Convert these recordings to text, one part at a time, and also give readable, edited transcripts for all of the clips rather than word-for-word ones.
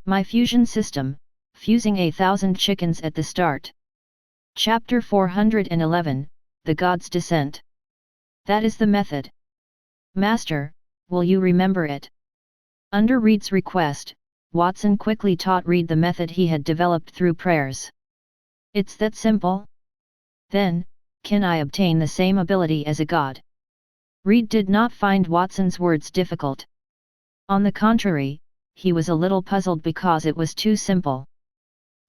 My fusion system, fusing 1,000 chickens at the start. Chapter 411, The God's Descent. That is the method. Master, will you remember it? Under Reed's request, Watson quickly taught Reed the method he had developed through prayers. It's that simple? Then, can I obtain the same ability as a god? Reed did not find Watson's words difficult. On the contrary, he was a little puzzled because it was too simple.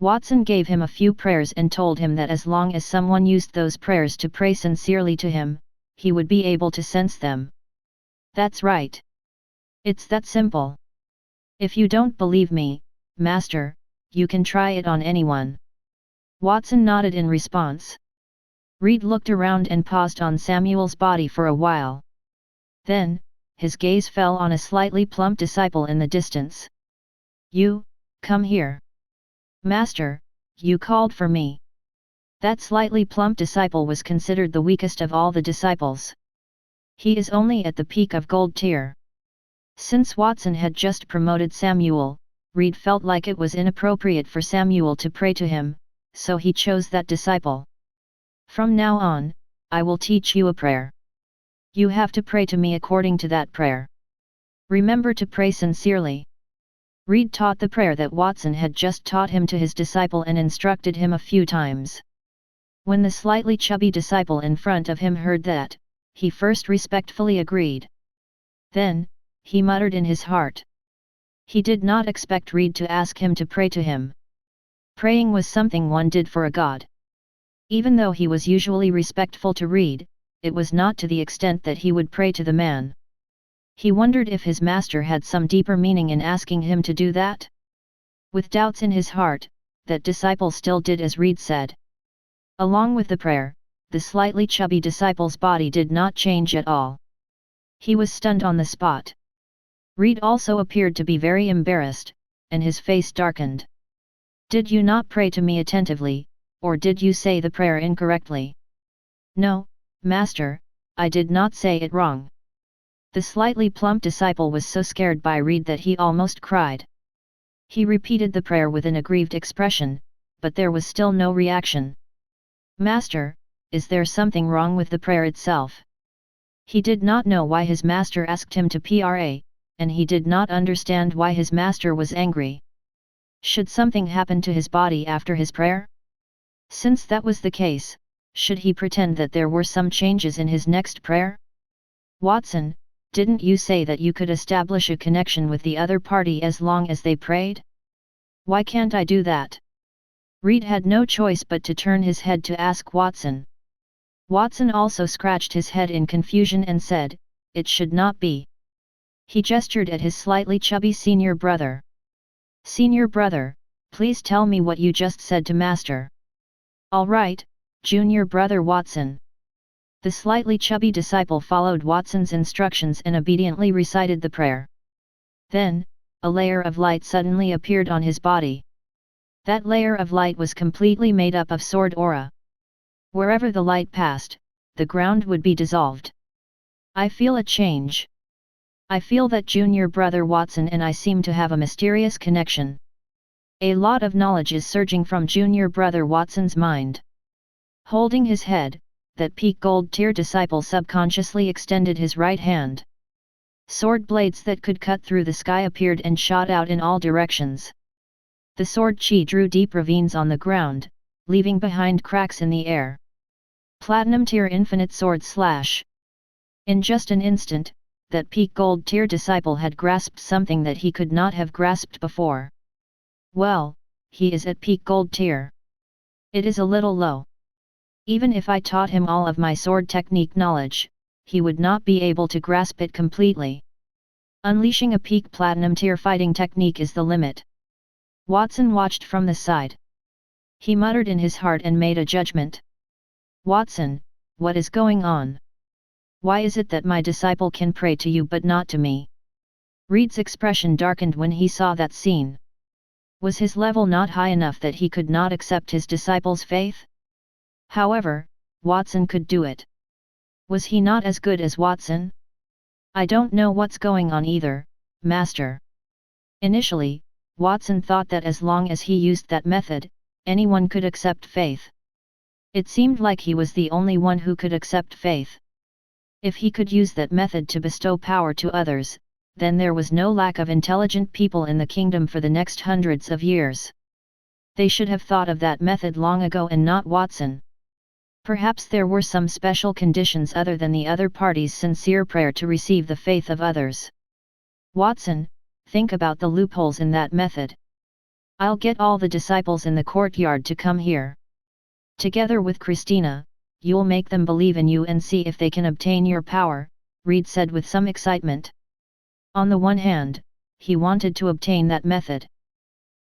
Watson gave him a few prayers and told him that as long as someone used those prayers to pray sincerely to him, he would be able to sense them. That's right. It's that simple. If you don't believe me, Master, you can try it on anyone. Watson nodded in response. Reed looked around and paused on Samuel's body for a while. Then, his gaze fell on a slightly plump disciple in the distance. You, come here. Master, you called for me. That slightly plump disciple was considered the weakest of all the disciples. He is only at the peak of gold tier. Since Watson had just promoted Samuel, Reed felt like it was inappropriate for Samuel to pray to him, so he chose that disciple. From now on, I will teach you a prayer. You have to pray to me according to that prayer. Remember to pray sincerely. Reed taught the prayer that Watson had just taught him to his disciple and instructed him a few times. When the slightly chubby disciple in front of him heard that, he first respectfully agreed. Then, he muttered in his heart. He did not expect Reed to ask him to pray to him. Praying was something one did for a god. Even though he was usually respectful to Reed, it was not to the extent that he would pray to the man. He wondered if his master had some deeper meaning in asking him to do that. With doubts in his heart, that disciple still did as Reed said. Along with the prayer, the slightly chubby disciple's body did not change at all. He was stunned on the spot. Reed also appeared to be very embarrassed, and his face darkened. Did you not pray to me attentively, or did you say the prayer incorrectly? No, Master, I did not say it wrong. The slightly plump disciple was so scared by Reed that he almost cried. He repeated the prayer with an aggrieved expression, but there was still no reaction. Master, is there something wrong with the prayer itself? He did not know why his master asked him to pray, and he did not understand why his master was angry. Should something happen to his body after his prayer? Since that was the case, should he pretend that there were some changes in his next prayer? Watson, didn't you say that you could establish a connection with the other party as long as they prayed? Why can't I do that? Reed had no choice but to turn his head to ask Watson. Watson also scratched his head in confusion and said, it should not be. He gestured at his slightly chubby senior brother. Senior brother, please tell me what you just said to Master. All right, junior brother Watson. The slightly chubby disciple followed Watson's instructions and obediently recited the prayer. Then, a layer of light suddenly appeared on his body. That layer of light was completely made up of sword aura. Wherever the light passed, the ground would be dissolved. I feel a change. I feel that junior brother Watson and I seem to have a mysterious connection. A lot of knowledge is surging from junior brother Watson's mind. Holding his head, that peak gold tier disciple subconsciously extended his right hand. Sword blades that could cut through the sky appeared and shot out in all directions. The sword chi drew deep ravines on the ground, leaving behind cracks in the air. Platinum tier infinite sword slash. In just an instant, that peak gold tier disciple had grasped something that he could not have grasped before. Well, he is at peak gold tier. It is a little low. Even if I taught him all of my sword technique knowledge, he would not be able to grasp it completely. Unleashing a peak platinum tier fighting technique is the limit. Watson watched from the side. He muttered in his heart and made a judgment. Watson, what is going on? Why is it that my disciple can pray to you but not to me? Reed's expression darkened when he saw that scene. Was his level not high enough that he could not accept his disciple's faith? However, Watson could do it. Was he not as good as Watson? I don't know what's going on either, Master. Initially, Watson thought that as long as he used that method, anyone could accept faith. It seemed like he was the only one who could accept faith. If he could use that method to bestow power to others, then there was no lack of intelligent people in the kingdom for the next hundreds of years. They should have thought of that method long ago and not Watson. Perhaps there were some special conditions other than the other party's sincere prayer to receive the faith of others. Watson, think about the loopholes in that method. I'll get all the disciples in the courtyard to come here. Together with Christina, you'll make them believe in you and see if they can obtain your power, Reed said with some excitement. On the one hand, he wanted to obtain that method.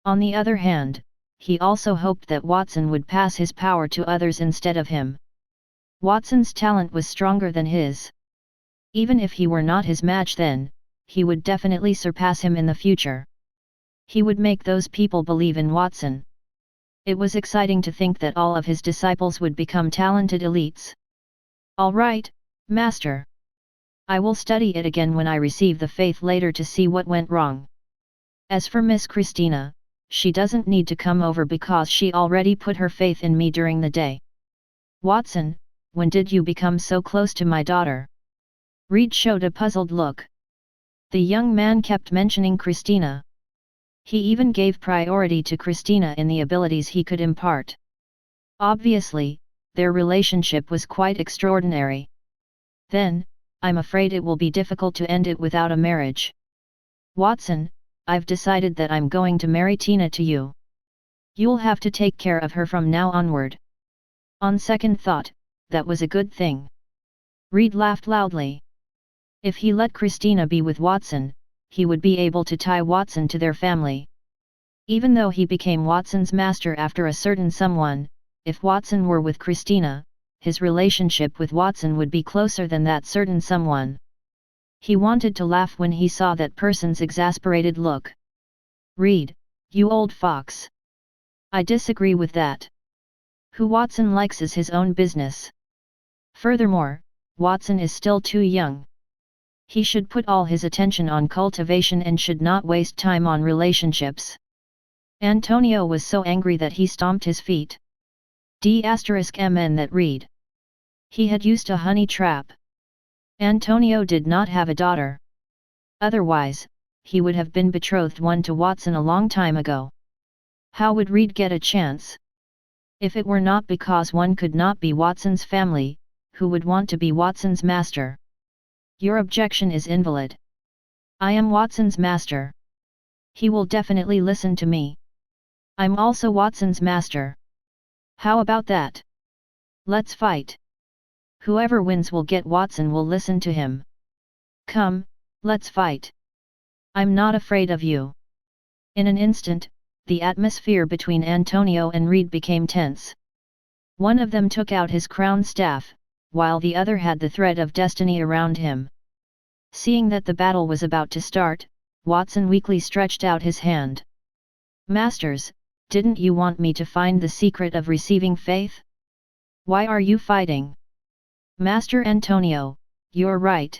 On the other hand, he also hoped that Watson would pass his power to others instead of him. Watson's talent was stronger than his. Even if he were not his match then, he would definitely surpass him in the future. He would make those people believe in Watson. It was exciting to think that all of his disciples would become talented elites. All right, Master. I will study it again when I receive the faith later to see what went wrong. As for Miss Christina, she doesn't need to come over because she already put her faith in me during the day. Watson, when did you become so close to my daughter? Reed showed a puzzled look. The young man kept mentioning Christina. He even gave priority to Christina in the abilities he could impart. Obviously, their relationship was quite extraordinary. Then, I'm afraid it will be difficult to end it without a marriage. Watson, I've decided that I'm going to marry Tina to you. You'll have to take care of her from now onward. On second thought, that was a good thing. Reed laughed loudly. If he let Christina be with Watson, he would be able to tie Watson to their family. Even though he became Watson's master after a certain someone, if Watson were with Christina, his relationship with Watson would be closer than that certain someone. He wanted to laugh when he saw that person's exasperated look. Reed, you old fox. I disagree with that. Who Watson likes is his own business. Furthermore, Watson is still too young. He should put all his attention on cultivation and should not waste time on relationships. Antonio was so angry that he stomped his feet. *MN that Reed. He had used a honey trap. Antonio did not have a daughter. Otherwise, he would have been betrothed one to Watson a long time ago. How would Reed get a chance? If it were not because one could not be Watson's family, who would want to be Watson's master? Your objection is invalid. I am Watson's master. He will definitely listen to me. I'm also Watson's master. How about that? Let's fight. Whoever wins will get Watson will listen to him. Come, let's fight. I'm not afraid of you. In an instant, the atmosphere between Antonio and Reed became tense. One of them took out his crown staff, while the other had the thread of destiny around him. Seeing that the battle was about to start, Watson weakly stretched out his hand. Masters, didn't you want me to find the secret of receiving faith? Why are you fighting? Master Antonio, you're right.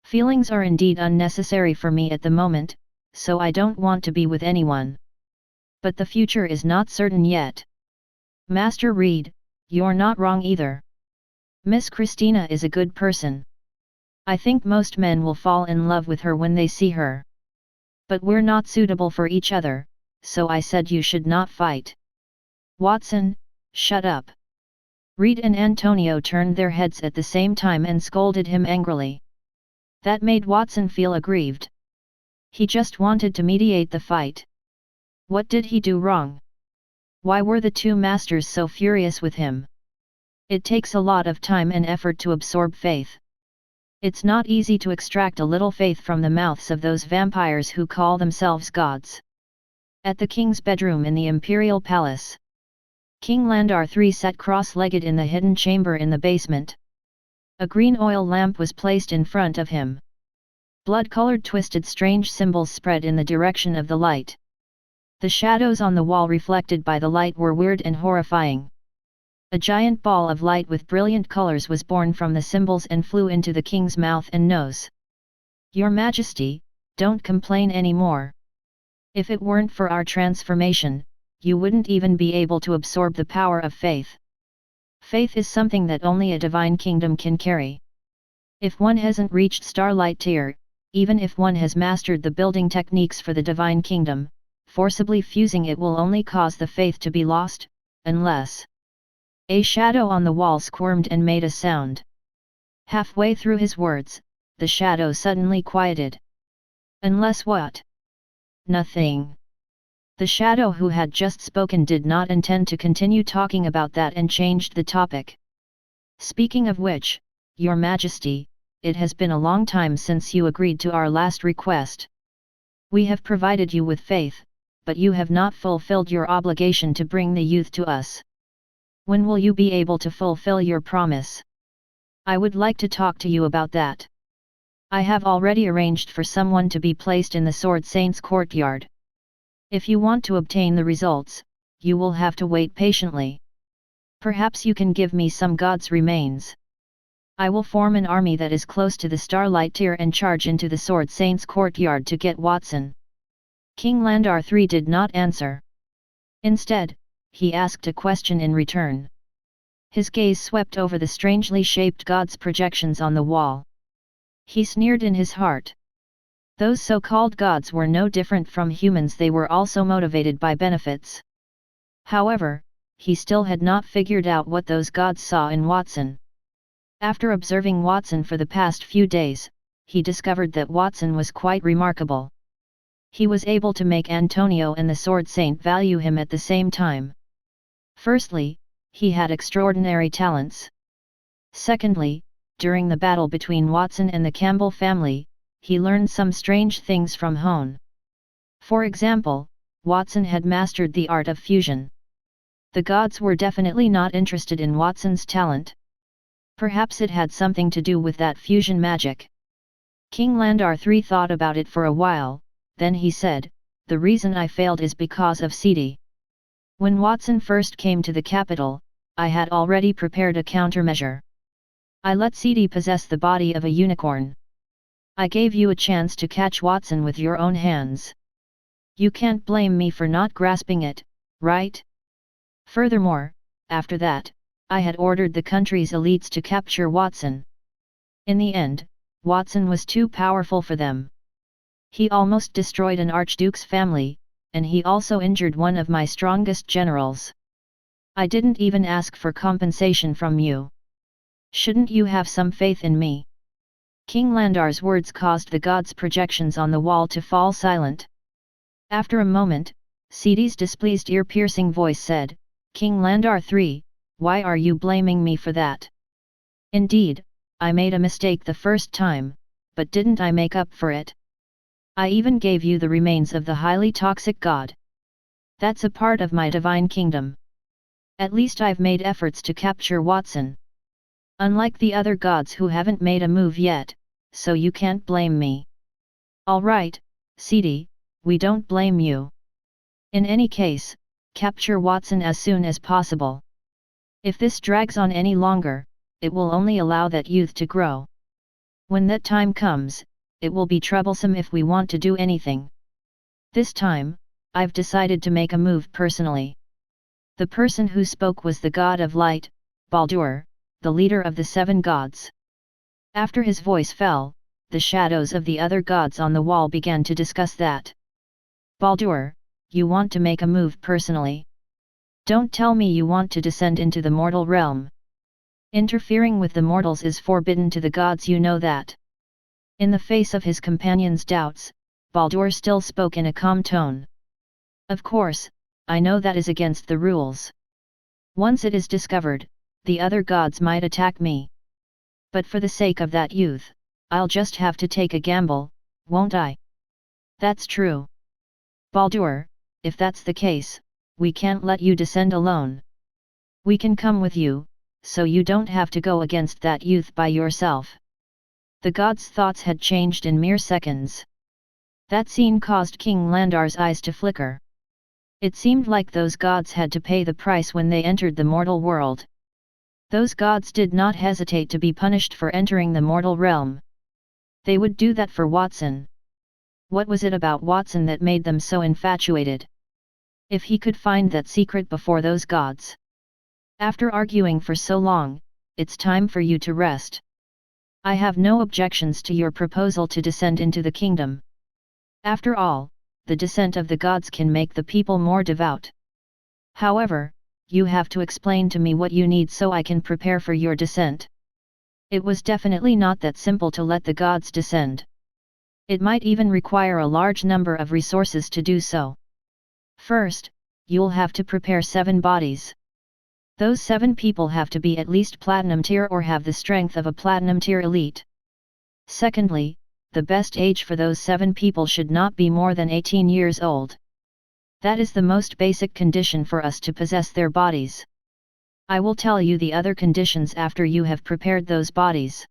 Feelings are indeed unnecessary for me at the moment, so I don't want to be with anyone. But the future is not certain yet. Master Reed, you're not wrong either. Miss Christina is a good person. I think most men will fall in love with her when they see her. But we're not suitable for each other, so I said you should not fight. Watson, shut up. Reed and Antonio turned their heads at the same time and scolded him angrily. That made Watson feel aggrieved. He just wanted to mediate the fight. What did he do wrong? Why were the two masters so furious with him? It takes a lot of time and effort to absorb faith. It's not easy to extract a little faith from the mouths of those vampires who call themselves gods. At the king's bedroom in the imperial palace, King Landar III sat cross-legged in the hidden chamber in the basement. A green oil lamp was placed in front of him. Blood-colored twisted strange symbols spread in the direction of the light. The shadows on the wall reflected by the light were weird and horrifying. A giant ball of light with brilliant colors was born from the symbols and flew into the king's mouth and nose. Your Majesty, don't complain anymore. If it weren't for our transformation, you wouldn't even be able to absorb the power of faith. Faith is something that only a divine kingdom can carry. If one hasn't reached starlight tier, even if one has mastered the building techniques for the divine kingdom, forcibly fusing it will only cause the faith to be lost, unless... A shadow on the wall squirmed and made a sound. Halfway through his words, the shadow suddenly quieted. Unless what? Nothing. The shadow who had just spoken did not intend to continue talking about that and changed the topic. Speaking of which, Your Majesty, it has been a long time since you agreed to our last request. We have provided you with faith, but you have not fulfilled your obligation to bring the youth to us. When will you be able to fulfill your promise? I would like to talk to you about that. I have already arranged for someone to be placed in the Sword Saint's courtyard. If you want to obtain the results, you will have to wait patiently. Perhaps you can give me some god's remains. I will form an army that is close to the Starlight Tier and charge into the Sword Saint's courtyard to get Watson. King Landar III did not answer. Instead, he asked a question in return. His gaze swept over the strangely shaped god's projections on the wall. He sneered in his heart. Those so-called gods were no different from humans, they were also motivated by benefits. However, he still had not figured out what those gods saw in Watson. After observing Watson for the past few days, he discovered that Watson was quite remarkable. He was able to make Antonio and the Sword Saint value him at the same time. Firstly, he had extraordinary talents. Secondly, during the battle between Watson and the Campbell family, he learned some strange things from Hone. For example, Watson had mastered the art of fusion. The gods were definitely not interested in Watson's talent. Perhaps it had something to do with that fusion magic. King Landar III thought about it for a while, then he said, "The reason I failed is because of F.A.T.C.A.T.S. When Watson first came to the capital, I had already prepared a countermeasure. I let F.A.T.C.A.T.S possess the body of a unicorn. I gave you a chance to catch Watson with your own hands. You can't blame me for not grasping it, right? Furthermore, after that, I had ordered the country's elites to capture Watson. In the end, Watson was too powerful for them. He almost destroyed an archduke's family, and he also injured one of my strongest generals. I didn't even ask for compensation from you. Shouldn't you have some faith in me?" King Landar's words caused the god's projections on the wall to fall silent. After a moment, F.A.T.C.A.T.S displeased ear-piercing voice said, "King Landar III, why are you blaming me for that? Indeed, I made a mistake the first time, but didn't I make up for it? I even gave you the remains of the highly toxic god. That's a part of my divine kingdom. At least I've made efforts to capture Watson. Unlike the other gods who haven't made a move yet, so you can't blame me." "Alright, F.A.T.C.A.T.S, we don't blame you. In any case, capture Watson as soon as possible. If this drags on any longer, it will only allow that youth to grow. When that time comes, it will be troublesome if we want to do anything. This time, I've decided to make a move personally." The person who spoke was the god of light, Baldur, the leader of the seven gods. After his voice fell, the shadows of the other gods on the wall began to discuss that. "Baldur, you want to make a move personally? Don't tell me you want to descend into the mortal realm. Interfering with the mortals is forbidden to the gods, you know that." In the face of his companion's doubts, Baldur still spoke in a calm tone. "Of course, I know that is against the rules. Once it is discovered, the other gods might attack me. But for the sake of that youth, I'll just have to take a gamble, won't I?" "That's true. Baldur, if that's the case, we can't let you descend alone. We can come with you, so you don't have to go against that youth by yourself." The god's thoughts had changed in mere seconds. That scene caused King Landar's eyes to flicker. It seemed like those gods had to pay the price when they entered the mortal world. Those gods did not hesitate to be punished for entering the mortal realm. They would do that for Watson. What was it about Watson that made them so infatuated? If he could find that secret before those gods. After arguing for so long, it's time for you to rest. I have no objections to your proposal to descend into the kingdom. After all, the descent of the gods can make the people more devout. However, you have to explain to me what you need so I can prepare for your descent. It was definitely not that simple to let the gods descend. It might even require a large number of resources to do so. First, you'll have to prepare 7 bodies. Those 7 people have to be at least platinum tier or have the strength of a platinum tier elite. Secondly, the best age for those 7 people should not be more than 18 years old. That is the most basic condition for us to possess their bodies. I will tell you the other conditions after you have prepared those bodies.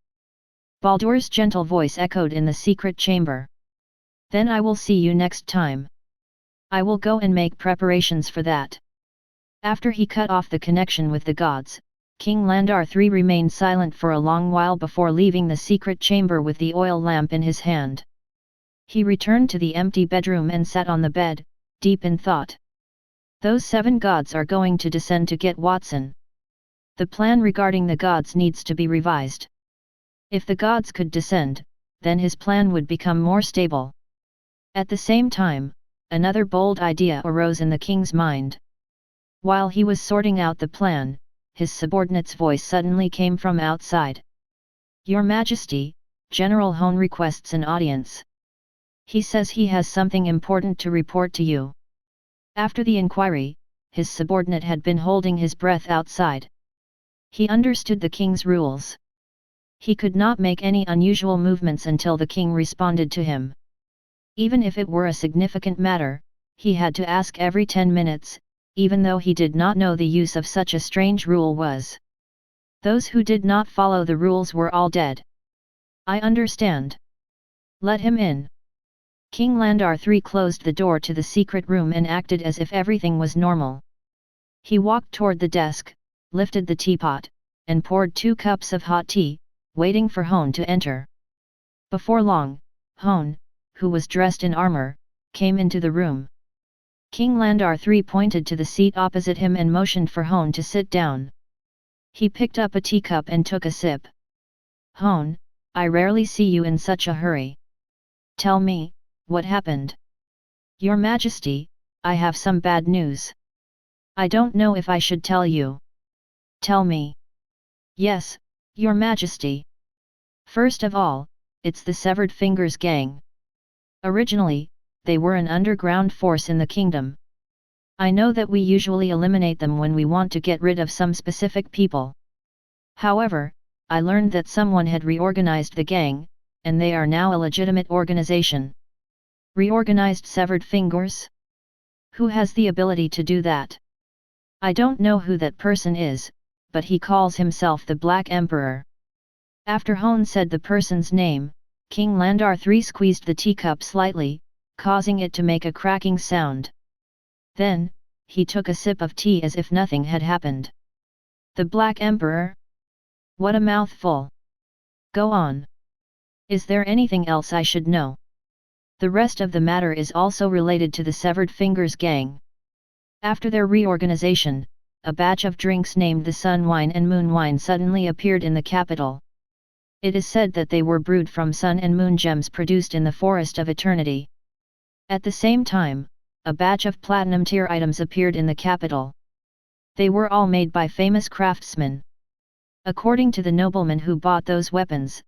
Baldur's gentle voice echoed in the secret chamber. Then I will see you next time. I will go and make preparations for that. After he cut off the connection with the gods, King Landar III remained silent for a long while before leaving the secret chamber with the oil lamp in his hand. He returned to the empty bedroom and sat on the bed, deep in thought. Those 7 gods are going to descend to get Watson. The plan regarding the gods needs to be revised. If the gods could descend, then his plan would become more stable. At the same time, another bold idea arose in the king's mind. While he was sorting out the plan, his subordinate's voice suddenly came from outside. Your Majesty, General Hone requests an audience. He says he has something important to report to you. After the inquiry, his subordinate had been holding his breath outside. He understood the king's rules. He could not make any unusual movements until the king responded to him. Even if it were a significant matter, he had to ask every 10 minutes, even though he did not know the use of such a strange rule was. Those who did not follow the rules were all dead. I understand. Let him in. King Landar III closed the door to the secret room and acted as if everything was normal. He walked toward the desk, lifted the teapot, and poured 2 cups of hot tea, waiting for Hone to enter. Before long, Hone, who was dressed in armor, came into the room. King Landar III pointed to the seat opposite him and motioned for Hone to sit down. He picked up a teacup and took a sip. Hone, I rarely see you in such a hurry. Tell me, what happened? Your Majesty, I have some bad news. I don't know if I should tell you. Tell me. Yes, Your Majesty. First of all, it's the Severed Fingers gang. Originally, they were an underground force in the kingdom. I know that we usually eliminate them when we want to get rid of some specific people. However, I learned that someone had reorganized the gang, and they are now a legitimate organization. Reorganized Severed Fingers? Who has the ability to do that? I don't know who that person is, but he calls himself the Black Emperor. After Hone said the person's name, King Landar III squeezed the teacup slightly, causing it to make a cracking sound. Then, he took a sip of tea as if nothing had happened. The Black Emperor? What a mouthful! Go on. Is there anything else I should know? The rest of the matter is also related to the Severed Fingers gang. After their reorganization, a batch of drinks named the Sun Wine and Moon Wine suddenly appeared in the capital. It is said that they were brewed from sun and moon gems produced in the Forest of Eternity. At the same time, a batch of platinum tier items appeared in the capital. They were all made by famous craftsmen. According to the nobleman who bought those weapons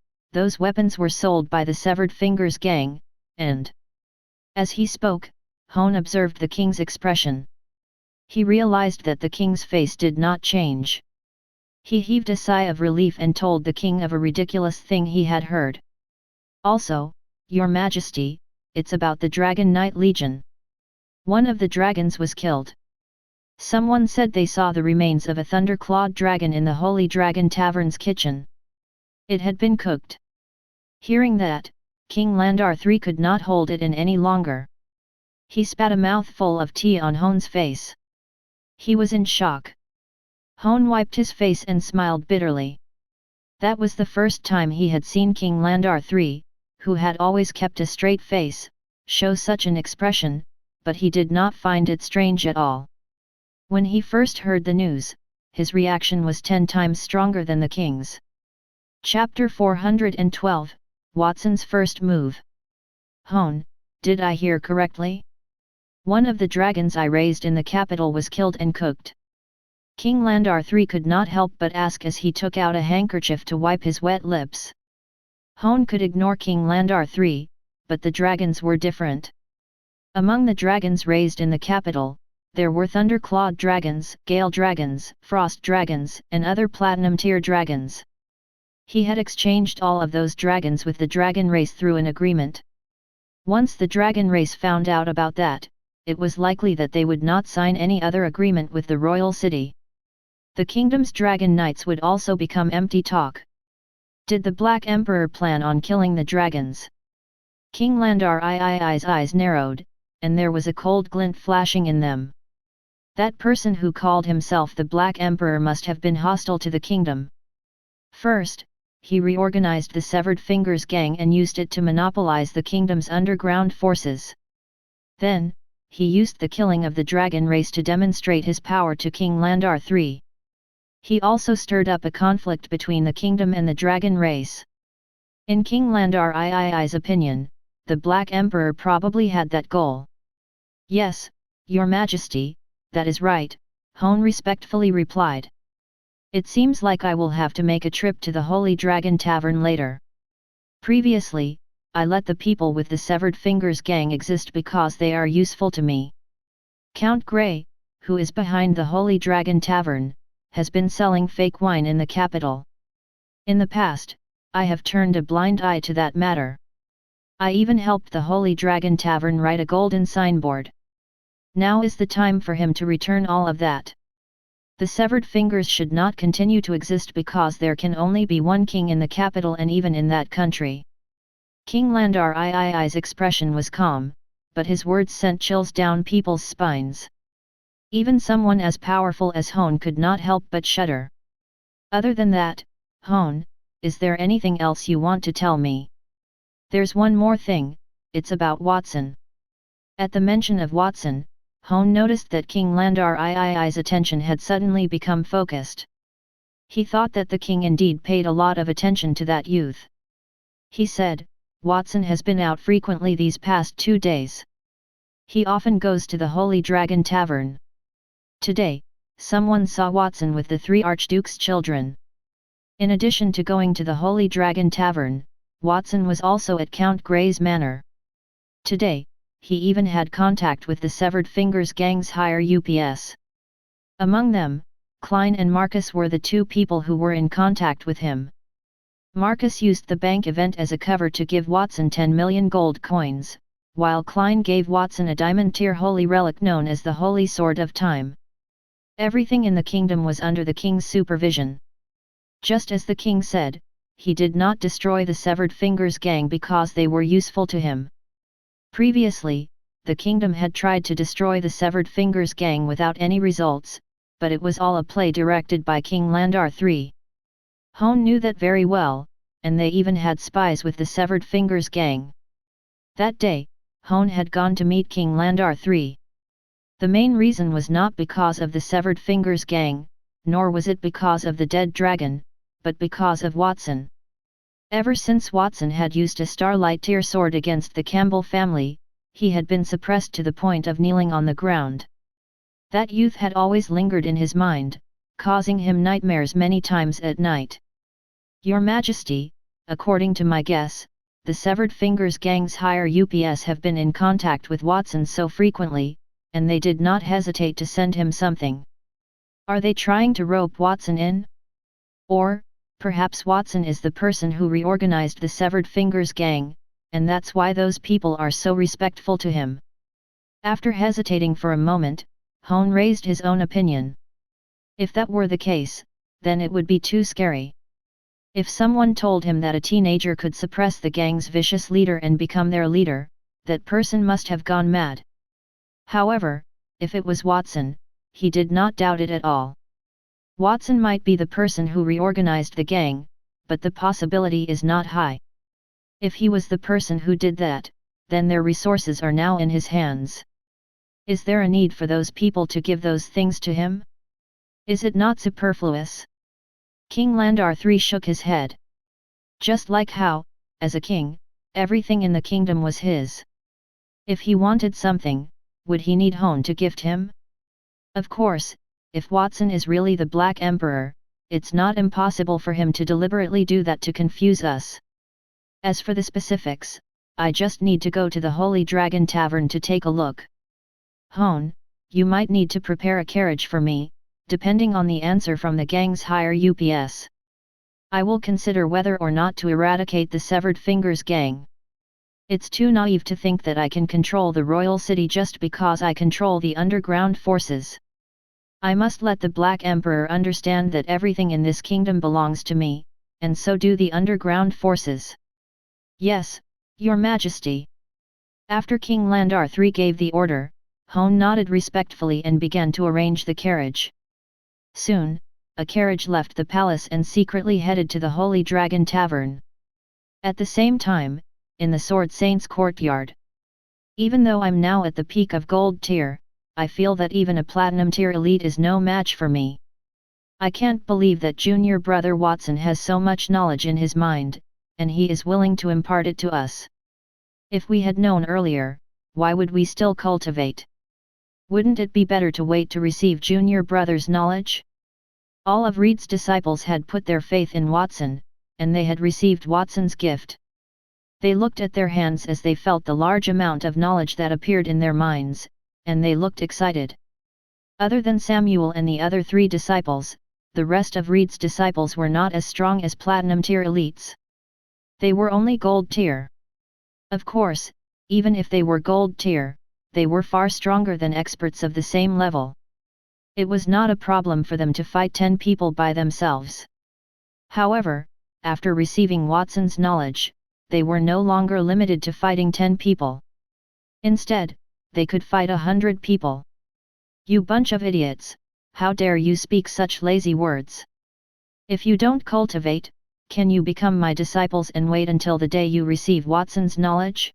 were sold by the Severed Fingers gang, and... As he spoke, Hone observed the king's expression. He realized that the king's face did not change. He heaved a sigh of relief and told the king of a ridiculous thing he had heard. Also, Your Majesty, it's about the Dragon Knight Legion. One of the dragons was killed. Someone said they saw the remains of a thunder-clawed dragon in the Holy Dragon Tavern's kitchen. It had been cooked. Hearing that, King Landar III could not hold it in any longer. He spat a mouthful of tea on Hone's face. He was in shock. Hone wiped his face and smiled bitterly. That was the first time he had seen King Landar III, who had always kept a straight face, show such an expression, but he did not find it strange at all. When he first heard the news, his reaction was 10 times stronger than the king's. Chapter 412, Watson's first move. Hone, did I hear correctly? One of the dragons I raised in the capital was killed and cooked. King Landar III could not help but ask as he took out a handkerchief to wipe his wet lips. Hone could ignore King Landar III, but the dragons were different. Among the dragons raised in the capital, there were thunder-clawed dragons, gale dragons, frost dragons, and other platinum-tier dragons. He had exchanged all of those dragons with the dragon race through an agreement. Once the dragon race found out about that, it was likely that they would not sign any other agreement with the royal city. The kingdom's dragon knights would also become empty talk. Did the Black Emperor plan on killing the dragons? King Landar III's eyes narrowed, and there was a cold glint flashing in them. That person who called himself the Black Emperor must have been hostile to the kingdom. First, he reorganized the Severed Fingers gang and used it to monopolize the kingdom's underground forces. Then, he used the killing of the dragon race to demonstrate his power to King Landar III. He also stirred up a conflict between the kingdom and the dragon race. In King Landar III's opinion, the Black Emperor probably had that goal. Yes, Your Majesty, that is right, Hone respectfully replied. It seems like I will have to make a trip to the Holy Dragon Tavern later. Previously, I let the people with the Severed Fingers gang exist because they are useful to me. Count Grey, who is behind the Holy Dragon Tavern, has been selling fake wine in the capital. In the past, I have turned a blind eye to that matter. I even helped the Holy Dragon Tavern write a golden signboard. Now is the time for him to return all of that. The Severed Fingers should not continue to exist because there can only be one king in the capital and even in that country. King Landar III's expression was calm, but his words sent chills down people's spines. Even someone as powerful as Hone could not help but shudder. Other than that, Hone, is there anything else you want to tell me? There's one more thing, it's about Watson. At the mention of Watson, Hone noticed that King Landar III's attention had suddenly become focused. He thought that the king indeed paid a lot of attention to that youth. He said, Watson has been out frequently these past 2 days. He often goes to the Holy Dragon Tavern. Today, someone saw Watson with the 3 archdukes' children. In addition to going to the Holy Dragon Tavern, Watson was also at Count Grey's manor. Today, he even had contact with the Severed Fingers gang's higher UPS. Among them, Klein and Marcus were the 2 people who were in contact with him. Marcus used the bank event as a cover to give Watson 10 million gold coins, while Klein gave Watson a diamond-tier holy relic known as the Holy Sword of Time. Everything in the kingdom was under the king's supervision. Just as the king said, he did not destroy the Severed Fingers gang because they were useful to him. Previously, the kingdom had tried to destroy the Severed Fingers gang without any results, but it was all a play directed by King Landar III. Hone knew that very well, and they even had spies with the Severed Fingers gang. That day, Hone had gone to meet King Landar III. The main reason was not because of the Severed Fingers gang, nor was it because of the dead dragon, but because of Watson. Ever since Watson had used a Starlight tier sword against the Campbell family, he had been suppressed to the point of kneeling on the ground. That youth had always lingered in his mind, causing him nightmares many times at night. Your Majesty, according to my guess, the Severed Fingers gang's higher UPS have been in contact with Watson so frequently, and they did not hesitate to send him something. Are they trying to rope Watson in? Or, perhaps Watson is the person who reorganized the Severed Fingers gang, and that's why those people are so respectful to him. After hesitating for a moment, Hone raised his own opinion. If that were the case, then it would be too scary. If someone told him that a teenager could suppress the gang's vicious leader and become their leader, that person must have gone mad. However, if it was Watson, he did not doubt it at all. Watson might be the person who reorganized the gang, but the possibility is not high. If he was the person who did that, then their resources are now in his hands. Is there a need for those people to give those things to him? Is it not superfluous? King Landar III shook his head. Just like how, as a king, everything in the kingdom was his. If he wanted something, would he need Hone to gift him? Of course, if Watson is really the Black Emperor, it's not impossible for him to deliberately do that to confuse us. As for the specifics, I just need to go to the Holy Dragon Tavern to take a look. Hone, you might need to prepare a carriage for me, depending on the answer from the gang's higher UPS. I will consider whether or not to eradicate the Severed Fingers gang. It's too naive to think that I can control the royal city just because I control the underground forces. I must let the Black Emperor understand that everything in this kingdom belongs to me, and so do the underground forces. Yes, Your Majesty. After King Landar III gave the order, Hone nodded respectfully and began to arrange the carriage. Soon, a carriage left the palace and secretly headed to the Holy Dragon Tavern. At the same time, in the Sword Saint's courtyard. Even though I'm now at the peak of Gold tier, I feel that even a Platinum tier elite is no match for me. I can't believe that junior brother Watson has so much knowledge in his mind, and he is willing to impart it to us. If we had known earlier, why would we still cultivate? Wouldn't it be better to wait to receive junior brother's knowledge? All of Reed's disciples had put their faith in Watson, and they had received Watson's gift. They looked at their hands as they felt the large amount of knowledge that appeared in their minds, and they looked excited. Other than Samuel and the other 3 disciples, the rest of Reed's disciples were not as strong as Platinum tier elites. They were only Gold tier. Of course, even if they were Gold tier, they were far stronger than experts of the same level. It was not a problem for them to fight 10 people by themselves. However, after receiving Watson's knowledge, they were no longer limited to fighting 10 people. Instead, they could fight 100 people. You bunch of idiots, how dare you speak such lazy words? If you don't cultivate, can you become my disciples and wait until the day you receive Watson's knowledge?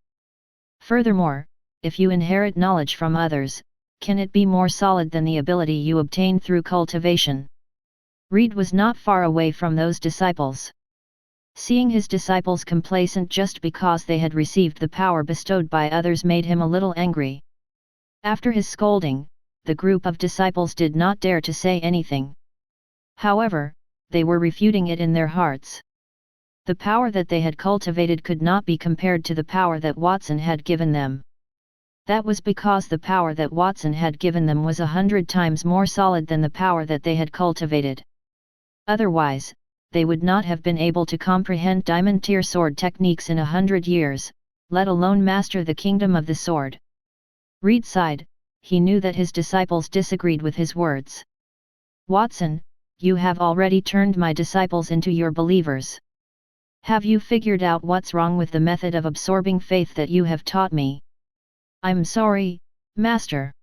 Furthermore, if you inherit knowledge from others, can it be more solid than the ability you obtain through cultivation? Reed was not far away from those disciples. Seeing his disciples complacent just because they had received the power bestowed by others made him a little angry. After his scolding, the group of disciples did not dare to say anything. However, they were refuting it in their hearts. The power that they had cultivated could not be compared to the power that Watson had given them. That was because the power that Watson had given them was 100 times more solid than the power that they had cultivated. Otherwise, they would not have been able to comprehend diamond tier sword techniques in 100 years, let alone master the kingdom of the sword. Reed sighed, he knew that his disciples disagreed with his words. Watson, you have already turned my disciples into your believers. Have you figured out what's wrong with the method of absorbing faith that you have taught me? I'm sorry, Master.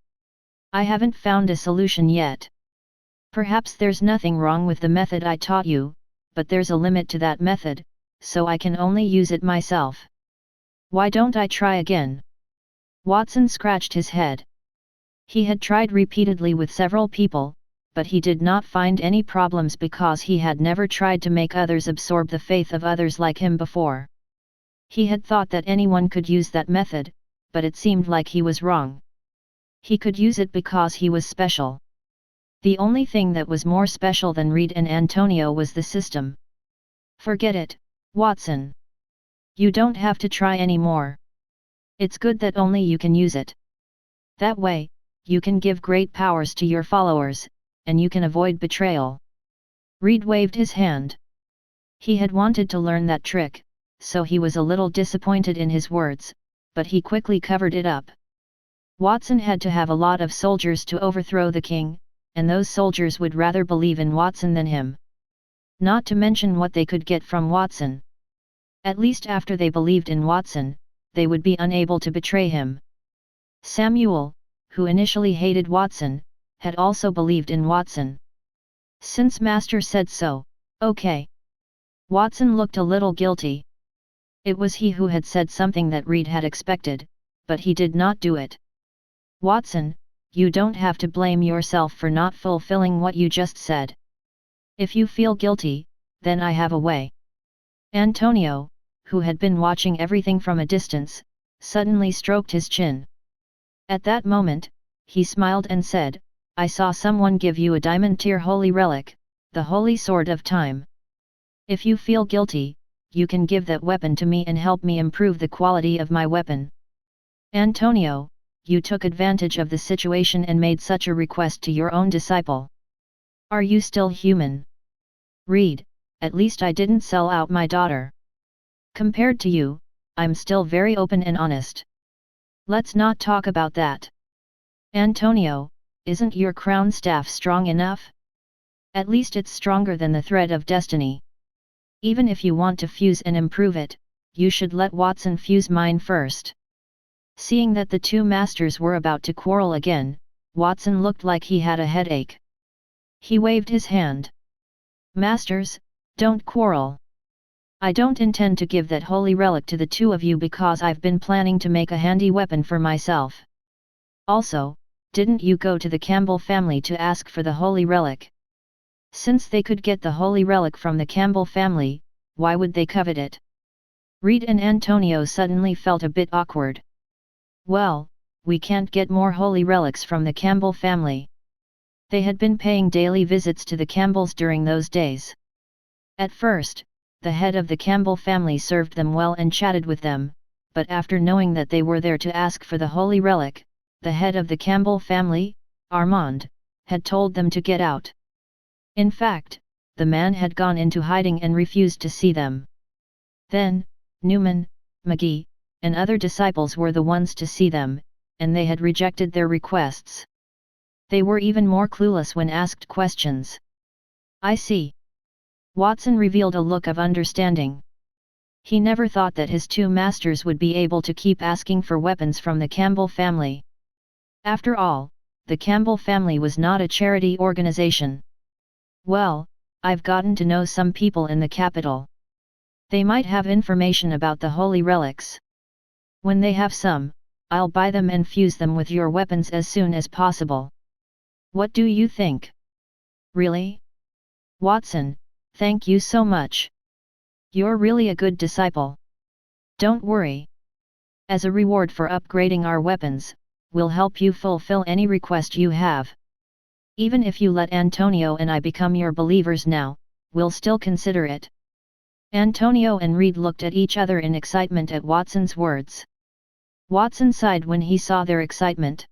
I haven't found a solution yet. Perhaps there's nothing wrong with the method I taught you, but there's a limit to that method, so I can only use it myself. Why don't I try again? Watson scratched his head. He had tried repeatedly with several people, but he did not find any problems because he had never tried to make others absorb the faith of others like him before. He had thought that anyone could use that method, but it seemed like he was wrong. He could use it because he was special. The only thing that was more special than Reed and Antonio was the system. Forget it, Watson. You don't have to try anymore. It's good that only you can use it. That way, you can give great powers to your followers, and you can avoid betrayal. Reed waved his hand. He had wanted to learn that trick, so he was a little disappointed in his words, but he quickly covered it up. Watson had to have a lot of soldiers to overthrow the king, and those soldiers would rather believe in Watson than him. Not to mention what they could get from Watson. At least after they believed in Watson, they would be unable to betray him. Samuel, who initially hated Watson, had also believed in Watson. Since Master said so, okay. Watson looked a little guilty. It was he who had said something that Reed had expected, but he did not do it. Watson, you don't have to blame yourself for not fulfilling what you just said. If you feel guilty, then I have a way. Antonio, who had been watching everything from a distance, suddenly stroked his chin. At that moment, he smiled and said, I saw someone give you a diamond-tier holy relic, the Holy Sword of Time. If you feel guilty, you can give that weapon to me and help me improve the quality of my weapon. Antonio, you took advantage of the situation and made such a request to your own disciple. Are you still human? Reed, at least I didn't sell out my daughter. Compared to you, I'm still very open and honest. Let's not talk about that. Antonio, isn't your crown staff strong enough? At least it's stronger than the thread of destiny. Even if you want to fuse and improve it, you should let Watson fuse mine first. Seeing that the two masters were about to quarrel again, Watson looked like he had a headache. He waved his hand. Masters, don't quarrel. I don't intend to give that holy relic to the two of you because I've been planning to make a handy weapon for myself. Also, didn't you go to the Campbell family to ask for the holy relic? Since they could get the holy relic from the Campbell family, why would they covet it? Reed and Antonio suddenly felt a bit awkward. Well, we can't get more holy relics from the Campbell family. They had been paying daily visits to the Campbells during those days. At first, the head of the Campbell family served them well and chatted with them, but after knowing that they were there to ask for the holy relic, the head of the Campbell family, Armand, had told them to get out. In fact, the man had gone into hiding and refused to see them. Then, Newman, McGee, and other disciples were the ones to see them, and they had rejected their requests. They were even more clueless when asked questions. I see. Watson revealed a look of understanding. He never thought that his two masters would be able to keep asking for weapons from the Campbell family. After all, the Campbell family was not a charity organization. Well, I've gotten to know some people in the capital. They might have information about the holy relics. When they have some, I'll buy them and fuse them with your weapons as soon as possible. What do you think? Really? Watson, thank you so much. You're really a good disciple. Don't worry. As a reward for upgrading our weapons, we'll help you fulfill any request you have. Even if you let Antonio and I become your believers now, we'll still consider it. Antonio and Reed looked at each other in excitement at Watson's words. Watson sighed when he saw their excitement.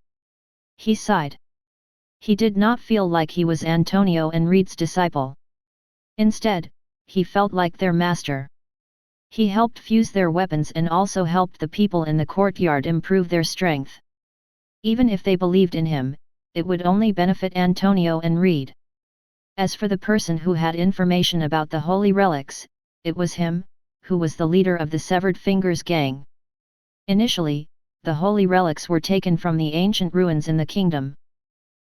He sighed. He did not feel like he was Antonio and Reed's disciple. Instead, he felt like their master. He helped fuse their weapons and also helped the people in the courtyard improve their strength. Even if they believed in him, it would only benefit Antonio and Reed. As for the person who had information about the holy relics, it was him, who was the leader of the Severed Fingers gang. Initially, the holy relics were taken from the ancient ruins in the kingdom.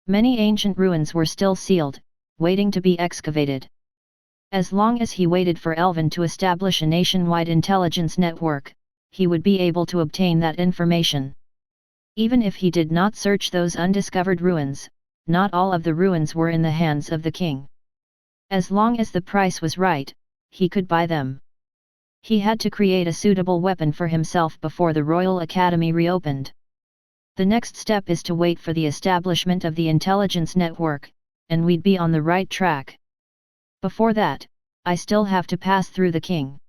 Many ancient ruins were still sealed, waiting to be excavated. As long as he waited for Elvin to establish a nationwide intelligence network, he would be able to obtain that information. Even if he did not search those undiscovered ruins, not all of the ruins were in the hands of the king. As long as the price was right, he could buy them. He had to create a suitable weapon for himself before the Royal Academy reopened. The next step is to wait for the establishment of the intelligence network, and we'd be on the right track. Before that, I still have to pass through the king.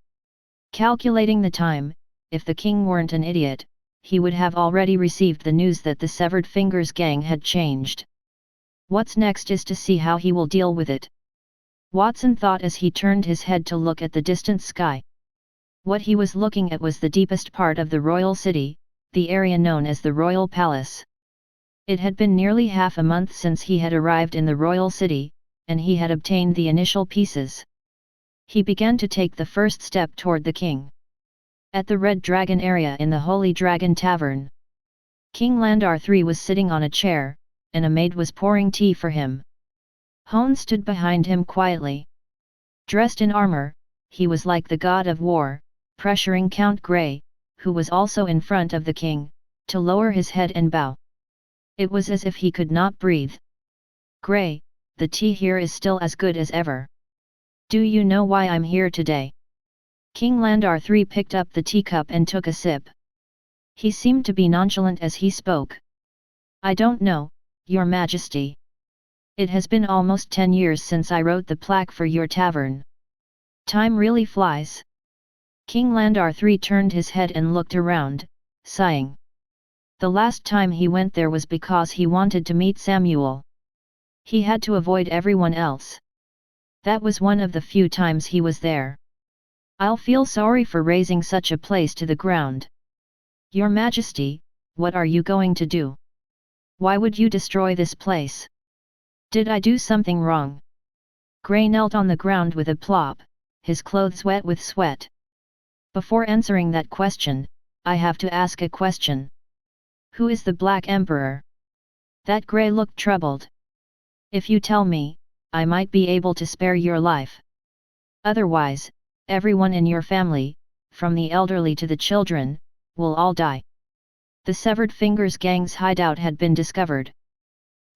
Calculating the time, if the king weren't an idiot, he would have already received the news that the Severed Fingers gang had changed. What's next is to see how he will deal with it. Watson thought as he turned his head to look at the distant sky. What he was looking at was the deepest part of the royal city, the area known as the Royal Palace. It had been nearly half a month since he had arrived in the royal city, and he had obtained the initial pieces. He began to take the first step toward the king. At the Red Dragon area in the Holy Dragon Tavern, King Landar III was sitting on a chair, and a maid was pouring tea for him. Hone stood behind him quietly. Dressed in armor, he was like the god of war, pressuring Count Grey, who was also in front of the king, to lower his head and bow. It was as if he could not breathe. "Grey, the tea here is still as good as ever. Do you know why I'm here today?" King Landar III picked up the teacup and took a sip. He seemed to be nonchalant as he spoke. "I don't know, Your Majesty. It has been almost 10 years since I wrote the plaque for your tavern. Time really flies." King Landar III turned his head and looked around, sighing. The last time he went there was because he wanted to meet Samuel. He had to avoid everyone else. That was one of the few times he was there. "I'll feel sorry for razing such a place to the ground." "Your Majesty, what are you going to do? Why would you destroy this place? Did I do something wrong?" Grey knelt on the ground with a plop, his clothes wet with sweat. "Before answering that question, I have to ask a question. Who is the Black Emperor?" That Grey looked troubled. "If you tell me, I might be able to spare your life. Otherwise, everyone in your family, from the elderly to the children, will all die." The Severed Fingers gang's hideout had been discovered.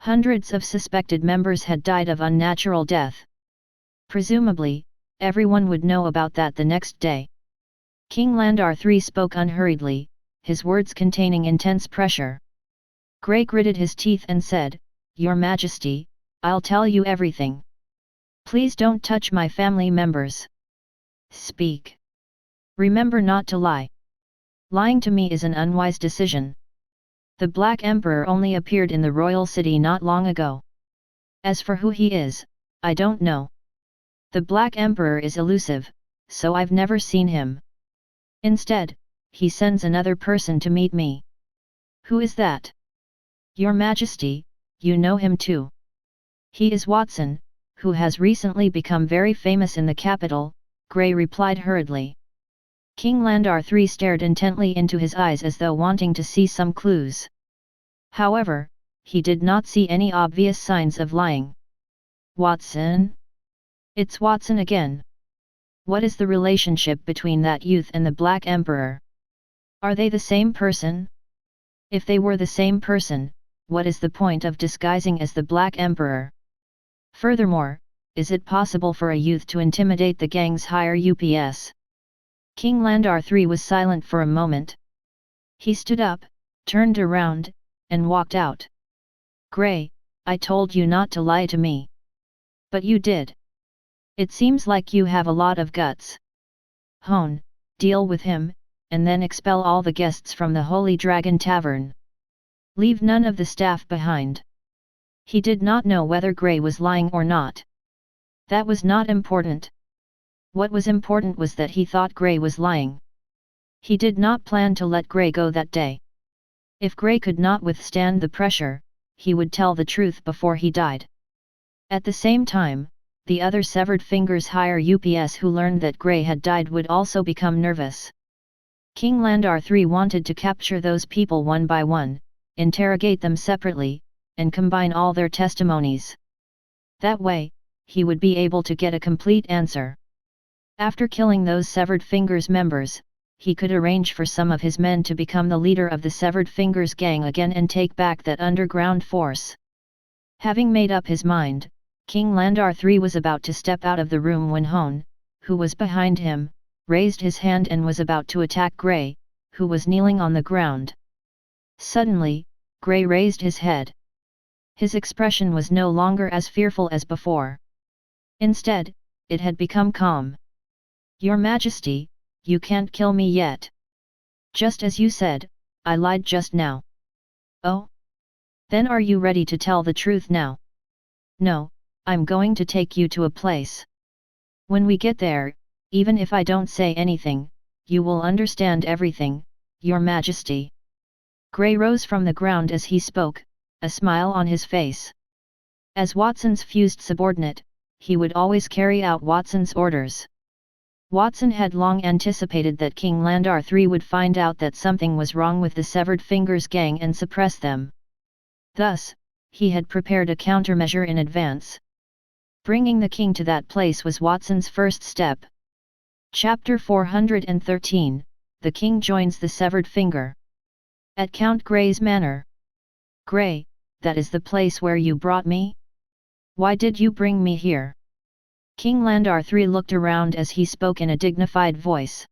Hundreds of suspected members had died of unnatural death. Presumably, everyone would know about that the next day. King Landar III spoke unhurriedly, his words containing intense pressure. Grey gritted his teeth and said, "Your Majesty, I'll tell you everything. Please don't touch my family members. Speak. Remember not to lie. Lying to me is an unwise decision. The Black Emperor only appeared in the royal city not long ago. As for who he is, I don't know. The Black Emperor is elusive, so I've never seen him. Instead, he sends another person to meet me." "Who is that?" "Your Majesty, you know him too. He is Watson, who has recently become very famous in the capital," Grey replied hurriedly. King Landar III stared intently into his eyes as though wanting to see some clues. However, he did not see any obvious signs of lying. "Watson? It's Watson again. What is the relationship between that youth and the Black Emperor? Are they the same person? If they were the same person, what is the point of disguising as the Black Emperor? Furthermore, is it possible for a youth to intimidate the gang's higher UPS?" King Landar III was silent for a moment. He stood up, turned around, and walked out. "Grey, I told you not to lie to me. But you did. It seems like you have a lot of guts. Hone, deal with him, and then expel all the guests from the Holy Dragon Tavern. Leave none of the staff behind." He did not know whether Grey was lying or not. That was not important. What was important was that he thought Grey was lying. He did not plan to let Grey go that day. If Grey could not withstand the pressure, he would tell the truth before he died. At the same time, the other Severed Fingers higher UPS who learned that Grey had died would also become nervous. King Landar III wanted to capture those people one by one, interrogate them separately, and combine all their testimonies. That way, he would be able to get a complete answer. After killing those Severed Fingers members, he could arrange for some of his men to become the leader of the Severed Fingers gang again and take back that underground force. Having made up his mind, King Landar III was about to step out of the room when Hone, who was behind him, raised his hand and was about to attack Grey, who was kneeling on the ground. Suddenly, Grey raised his head. His expression was no longer as fearful as before. Instead, it had become calm. "Your Majesty, you can't kill me yet. Just as you said, I lied just now." "Oh? Then are you ready to tell the truth now?" "No, I'm going to take you to a place. When we get there, even if I don't say anything, you will understand everything, Your Majesty." Grey rose from the ground as he spoke, a smile on his face. As Watson's fused subordinate, he would always carry out Watson's orders. Watson had long anticipated that King Landar III would find out that something was wrong with the Severed Fingers gang and suppress them. Thus, he had prepared a countermeasure in advance. Bringing the king to that place was Watson's first step. Chapter 413, The King Joins the Severed Finger. At Count Grey's manor. Grey, that is the place where you brought me? Why did you bring me here? King Landar III looked around as he spoke in a dignified voice.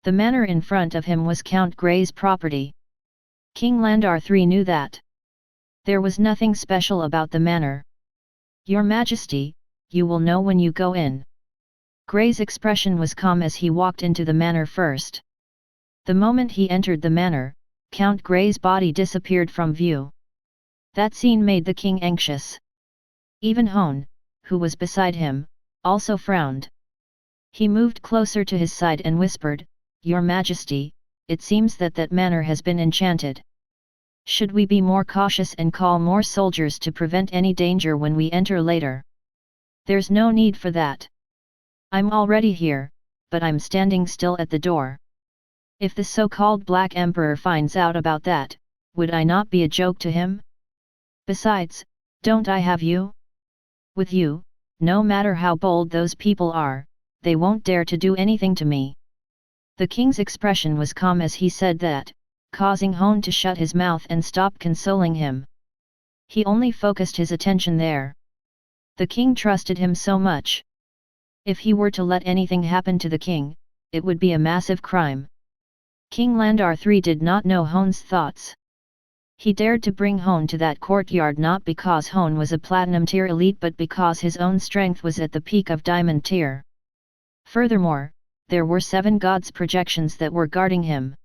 The manor in front of him was Count Grey's property. King Landar III knew that. There was nothing special about the manor. Your Majesty, you will know when you go in. Grey's expression was calm as he walked into the manor first. The moment he entered the manor, Count Grey's body disappeared from view. That scene made the king anxious. Even Hone, who was beside him, also frowned. He moved closer to his side and whispered, Your Majesty, it seems that manor has been enchanted. Should we be more cautious and call more soldiers to prevent any danger when we enter later? There's no need for that. I'm already here, but I'm standing still at the door. If the so-called Black Emperor finds out about that, would I not be a joke to him? Besides, don't I have you? With you, no matter how bold those people are, they won't dare to do anything to me. The king's expression was calm as he said that, causing Hone to shut his mouth and stop consoling him. He only focused his attention there. The king trusted him so much. If he were to let anything happen to the king, it would be a massive crime. King Landar III did not know Hone's thoughts. He dared to bring Hone to that courtyard not because Hone was a platinum tier elite but because his own strength was at the peak of diamond tier. Furthermore, there were 7 gods' projections that were guarding him.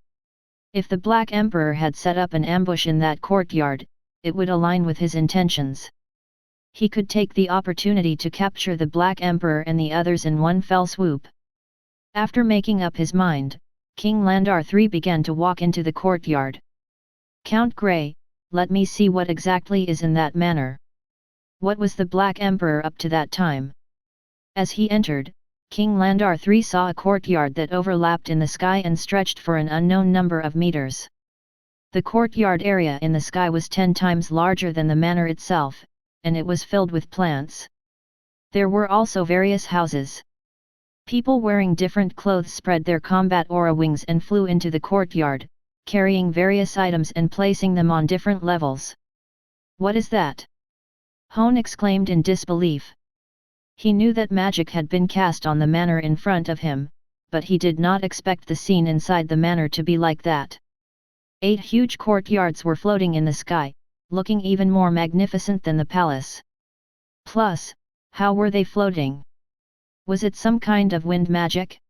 If the Black Emperor had set up an ambush in that courtyard, it would align with his intentions. He could take the opportunity to capture the Black Emperor and the others in one fell swoop. After making up his mind, King Landar III began to walk into the courtyard. Count Grey, let me see what exactly is in that manor. What was the Black Emperor up to that time? As he entered, King Landar III saw a courtyard that overlapped in the sky and stretched for an unknown number of meters. The courtyard area in the sky was 10 times larger than the manor itself, and it was filled with plants. There were also various houses. People wearing different clothes spread their combat aura wings and flew into the courtyard, carrying various items and placing them on different levels. What is that? Hone exclaimed in disbelief. He knew that magic had been cast on the manor in front of him, but he did not expect the scene inside the manor to be like that. 8 huge courtyards were floating in the sky, looking even more magnificent than the palace. Plus, how were they floating? Was it some kind of wind magic?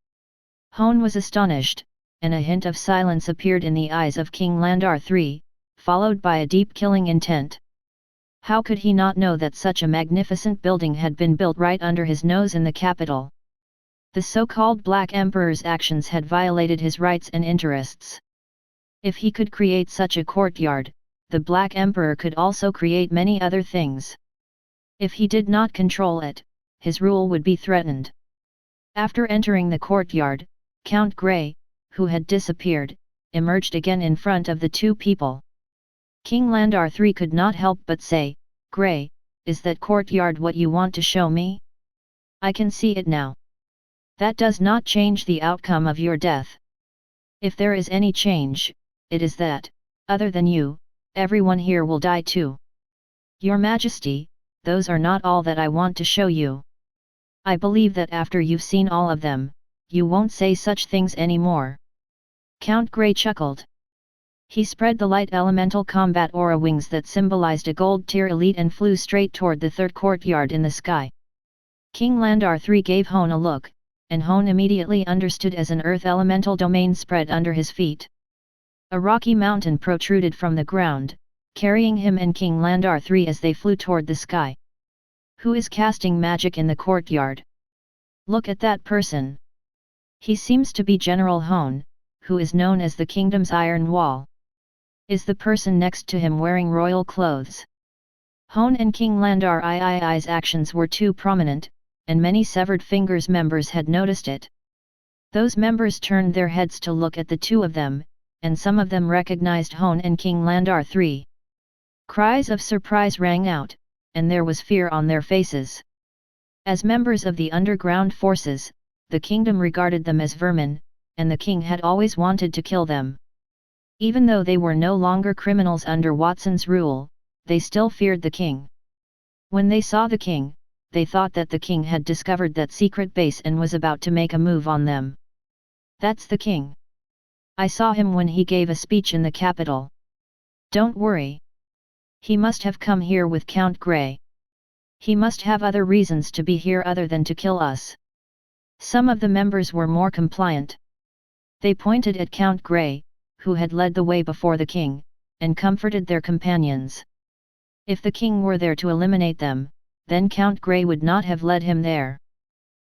Hone was astonished, and a hint of silence appeared in the eyes of King Landar III, followed by a deep killing intent. How could he not know that such a magnificent building had been built right under his nose in the capital? The so-called Black Emperor's actions had violated his rights and interests. If he could create such a courtyard, the Black Emperor could also create many other things. If he did not control it, his rule would be threatened. After entering the courtyard, Count Grey, who had disappeared, emerged again in front of the 2 people. King Landar III could not help but say, Grey, is that courtyard what you want to show me? I can see it now. That does not change the outcome of your death. If there is any change, it is that, other than you, everyone here will die too. Your Majesty, those are not all that I want to show you. I believe that after you've seen all of them, you won't say such things anymore. Count Grey chuckled. He spread the light elemental combat aura wings that symbolized a gold tier elite and flew straight toward the 3rd courtyard in the sky. King Landar III gave Hone a look, and Hone immediately understood as an earth elemental domain spread under his feet. A rocky mountain protruded from the ground, carrying him and King Landar III as they flew toward the sky. Who is casting magic in the courtyard? Look at that person. He seems to be General Hone, who is known as the kingdom's Iron Wall. Is the person next to him wearing royal clothes? Hone and King Landar III's actions were too prominent, and many Severed Fingers members had noticed it. Those members turned their heads to look at the 2 of them, and some of them recognized Hone and King Landar III. Cries of surprise rang out, and there was fear on their faces. As members of the underground forces, the kingdom regarded them as vermin, and the king had always wanted to kill them. Even though they were no longer criminals under Watson's rule, they still feared the king. When they saw the king, they thought that the king had discovered that secret base and was about to make a move on them. "That's the king. I saw him when he gave a speech in the capital. Don't worry. He must have come here with Count Grey. He must have other reasons to be here other than to kill us." Some of the members were more compliant. They pointed at Count Grey, who had led the way before the king, and comforted their companions. If the king were there to eliminate them, then Count Grey would not have led him there.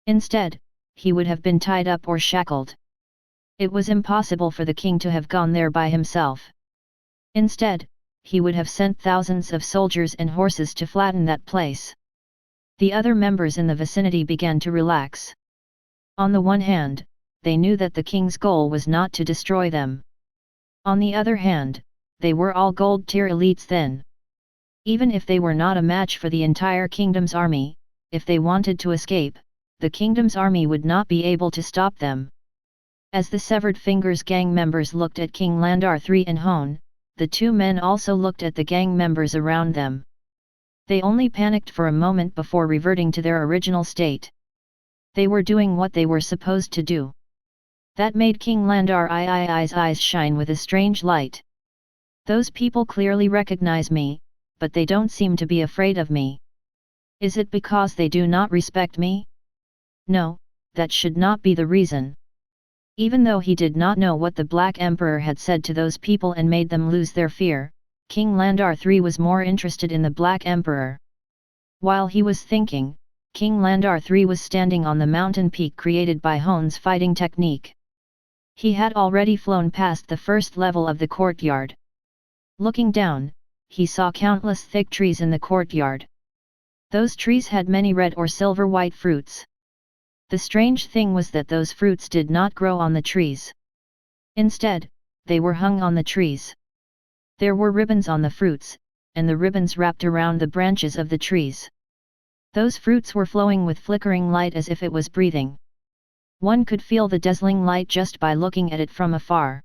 Instead, he would have been tied up or shackled. It was impossible for the king to have gone there by himself. Instead, he would have sent thousands of soldiers and horses to flatten that place. The other members in the vicinity began to relax. On the one hand, they knew that the king's goal was not to destroy them. On the other hand, they were all gold-tier elites then. Even if they were not a match for the entire kingdom's army, if they wanted to escape, the kingdom's army would not be able to stop them. As the Severed Fingers gang members looked at King Landar III and Hone, the two men also looked at the gang members around them. They only panicked for a moment before reverting to their original state. They were doing what they were supposed to do. That made King Landar III's eyes shine with a strange light. "Those people clearly recognize me, but they don't seem to be afraid of me. Is it because they do not respect me? No, that should not be the reason." Even though he did not know what the Black Emperor had said to those people and made them lose their fear, King Landar III was more interested in the Black Emperor. While he was thinking, King Landar III was standing on the mountain peak created by Hone's fighting technique. He had already flown past the first level of the courtyard. Looking down, he saw countless thick trees in the courtyard. Those trees had many red or silver-white fruits. The strange thing was that those fruits did not grow on the trees. Instead, they were hung on the trees. There were ribbons on the fruits, and the ribbons wrapped around the branches of the trees. Those fruits were flowing with flickering light as if it was breathing. One could feel the dazzling light just by looking at it from afar.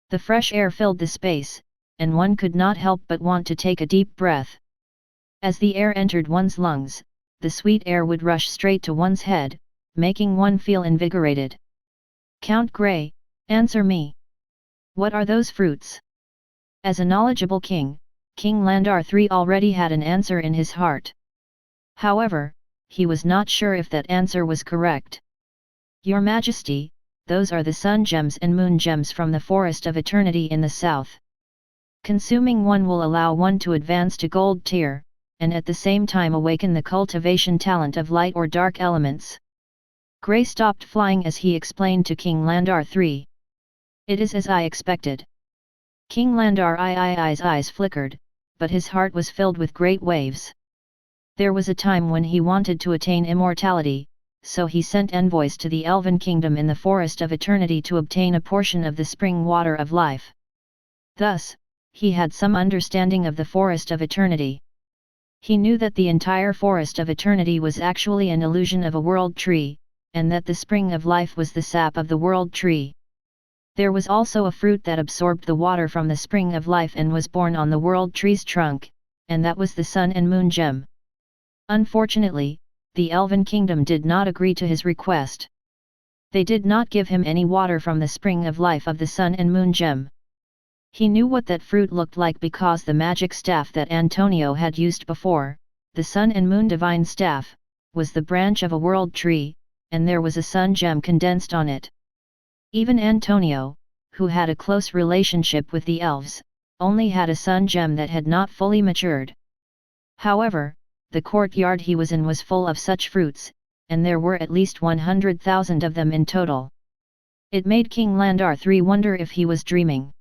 The fresh air filled the space, and one could not help but want to take a deep breath. As the air entered one's lungs, the sweet air would rush straight to one's head, making one feel invigorated. "Count Grey, answer me. What are those fruits?" As a knowledgeable king, King Landar III already had an answer in his heart. However, he was not sure if that answer was correct. "Your Majesty, those are the sun gems and moon gems from the Forest of Eternity in the south. Consuming one will allow one to advance to gold tier, and at the same time awaken the cultivation talent of light or dark elements." Grey stopped flying as he explained to King Landar III. "It is as I expected." King Landar III's eyes flickered, but his heart was filled with great waves. There was a time when he wanted to attain immortality, so he sent envoys to the Elven Kingdom in the Forest of Eternity to obtain a portion of the spring water of life. Thus, he had some understanding of the Forest of Eternity. He knew that the entire Forest of Eternity was actually an illusion of a world tree, and that the spring of life was the sap of the world tree. There was also a fruit that absorbed the water from the spring of life and was born on the world tree's trunk, and that was the sun and moon gem. Unfortunately, the Elven Kingdom did not agree to his request. They did not give him any water from the spring of life of the sun and moon gem. He knew what that fruit looked like because the magic staff that Antonio had used before, the sun and moon divine staff, was the branch of a world tree, and there was a sun gem condensed on it. Even Antonio, who had a close relationship with the elves, only had a sun gem that had not fully matured. However, the courtyard he was in was full of such fruits, and there were at least 100,000 of them in total. It made King Landar III wonder if he was dreaming.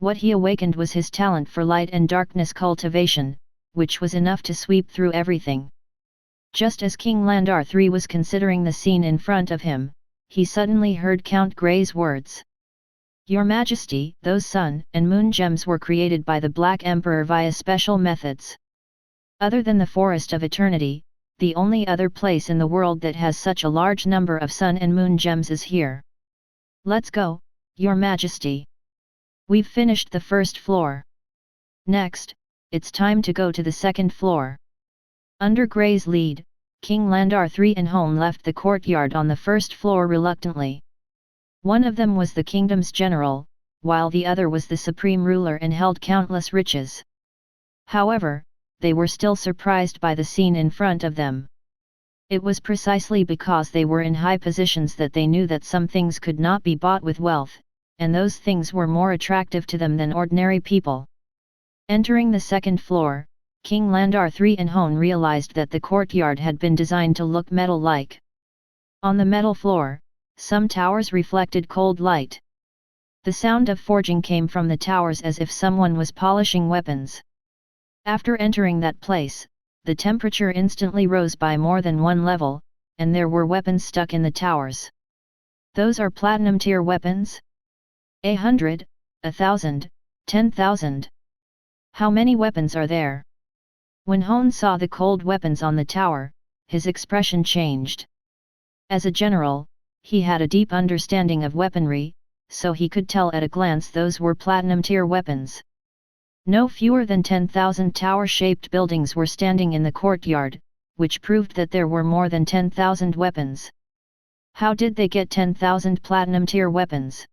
What he awakened was his talent for light and darkness cultivation, which was enough to sweep through everything. Just as King Landar III was considering the scene in front of him, he suddenly heard Count Grey's words. "Your Majesty, those sun and moon gems were created by the Black Emperor via special methods. Other than the Forest of Eternity, the only other place in the world that has such a large number of sun and moon gems is here. Let's go, Your Majesty. We've finished the first floor. Next, it's time to go to the second floor. Under Gray's lead, King Landar III and Hone left the courtyard on the first floor reluctantly. One of them was the kingdom's general, while the other was the supreme ruler and held countless riches. However, they were still surprised by the scene in front of them. It was precisely because they were in high positions that they knew that some things could not be bought with wealth, and those things were more attractive to them than ordinary people. Entering the second floor, King Landar III and Hone realized that the courtyard had been designed to look metal-like. On the metal floor, some towers reflected cold light. The sound of forging came from the towers as if someone was polishing weapons. After entering that place, the temperature instantly rose by more than one level, and there were weapons stuck in the towers. Those are platinum tier weapons? 100, 1,000, 10,000. How many weapons are there? When Hone saw the cold weapons on the tower, his expression changed. As a general, he had a deep understanding of weaponry, so he could tell at a glance those were platinum tier weapons. No fewer than 10,000 tower-shaped buildings were standing in the courtyard, which proved that there were more than 10,000 weapons. How did they get 10,000 platinum tier weapons?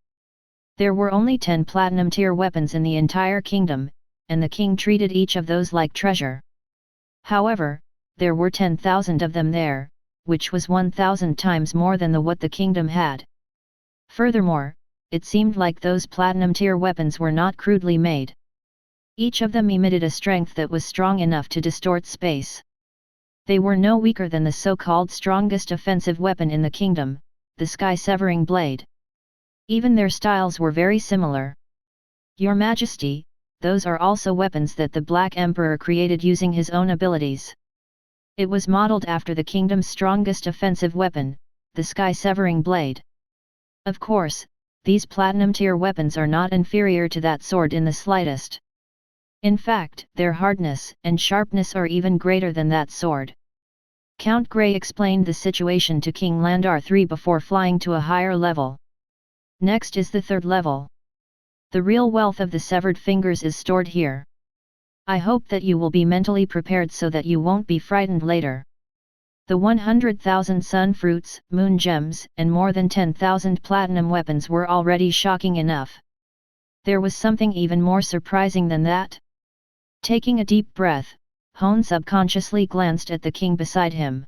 There were only 10 platinum tier weapons in the entire kingdom, and the king treated each of those like treasure. However, there were 10,000 of them there, which was 1,000 times more than what the kingdom had. Furthermore, it seemed like those platinum tier weapons were not crudely made. Each of them emitted a strength that was strong enough to distort space. They were no weaker than the so-called strongest offensive weapon in the kingdom, the sky-severing blade. Even their styles were very similar. Your Majesty, those are also weapons that the Black Emperor created using his own abilities. It was modeled after the kingdom's strongest offensive weapon, the sky-severing blade. Of course, these platinum tier weapons are not inferior to that sword in the slightest. In fact, their hardness and sharpness are even greater than that sword. Count Gray explained the situation to King Landar III before flying to a higher level. Next is the third level. The real wealth of the severed fingers is stored here. I hope that you will be mentally prepared so that you won't be frightened later. The 100,000 sun fruits, moon gems, and more than 10,000 platinum weapons were already shocking enough. There was something even more surprising than that. Taking a deep breath, Hone subconsciously glanced at the king beside him.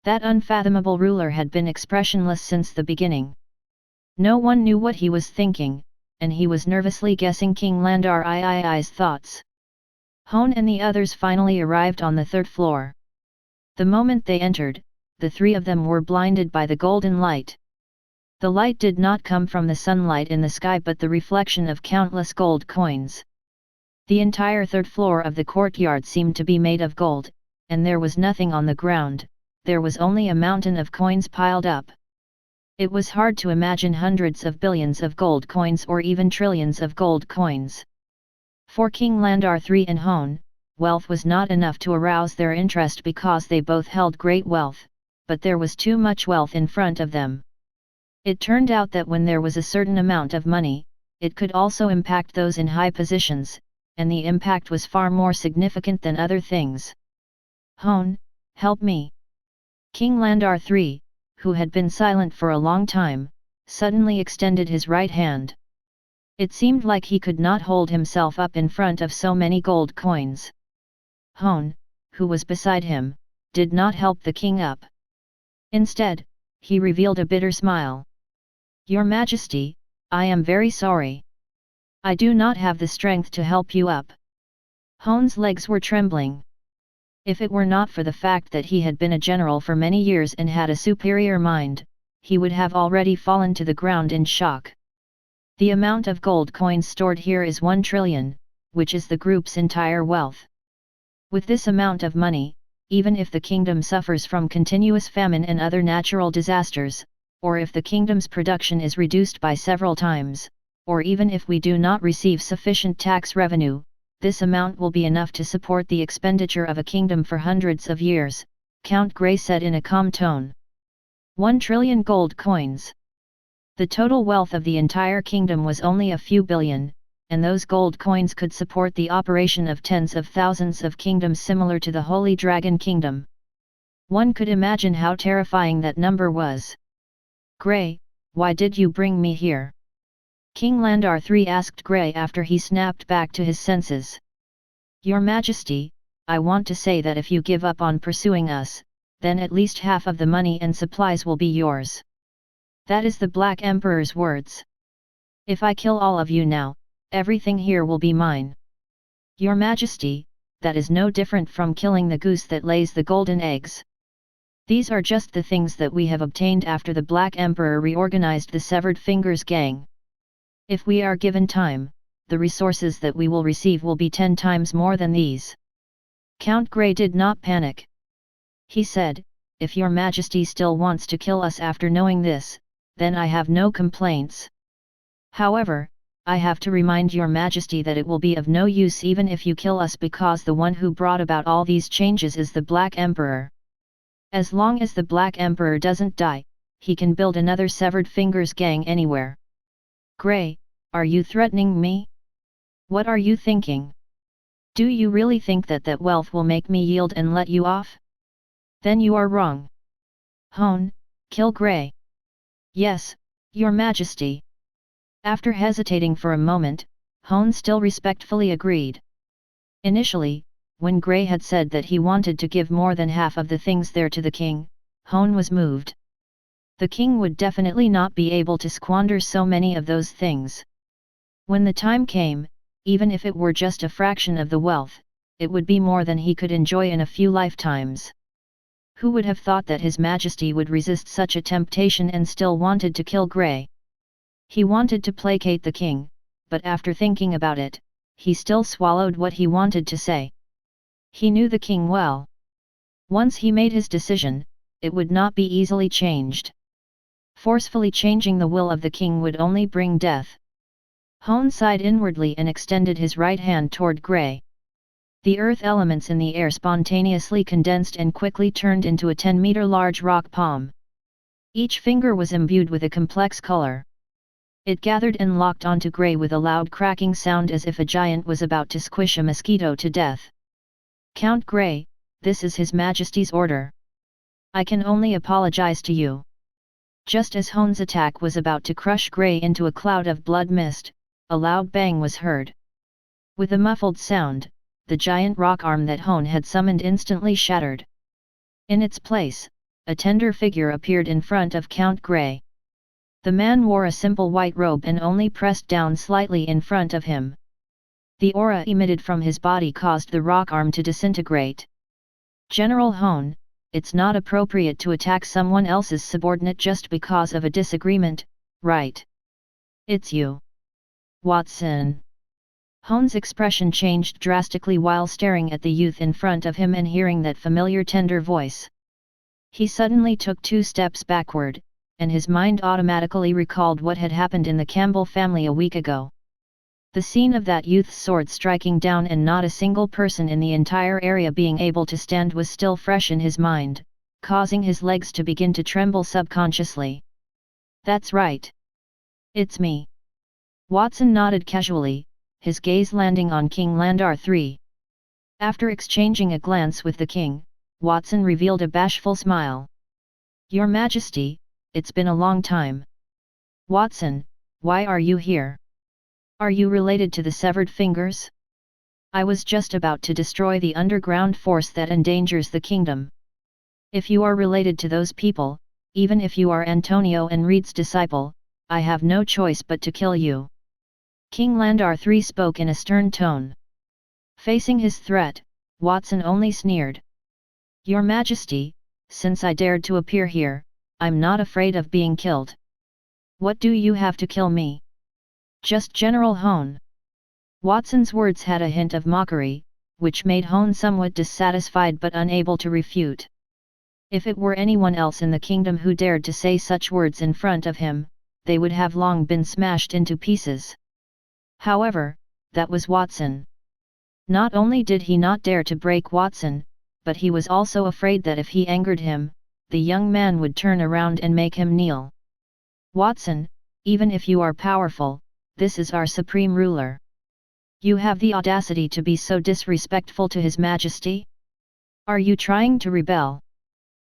That unfathomable ruler had been expressionless since the beginning. No one knew what he was thinking, and he was nervously guessing King Landar III's thoughts. Hone and the others finally arrived on the third floor. The moment they entered, the three of them were blinded by the golden light. The light did not come from the sunlight in the sky but the reflection of countless gold coins. The entire third floor of the courtyard seemed to be made of gold, and there was nothing on the ground, there was only a mountain of coins piled up. It was hard to imagine hundreds of billions of gold coins or even trillions of gold coins. For King Landar III and Hone, wealth was not enough to arouse their interest because they both held great wealth, but there was too much wealth in front of them. It turned out that when there was a certain amount of money, it could also impact those in high positions, and the impact was far more significant than other things. Hone, help me. King Landar III, who had been silent for a long time, suddenly extended his right hand. It seemed like he could not hold himself up in front of so many gold coins. Hone, who was beside him, did not help the king up. Instead, he revealed a bitter smile. Your Majesty, I am very sorry. I do not have the strength to help you up. Hone's legs were trembling. If it were not for the fact that he had been a general for many years and had a superior mind, he would have already fallen to the ground in shock. The amount of gold coins stored here is 1 trillion, which is the group's entire wealth. With this amount of money, even if the kingdom suffers from continuous famine and other natural disasters, or if the kingdom's production is reduced by several times, or even if we do not receive sufficient tax revenue, this amount will be enough to support the expenditure of a kingdom for hundreds of years, Count Grey said in a calm tone. 1 trillion gold coins. The total wealth of the entire kingdom was only a few billion, and those gold coins could support the operation of tens of thousands of kingdoms similar to the Holy Dragon Kingdom. One could imagine how terrifying that number was. Grey, why did you bring me here? King Landar III asked Grey after he snapped back to his senses. Your Majesty, I want to say that if you give up on pursuing us, then at least half of the money and supplies will be yours. That is the Black Emperor's words. If I kill all of you now, everything here will be mine. Your Majesty, that is no different from killing the goose that lays the golden eggs. These are just the things that we have obtained after the Black Emperor reorganized the Severed Fingers gang. If we are given time, the resources that we will receive will be 10 times more than these. Count Grey did not panic. He said, if your Majesty still wants to kill us after knowing this, then I have no complaints. However, I have to remind your Majesty that it will be of no use even if you kill us because the one who brought about all these changes is the Black Emperor. As long as the Black Emperor doesn't die, he can build another Severed Fingers gang anywhere. Grey, are you threatening me? What are you thinking? Do you really think that that wealth will make me yield and let you off? Then you are wrong. Hone, kill Grey. Yes, your Majesty. After hesitating for a moment, Hone still respectfully agreed. Initially, when Grey had said that he wanted to give more than half of the things there to the king, Hone was moved. The king would definitely not be able to squander so many of those things. When the time came, even if it were just a fraction of the wealth, it would be more than he could enjoy in a few lifetimes. Who would have thought that His Majesty would resist such a temptation and still wanted to kill Grey? He wanted to placate the king, but after thinking about it, he still swallowed what he wanted to say. He knew the king well. Once he made his decision, it would not be easily changed. Forcefully changing the will of the king would only bring death. Hone sighed inwardly and extended his right hand toward Grey. The earth elements in the air spontaneously condensed and quickly turned into a 10-meter large rock palm. Each finger was imbued with a complex color. It gathered and locked onto Grey with a loud cracking sound as if a giant was about to squish a mosquito to death. Count Grey, this is His Majesty's order. I can only apologize to you. Just as Hone's attack was about to crush Grey into a cloud of blood mist, a loud bang was heard. With a muffled sound, the giant rock arm that Hone had summoned instantly shattered. In its place, a tender figure appeared in front of Count Grey. The man wore a simple white robe and only pressed down slightly in front of him. The aura emitted from his body caused the rock arm to disintegrate. General Hone, it's not appropriate to attack someone else's subordinate just because of a disagreement, right? It's you. Watson. Hone's expression changed drastically while staring at the youth in front of him and hearing that familiar tender voice. He suddenly took 2 steps backward, and his mind automatically recalled what had happened in the Campbell family a week ago. The scene of that youth's sword striking down and not a single person in the entire area being able to stand was still fresh in his mind, causing his legs to begin to tremble subconsciously. That's right. It's me. Watson nodded casually, his gaze landing on King Landar III. After exchanging a glance with the king, Watson revealed a bashful smile. Your Majesty, it's been a long time. Watson, why are you here? Are you related to the Severed Fingers? I was just about to destroy the underground force that endangers the kingdom. If you are related to those people, even if you are Antonio and Reed's disciple, I have no choice but to kill you. King Landar III spoke in a stern tone. Facing his threat, Watson only sneered. Your Majesty, since I dared to appear here, I'm not afraid of being killed. What do you have to kill me? Just General Hone. Watson's words had a hint of mockery, which made Hone somewhat dissatisfied but unable to refute. If it were anyone else in the kingdom who dared to say such words in front of him, they would have long been smashed into pieces. However, that was Watson. Not only did he not dare to break Watson, but he was also afraid that if he angered him, the young man would turn around and make him kneel. "Watson, even if you are powerful, this is our supreme ruler. You have the audacity to be so disrespectful to His Majesty? Are you trying to rebel?"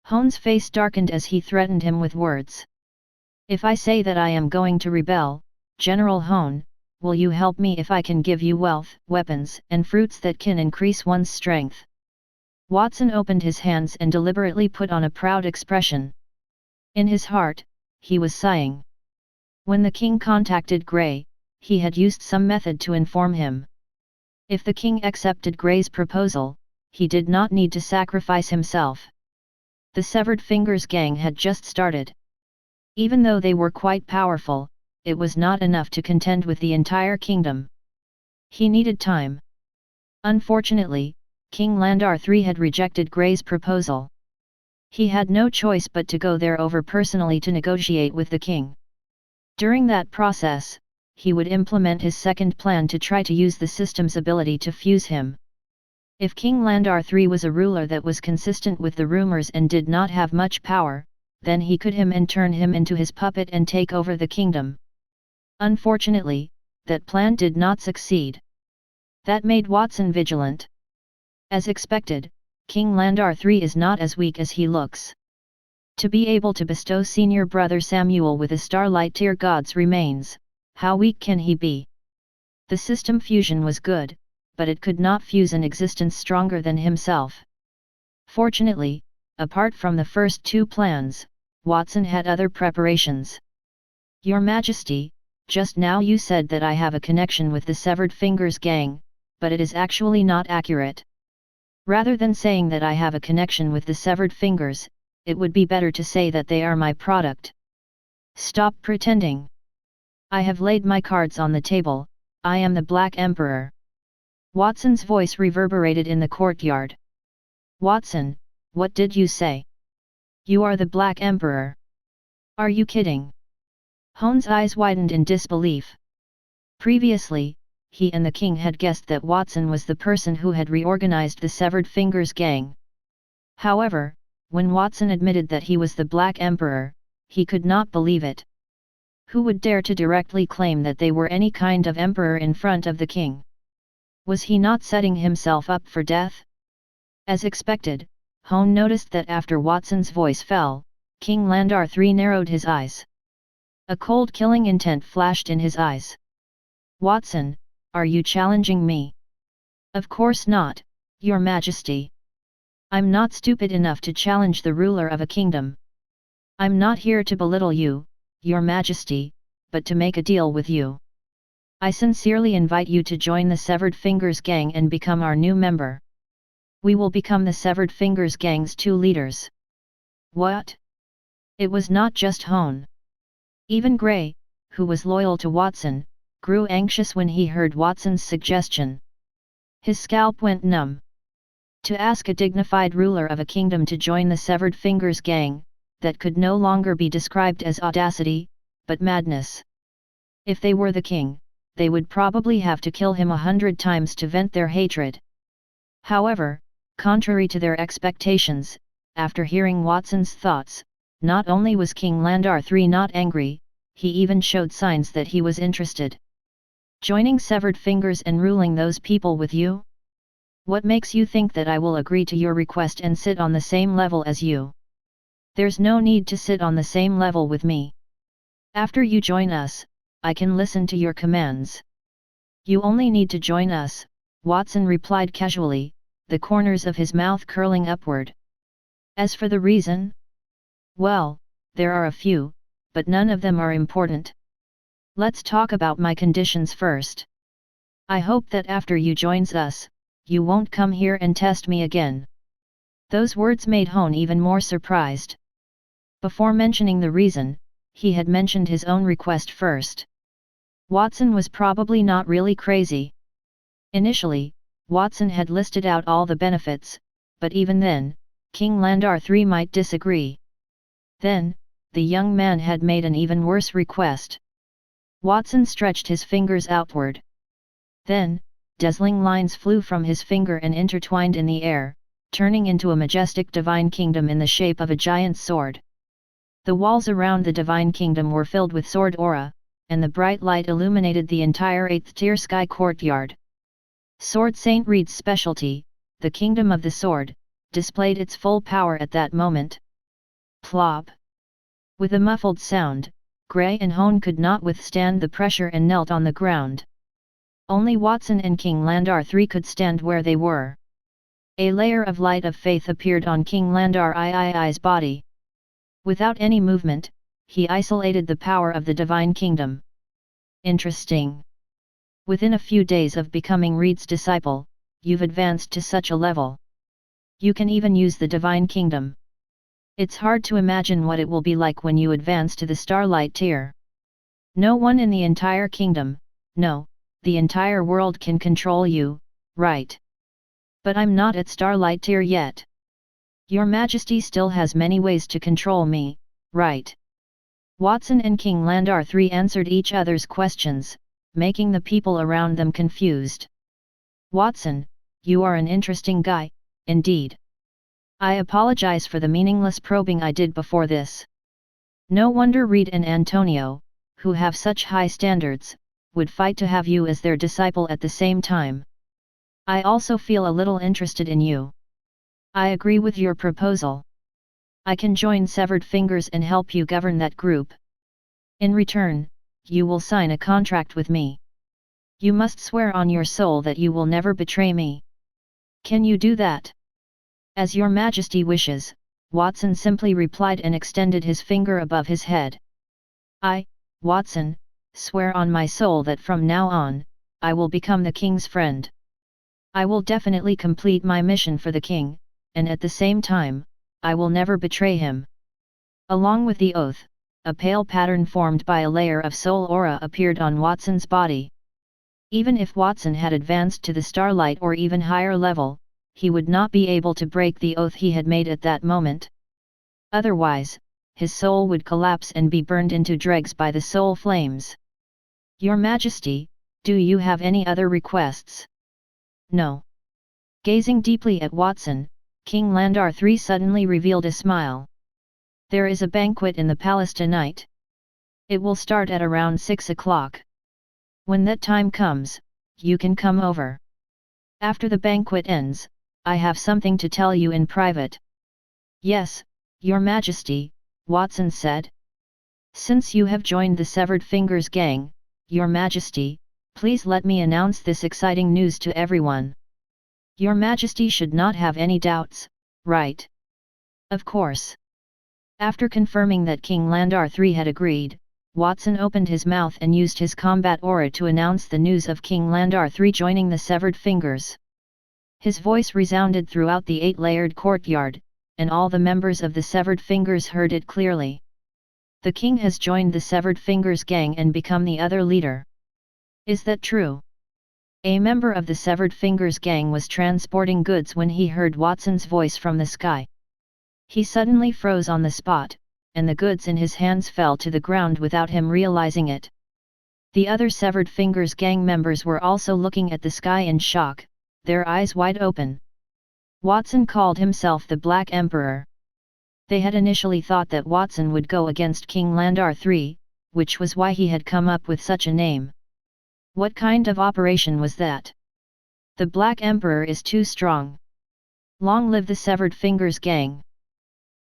Hone's face darkened as he threatened him with words. "If I say that I am going to rebel, General Hone, will you help me if I can give you wealth, weapons, and fruits that can increase one's strength?" Watson opened his hands and deliberately put on a proud expression. In his heart, he was sighing. When the king contacted Gray, he had used some method to inform him. If the king accepted Gray's proposal, he did not need to sacrifice himself. The Severed Fingers gang had just started. Even though they were quite powerful, it was not enough to contend with the entire kingdom. He needed time. Unfortunately, King Landar III had rejected Gray's proposal. He had no choice but to go there over personally to negotiate with the king. During that process, he would implement his second plan to try to use the system's ability to fuse him. If King Landar III was a ruler that was consistent with the rumors and did not have much power, then he could turn him into his puppet and take over the kingdom. Unfortunately, that plan did not succeed. That made Watson vigilant. As expected, King Landar III is not as weak as he looks. To be able to bestow senior brother Samuel with a Starlight Tier God's remains, how weak can he be? The system fusion was good, but it could not fuse an existence stronger than himself. Fortunately, apart from the first two plans, Watson had other preparations. "Your Majesty, just now you said that I have a connection with the Severed Fingers gang, but it is actually not accurate. Rather than saying that I have a connection with the Severed Fingers, it would be better to say that they are my product. Stop pretending. I have laid my cards on the table, I am the Black Emperor." Watson's voice reverberated in the courtyard. "Watson, what did you say? You are the Black Emperor? Are you kidding?" Hone's eyes widened in disbelief. Previously, he and the king had guessed that Watson was the person who had reorganized the Severed Fingers gang. However, when Watson admitted that he was the Black Emperor, he could not believe it. Who would dare to directly claim that they were any kind of emperor in front of the king? Was he not setting himself up for death? As expected, Hone noticed that after Watson's voice fell, King Landar III narrowed his eyes. A cold killing intent flashed in his eyes. "Watson, are you challenging me?" "Of course not, Your Majesty. I'm not stupid enough to challenge the ruler of a kingdom. I'm not here to belittle you, Your Majesty, but to make a deal with you. I sincerely invite you to join the Severed Fingers gang and become our new member. We will become the Severed Fingers gang's two leaders." "What?" It was not just Hone. Even Gray, who was loyal to Watson, grew anxious when he heard Watson's suggestion. His scalp went numb. To ask a dignified ruler of a kingdom to join the Severed Fingers gang, that could no longer be described as audacity, but madness. If they were the king, they would probably have to kill him 100 times to vent their hatred. However, contrary to their expectations, after hearing Watson's thoughts, not only was King Landar III not angry, he even showed signs that he was interested. "Joining Severed Fingers and ruling those people with you? What makes you think that I will agree to your request and sit on the same level as you? There's no need to sit on the same level with me. After you join us, I can listen to your commands." "You only need to join us," Watson replied casually, the corners of his mouth curling upward. "As for the reason? Well, there are a few, but none of them are important. Let's talk about my conditions first. I hope that after you joins us, you won't come here and test me again." Those words made Hone even more surprised. Before mentioning the reason, he had mentioned his own request first. Watson was probably not really crazy. Initially, Watson had listed out all the benefits, but even then, King Landar III might disagree. Then, the young man had made an even worse request. Watson stretched his fingers outward. Then, dazzling lines flew from his finger and intertwined in the air, turning into a majestic divine kingdom in the shape of a giant sword. The walls around the divine kingdom were filled with sword aura, and the bright light illuminated the entire 8th tier sky courtyard. Sword Saint Reed's specialty, the kingdom of the sword, displayed its full power at that moment. Plop! With a muffled sound, Gray and Hone could not withstand the pressure and knelt on the ground. Only Watson and King Landar III could stand where they were. A layer of light of faith appeared on King Landar III's body. Without any movement, he isolated the power of the divine kingdom. Interesting. Within a few days of becoming Reed's disciple, you've advanced to such a level. You can even use the divine kingdom. It's hard to imagine what it will be like when you advance to the starlight tier. No one in the entire kingdom, no, the entire world can control you, right? But I'm not at starlight tier yet. Your Majesty still has many ways to control me, right? Watson and King Landar III answered each other's questions, making the people around them confused. Watson, you are an interesting guy, indeed. I apologize for the meaningless probing I did before this. No wonder Reed and Antonio, who have such high standards, would fight to have you as their disciple at the same time. I also feel a little interested in you. I agree with your proposal. I can join Severed Fingers and help you govern that group. In return, you will sign a contract with me. You must swear on your soul that you will never betray me. Can you do that? As your Majesty wishes, Watson simply replied and extended his finger above his head. I, Watson, swear on my soul that from now on, I will become the king's friend. I will definitely complete my mission for the king, and at the same time, I will never betray him. Along with the oath, a pale pattern formed by a layer of soul aura appeared on Watson's body. Even if Watson had advanced to the starlight or even higher level, he would not be able to break the oath he had made at that moment. Otherwise, his soul would collapse and be burned into dregs by the soul flames. Your Majesty, do you have any other requests? No. Gazing deeply at Watson, King Landar III suddenly revealed a smile. There is a banquet in the palace tonight. It will start at around 6 o'clock. When that time comes, you can come over. After the banquet ends, I have something to tell you in private. Yes, Your Majesty, Watson said. Since you have joined the Severed Fingers gang, Your Majesty, please let me announce this exciting news to everyone. Your Majesty should not have any doubts, right? Of course. After confirming that King Landar III had agreed, Watson opened his mouth and used his combat aura to announce the news of King Landar III joining the Severed Fingers. His voice resounded throughout the 8-layered courtyard, and all the members of the Severed Fingers heard it clearly. The king has joined the Severed Fingers gang and become the other leader. Is that true? A member of the Severed Fingers gang was transporting goods when he heard Watson's voice from the sky. He suddenly froze on the spot, and the goods in his hands fell to the ground without him realizing it. The other Severed Fingers gang members were also looking at the sky in shock, their eyes wide open. Watson called himself the Black Emperor. They had initially thought that Watson would go against King Landar III, which was why he had come up with such a name. What kind of operation was that? The Black Emperor is too strong. Long live the Severed Fingers gang!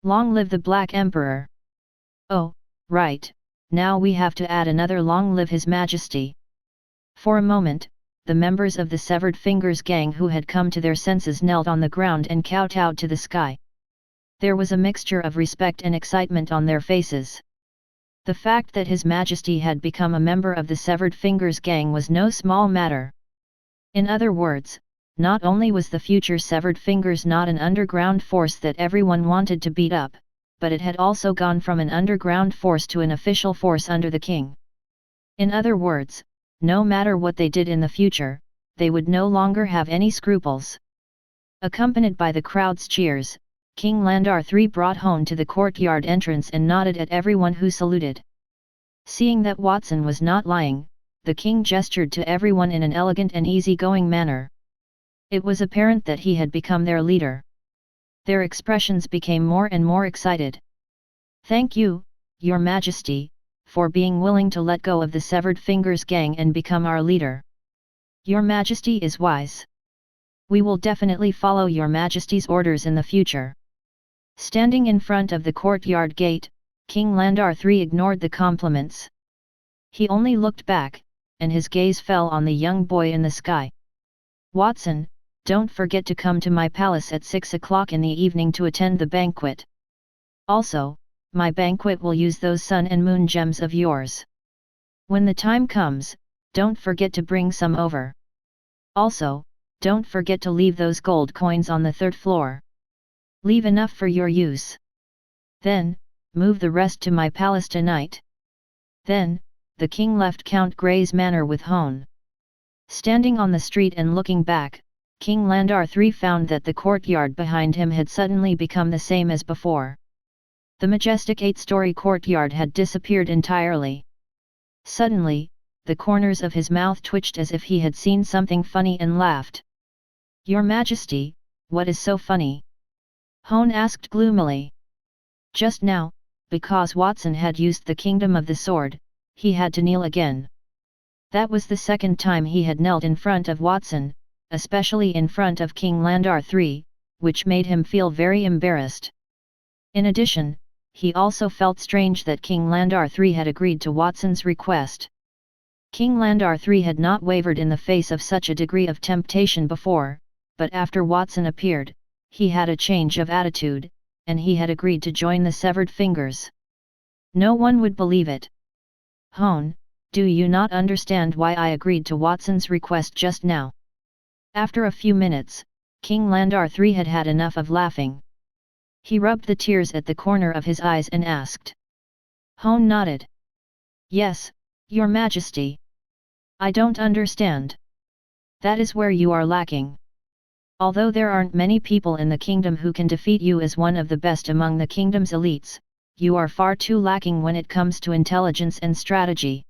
Long live the Black Emperor! Oh, right, now we have to add another long live His Majesty. For a moment, the members of the Severed Fingers gang who had come to their senses knelt on the ground and kowtowed to the sky. There was a mixture of respect and excitement on their faces. The fact that His Majesty had become a member of the Severed Fingers gang was no small matter. In other words, not only was the future Severed Fingers not an underground force that everyone wanted to beat up, but it had also gone from an underground force to an official force under the king. In other words, no matter what they did in the future, they would no longer have any scruples. Accompanied by the crowd's cheers, King Landar III brought Hone to the courtyard entrance and nodded at everyone who saluted. Seeing that Watson was not lying, the king gestured to everyone in an elegant and easy-going manner. It was apparent that he had become their leader. Their expressions became more and more excited. "Thank you, Your Majesty, for being willing to let go of the Severed Fingers gang and become our leader. Your Majesty is wise. We will definitely follow Your Majesty's orders in the future." Standing in front of the courtyard gate, King Landar III ignored the compliments. He only looked back, and his gaze fell on the young boy in the sky. "Watson, don't forget to come to my palace at 6 o'clock in the evening to attend the banquet. Also, my banquet will use those sun and moon gems of yours. When the time comes, don't forget to bring some over. Also, don't forget to leave those gold coins on the 3rd floor. Leave enough for your use. Then, move the rest to my palace tonight." Then, the king left Count Grey's manor with Hone. Standing on the street and looking back, King Landar III found that the courtyard behind him had suddenly become the same as before. The majestic 8-story courtyard had disappeared entirely. Suddenly, the corners of his mouth twitched as if he had seen something funny and laughed. "Your Majesty, what is so funny?" Hone asked gloomily. Just now, because Watson had used the Kingdom of the Sword, he had to kneel again. That was the second time he had knelt in front of Watson, especially in front of King Landar III, which made him feel very embarrassed. In addition, he also felt strange that King Landar III had agreed to Watson's request. King Landar III had not wavered in the face of such a degree of temptation before, but after Watson appeared, he had a change of attitude, and he had agreed to join the Severed Fingers. No one would believe it. "Hone, do you not understand why I agreed to Watson's request just now?" After a few minutes, King Landar III had had enough of laughing. He rubbed the tears at the corner of his eyes and asked. Hone nodded. "Yes, Your Majesty. I don't understand. That is where you are lacking. Although there aren't many people in the kingdom who can defeat you as one of the best among the kingdom's elites, you are far too lacking when it comes to intelligence and strategy.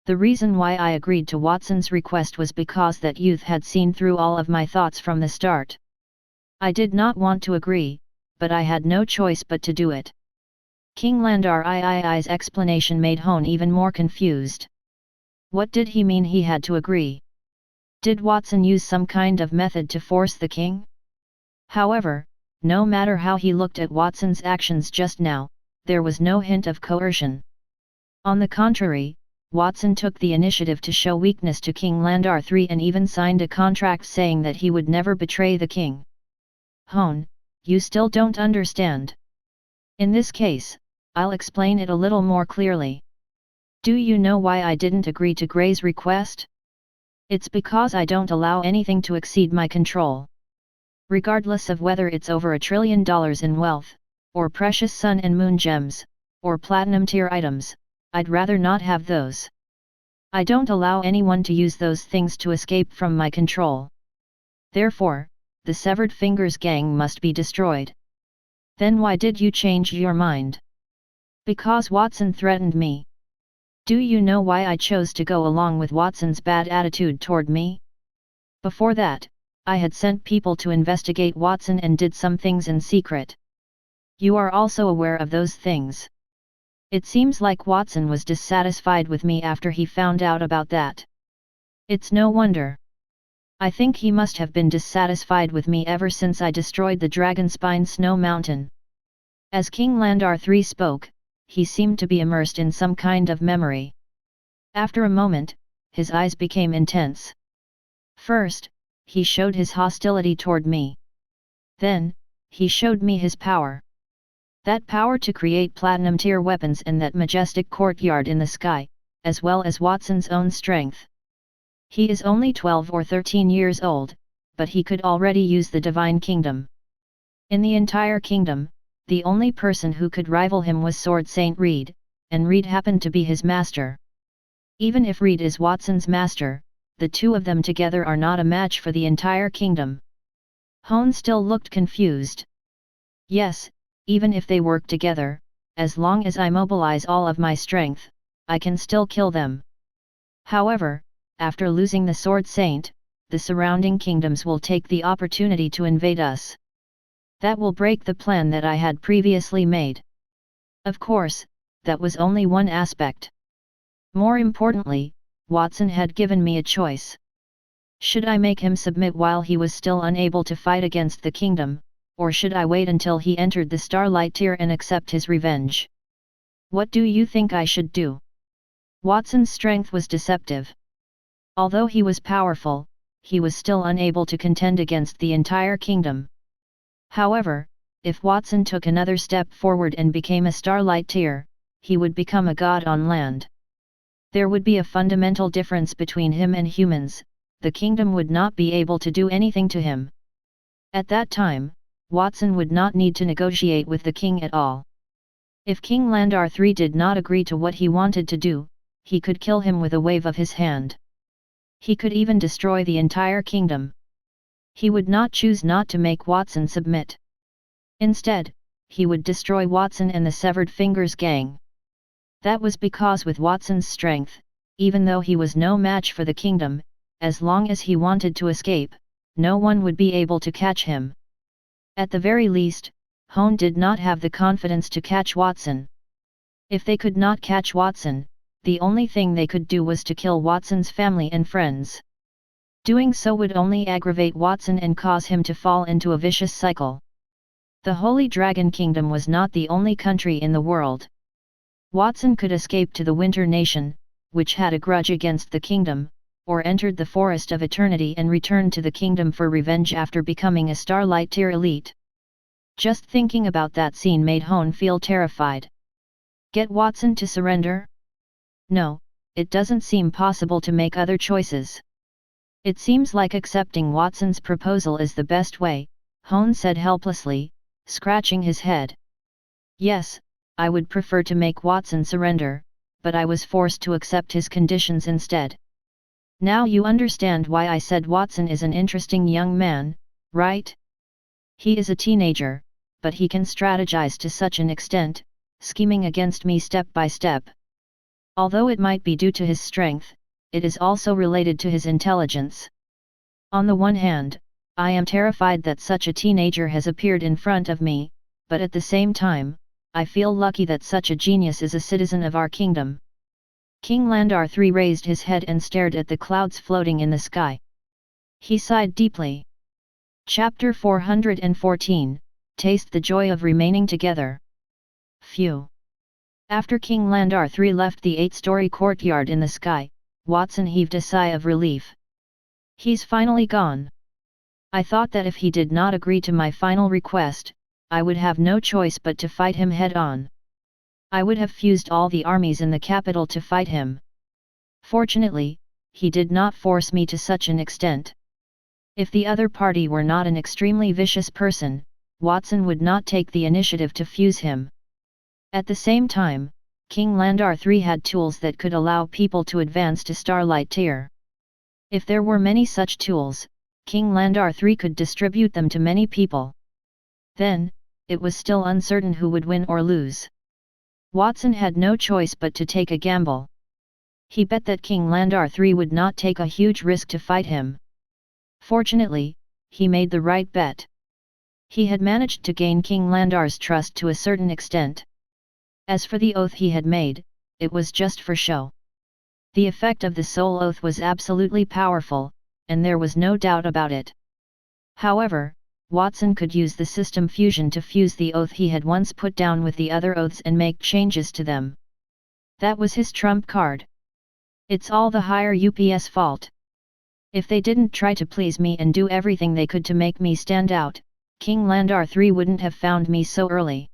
The reason why I agreed to Watson's request was because that youth had seen through all of my thoughts from the start. I did not want to agree, but I had no choice but to do it." King Landar III's explanation made Hone even more confused. What did he mean he had to agree? Did Watson use some kind of method to force the king? However, no matter how he looked at Watson's actions just now, there was no hint of coercion. On the contrary, Watson took the initiative to show weakness to King Landar III and even signed a contract saying that he would never betray the king. "Hone, you still don't understand. In this case, I'll explain it a little more clearly. Do you know why I didn't agree to Grey's request? It's because I don't allow anything to exceed my control. Regardless of whether it's over $1 trillion in wealth, or precious sun and moon gems, or platinum tier items, I'd rather not have those. I don't allow anyone to use those things to escape from my control. Therefore, the Severed Fingers gang must be destroyed." "Then why did you change your mind?" "Because Watson threatened me. Do you know why I chose to go along with Watson's bad attitude toward me? Before that, I had sent people to investigate Watson and did some things in secret. You are also aware of those things. It seems like Watson was dissatisfied with me after he found out about that. It's no wonder. I think he must have been dissatisfied with me ever since I destroyed the Dragonspine Snow Mountain." As King Landar III spoke, he seemed to be immersed in some kind of memory. After a moment, his eyes became intense. First, he showed his hostility toward me. Then, he showed me his power. That power to create platinum-tier weapons in that majestic courtyard in the sky, as well as Watson's own strength. He is only 12 or 13 years old, but he could already use the Divine Kingdom. In the entire kingdom, the only person who could rival him was Sword Saint Reed, and Reed happened to be his master. Even if Reed is Watson's master, the two of them together are not a match for the entire kingdom. Hone still looked confused. "Yes, even if they work together, as long as I mobilize all of my strength, I can still kill them. However, after losing the Sword Saint, the surrounding kingdoms will take the opportunity to invade us. That will break the plan that I had previously made. Of course, that was only one aspect. More importantly, Watson had given me a choice. Should I make him submit while he was still unable to fight against the kingdom, or should I wait until he entered the Starlight Tier and accept his revenge? What do you think I should do? Watson's strength was deceptive. Although he was powerful, he was still unable to contend against the entire kingdom. However, if Watson took another step forward and became a Starlight Tier, he would become a god on land. There would be a fundamental difference between him and humans. The kingdom would not be able to do anything to him. At that time, Watson would not need to negotiate with the king at all. If King Landar III did not agree to what he wanted to do, he could kill him with a wave of his hand. He could even destroy the entire kingdom. He would not choose not to make Watson submit. Instead, he would destroy Watson and the Severed Fingers gang. That was because with Watson's strength, even though he was no match for the kingdom, as long as he wanted to escape, no one would be able to catch him. At the very least, Hone did not have the confidence to catch Watson. If they could not catch Watson, the only thing they could do was to kill Watson's family and friends. Doing so would only aggravate Watson and cause him to fall into a vicious cycle. The Holy Dragon Kingdom was not the only country in the world. Watson could escape to the Winter Nation, which had a grudge against the kingdom, or entered the Forest of Eternity and returned to the kingdom for revenge after becoming a Starlight Tier elite. Just thinking about that scene made Hone feel terrified. Get Watson to surrender? No, it doesn't seem possible to make other choices. It seems like accepting Watson's proposal is the best way, Hone said helplessly, scratching his head. Yes, I would prefer to make Watson surrender, but I was forced to accept his conditions instead. Now you understand why I said Watson is an interesting young man, right? He is a teenager, but he can strategize to such an extent, scheming against me step by step. Although it might be due to his strength, it is also related to his intelligence. On the one hand, I am terrified that such a teenager has appeared in front of me, but at the same time, I feel lucky that such a genius is a citizen of our kingdom. King Landar III raised his head and stared at the clouds floating in the sky. He sighed deeply. Chapter 414, Taste the Joy of Remaining Together. Phew. After King Landar III left the 8-story courtyard in the sky, Watson heaved a sigh of relief. He's finally gone. I thought that if he did not agree to my final request, I would have no choice but to fight him head-on. I would have fused all the armies in the capital to fight him. Fortunately, he did not force me to such an extent. If the other party were not an extremely vicious person, Watson would not take the initiative to fuse him. At the same time, King Landar III had tools that could allow people to advance to Starlight Tier. If there were many such tools, King Landar III could distribute them to many people. Then, it was still uncertain who would win or lose. Watson had no choice but to take a gamble. He bet that King Landar III would not take a huge risk to fight him. Fortunately, he made the right bet. He had managed to gain King Landar's trust to a certain extent. As for the oath he had made, it was just for show. The effect of the soul oath was absolutely powerful, and there was no doubt about it. However, Watson could use the system fusion to fuse the oath he had once put down with the other oaths and make changes to them. That was his trump card. It's all the higher UPS fault. If they didn't try to please me and do everything they could to make me stand out, King Landar III wouldn't have found me so early.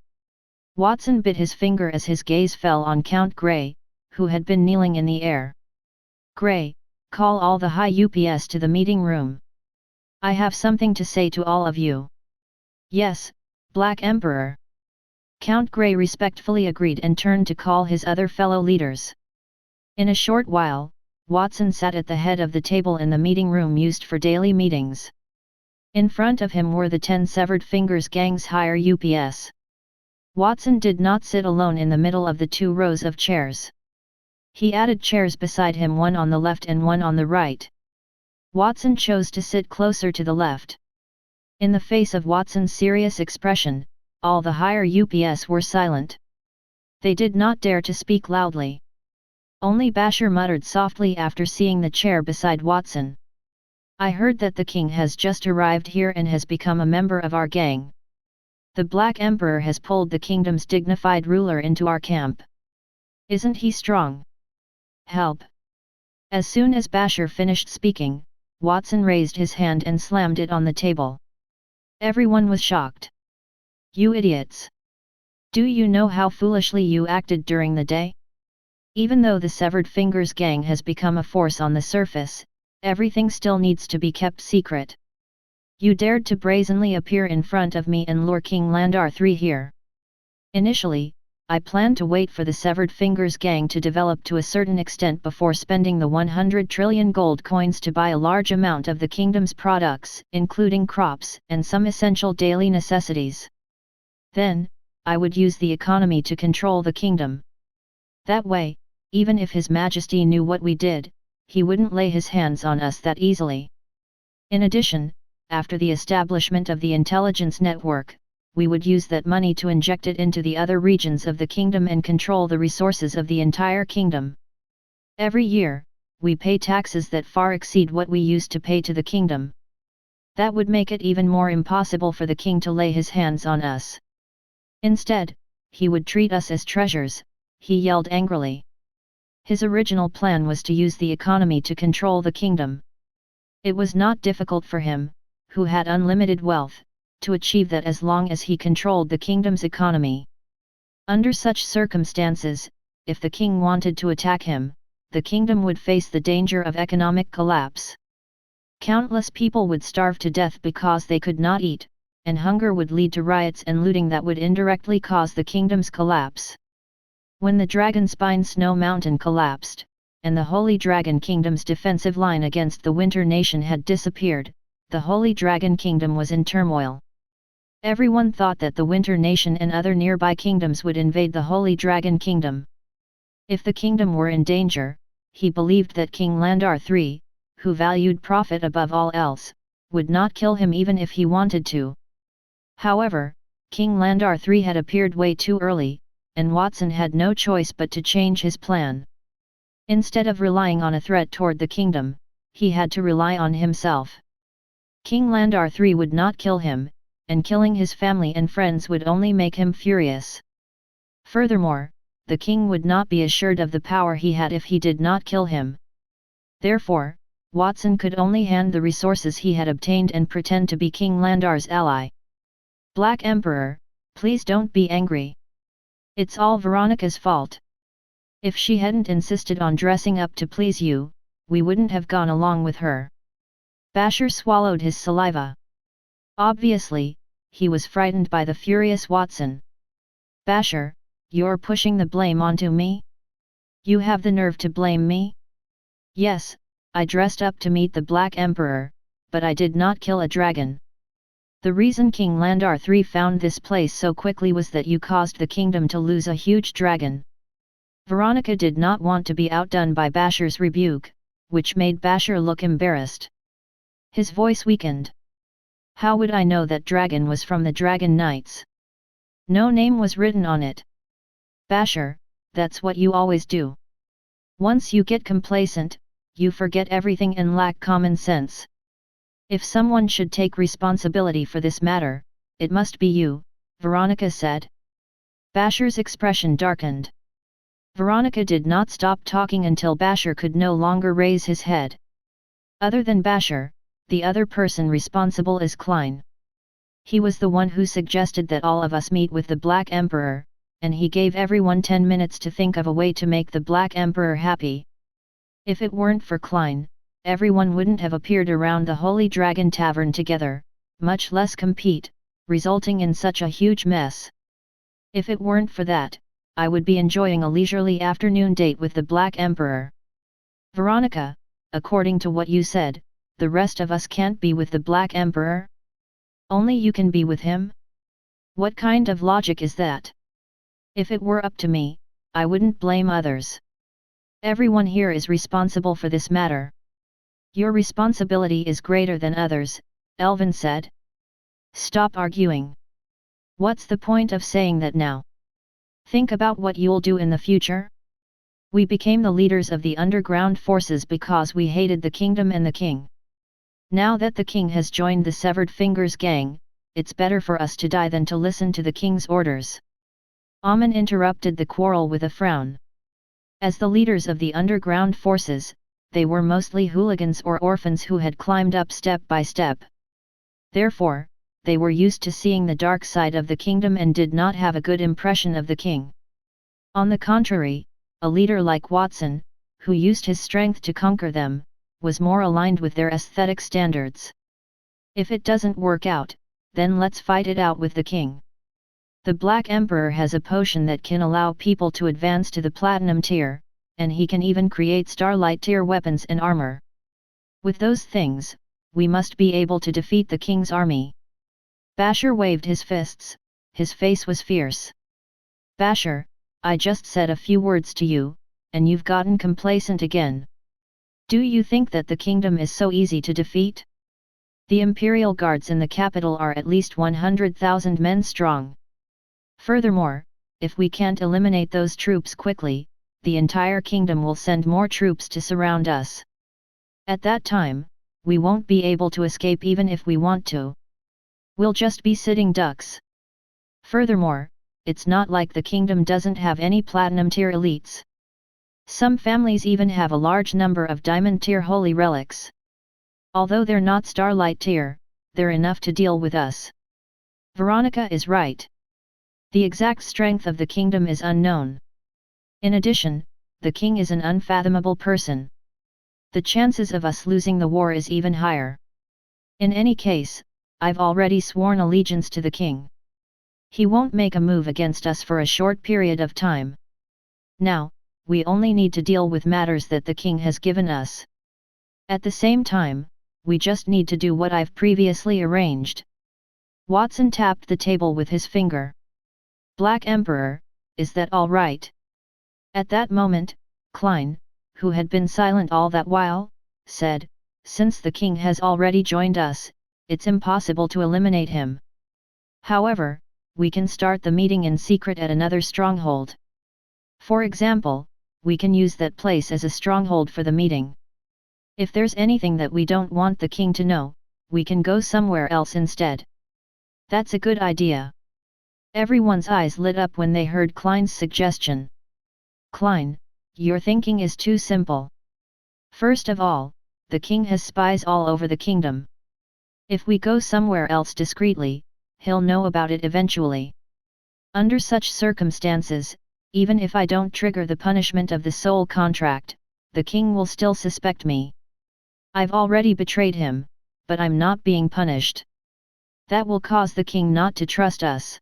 Watson bit his finger as his gaze fell on Count Grey, who had been kneeling in the air. Grey, call all the high UPS to the meeting room. I have something to say to all of you. Yes, Black Emperor. Count Grey respectfully agreed and turned to call his other fellow leaders. In a short while, Watson sat at the head of the table in the meeting room used for daily meetings. In front of him were the 10 Severed Fingers gang's higher UPS. Watson did not sit alone in the middle of the 2 rows of chairs. He added chairs beside him, one on the left and one on the right. Watson chose to sit closer to the left. In the face of Watson's serious expression, all the higher UPS were silent. They did not dare to speak loudly. Only Bashir muttered softly after seeing the chair beside Watson. "I heard that the king has just arrived here and has become a member of our gang. The Black Emperor has pulled the kingdom's dignified ruler into our camp. Isn't he strong? Help!" As soon as Bashir finished speaking, Watson raised his hand and slammed it on the table. Everyone was shocked. "You idiots! Do you know how foolishly you acted during the day? Even though the Severed Fingers gang has become a force on the surface, everything still needs to be kept secret. You dared to brazenly appear in front of me and lure King Landar III here. Initially, I planned to wait for the Severed Fingers gang to develop to a certain extent before spending the 100 trillion gold coins to buy a large amount of the kingdom's products, including crops and some essential daily necessities. Then, I would use the economy to control the kingdom. That way, even if His Majesty knew what we did, he wouldn't lay his hands on us that easily. In addition, after the establishment of the intelligence network, we would use that money to inject it into the other regions of the kingdom and control the resources of the entire kingdom. Every year, we pay taxes that far exceed what we used to pay to the kingdom. That would make it even more impossible for the king to lay his hands on us. Instead, he would treat us as treasures," he yelled angrily. His original plan was to use the economy to control the kingdom. It was not difficult for him, who had unlimited wealth, to achieve that as long as he controlled the kingdom's economy. Under such circumstances, if the king wanted to attack him, the kingdom would face the danger of economic collapse. Countless people would starve to death because they could not eat, and hunger would lead to riots and looting that would indirectly cause the kingdom's collapse. When the Dragon Spine Snow Mountain collapsed, and the Holy Dragon Kingdom's defensive line against the Winter Nation had disappeared, the Holy Dragon Kingdom was in turmoil. Everyone thought that the Winter Nation and other nearby kingdoms would invade the Holy Dragon Kingdom. If the kingdom were in danger, he believed that King Landar III, who valued profit above all else, would not kill him even if he wanted to. However, King Landar III had appeared way too early, and Watson had no choice but to change his plan. Instead of relying on a threat toward the kingdom, he had to rely on himself. King Landar III would not kill him, and killing his family and friends would only make him furious. Furthermore, the king would not be assured of the power he had if he did not kill him. Therefore, Watson could only hand the resources he had obtained and pretend to be King Landar's ally. "Black Emperor, please don't be angry. It's all Veronica's fault. If she hadn't insisted on dressing up to please you, we wouldn't have gone along with her." Bashir swallowed his saliva. Obviously, he was frightened by the furious Watson. "Bashir, you're pushing the blame onto me? You have the nerve to blame me?" "Yes, I dressed up to meet the Black Emperor, but I did not kill a dragon. The reason King Landar III found this place so quickly was that you caused the kingdom to lose a huge dragon." Veronica did not want to be outdone by Bashir's rebuke, which made Bashir look embarrassed. His voice weakened. "How would I know that dragon was from the Dragon Knights? No name was written on it." "Bashir, that's what you always do. Once you get complacent, you forget everything and lack common sense. If someone should take responsibility for this matter, it must be you," Veronica said. Bashir's expression darkened. Veronica did not stop talking until Bashir could no longer raise his head. Other than Bashir, the other person responsible is Klein. He was the one who suggested that all of us meet with the Black Emperor, and he gave everyone 10 minutes to think of a way to make the Black Emperor happy. If it weren't for Klein, everyone wouldn't have appeared around the Holy Dragon Tavern together, much less compete, resulting in such a huge mess. If it weren't for that, I would be enjoying a leisurely afternoon date with the Black Emperor. Veronica, according to what you said, the rest of us can't be with the Black Emperor? Only you can be with him? What kind of logic is that? If it were up to me, I wouldn't blame others. Everyone here is responsible for this matter. Your responsibility is greater than others, Elvin said. Stop arguing. What's the point of saying that now? Think about what you'll do in the future. We became the leaders of the underground forces because we hated the kingdom and the king. Now that the king has joined the Severed Fingers gang, it's better for us to die than to listen to the king's orders. Amun interrupted the quarrel with a frown. As the leaders of the underground forces, they were mostly hooligans or orphans who had climbed up step by step. Therefore, they were used to seeing the dark side of the kingdom and did not have a good impression of the king. On the contrary, a leader like Watson, who used his strength to conquer them, was more aligned with their aesthetic standards. If it doesn't work out, then let's fight it out with the king. The Black Emperor has a potion that can allow people to advance to the Platinum tier, and he can even create Starlight tier weapons and armor. With those things, we must be able to defeat the king's army. Bashir waved his fists, his face was fierce. Bashir, I just said a few words to you, and you've gotten complacent again. Do you think that the kingdom is so easy to defeat? The imperial guards in the capital are at least 100,000 men strong. Furthermore, if we can't eliminate those troops quickly, the entire kingdom will send more troops to surround us. At that time, we won't be able to escape even if we want to. We'll just be sitting ducks. Furthermore, it's not like the kingdom doesn't have any platinum tier elites. Some families even have a large number of diamond tier holy relics. Although they're not starlight tier, they're enough to deal with us. Veronica is right. The exact strength of the kingdom is unknown. In addition, the king is an unfathomable person. The chances of us losing the war is even higher. In any case, I've already sworn allegiance to the king. He won't make a move against us for a short period of time. Now, we only need to deal with matters that the king has given us. At the same time, we just need to do what I've previously arranged. Watson tapped the table with his finger. Black Emperor, is that all right? At that moment, Klein, who had been silent all that while, said, since the king has already joined us, it's impossible to eliminate him. However, we can start the meeting in secret at another stronghold. For example, we can use that place as a stronghold for the meeting. If there's anything that we don't want the king to know, we can go somewhere else instead. That's a good idea. Everyone's eyes lit up when they heard Klein's suggestion. Klein, your thinking is too simple. First of all, the king has spies all over the kingdom. If we go somewhere else discreetly, he'll know about it eventually. Under such circumstances, even if I don't trigger the punishment of the soul contract, the king will still suspect me. I've already betrayed him, but I'm not being punished. That will cause the king not to trust us.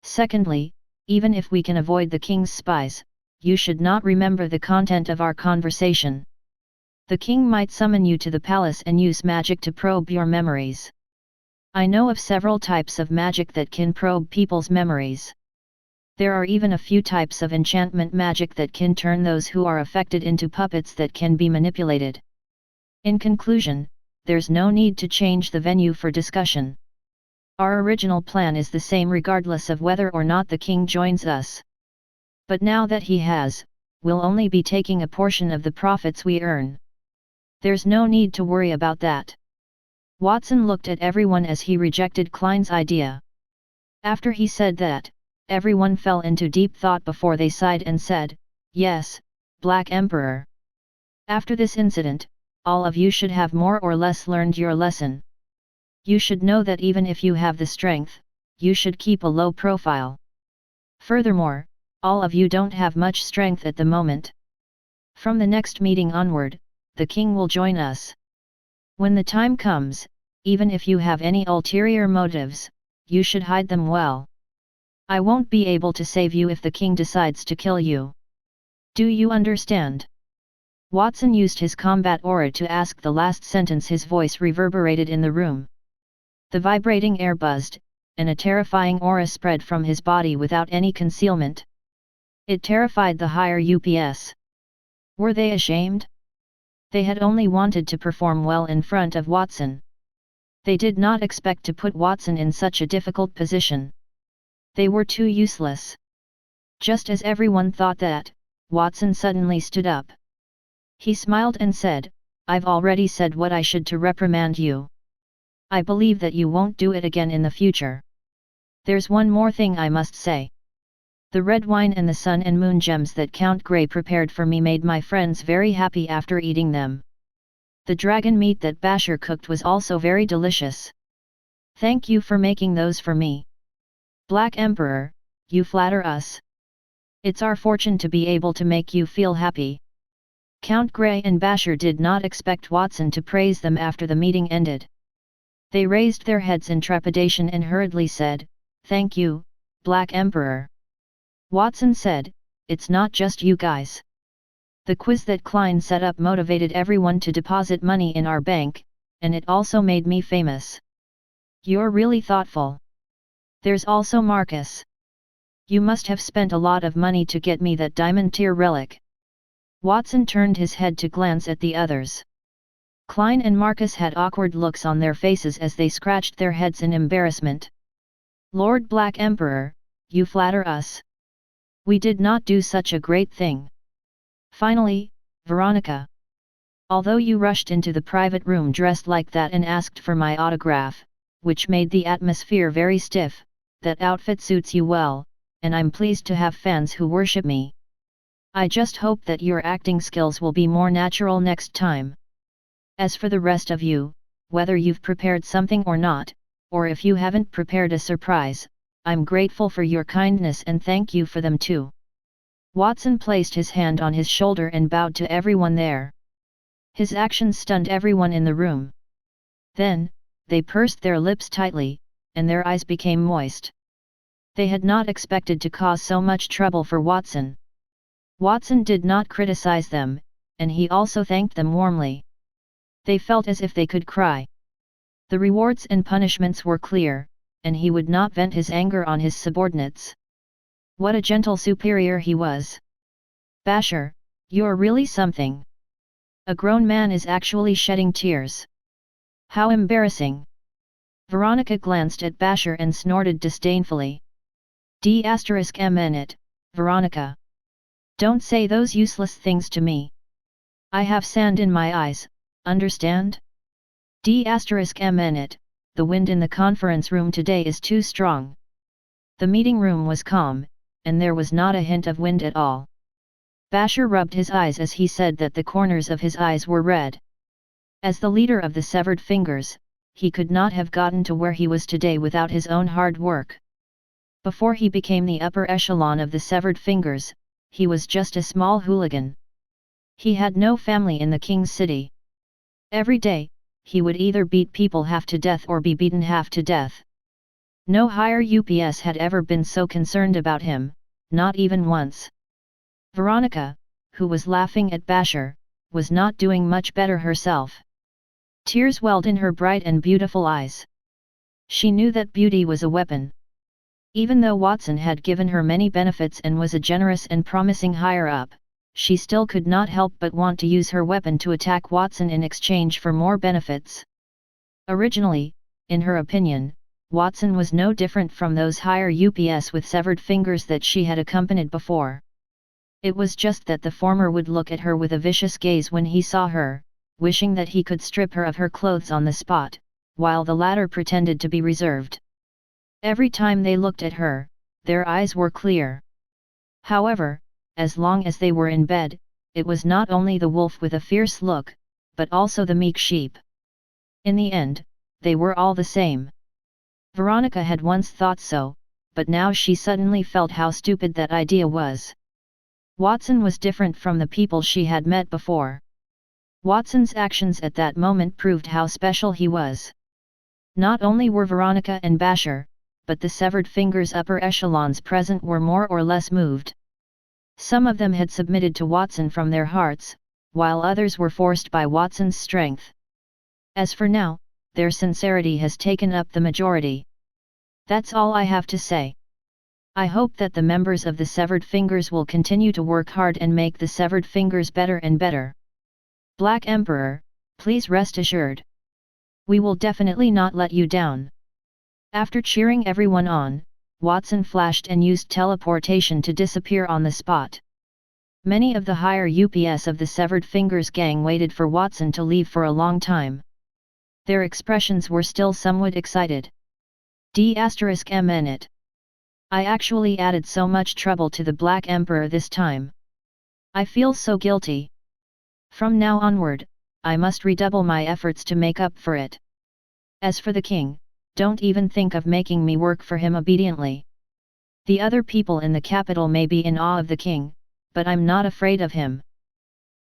Secondly, even if we can avoid the king's spies, you should not remember the content of our conversation. The king might summon you to the palace and use magic to probe your memories. I know of several types of magic that can probe people's memories. There are even a few types of enchantment magic that can turn those who are affected into puppets that can be manipulated. In conclusion, there's no need to change the venue for discussion. Our original plan is the same regardless of whether or not the king joins us. But now that he has, we'll only be taking a portion of the profits we earn. There's no need to worry about that. Watson looked at everyone as he rejected Klein's idea. After he said that, everyone fell into deep thought before they sighed and said, yes, Black Emperor. After this incident, all of you should have more or less learned your lesson. You should know that even if you have the strength, you should keep a low profile. Furthermore, all of you don't have much strength at the moment. From the next meeting onward, the king will join us. When the time comes, even if you have any ulterior motives, you should hide them well. I won't be able to save you if the king decides to kill you. Do you understand? Watson used his combat aura to ask the last sentence. His voice reverberated in the room. The vibrating air buzzed, and a terrifying aura spread from his body without any concealment. It terrified the higher UPS. Were they ashamed? They had only wanted to perform well in front of Watson. They did not expect to put Watson in such a difficult position. They were too useless. Just as everyone thought that, Watson suddenly stood up. He smiled and said, "I've already said what I should to reprimand you. I believe that you won't do it again in the future. There's one more thing I must say. The red wine and the sun and moon gems that Count Grey prepared for me made my friends very happy after eating them. The dragon meat that Basher cooked was also very delicious. Thank you for making those for me. Black Emperor, you flatter us. It's our fortune to be able to make you feel happy." Count Grey and Basher did not expect Watson to praise them after the meeting ended. They raised their heads in trepidation and hurriedly said, "Thank you, Black Emperor." Watson said, "It's not just you guys. The quiz that Klein set up motivated everyone to deposit money in our bank, and it also made me famous. You're really thoughtful. There's also Marcus. You must have spent a lot of money to get me that diamond tier relic." Watson turned his head to glance at the others. Klein and Marcus had awkward looks on their faces as they scratched their heads in embarrassment. "Lord Black Emperor, you flatter us. We did not do such a great thing." Finally, Veronica. "Although you rushed into the private room dressed like that and asked for my autograph, which made the atmosphere very stiff, that outfit suits you well, and I'm pleased to have fans who worship me. I just hope that your acting skills will be more natural next time. As for the rest of you, whether you've prepared something or not, or if you haven't prepared a surprise, I'm grateful for your kindness and thank you for them too." Watson placed his hand on his shoulder and bowed to everyone there. His actions stunned everyone in the room. Then, they pursed their lips tightly, and their eyes became moist. They had not expected to cause so much trouble for Watson. Watson did not criticize them, and he also thanked them warmly. They felt as if they could cry. The rewards and punishments were clear, and he would not vent his anger on his subordinates. What a gentle superior he was. "Basher, you're really something. A grown man is actually shedding tears. How embarrassing." Veronica glanced at Basher and snorted disdainfully. "D***mn it, Veronica. Don't say those useless things to me. I have sand in my eyes, understand? D***mn it, the wind in the conference room today is too strong." The meeting room was calm, and there was not a hint of wind at all. Basher rubbed his eyes as he said that the corners of his eyes were red. As the leader of the Severed Fingers, he could not have gotten to where he was today without his own hard work. Before he became the upper echelon of the Severed Fingers, he was just a small hooligan. He had no family in the King's City. Every day, he would either beat people half to death or be beaten half to death. No higher UPS had ever been so concerned about him, not even once. Veronica, who was laughing at Basher, was not doing much better herself. Tears welled in her bright and beautiful eyes. She knew that beauty was a weapon. Even though Watson had given her many benefits and was a generous and promising higher-up, she still could not help but want to use her weapon to attack Watson in exchange for more benefits. Originally, in her opinion, Watson was no different from those higher UPS with severed fingers that she had accompanied before. It was just that the former would look at her with a vicious gaze when he saw her, wishing that he could strip her of her clothes on the spot, while the latter pretended to be reserved. Every time they looked at her, their eyes were clear. However, as long as they were in bed, it was not only the wolf with a fierce look, but also the meek sheep. In the end, they were all the same. Veronica had once thought so, but now she suddenly felt how stupid that idea was. Watson was different from the people she had met before. Watson's actions at that moment proved how special he was. Not only were Veronica and Basher, but the Severed Fingers upper echelons present were more or less moved. Some of them had submitted to Watson from their hearts, while others were forced by Watson's strength. As for now, their sincerity has taken up the majority. That's all I have to say. I hope that the members of the Severed Fingers will continue to work hard and make the Severed Fingers better and better. Black Emperor, please rest assured. We will definitely not let you down." After cheering everyone on, Watson flashed and used teleportation to disappear on the spot. Many of the higher ups of the Severed Fingers gang waited for Watson to leave for a long time. Their expressions were still somewhat excited. *****. I actually added so much trouble to the Black Emperor this time. I feel so guilty. From now onward, I must redouble my efforts to make up for it. As for the king, don't even think of making me work for him obediently. The other people in the capital may be in awe of the king, but I'm not afraid of him.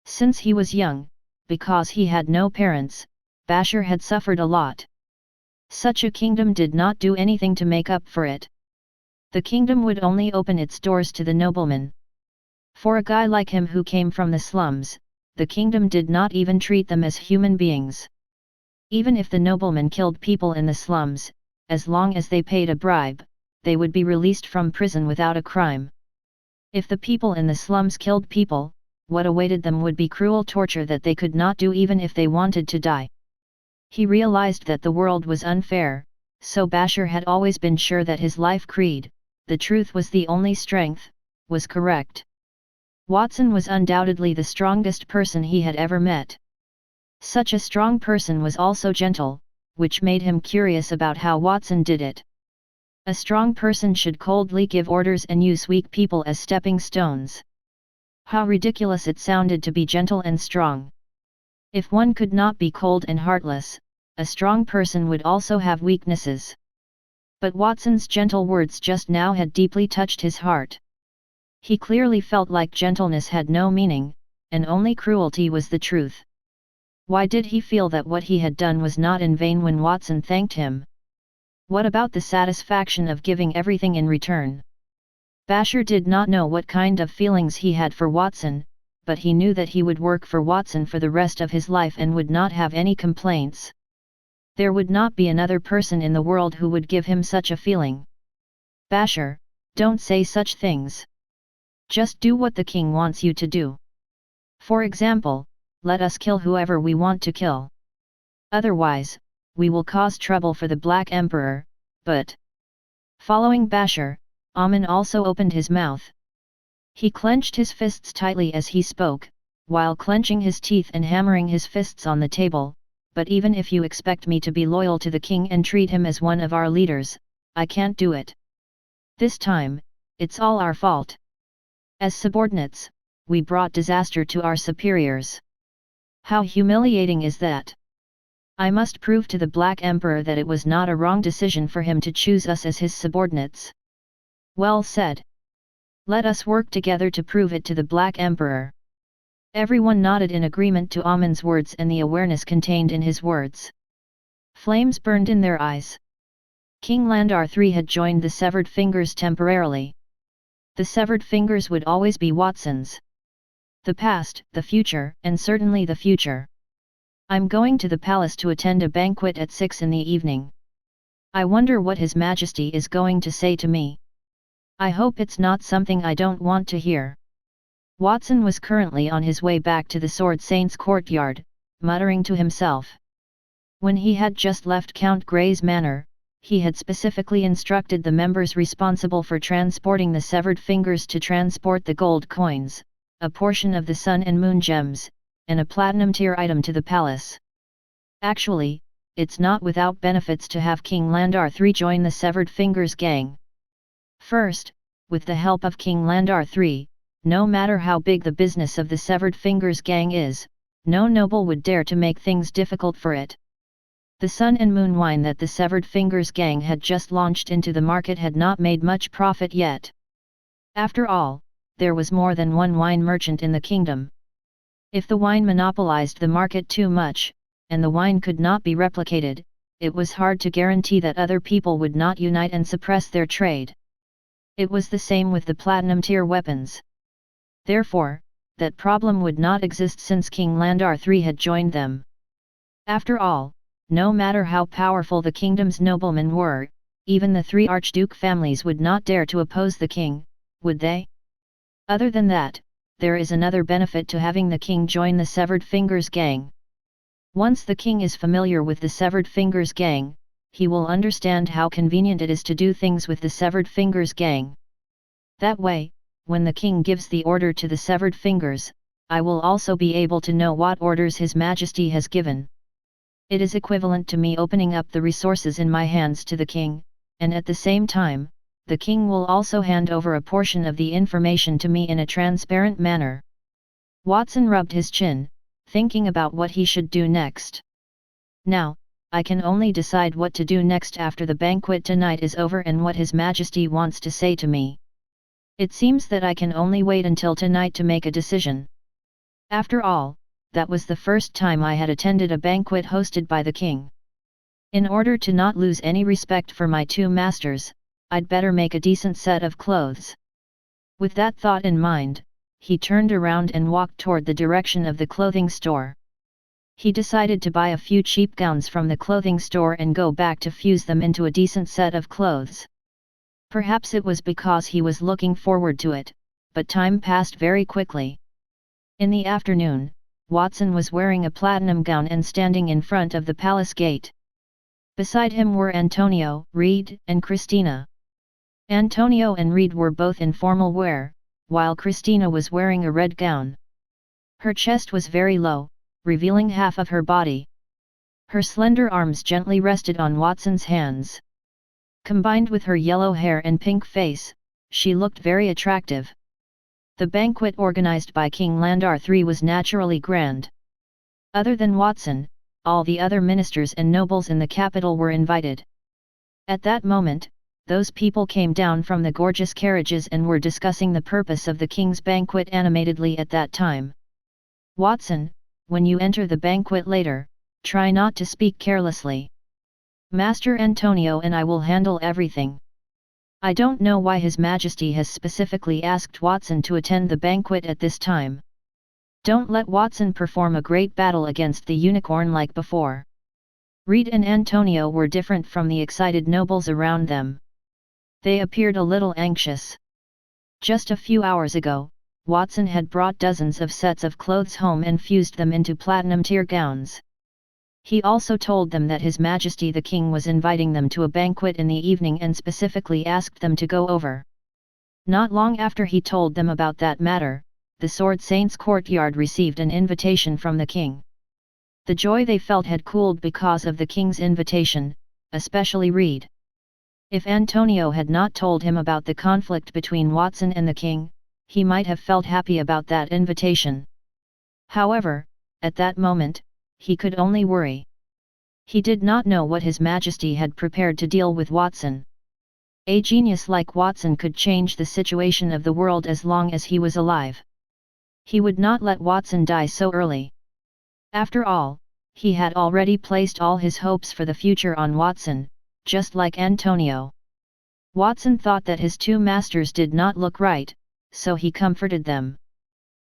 Since he was young, because he had no parents, Bashir had suffered a lot. Such a kingdom did not do anything to make up for it. The kingdom would only open its doors to the nobleman. For a guy like him who came from the slums, the kingdom did not even treat them as human beings. Even if the nobleman killed people in the slums, as long as they paid a bribe, they would be released from prison without a crime. If the people in the slums killed people, what awaited them would be cruel torture that they could not do even if they wanted to die. He realized that the world was unfair, so Bashir had always been sure that his life creed, "the truth was the only strength," was correct. Watson was undoubtedly the strongest person he had ever met. Such a strong person was also gentle, which made him curious about how Watson did it. A strong person should coldly give orders and use weak people as stepping stones. How ridiculous it sounded to be gentle and strong. If one could not be cold and heartless, a strong person would also have weaknesses. But Watson's gentle words just now had deeply touched his heart. He clearly felt like gentleness had no meaning, and only cruelty was the truth. Why did he feel that what he had done was not in vain when Watson thanked him? What about the satisfaction of giving everything in return? Bashir did not know what kind of feelings he had for Watson, but he knew that he would work for Watson for the rest of his life and would not have any complaints. There would not be another person in the world who would give him such a feeling. "Bashir, don't say such things. Just do what the king wants you to do. For example, let us kill whoever we want to kill. Otherwise, we will cause trouble for the Black Emperor." But following Bashir, Amin also opened his mouth. He clenched his fists tightly as he spoke, while clenching his teeth and hammering his fists on the table. "But even if you expect me to be loyal to the king and treat him as one of our leaders, I can't do it. This time, it's all our fault. As subordinates, we brought disaster to our superiors. How humiliating is that? I must prove to the Black Emperor that it was not a wrong decision for him to choose us as his subordinates." "Well said. Let us work together to prove it to the Black Emperor." Everyone nodded in agreement to Amin's words and the awareness contained in his words. Flames burned in their eyes. King Landar III had joined the Severed Fingers temporarily. The Severed Fingers would always be Watson's. The past, the future, and certainly the future. "I'm going to the palace to attend a banquet at 6 in the evening. I wonder what His Majesty is going to say to me. I hope it's not something I don't want to hear." Watson was currently on his way back to the Sword Saint's courtyard, muttering to himself. When he had just left Count Grey's manor, he had specifically instructed the members responsible for transporting the Severed Fingers to transport the gold coins, a portion of the Sun and Moon gems, and a platinum tier item to the palace. Actually, it's not without benefits to have King Landar III join the Severed Fingers gang. First, with the help of King Landar III, no matter how big the business of the Severed Fingers gang is, no noble would dare to make things difficult for it. The Sun and Moon wine that the Severed Fingers gang had just launched into the market had not made much profit yet. After all, there was more than one wine merchant in the kingdom. If the wine monopolized the market too much, and the wine could not be replicated, it was hard to guarantee that other people would not unite and suppress their trade. It was the same with the platinum tier weapons. Therefore, that problem would not exist since King Landar III had joined them. After all, no matter how powerful the kingdom's noblemen were, even the three archduke families would not dare to oppose the king, would they? Other than that, there is another benefit to having the king join the Severed Fingers gang. Once the king is familiar with the Severed Fingers gang, he will understand how convenient it is to do things with the Severed Fingers gang. That way, when the king gives the order to the Severed Fingers, I will also be able to know what orders His Majesty has given. It is equivalent to me opening up the resources in my hands to the king, and at the same time, the king will also hand over a portion of the information to me in a transparent manner. Watson rubbed his chin, thinking about what he should do next. Now, I can only decide what to do next after the banquet tonight is over and what His Majesty wants to say to me. It seems that I can only wait until tonight to make a decision. After all, that was the first time I had attended a banquet hosted by the king. In order to not lose any respect for my two masters, I'd better make a decent set of clothes. With that thought in mind, he turned around and walked toward the direction of the clothing store. He decided to buy a few cheap gowns from the clothing store and go back to fuse them into a decent set of clothes. Perhaps it was because he was looking forward to it, but time passed very quickly. In the afternoon, Watson was wearing a platinum gown and standing in front of the palace gate. Beside him were Antonio, Reed, and Christina. Antonio and Reed were both in formal wear, while Christina was wearing a red gown. Her chest was very low, revealing half of her body. Her slender arms gently rested on Watson's hands. Combined with her yellow hair and pink face, she looked very attractive. The banquet organized by King Landar III was naturally grand. Other than Watson, all the other ministers and nobles in the capital were invited. At that moment, those people came down from the gorgeous carriages and were discussing the purpose of the king's banquet animatedly at that time. Watson, when you enter the banquet later, try not to speak carelessly. Master Antonio and I will handle everything. I don't know why His Majesty has specifically asked Watson to attend the banquet at this time. Don't let Watson perform a great battle against the unicorn like before. Reed and Antonio were different from the excited nobles around them. They appeared a little anxious. Just a few hours ago, Watson had brought dozens of sets of clothes home and fused them into platinum-tier gowns. He also told them that His Majesty the King was inviting them to a banquet in the evening and specifically asked them to go over. Not long after he told them about that matter, the Sword Saints' courtyard received an invitation from the king. The joy they felt had cooled because of the king's invitation, especially Reed. If Antonio had not told him about the conflict between Watson and the king, he might have felt happy about that invitation. However, at that moment, he could only worry. He did not know what His Majesty had prepared to deal with Watson. A genius like Watson could change the situation of the world as long as he was alive. He would not let Watson die so early. After all, he had already placed all his hopes for the future on Watson, just like Antonio. Watson thought that his two masters did not look right, so he comforted them.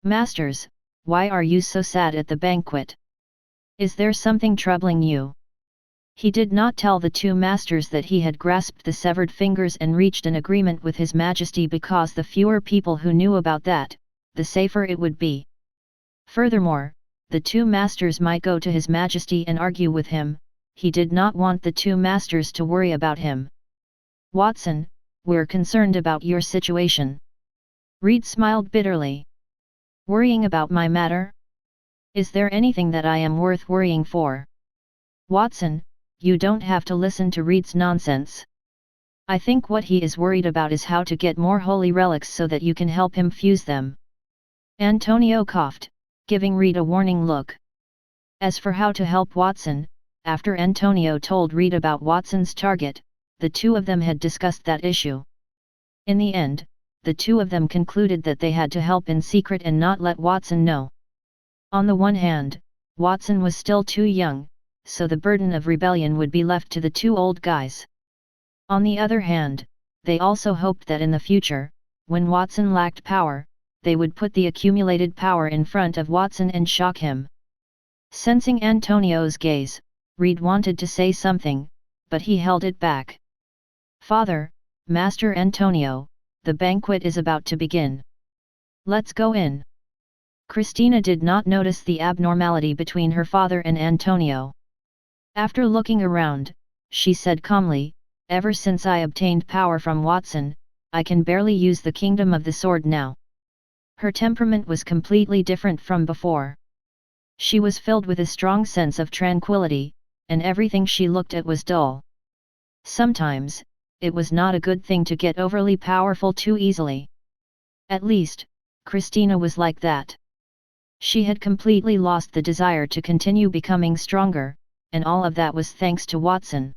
"Masters, why are you so sad at the banquet? Is there something troubling you?" He did not tell the two masters that he had grasped the severed fingers and reached an agreement with His Majesty because the fewer people who knew about that, the safer it would be. Furthermore, the two masters might go to His Majesty and argue with him. He did not want the two masters to worry about him. "Watson, we're concerned about your situation." Reed smiled bitterly. "Worrying about my matter? Is there anything that I am worth worrying for?" "Watson, you don't have to listen to Reed's nonsense. I think what he is worried about is how to get more holy relics so that you can help him fuse them." Antonio coughed, giving Reed a warning look. As for how to help Watson, after Antonio told Reed about Watson's target, the two of them had discussed that issue. In the end, the two of them concluded that they had to help in secret and not let Watson know. On the one hand, Watson was still too young, so the burden of rebellion would be left to the two old guys. On the other hand, they also hoped that in the future, when Watson lacked power, they would put the accumulated power in front of Watson and shock him. Sensing Antonio's gaze, Reed wanted to say something, but he held it back. "Father, Master Antonio, the banquet is about to begin. Let's go in." Christina did not notice the abnormality between her father and Antonio. After looking around, she said calmly, "Ever since I obtained power from Watson, I can barely use the kingdom of the sword now." Her temperament was completely different from before. She was filled with a strong sense of tranquility, and everything she looked at was dull. Sometimes, it was not a good thing to get overly powerful too easily. At least, Christina was like that. She had completely lost the desire to continue becoming stronger, and all of that was thanks to Watson.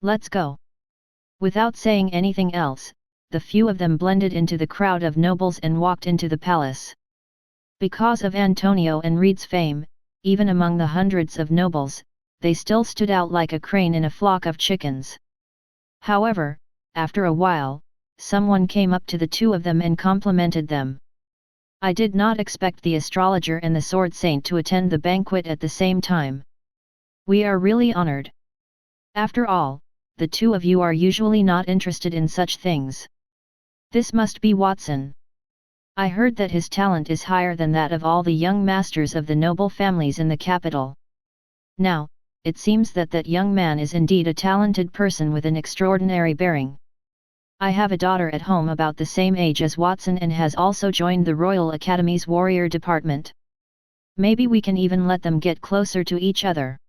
"Let's go." Without saying anything else, the few of them blended into the crowd of nobles and walked into the palace. Because of Antonio and Reed's fame, even among the hundreds of nobles, they still stood out like a crane in a flock of chickens. However, after a while, someone came up to the two of them and complimented them. "I did not expect the astrologer and the sword saint to attend the banquet at the same time. We are really honored. After all, the two of you are usually not interested in such things. This must be Watson. I heard that his talent is higher than that of all the young masters of the noble families in the capital. Now, it seems that that young man is indeed a talented person with an extraordinary bearing. I have a daughter at home about the same age as Watson and has also joined the Royal Academy's warrior department. Maybe we can even let them get closer to each other."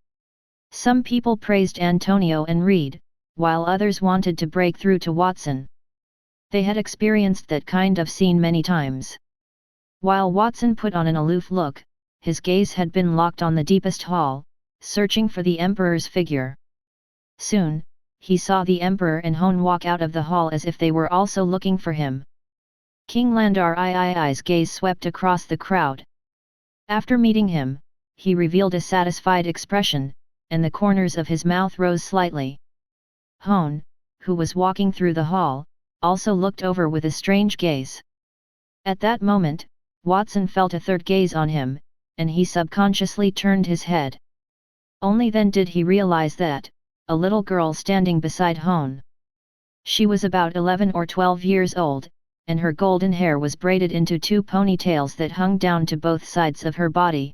Some people praised Antonio and Reed, while others wanted to break through to Watson. They had experienced that kind of scene many times. While Watson put on an aloof look, his gaze had been locked on the deepest hall, searching for the Emperor's figure. Soon, he saw the Emperor and Hone walk out of the hall as if they were also looking for him. King Landar Ii's gaze swept across the crowd. After meeting him, he revealed a satisfied expression, and the corners of his mouth rose slightly. Hone, who was walking through the hall, also looked over with a strange gaze. At that moment, Watson felt a third gaze on him, and he subconsciously turned his head. Only then did he realize that, a little girl standing beside Hone. She was about 11 or 12 years old, and her golden hair was braided into two ponytails that hung down to both sides of her body.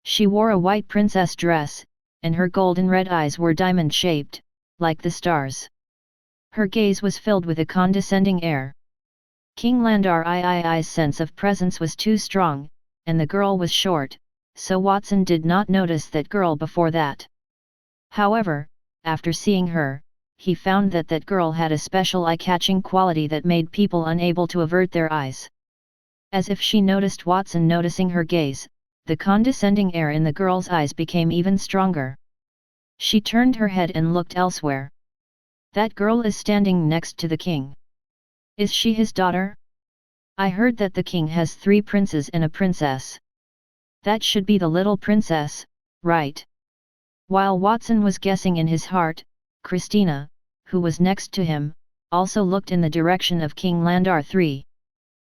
She wore a white princess dress, and her golden red eyes were diamond-shaped, like the stars. Her gaze was filled with a condescending air. King Landar Ii's sense of presence was too strong, and the girl was short, so Watson did not notice that girl before that. However, after seeing her, he found that that girl had a special eye-catching quality that made people unable to avert their eyes. As if she noticed Watson noticing her gaze, the condescending air in the girl's eyes became even stronger. She turned her head and looked elsewhere. "That girl is standing next to the king. Is she his daughter? I heard that the king has 3 princes and a princess. That should be the little princess, right?" While Watson was guessing in his heart, Christina, who was next to him, also looked in the direction of King Landar III.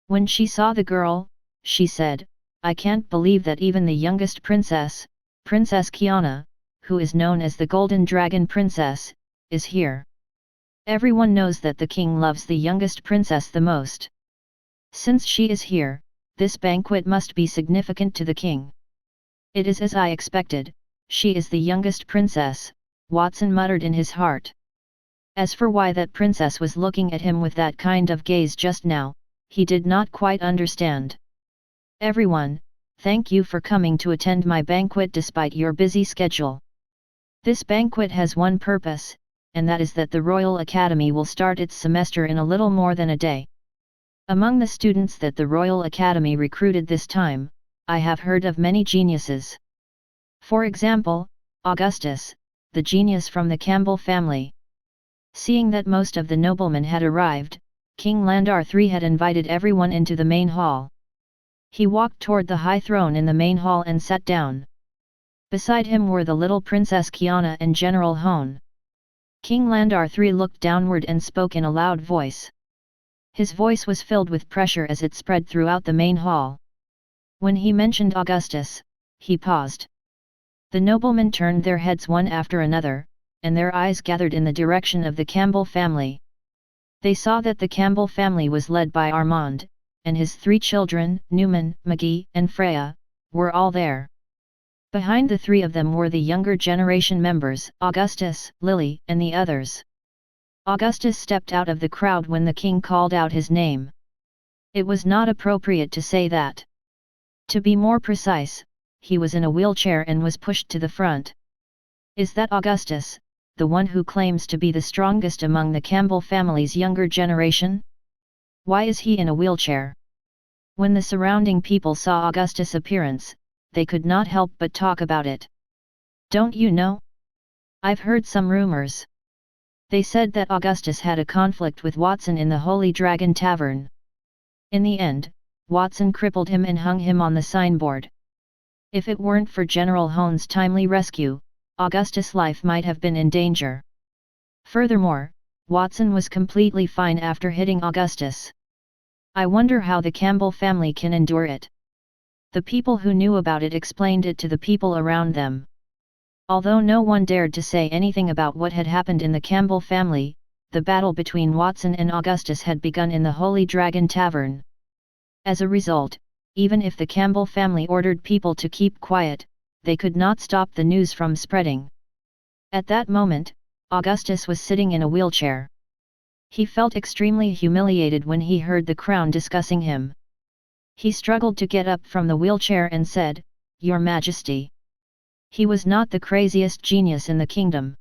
When she saw the girl, she said, "I can't believe that even the youngest princess, Princess Kiana, who is known as the Golden Dragon Princess, is here. Everyone knows that the king loves the youngest princess the most. Since she is here, this banquet must be significant to the king." "It is as I expected, she is the youngest princess," Watson muttered in his heart. As for why that princess was looking at him with that kind of gaze just now, he did not quite understand. "Everyone, thank you for coming to attend my banquet despite your busy schedule. This banquet has one purpose, and that is that the Royal Academy will start its semester in a little more than a day. Among the students that the Royal Academy recruited this time, I have heard of many geniuses. For example, Augustus, the genius from the Campbell family." Seeing that most of the noblemen had arrived, King Landar III had invited everyone into the main hall. He walked toward the high throne in the main hall and sat down. Beside him were the little Princess Kiana and General Hone. King Landar III looked downward and spoke in a loud voice. His voice was filled with pressure as it spread throughout the main hall. When he mentioned Augustus, he paused. The noblemen turned their heads one after another, and their eyes gathered in the direction of the Campbell family. They saw that the Campbell family was led by Armand, and his 3 children, Newman, Maggie, and Freya, were all there. Behind the 3 of them were the younger generation members, Augustus, Lily, and the others. Augustus stepped out of the crowd when the king called out his name. It was not appropriate to say that. To be more precise, he was in a wheelchair and was pushed to the front. Is that Augustus, the one who claims to be the strongest among the Campbell family's younger generation? Why is he in a wheelchair? When the surrounding people saw Augustus' appearance, they could not help but talk about it. Don't you know? I've heard some rumors. They said that Augustus had a conflict with Watson in the Holy Dragon Tavern. In the end, Watson crippled him and hung him on the signboard. If it weren't for General Hone's timely rescue, Augustus' life might have been in danger. Furthermore, Watson was completely fine after hitting Augustus. I wonder how the Campbell family can endure it. The people who knew about it explained it to the people around them. Although no one dared to say anything about what had happened in the Campbell family, the battle between Watson and Augustus had begun in the Holy Dragon Tavern. As a result, even if the Campbell family ordered people to keep quiet, they could not stop the news from spreading. At that moment, Augustus was sitting in a wheelchair. He felt extremely humiliated when he heard the crown discussing him. He struggled to get up from the wheelchair and said, "Your Majesty." He was not the craziest genius in the kingdom.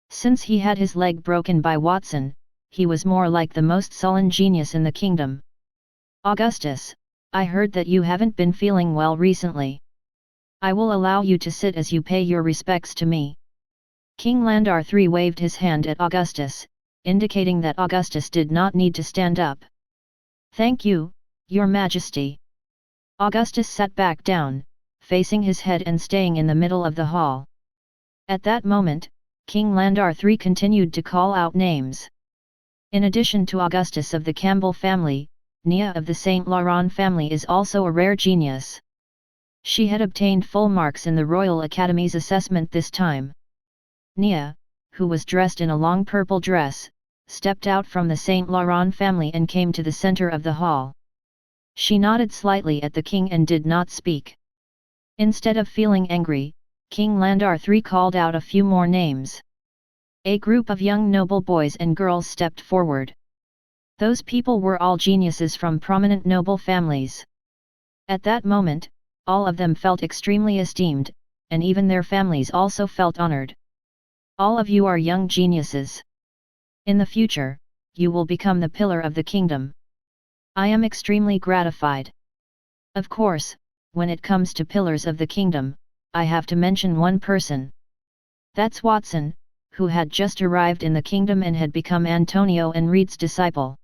Since he had his leg broken by Watson, he was more like the most sullen genius in the kingdom. "Augustus, I heard that you haven't been feeling well recently. I will allow you to sit as you pay your respects to me." King Landar III waved his hand at Augustus, indicating that Augustus did not need to stand up. "Thank you, Your Majesty." Augustus sat back down, facing his head and staying in the middle of the hall. At that moment, King Landar III continued to call out names. In addition to Augustus of the Campbell family, Nia of the St. Laurent family is also a rare genius. She had obtained full marks in the Royal Academy's assessment this time. Nia, who was dressed in a long purple dress, stepped out from the St. Laurent family and came to the center of the hall. She nodded slightly at the king and did not speak. Instead of feeling angry, King Landar III called out a few more names. A group of young noble boys and girls stepped forward. Those people were all geniuses from prominent noble families. At that moment, all of them felt extremely esteemed, and even their families also felt honored. All of you are young geniuses. In the future, you will become the pillar of the kingdom. I am extremely gratified. Of course, when it comes to pillars of the kingdom, I have to mention one person. That's Watson, who had just arrived in the kingdom and had become Antonio and Reed's disciple.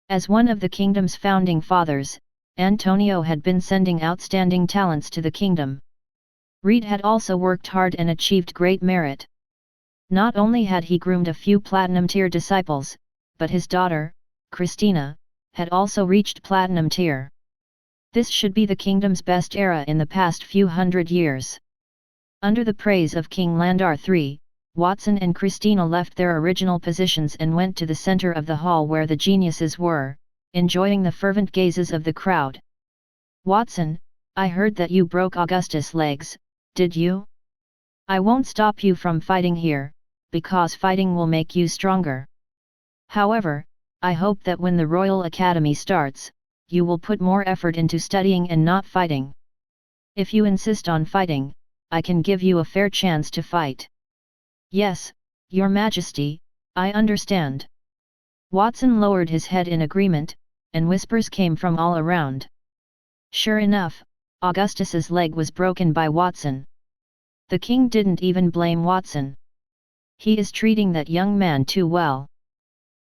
As one of the kingdom's founding fathers, Antonio had been sending outstanding talents to the kingdom. Reed had also worked hard and achieved great merit. Not only had he groomed a few platinum tier disciples, but his daughter, Christina, had also reached platinum tier. This should be the kingdom's best era in the past few hundred years. Under the praise of King Landar III, Watson and Christina left their original positions and went to the center of the hall where the geniuses were, enjoying the fervent gazes of the crowd. "Watson, I heard that you broke Augustus' legs, did you? I won't stop you from fighting here, because fighting will make you stronger. However, I hope that when the Royal Academy starts, you will put more effort into studying and not fighting. If you insist on fighting, I can give you a fair chance to fight." "Yes, Your Majesty, I understand." Watson lowered his head in agreement, and whispers came from all around. Sure enough, Augustus's leg was broken by Watson. The king didn't even blame Watson. He is treating that young man too well.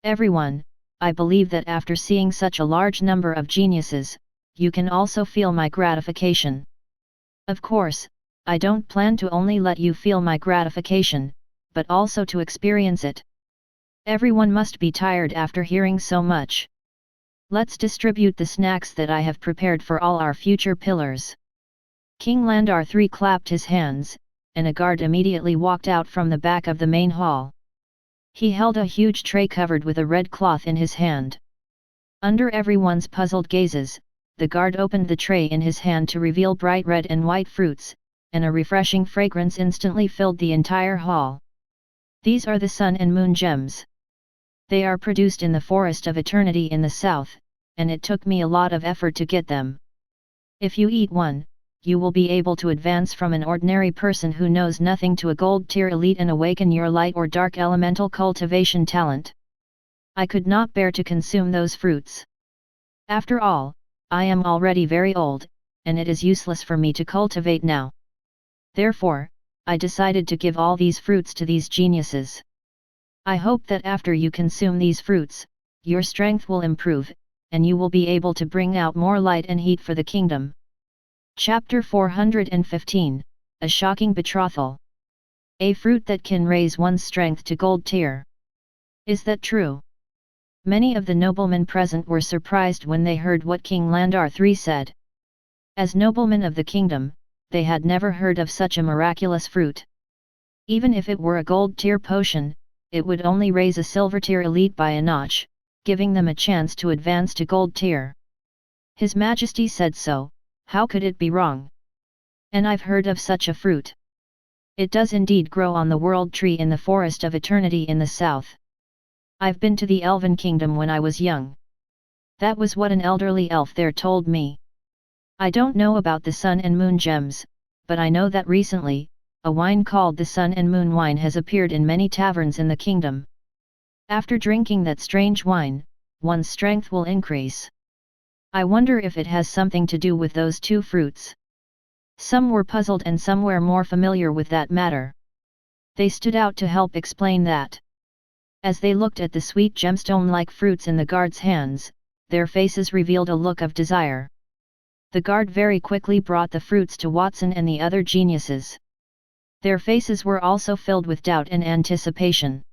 "Everyone, I believe that after seeing such a large number of geniuses, you can also feel my gratification. Of course, I don't plan to only let you feel my gratification, but also to experience it. Everyone must be tired after hearing so much. Let's distribute the snacks that I have prepared for all our future pillars." King Landar III clapped his hands, and a guard immediately walked out from the back of the main hall. He held a huge tray covered with a red cloth in his hand. Under everyone's puzzled gazes, the guard opened the tray in his hand to reveal bright red and white fruits, and a refreshing fragrance instantly filled the entire hall. These are the sun and moon gems. They are produced in the forest of eternity in the south, and it took me a lot of effort to get them. If you eat one, you will be able to advance from an ordinary person who knows nothing to a gold tier elite and awaken your light or dark elemental cultivation talent. I could not bear to consume those fruits. After all, I am already very old, and it is useless for me to cultivate now. Therefore, I decided to give all these fruits to these geniuses. I hope that after you consume these fruits, your strength will improve, and you will be able to bring out more light and heat for the kingdom. Chapter 415, A Shocking Betrothal. A fruit that can raise one's strength to gold tier. Is that true? Many of the noblemen present were surprised when they heard what King Landar III said. As noblemen of the kingdom, they had never heard of such a miraculous fruit. Even if it were a gold tier potion, it would only raise a silver tier elite by a notch, giving them a chance to advance to gold tier. His Majesty said so, how could it be wrong? And I've heard of such a fruit. It does indeed grow on the world tree in the forest of eternity in the south. I've been to the Elven Kingdom when I was young. That was what an elderly elf there told me. I don't know about the sun and moon gems, but I know that recently, a wine called the Sun and Moon wine has appeared in many taverns in the kingdom. After drinking that strange wine, one's strength will increase. I wonder if it has something to do with those two fruits. Some were puzzled and some were more familiar with that matter. They stood out to help explain that. As they looked at the sweet gemstone-like fruits in the guard's hands, their faces revealed a look of desire. The guard very quickly brought the fruits to Watson and the other geniuses. Their faces were also filled with doubt and anticipation.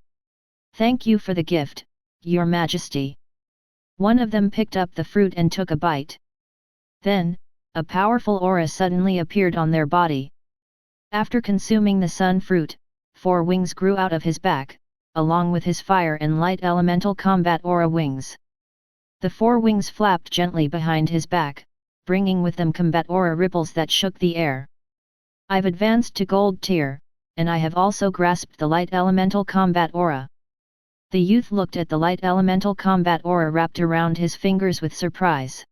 "Thank you for the gift, Your Majesty." One of them picked up the fruit and took a bite. Then, a powerful aura suddenly appeared on their body. After consuming the sun fruit, 4 wings grew out of his back, along with his fire and light elemental combat aura wings. The 4 wings flapped gently behind his back, bringing with them combat aura ripples that shook the air. "I've advanced to gold tier, and I have also grasped the light elemental combat aura." The youth looked at the light elemental combat aura wrapped around his fingers with surprise.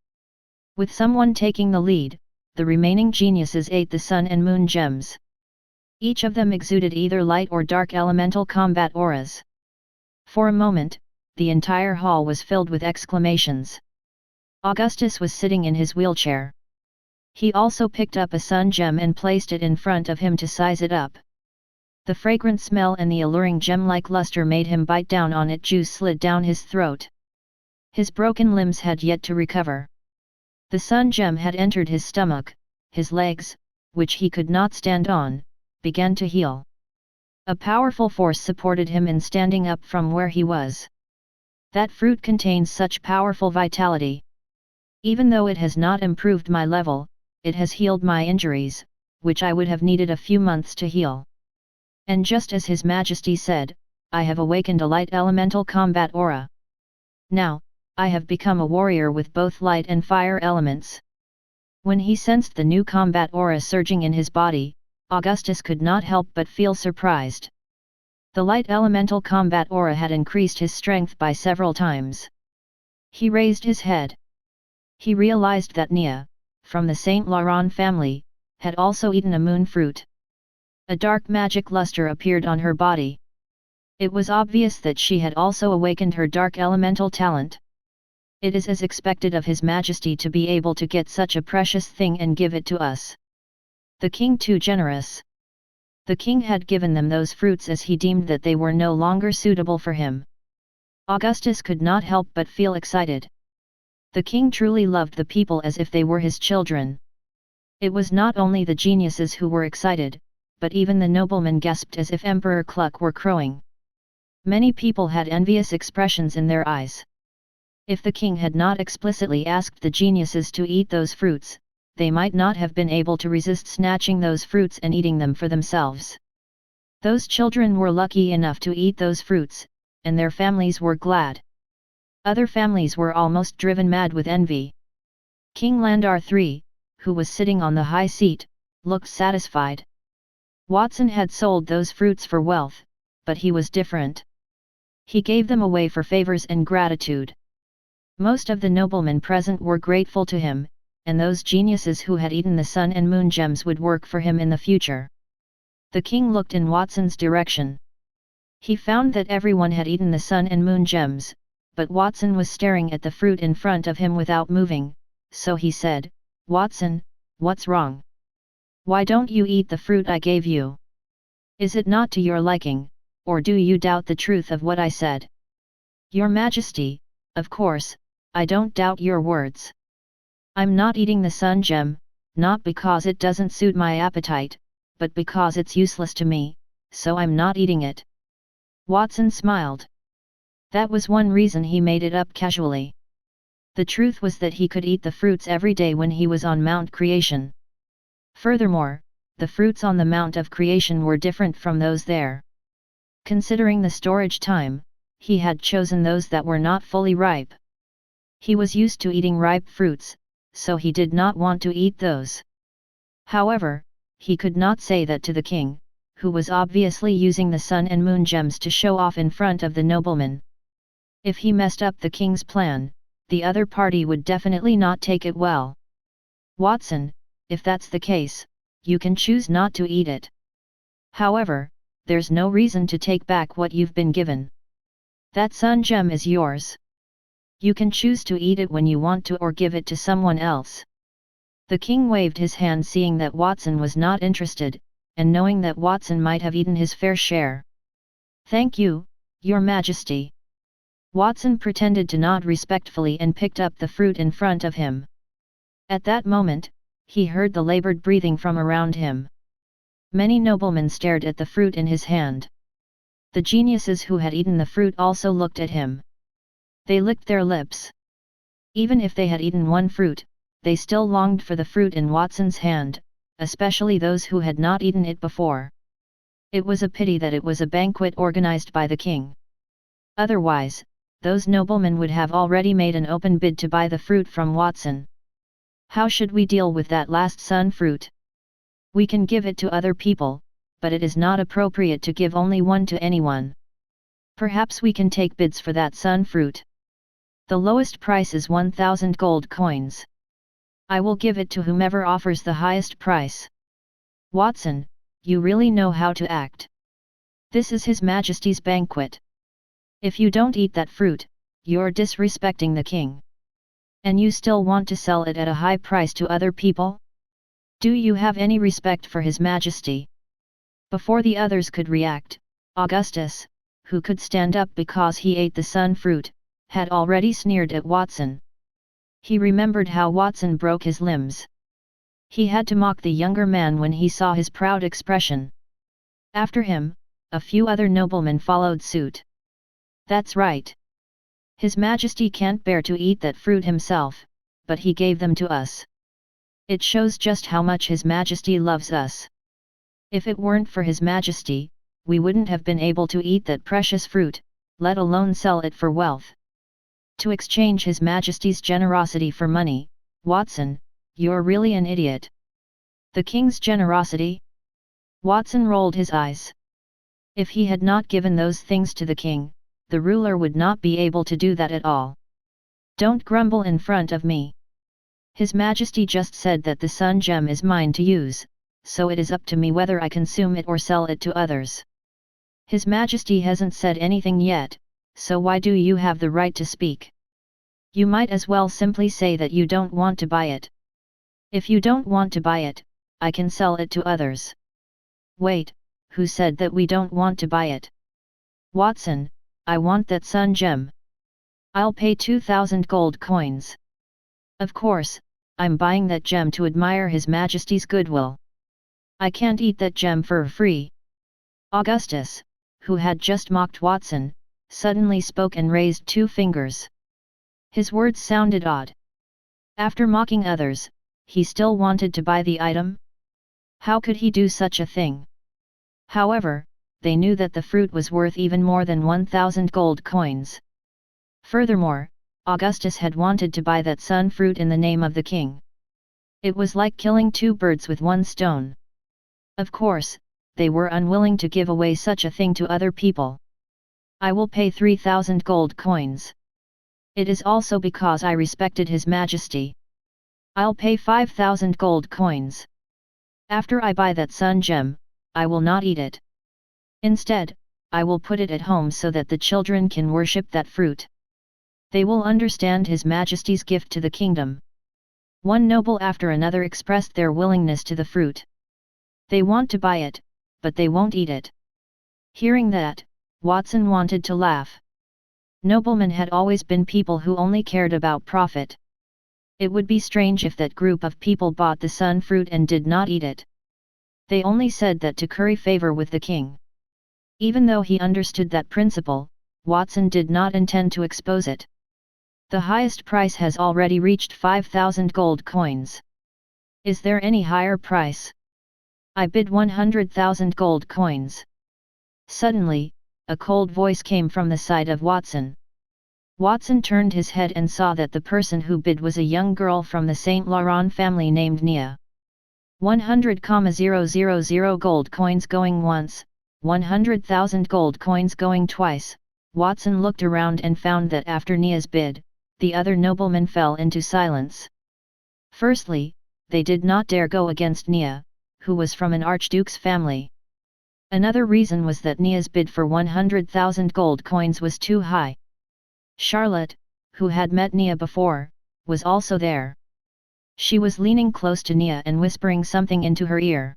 With someone taking the lead, the remaining geniuses ate the sun and moon gems. Each of them exuded either light or dark elemental combat auras. For a moment, the entire hall was filled with exclamations. Augustus was sitting in his wheelchair. He also picked up a sun gem and placed it in front of him to size it up. The fragrant smell and the alluring gem-like luster made him bite down on it. Juice slid down his throat. His broken limbs had yet to recover. The sun gem had entered his stomach, his legs, which he could not stand on, began to heal. A powerful force supported him in standing up from where he was. That fruit contains such powerful vitality. Even though it has not improved my level, it has healed my injuries, which I would have needed a few months to heal. And just as His Majesty said, I have awakened a light elemental combat aura. Now, I have become a warrior with both light and fire elements. When he sensed the new combat aura surging in his body, Augustus could not help but feel surprised. The light elemental combat aura had increased his strength by several times. He raised his head. He realized that Nia, from the Saint Laurent family, had also eaten a moon fruit. A dark magic luster appeared on her body. It was obvious that she had also awakened her dark elemental talent. It is as expected of His Majesty to be able to get such a precious thing and give it to us. The king too generous. The king had given them those fruits as he deemed that they were no longer suitable for him. Augustus could not help but feel excited. The king truly loved the people as if they were his children. It was not only the geniuses who were excited, but even the noblemen gasped as if Emperor Cluck were crowing. Many people had envious expressions in their eyes. If the king had not explicitly asked the geniuses to eat those fruits, they might not have been able to resist snatching those fruits and eating them for themselves. Those children were lucky enough to eat those fruits, and their families were glad. Other families were almost driven mad with envy. King Landar III, who was sitting on the high seat, looked satisfied. Watson had sold those fruits for wealth, but he was different. He gave them away for favors and gratitude. Most of the noblemen present were grateful to him, and those geniuses who had eaten the sun and moon gems would work for him in the future. The king looked in Watson's direction. He found that everyone had eaten the sun and moon gems, but Watson was staring at the fruit in front of him without moving, so he said, "Watson, what's wrong? Why don't you eat the fruit I gave you? Is it not to your liking, or do you doubt the truth of what I said?" "Your Majesty, of course, I don't doubt your words. I'm not eating the sun gem, not because it doesn't suit my appetite, but because it's useless to me, so I'm not eating it." Watson smiled. That was one reason he made it up casually. The truth was that he could eat the fruits every day when he was on Mount Creation. Furthermore, the fruits on the Mount of Creation were different from those there. Considering the storage time, he had chosen those that were not fully ripe. He was used to eating ripe fruits, so he did not want to eat those. However, he could not say that to the king, who was obviously using the sun and moon gems to show off in front of the noblemen. If he messed up the king's plan, the other party would definitely not take it well. "Watson, if that's the case, you can choose not to eat it. However, there's no reason to take back what you've been given. That sun gem is yours. You can choose to eat it when you want to or give it to someone else." The king waved his hand, seeing that Watson was not interested, and knowing that Watson might have eaten his fair share. "Thank you, Your Majesty." Watson pretended to nod respectfully and picked up the fruit in front of him. At that moment, he heard the labored breathing from around him. Many noblemen stared at the fruit in his hand. The geniuses who had eaten the fruit also looked at him. They licked their lips. Even if they had eaten one fruit, they still longed for the fruit in Watson's hand, especially those who had not eaten it before. It was a pity that it was a banquet organized by the king. Otherwise, those noblemen would have already made an open bid to buy the fruit from Watson. "How should we deal with that last sun fruit? We can give it to other people, but it is not appropriate to give only one to anyone. Perhaps we can take bids for that sun fruit. The lowest price is 1,000 gold coins. I will give it to whomever offers the highest price." "Watson, you really know how to act. This is His Majesty's banquet. If you don't eat that fruit, you're disrespecting the king. And you still want to sell it at a high price to other people? Do you have any respect for His Majesty?" Before the others could react, Augustus, who could stand up because he ate the sun fruit, had already sneered at Watson. He remembered how Watson broke his limbs. He had to mock the younger man when he saw his proud expression. After him, a few other noblemen followed suit. "That's right. His Majesty can't bear to eat that fruit himself, but he gave them to us. It shows just how much His Majesty loves us. If it weren't for His Majesty, we wouldn't have been able to eat that precious fruit, let alone sell it for wealth. To exchange His Majesty's generosity for money, Watson, you're really an idiot." "The king's generosity?" Watson rolled his eyes. If he had not given those things to the king, the ruler would not be able to do that at all. "Don't grumble in front of me. His Majesty just said that the sun gem is mine to use, so it is up to me whether I consume it or sell it to others. His Majesty hasn't said anything yet, so why do you have the right to speak? You might as well simply say that you don't want to buy it. If you don't want to buy it, I can sell it to others." "Wait, who said that we don't want to buy it?" "Watson, I want that sun gem. I'll pay 2,000 gold coins. Of course, I'm buying that gem to admire His Majesty's goodwill. I can't eat that gem for free." Augustus, who had just mocked Watson, suddenly spoke and raised two fingers. His words sounded odd. After mocking others, he still wanted to buy the item? How could he do such a thing? However, they knew that the fruit was worth even more than 1,000 gold coins. Furthermore, Augustus had wanted to buy that sun fruit in the name of the king. It was like killing two birds with one stone. Of course, they were unwilling to give away such a thing to other people. I will pay 3,000 gold coins. It is also because I respected His Majesty. I'll pay 5,000 gold coins. After I buy that sun gem, I will not eat it. Instead, I will put it at home so that the children can worship that fruit. They will understand His Majesty's gift to the kingdom. One noble after another expressed their willingness to the fruit. They want to buy it, but they won't eat it. Hearing that, Watson wanted to laugh. Noblemen had always been people who only cared about profit. It would be strange if that group of people bought the sun fruit and did not eat it. They only said that to curry favor with the king. Even though he understood that principle, Watson did not intend to expose it. The highest price has already reached 5,000 gold coins. Is there any higher price? I bid 100,000 gold coins. Suddenly, a cold voice came from the side of Watson. Watson turned his head and saw that the person who bid was a young girl from the Saint Laurent family named Nia. 100,000 gold coins going once, 100,000 gold coins going twice. Watson looked around and found that after Nia's bid, the other noblemen fell into silence. Firstly, they did not dare go against Nia, who was from an archduke's family. Another reason was that Nia's bid for 100,000 gold coins was too high. Charlotte, who had met Nia before, was also there. She was leaning close to Nia and whispering something into her ear.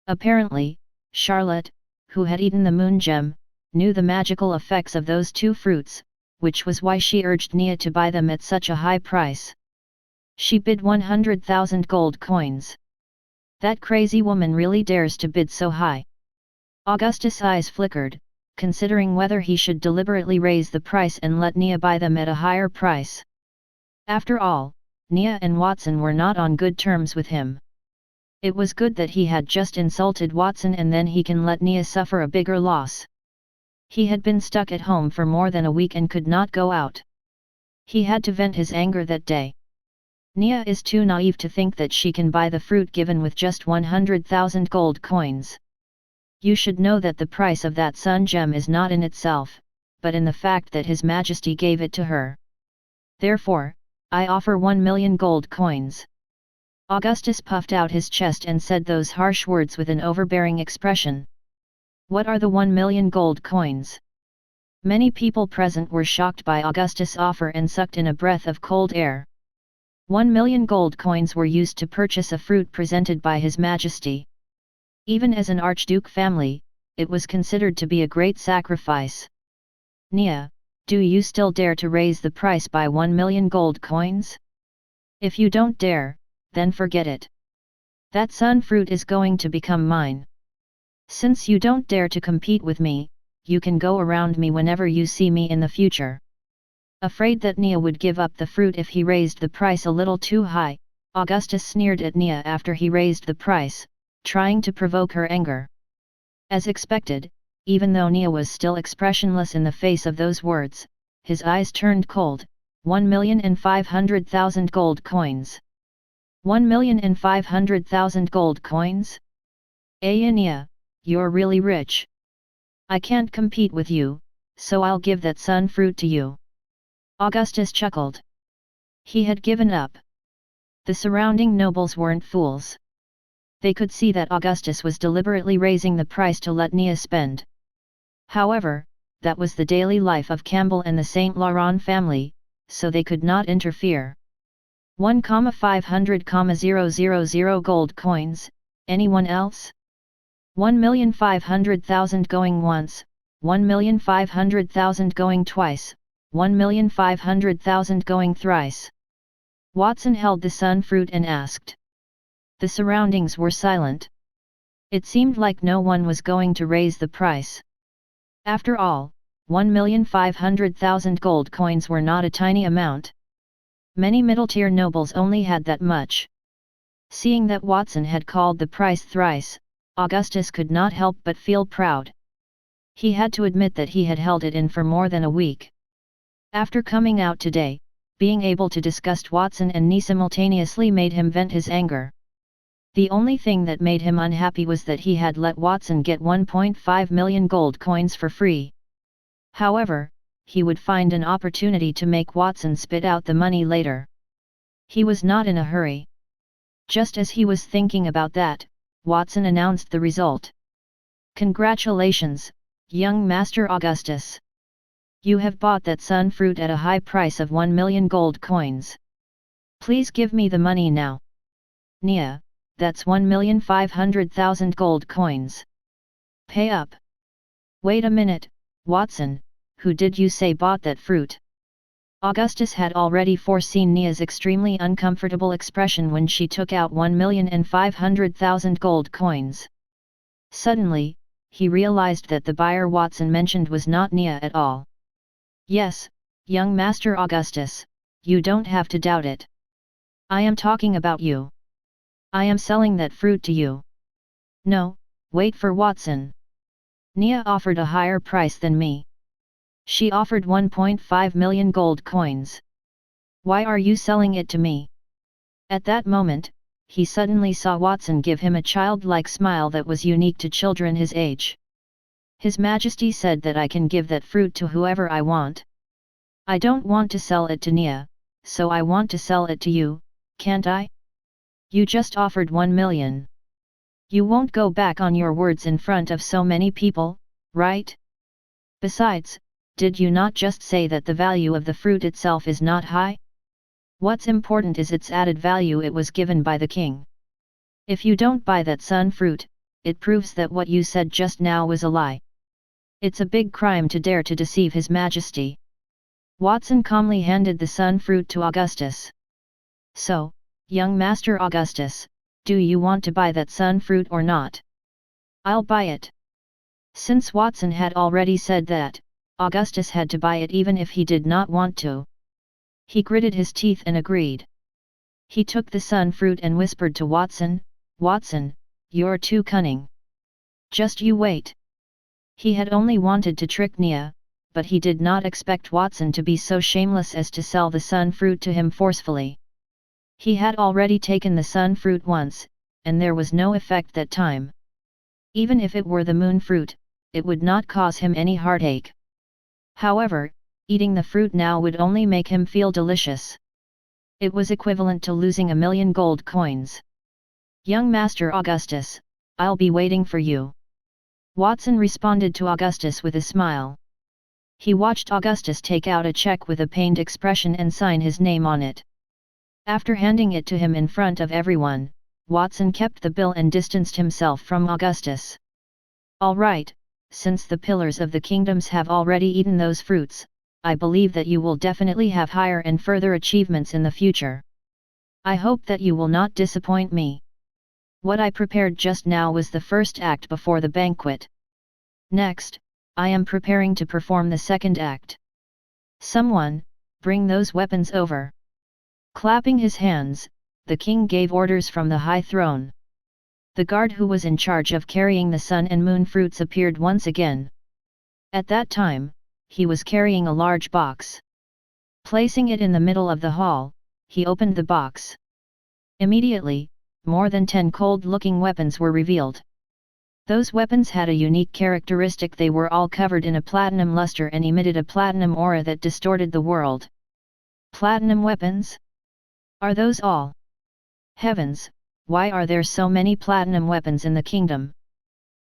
Apparently, Charlotte, who had eaten the moon gem, knew the magical effects of those two fruits, which was why she urged Nia to buy them at such a high price. She bid 100,000 gold coins. That crazy woman really dares to bid so high. Augustus' eyes flickered, considering whether he should deliberately raise the price and let Nia buy them at a higher price. After all, Nia and Watson were not on good terms with him. It was good that he had just insulted Watson and then he can let Nia suffer a bigger loss. He had been stuck at home for more than a week and could not go out. He had to vent his anger that day. Nia is too naive to think that she can buy the fruit given with just 100,000 gold coins. You should know that the price of that sun gem is not in itself, but in the fact that His Majesty gave it to her. Therefore, I offer 1,000,000 gold coins. Augustus puffed out his chest and said those harsh words with an overbearing expression. What are the 1,000,000 gold coins? Many people present were shocked by Augustus' offer and sucked in a breath of cold air. 1,000,000 gold coins were used to purchase a fruit presented by His Majesty. Even as an archduke family, it was considered to be a great sacrifice. Nia, do you still dare to raise the price by 1,000,000 gold coins? If you don't dare, then forget it. That sun fruit is going to become mine. Since you don't dare to compete with me, you can go around me whenever you see me in the future. Afraid that Nia would give up the fruit if he raised the price a little too high, Augustus sneered at Nia after he raised the price, trying to provoke her anger. As expected, even though Nia was still expressionless in the face of those words, his eyes turned cold. 1,500,000 gold coins. 1,500,000 gold coins? Nia, you're really rich. I can't compete with you, so I'll give that sun fruit to you. Augustus chuckled. He had given up. The surrounding nobles weren't fools. They could see that Augustus was deliberately raising the price to let Nia spend. However, that was the daily life of Campbell and the Saint Laurent family, so they could not interfere. 1,500,000 gold coins, anyone else? 1,500,000 going once, 1,500,000 going twice, 1,500,000 going thrice. Watson held the sun fruit and asked. The surroundings were silent. It seemed like no one was going to raise the price. After all, 1,500,000 gold coins were not a tiny amount. Many middle-tier nobles only had that much. Seeing that Watson had called the price thrice, Augustus could not help but feel proud. He had to admit that he had held it in for more than a week. After coming out today, being able to disgust Watson and Nia simultaneously made him vent his anger. The only thing that made him unhappy was that he had let Watson get 1.5 million gold coins for free. However, he would find an opportunity to make Watson spit out the money later. He was not in a hurry. Just as he was thinking about that, Watson announced the result. "Congratulations, young Master Augustus. You have bought that sun fruit at a high price of 1 million gold coins. Please give me the money now." "Nia, that's 1,500,000 gold coins. Pay up." "Wait a minute, Watson, who did you say bought that fruit?" Augustus had already foreseen Nia's extremely uncomfortable expression when she took out 1,500,000 gold coins. Suddenly, he realized that the buyer Watson mentioned was not Nia at all. "Yes, young Master Augustus, you don't have to doubt it. I am talking about you. I am selling that fruit to you." "No, wait for Watson. Nia offered a higher price than me. She offered 1.5 million gold coins. Why are you selling it to me?" At that moment, he suddenly saw Watson give him a childlike smile that was unique to children his age. "His Majesty said that I can give that fruit to whoever I want. I don't want to sell it to Nia, so I want to sell it to you, can't I? You just offered 1 million. You won't go back on your words in front of so many people, right? Besides, did you not just say that the value of the fruit itself is not high? What's important is its added value. It was given by the king. If you don't buy that sun fruit, it proves that what you said just now was a lie. It's a big crime to dare to deceive His Majesty." Watson calmly handed the sun fruit to Augustus. "So, young Master Augustus, do you want to buy that sun fruit or not?" "I'll buy it." Since Watson had already said that, Augustus had to buy it even if he did not want to. He gritted his teeth and agreed. He took the sun fruit and whispered to Watson, "Watson, you're too cunning. Just you wait." He had only wanted to trick Nia, but he did not expect Watson to be so shameless as to sell the sun fruit to him forcefully. He had already taken the sun fruit once, and there was no effect that time. Even if it were the moon fruit, it would not cause him any heartache. However, eating the fruit now would only make him feel delicious. It was equivalent to losing 1 million gold coins. "Young Master Augustus, I'll be waiting for you." Watson responded to Augustus with a smile. He watched Augustus take out a check with a pained expression and sign his name on it. After handing it to him in front of everyone, Watson kept the bill and distanced himself from Augustus. "All right, since the pillars of the kingdoms have already eaten those fruits, I believe that you will definitely have higher and further achievements in the future. I hope that you will not disappoint me. What I prepared just now was the first act before the banquet. Next, I am preparing to perform the second act. Someone, bring those weapons over." Clapping his hands, the king gave orders from the high throne. The guard who was in charge of carrying the sun and moon fruits appeared once again. At that time, he was carrying a large box. Placing it in the middle of the hall, he opened the box. Immediately, more than 10 cold-looking weapons were revealed. Those weapons had a unique characteristic: they were all covered in a platinum luster and emitted a platinum aura that distorted the world. Platinum weapons? Are those all? Heavens, why are there so many platinum weapons in the kingdom?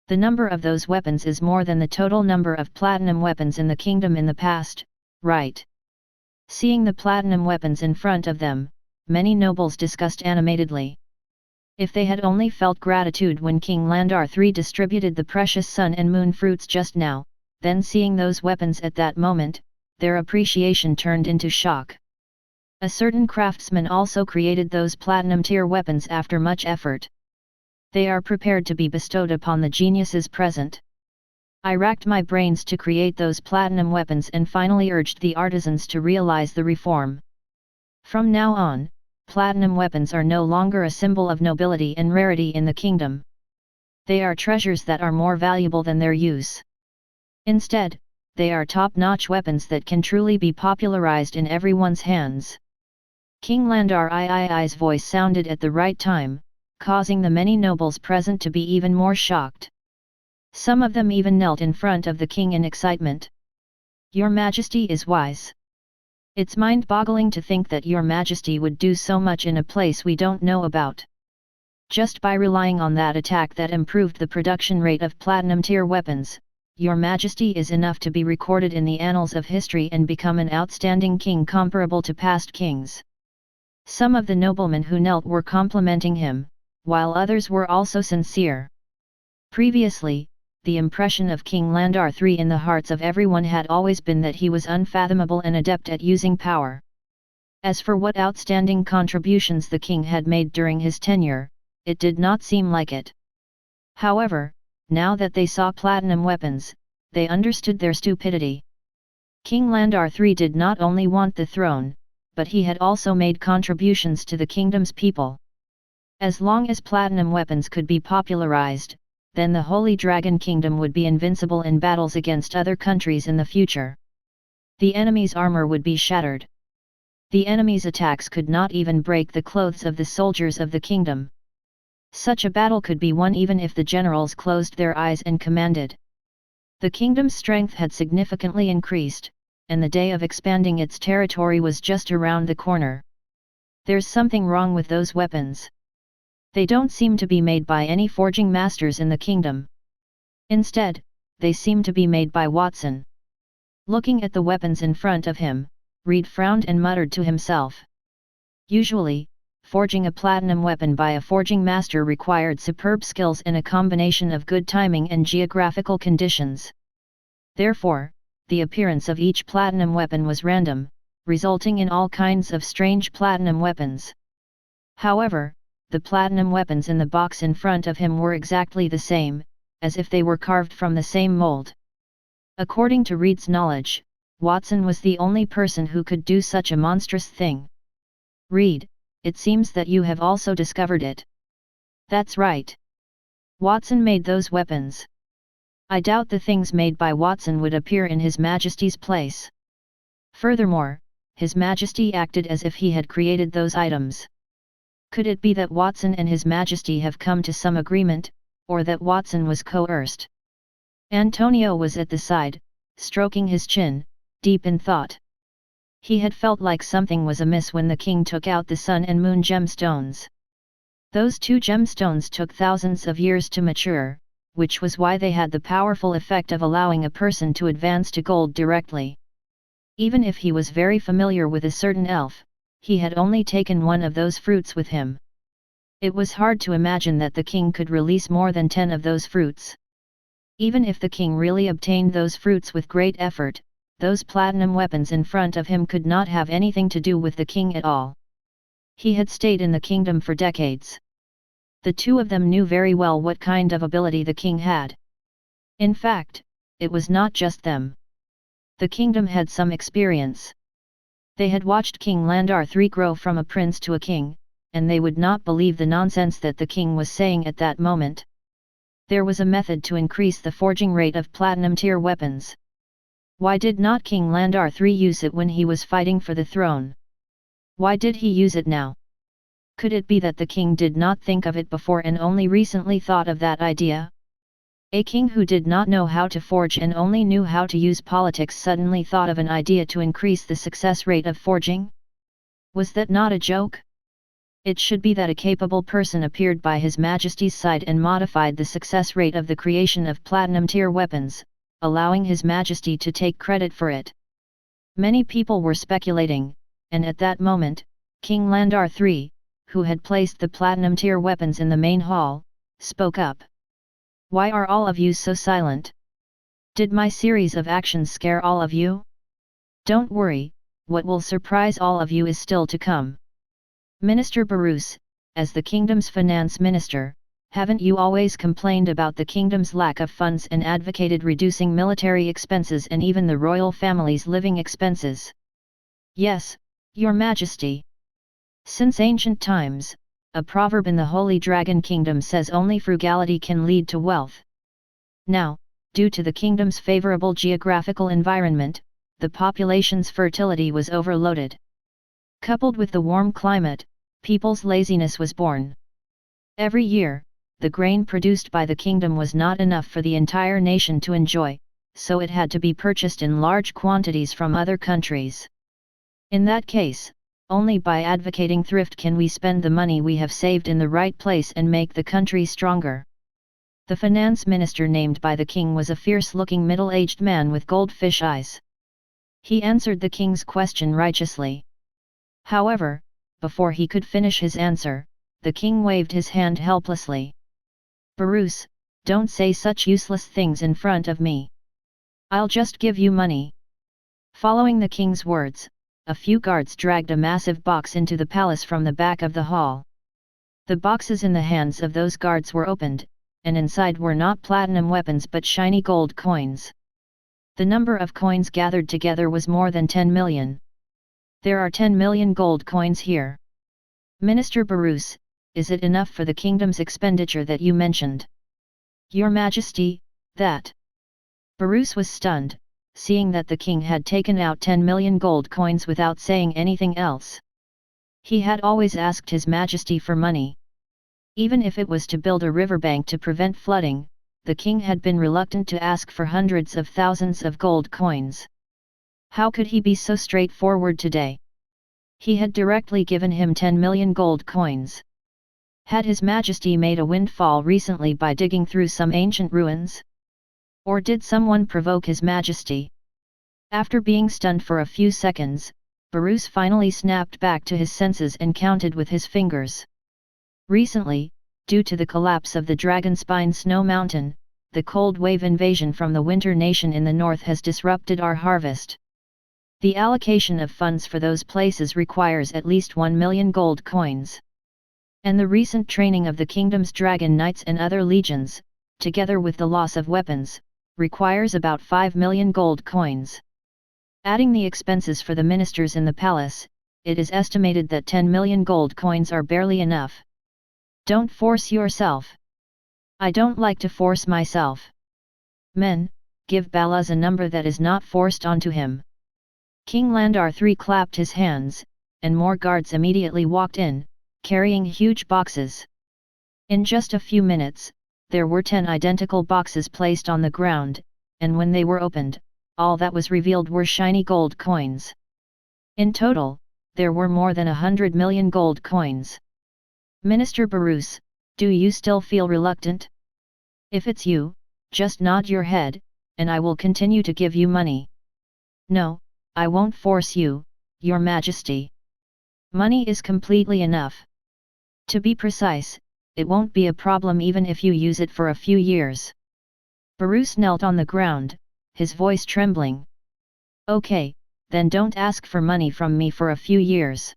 The number of those weapons is more than the total number of platinum weapons in the kingdom in the past, right? Seeing the platinum weapons in front of them, many nobles discussed animatedly. If they had only felt gratitude when King Landar III distributed the precious sun and moon fruits just now, then seeing those weapons at that moment, their appreciation turned into shock. A certain craftsman also created those platinum tier weapons after much effort. They are prepared to be bestowed upon the geniuses present. I racked my brains to create those platinum weapons and finally urged the artisans to realize the reform. From now on, platinum weapons are no longer a symbol of nobility and rarity in the kingdom. They are treasures that are more valuable than their use. Instead, they are top-notch weapons that can truly be popularized in everyone's hands. King Landar III's voice sounded at the right time, causing the many nobles present to be even more shocked. Some of them even knelt in front of the king in excitement. Your Majesty is wise. It's mind-boggling to think that Your Majesty would do so much in a place we don't know about. Just by relying on that attack that improved the production rate of platinum-tier weapons, Your Majesty is enough to be recorded in the annals of history and become an outstanding king comparable to past kings. Some of the noblemen who knelt were complimenting him, while others were also sincere. Previously, the impression of King Landar III in the hearts of everyone had always been that he was unfathomable and adept at using power. As for what outstanding contributions the king had made during his tenure, it did not seem like it. However, now that they saw platinum weapons, they understood their stupidity. King Landar III did not only want the throne, but he had also made contributions to the kingdom's people. As long as platinum weapons could be popularized, then the Holy Dragon Kingdom would be invincible in battles against other countries in the future. The enemy's armor would be shattered. The enemy's attacks could not even break the clothes of the soldiers of the kingdom. Such a battle could be won even if the generals closed their eyes and commanded. The kingdom's strength had significantly increased, and the day of expanding its territory was just around the corner. There's something wrong with those weapons. They don't seem to be made by any forging masters in the kingdom. Instead, they seem to be made by Watson. Looking at the weapons in front of him, Reed frowned and muttered to himself. Usually, forging a platinum weapon by a forging master required superb skills and a combination of good timing and geographical conditions. Therefore, the appearance of each platinum weapon was random, resulting in all kinds of strange platinum weapons. However, the platinum weapons in the box in front of him were exactly the same, as if they were carved from the same mold. According to Reed's knowledge, Watson was the only person who could do such a monstrous thing. Reed, it seems that you have also discovered it. That's right. Watson made those weapons. I doubt the things made by Watson would appear in His Majesty's place. Furthermore, His Majesty acted as if he had created those items. Could it be that Watson and His Majesty have come to some agreement, or that Watson was coerced? Antonio was at the side, stroking his chin, deep in thought. He had felt like something was amiss when the king took out the sun and moon gemstones. Those two gemstones took thousands of years to mature, which was why they had the powerful effect of allowing a person to advance to gold directly. Even if he was very familiar with a certain elf, he had only taken one of those fruits with him. It was hard to imagine that the king could release more than 10 of those fruits. Even if the king really obtained those fruits with great effort, those platinum weapons in front of him could not have anything to do with the king at all. He had stayed in the kingdom for decades. The two of them knew very well what kind of ability the king had. In fact, it was not just them. The kingdom had some experience. They had watched King Landar III grow from a prince to a king, and they would not believe the nonsense that the king was saying at that moment. There was a method to increase the forging rate of platinum-tier weapons. Why did not King Landar III use it when he was fighting for the throne? Why did he use it now? Could it be that the king did not think of it before and only recently thought of that idea? A king who did not know how to forge and only knew how to use politics suddenly thought of an idea to increase the success rate of forging? Was that not a joke? It should be that a capable person appeared by His Majesty's side and modified the success rate of the creation of platinum-tier weapons, allowing His Majesty to take credit for it. Many people were speculating, and at that moment, King Landar III, who had placed the platinum-tier weapons in the main hall, spoke up. Why are all of you so silent? Did my series of actions scare all of you? Don't worry, what will surprise all of you is still to come. Minister Barus, as the kingdom's finance minister, haven't you always complained about the kingdom's lack of funds and advocated reducing military expenses and even the royal family's living expenses? Yes, Your Majesty. Since ancient times, a proverb in the Holy Dragon Kingdom says only frugality can lead to wealth. Now, Due to the kingdom's favorable geographical environment, the population's fertility was overloaded. Coupled with the warm climate, people's laziness was born. Every year, the grain produced by the kingdom was not enough for the entire nation to enjoy, so it had to be purchased in large quantities from other countries. In that case, only by advocating thrift can we spend the money we have saved in the right place and make the country stronger. The finance minister named by the king was a fierce-looking middle-aged man with goldfish eyes. He answered the king's question righteously. However, before he could finish his answer, the king waved his hand helplessly. "Bruce, don't say such useless things in front of me. I'll just give you money." Following the king's words, a few guards dragged a massive box into the palace from the back of the hall. The boxes in the hands of those guards were opened, and inside were not platinum weapons but shiny gold coins. The number of coins gathered together was more than 10 million. "There are 10 million gold coins here. Minister Bruce, is it enough for the kingdom's expenditure that you mentioned?" "Your Majesty, that..." Bruce was stunned, seeing that the king had taken out 10 million gold coins without saying anything else. He had always asked His Majesty for money. Even if it was to build a riverbank to prevent flooding, the king had been reluctant to ask for hundreds of thousands of gold coins. How could he be so straightforward today? He had directly given him 10 million gold coins. Had His Majesty made a windfall recently by digging through some ancient ruins? Or did someone provoke His Majesty? After being stunned for a few seconds, Bruce finally snapped back to his senses and counted with his fingers. Recently, due to the collapse of the Dragonspine Snow Mountain, the cold wave invasion from the Winter Nation in the north has disrupted our harvest. The allocation of funds for those places requires at least 1 million gold coins. And the recent training of the kingdom's dragon knights and other legions, together with the loss of weapons, requires about 5 million gold coins. Adding the expenses for the ministers in the palace, it is estimated that 10 million gold coins are barely enough. Don't force yourself. I don't like to force myself. Men, give Balaz a number that is not forced onto him. King Landar III clapped his hands, and more guards immediately walked in, carrying huge boxes. In just a few minutes, there were 10 identical boxes placed on the ground, and when they were opened, all that was revealed were shiny gold coins. In total, there were more than 100 million gold coins. Minister Bruce, do you still feel reluctant? If it's you, just nod your head, and I will continue to give you money. No, I won't force you, Your Majesty. Money is completely enough. To be precise, it won't be a problem even if you use it for a few years. Bruce knelt on the ground, his voice trembling. Okay, then don't ask for money from me for a few years.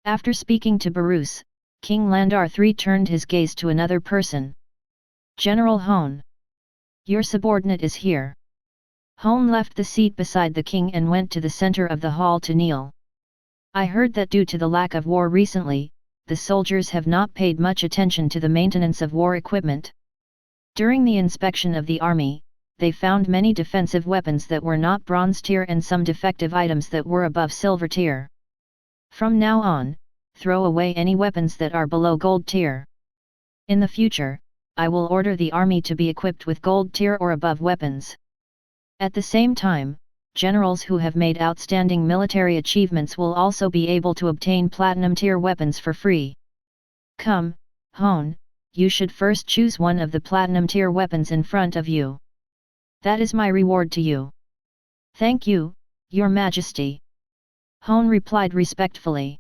After speaking to Bruce, King Landar III turned his gaze to another person. General Hone. Your subordinate is here. Hone left the seat beside the king and went to the center of the hall to kneel. I heard that due to the lack of war recently, the soldiers have not paid much attention to the maintenance of war equipment. During the inspection of the army, they found many defensive weapons that were not bronze tier and some defective items that were above silver tier. From now on, throw away any weapons that are below gold tier. In the future, I will order the army to be equipped with gold tier or above weapons. At the same time, generals who have made outstanding military achievements will also be able to obtain platinum tier weapons for free. Come, Hone, you should first choose one of the platinum tier weapons in front of you. That is my reward to you. Thank you, Your Majesty. Hone replied respectfully.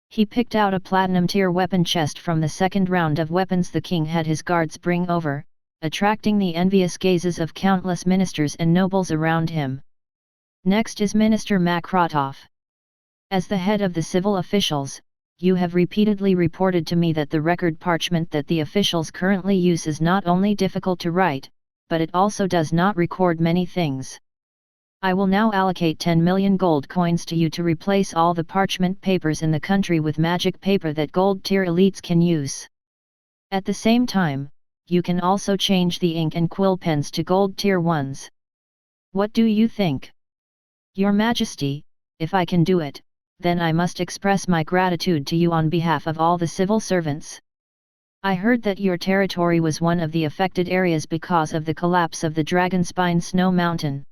He picked out a platinum tier weapon chest from the second round of weapons the king had his guards bring over, attracting the envious gazes of countless ministers and nobles around him. Next is Minister Makrotov. As the head of the civil officials, you have repeatedly reported to me that the record parchment that the officials currently use is not only difficult to write, but it also does not record many things. I will now allocate 10 million gold coins to you to replace all the parchment papers in the country with magic paper that gold tier elites can use. At the same time, you can also change the ink and quill pens to gold tier ones. What do you think? Your Majesty, if I can do it, then I must express my gratitude to you on behalf of all the civil servants. I heard that your territory was one of the affected areas because of the collapse of the Dragonspine Snow Mountain.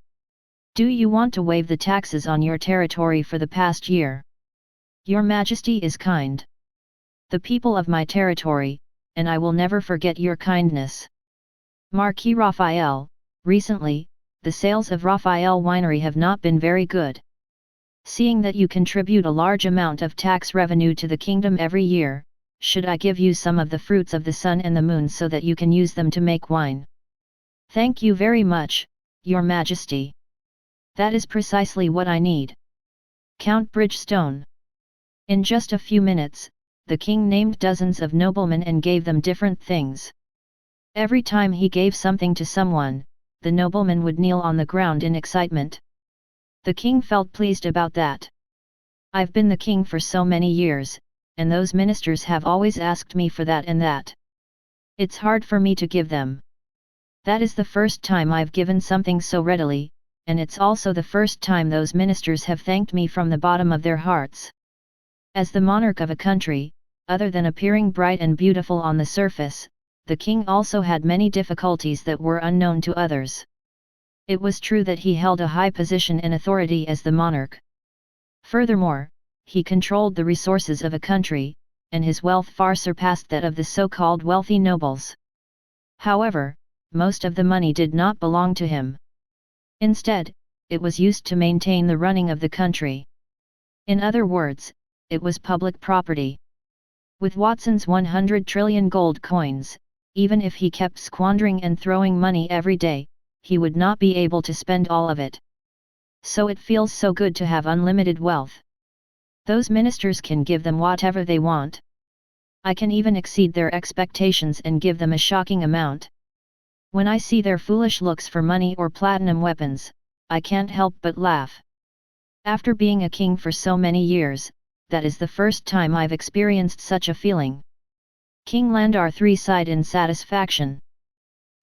Do you want to waive the taxes on your territory for the past year? Your Majesty is kind. The people of my territory, and I will never forget your kindness. Marquis Raphael, recently, the sales of Raphael Winery have not been very good. Seeing that you contribute a large amount of tax revenue to the kingdom every year, should I give you some of the fruits of the sun and the moon so that you can use them to make wine? Thank you very much, Your Majesty. That is precisely what I need. Count Bridgestone. In just a few minutes, the king named dozens of noblemen and gave them different things. Every time he gave something to someone, the nobleman would kneel on the ground in excitement. The king felt pleased about that. I've been the king for so many years, and those ministers have always asked me for that and that. It's hard for me to give them. That is the first time I've given something so readily, and it's also the first time those ministers have thanked me from the bottom of their hearts. As the monarch of a country, other than appearing bright and beautiful on the surface, the king also had many difficulties that were unknown to others. It was true that he held a high position and authority as the monarch. Furthermore, he controlled the resources of a country, and his wealth far surpassed that of the so-called wealthy nobles. However, most of the money did not belong to him. Instead, it was used to maintain the running of the country. In other words, it was public property. With Watson's 100 trillion gold coins, even if he kept squandering and throwing money every day, he would not be able to spend all of it. So it feels so good to have unlimited wealth. Those ministers can give them whatever they want. I can even exceed their expectations and give them a shocking amount. When I see their foolish looks for money or platinum weapons, I can't help but laugh. After being a king for so many years, that is the first time I've experienced such a feeling. King Landar III sighed in satisfaction.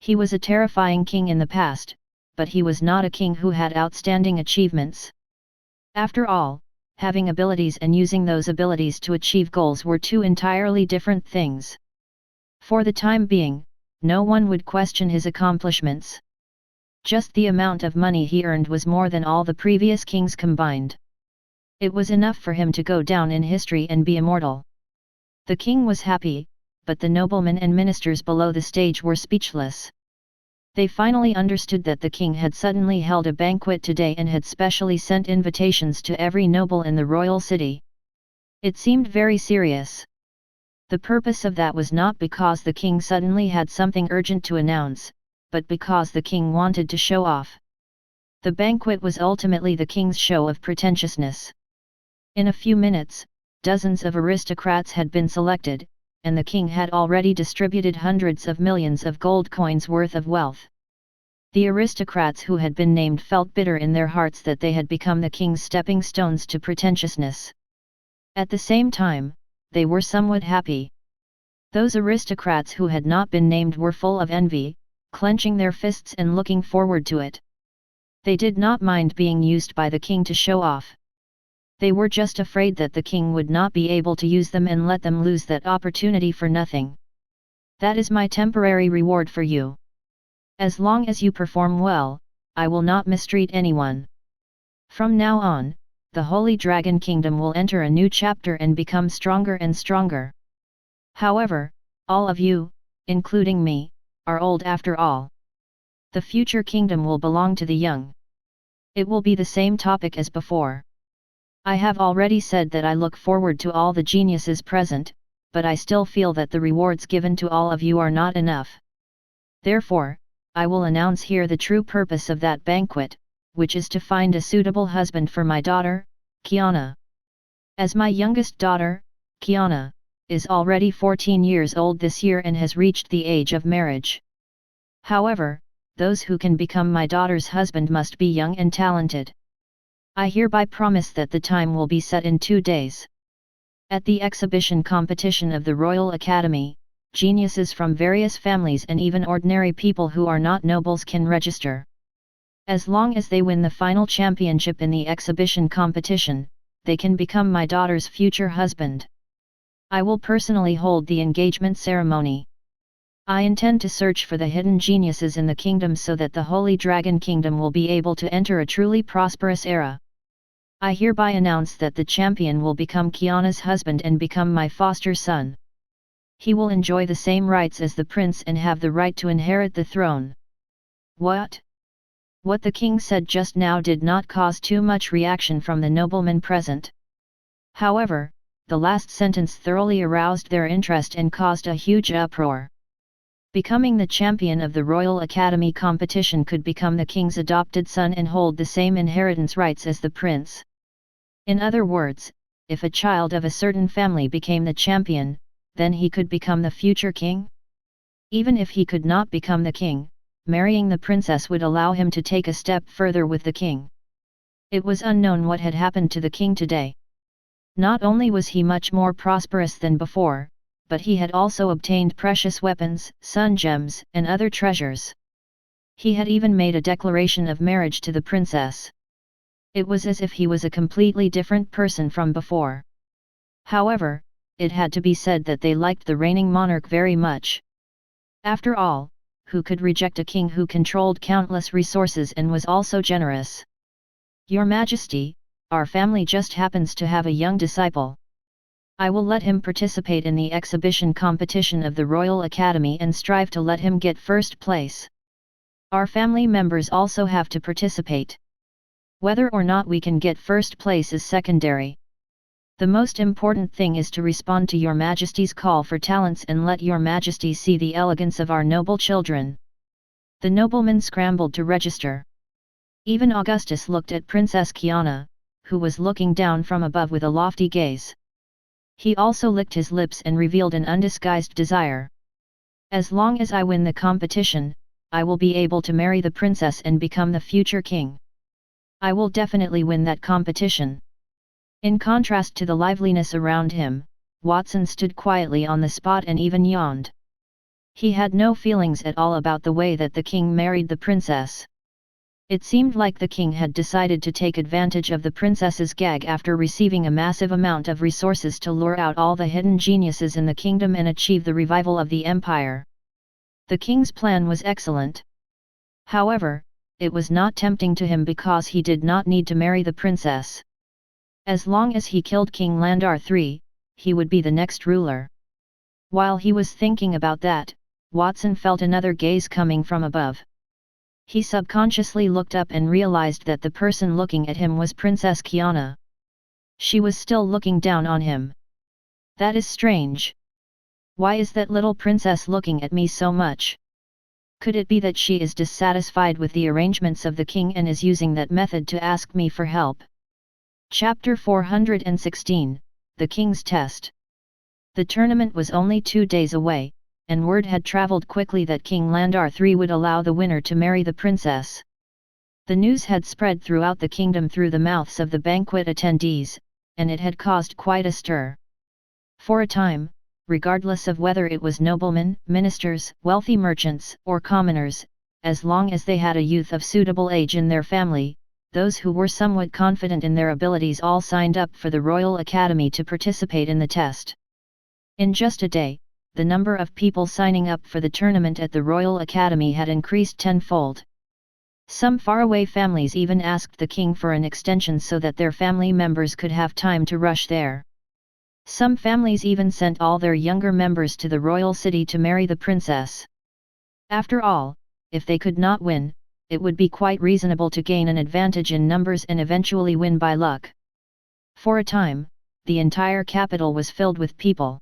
He was a terrifying king in the past, but he was not a king who had outstanding achievements. After all, having abilities and using those abilities to achieve goals were two entirely different things. For the time being, no one would question his accomplishments. Just the amount of money he earned was more than all the previous kings combined. It was enough for him to go down in history and be immortal. The king was happy, but the noblemen and ministers below the stage were speechless. They finally understood that the king had suddenly held a banquet today and had specially sent invitations to every noble in the royal city. It seemed very serious. The purpose of that was not because the king suddenly had something urgent to announce, but because the king wanted to show off. The banquet was ultimately the king's show of pretentiousness. In a few minutes, dozens of aristocrats had been selected, and the king had already distributed hundreds of millions of gold coins worth of wealth. The aristocrats who had been named felt bitter in their hearts that they had become the king's stepping stones to pretentiousness. At the same time, they were somewhat happy. Those aristocrats who had not been named were full of envy, clenching their fists and looking forward to it. They did not mind being used by the king to show off. They were just afraid that the king would not be able to use them and let them lose that opportunity for nothing. That is my temporary reward for you. As long as you perform well, I will not mistreat anyone. From now on, the Holy Dragon Kingdom will enter a new chapter and become stronger and stronger. However, all of you, including me, are old after all. The future kingdom will belong to the young. It will be the same topic as before. I have already said that I look forward to all the geniuses present, but I still feel that the rewards given to all of you are not enough. Therefore, I will announce here the true purpose of that banquet, which is to find a suitable husband for my daughter, Kiana. As my youngest daughter, Kiana, is already 14 years old this year and has reached the age of marriage. However, those who can become my daughter's husband must be young and talented. I hereby promise that the time will be set in 2 days. At the exhibition competition of the Royal Academy, geniuses from various families and even ordinary people who are not nobles can register. As long as they win the final championship in the exhibition competition, they can become my daughter's future husband. I will personally hold the engagement ceremony. I intend to search for the hidden geniuses in the kingdom so that the Holy Dragon Kingdom will be able to enter a truly prosperous era. I hereby announce that the champion will become Kiana's husband and become my foster son. He will enjoy the same rights as the prince and have the right to inherit the throne. What? What the king said just now did not cause too much reaction from the noblemen present. However, the last sentence thoroughly aroused their interest and caused a huge uproar. Becoming the champion of the Royal Academy competition could become the king's adopted son and hold the same inheritance rights as the prince. In other words, if a child of a certain family became the champion, then he could become the future king? Even if he could not become the king, marrying the princess would allow him to take a step further with the king. It was unknown what had happened to the king today. Not only was he much more prosperous than before, but he had also obtained precious weapons, sun gems, and other treasures. He had even made a declaration of marriage to the princess. It was as if he was a completely different person from before. However, it had to be said that they liked the reigning monarch very much. After all, who could reject a king who controlled countless resources and was also generous? Your Majesty, our family just happens to have a young disciple. I will let him participate in the exhibition competition of the Royal Academy and strive to let him get first place. Our family members also have to participate. Whether or not we can get first place is secondary. The most important thing is to respond to Your Majesty's call for talents and let Your Majesty see the elegance of our noble children. The nobleman scrambled to register. Even Augustus looked at Princess Kiana, who was looking down from above with a lofty gaze. He also licked his lips and revealed an undisguised desire. As long as I win the competition, I will be able to marry the princess and become the future king. I will definitely win that competition. In contrast to the liveliness around him, Watson stood quietly on the spot and even yawned. He had no feelings at all about the way that the king married the princess. It seemed like the king had decided to take advantage of the princess's gag after receiving a massive amount of resources to lure out all the hidden geniuses in the kingdom and achieve the revival of the empire. The king's plan was excellent. However, it was not tempting to him because he did not need to marry the princess. As long as he killed King Landar III, he would be the next ruler. While he was thinking about that, Watson felt another gaze coming from above. He subconsciously looked up and realized that the person looking at him was Princess Kiana. She was still looking down on him. That is strange. Why is that little princess looking at me so much? Could it be that she is dissatisfied with the arrangements of the king and is using that method to ask me for help? Chapter 416, The King's Test. The tournament was only 2 days away, and word had travelled quickly that King Landar III would allow the winner to marry the princess. The news had spread throughout the kingdom through the mouths of the banquet attendees, and it had caused quite a stir. For a time, regardless of whether it was noblemen, ministers, wealthy merchants, or commoners, as long as they had a youth of suitable age in their family, those who were somewhat confident in their abilities all signed up for the Royal Academy to participate in the test. In just a day, the number of people signing up for the tournament at the Royal Academy had increased tenfold. Some faraway families even asked the king for an extension so that their family members could have time to rush there. Some families even sent all their younger members to the royal city to marry the princess. After all, if they could not win, it would be quite reasonable to gain an advantage in numbers and eventually win by luck. For a time, the entire capital was filled with people.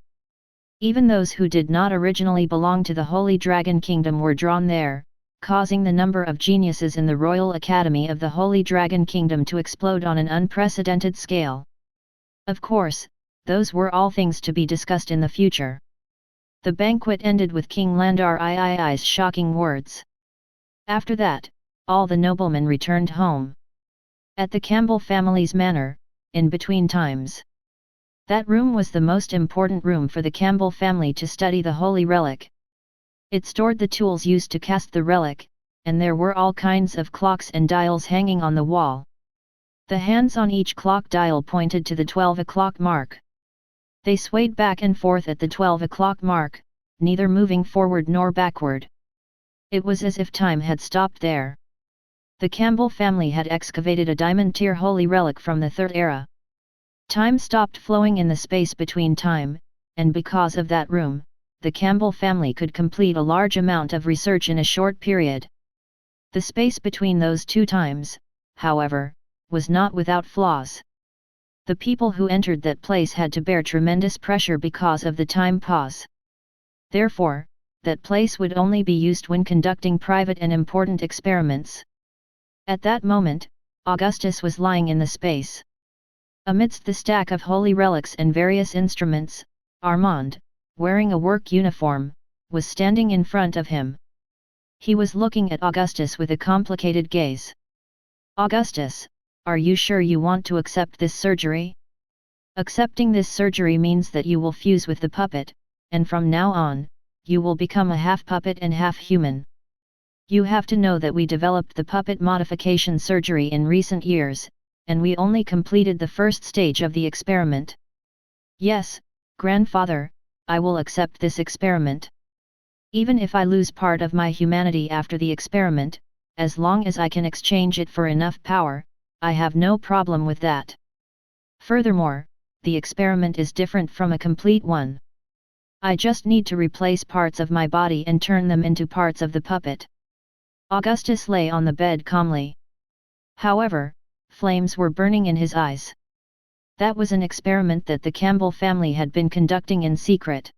Even those who did not originally belong to the Holy Dragon Kingdom were drawn there, causing the number of geniuses in the Royal Academy of the Holy Dragon Kingdom to explode on an unprecedented scale. Of course, those were all things to be discussed in the future. The banquet ended with King Landar III's shocking words. After that, all the noblemen returned home. At the Campbell family's manor, in between times, That room was the most important room for the Campbell family to study the holy relic. It stored the tools used to cast the relic, and there were all kinds of clocks and dials hanging on the wall. The hands on each clock dial pointed to the 12 o'clock mark. They swayed back and forth at the 12 o'clock mark, neither moving forward nor backward. It was as if time had stopped there. The Campbell family had excavated a diamond-tier holy relic from the Third Era. Time stopped flowing in the space between time, and because of that room, the Campbell family could complete a large amount of research in a short period. The space between those two times, however, was not without flaws. The people who entered that place had to bear tremendous pressure because of the time pause. Therefore, that place would only be used when conducting private and important experiments. At that moment, Augustus was lying in the space. Amidst the stack of holy relics and various instruments, Armand, wearing a work uniform, was standing in front of him. He was looking at Augustus with a complicated gaze. "Augustus, are you sure you want to accept this surgery? Accepting this surgery means that you will fuse with the puppet, and from now on, you will become a half puppet and half human. You have to know that we developed the puppet modification surgery in recent years, and we only completed the first stage of the experiment." "Yes, grandfather, I will accept this experiment. Even if I lose part of my humanity after the experiment, as long as I can exchange it for enough power, I have no problem with that. Furthermore, the experiment is different from a complete one. I just need to replace parts of my body and turn them into parts of the puppet." Augustus lay on the bed calmly. However, flames were burning in his eyes. That was an experiment that the Campbell family had been conducting in secret.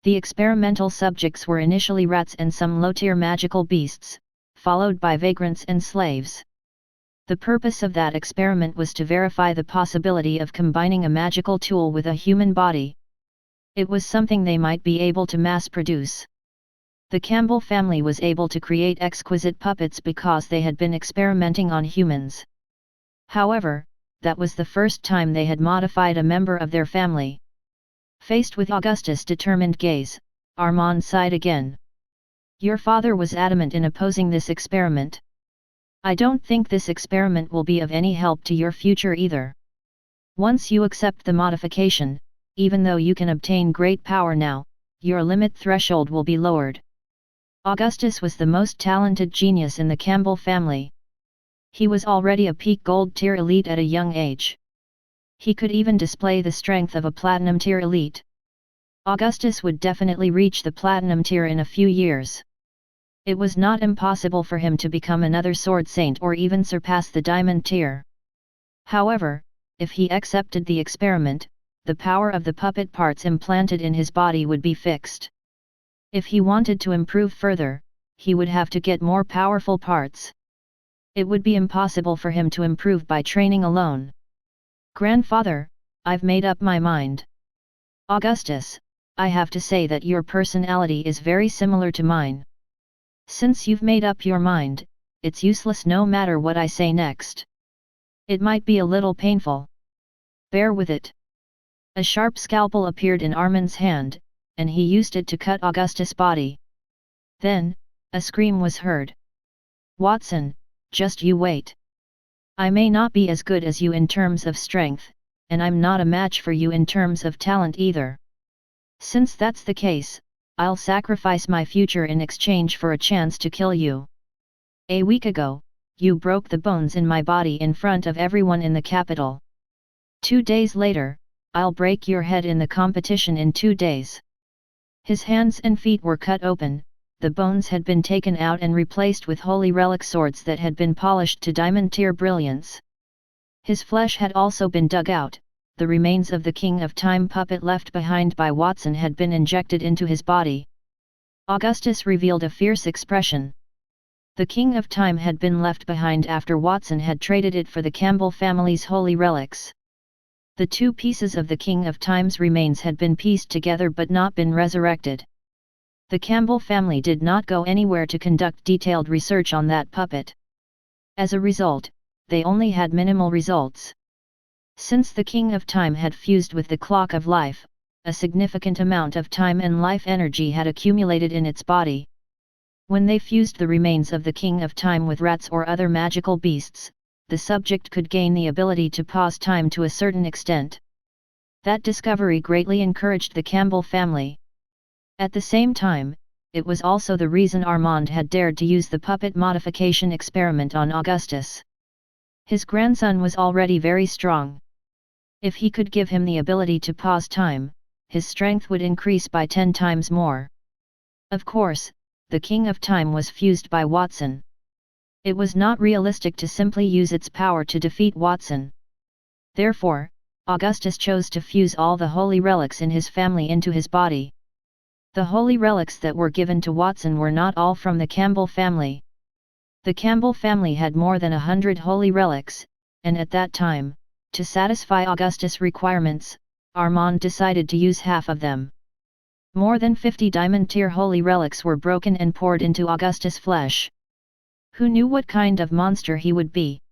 The experimental subjects were initially rats and some low-tier magical beasts, followed by vagrants and slaves. The purpose of that experiment was to verify the possibility of combining a magical tool with a human body. It was something they might be able to mass-produce. The Campbell family was able to create exquisite puppets because they had been experimenting on humans. However, that was the first time they had modified a member of their family. Faced with Augustus' determined gaze, Armand sighed again. "Your father was adamant in opposing this experiment. I don't think this experiment will be of any help to your future either. Once you accept the modification, even though you can obtain great power now, your limit threshold will be lowered." Augustus was the most talented genius in the Campbell family. He was already a peak gold-tier elite at a young age. He could even display the strength of a platinum-tier elite. Augustus would definitely reach the platinum tier in a few years. It was not impossible for him to become another sword saint or even surpass the diamond tier. However, if he accepted the experiment, the power of the puppet parts implanted in his body would be fixed. If he wanted to improve further, he would have to get more powerful parts. It would be impossible for him to improve by training alone. "Grandfather, I've made up my mind." "Augustus, I have to say that your personality is very similar to mine. Since you've made up your mind, it's useless no matter what I say next. It might be a little painful. Bear with it." A sharp scalpel appeared in Armand's hand, and he used it to cut Augustus' body. Then, a scream was heard. "Watson, just you wait. I may not be as good as you in terms of strength, and I'm not a match for you in terms of talent either. Since that's the case, I'll sacrifice my future in exchange for a chance to kill you. A week ago, you broke the bones in my body in front of everyone in the capital. 2 days later, I'll break your head in the competition in 2 days." His hands and feet were cut open, the bones had been taken out and replaced with holy relic swords that had been polished to diamond-tier brilliance. His flesh had also been dug out, the remains of the King of Time puppet left behind by Watson had been injected into his body. Augustus revealed a fierce expression. The King of Time had been left behind after Watson had traded it for the Campbell family's holy relics. The 2 pieces of the King of Time's remains had been pieced together but not been resurrected. The Campbell family did not go anywhere to conduct detailed research on that puppet. As a result, they only had minimal results. Since the King of Time had fused with the clock of life, a significant amount of time and life energy had accumulated in its body. When they fused the remains of the King of Time with rats or other magical beasts, the subject could gain the ability to pause time to a certain extent. That discovery greatly encouraged the Campbell family. At the same time, it was also the reason Armand had dared to use the puppet modification experiment on Augustus. His grandson was already very strong. If he could give him the ability to pause time, his strength would increase by 10 times more. Of course, the King of Time was fused by Watson. It was not realistic to simply use its power to defeat Watson. Therefore, Augustus chose to fuse all the holy relics in his family into his body. The holy relics that were given to Watson were not all from the Campbell family. The Campbell family had more than 100 holy relics, and at that time, to satisfy Augustus' requirements, Armand decided to use half of them. More than 50 diamond-tier holy relics were broken and poured into Augustus' flesh. Who knew what kind of monster he would be?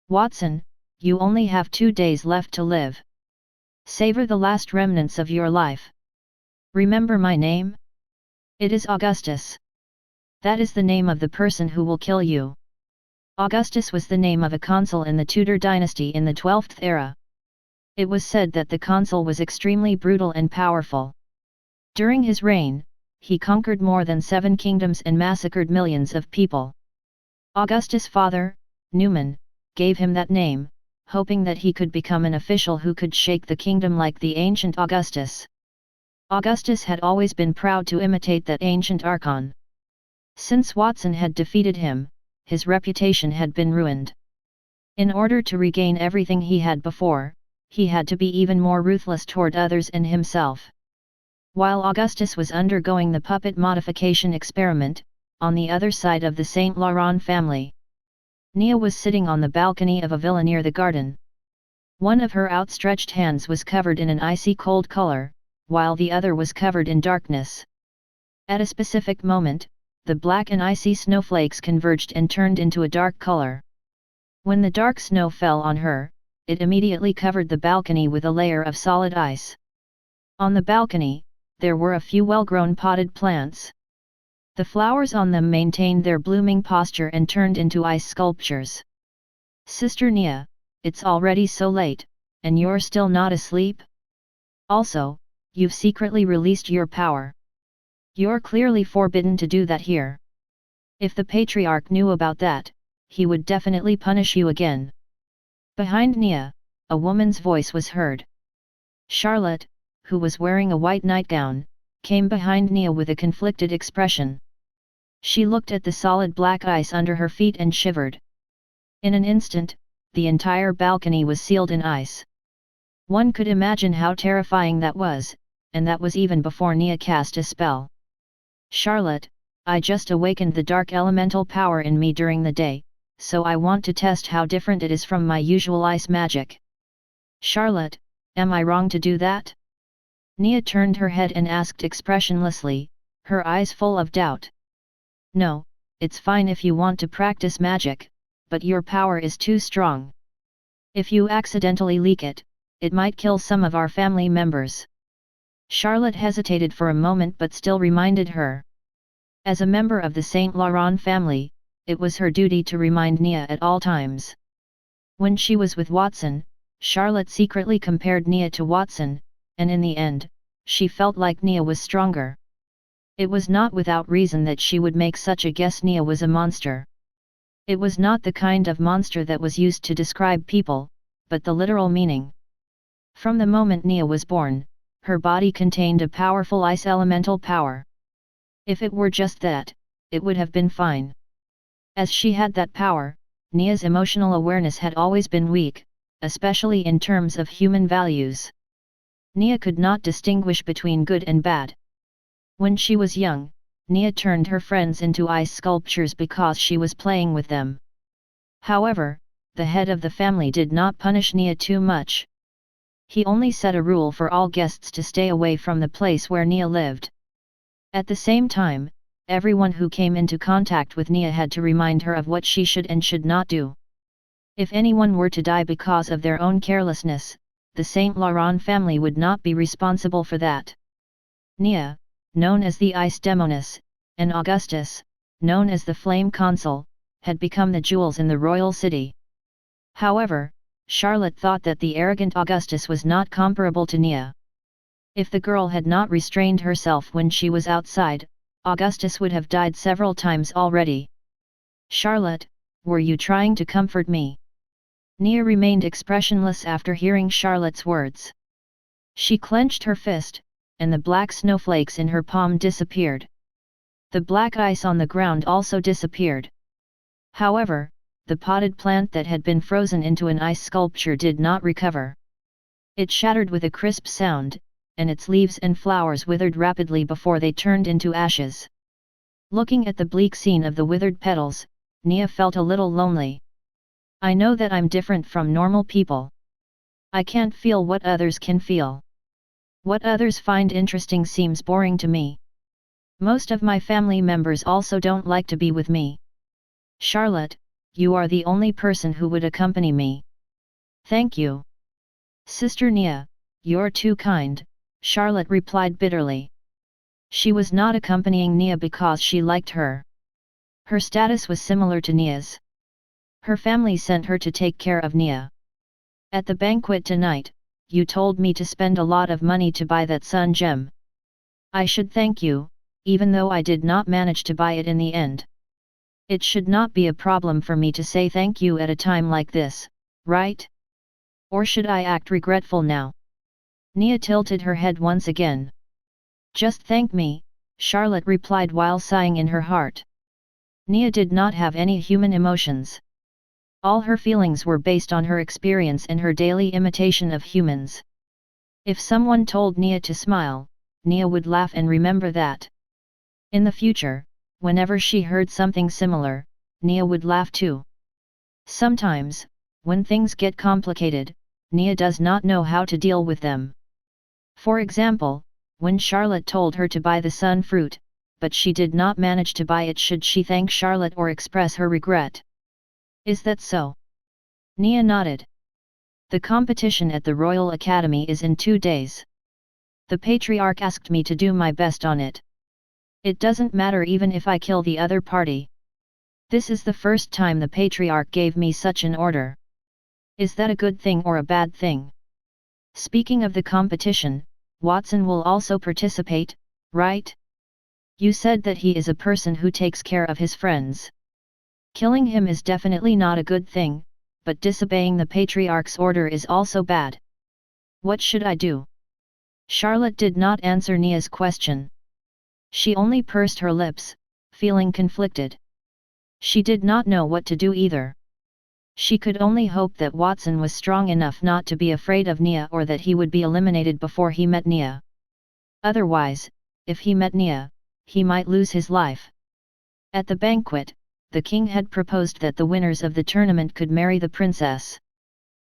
Watson, you only have 2 days left to live. Savor the last remnants of your life. Remember my name? It is Augustus. That is the name of the person who will kill you. Augustus was the name of a consul in the Tudor dynasty in the 12th era. It was said that the consul was extremely brutal and powerful. During his reign, he conquered more than 7 kingdoms and massacred millions of people. Augustus' father, Newman, gave him that name, hoping that he could become an official who could shake the kingdom like the ancient Augustus. Augustus had always been proud to imitate that ancient archon. Since Watson had defeated him, his reputation had been ruined. In order to regain everything he had before, he had to be even more ruthless toward others and himself. While Augustus was undergoing the puppet modification experiment, on the other side of the Saint Laurent family, Nia was sitting on the balcony of a villa near the garden. One of her outstretched hands was covered in an icy cold color, while the other was covered in darkness. At a specific moment, the black and icy snowflakes converged and turned into a dark color. When the dark snow fell on her, it immediately covered the balcony with a layer of solid ice. On the balcony, there were a few well-grown potted plants. The flowers on them maintained their blooming posture and turned into ice sculptures. Sister Nia, it's already so late, and you're still not asleep? Also, you've secretly released your power. You're clearly forbidden to do that here. If the Patriarch knew about that, he would definitely punish you again. Behind Nia, a woman's voice was heard. Charlotte, who was wearing a white nightgown, came behind Nia with a conflicted expression. She looked at the solid black ice under her feet and shivered. In an instant, the entire balcony was sealed in ice. One could imagine how terrifying that was, and that was even before Nia cast a spell. Charlotte, I just awakened the dark elemental power in me during the day, so I want to test how different it is from my usual ice magic. Charlotte, am I wrong to do that? Nia turned her head and asked expressionlessly, her eyes full of doubt. No, it's fine if you want to practice magic, but your power is too strong. If you accidentally leak it, it might kill some of our family members. Charlotte hesitated for a moment but still reminded her. As a member of the Saint Laurent family, it was her duty to remind Nia at all times. When she was with Watson, Charlotte secretly compared Nia to Watson, and in the end, she felt like Nia was stronger. It was not without reason that she would make such a guess. Nia was a monster. It was not the kind of monster that was used to describe people, but the literal meaning. From the moment Nia was born, her body contained a powerful ice elemental power. If it were just that, it would have been fine. As she had that power, Nia's emotional awareness had always been weak, especially in terms of human values. Nia could not distinguish between good and bad. When she was young, Nia turned her friends into ice sculptures because she was playing with them. However, the head of the family did not punish Nia too much. He only set a rule for all guests to stay away from the place where Nia lived. At the same time, everyone who came into contact with Nia had to remind her of what she should and should not do. If anyone were to die because of their own carelessness, the Saint Laurent family would not be responsible for that. Nia, known as the Ice Demoness, and Augustus, known as the Flame Consul, had become the jewels in the royal city. However, Charlotte thought that the arrogant Augustus was not comparable to Nia. If the girl had not restrained herself when she was outside, Augustus would have died several times already. Charlotte, were you trying to comfort me? Nia remained expressionless after hearing Charlotte's words. She clenched her fist, and the black snowflakes in her palm disappeared. The black ice on the ground also disappeared. However, the potted plant that had been frozen into an ice sculpture did not recover. It shattered with a crisp sound, and its leaves and flowers withered rapidly before they turned into ashes. Looking at the bleak scene of the withered petals, Nia felt a little lonely. I know that I'm different from normal people. I can't feel what others can feel. What others find interesting seems boring to me. Most of my family members also don't like to be with me. Charlotte, you are the only person who would accompany me. Thank you. Sister Nia, you're too kind, Charlotte replied bitterly. She was not accompanying Nia because she liked her. Her status was similar to Nia's. Her family sent her to take care of Nia. At the banquet tonight, you told me to spend a lot of money to buy that sun gem. I should thank you, even though I did not manage to buy it in the end. It should not be a problem for me to say thank you at a time like this, right? Or should I act regretful now? Nia tilted her head once again. Just thank me, Charlotte replied while sighing in her heart. Nia did not have any human emotions. All her feelings were based on her experience and her daily imitation of humans. If someone told Nia to smile, Nia would laugh and remember that. In the future, whenever she heard something similar, Nia would laugh too. Sometimes, when things get complicated, Nia does not know how to deal with them. For example, when Charlotte told her to buy the sun fruit, but she did not manage to buy it, should she thank Charlotte or express her regret? Is that so? Nia nodded. The competition at the Royal Academy is in 2 days. The Patriarch asked me to do my best on it. It doesn't matter even if I kill the other party. This is the first time the Patriarch gave me such an order. Is that a good thing or a bad thing? Speaking of the competition, Watson will also participate, right? You said that he is a person who takes care of his friends. Killing him is definitely not a good thing, but disobeying the Patriarch's order is also bad. What should I do? Charlotte did not answer Nia's question. She only pursed her lips, feeling conflicted. She did not know what to do either. She could only hope that Watson was strong enough not to be afraid of Nia, or that he would be eliminated before he met Nia. Otherwise, if he met Nia, he might lose his life. At the banquet, the king had proposed that the winners of the tournament could marry the princess.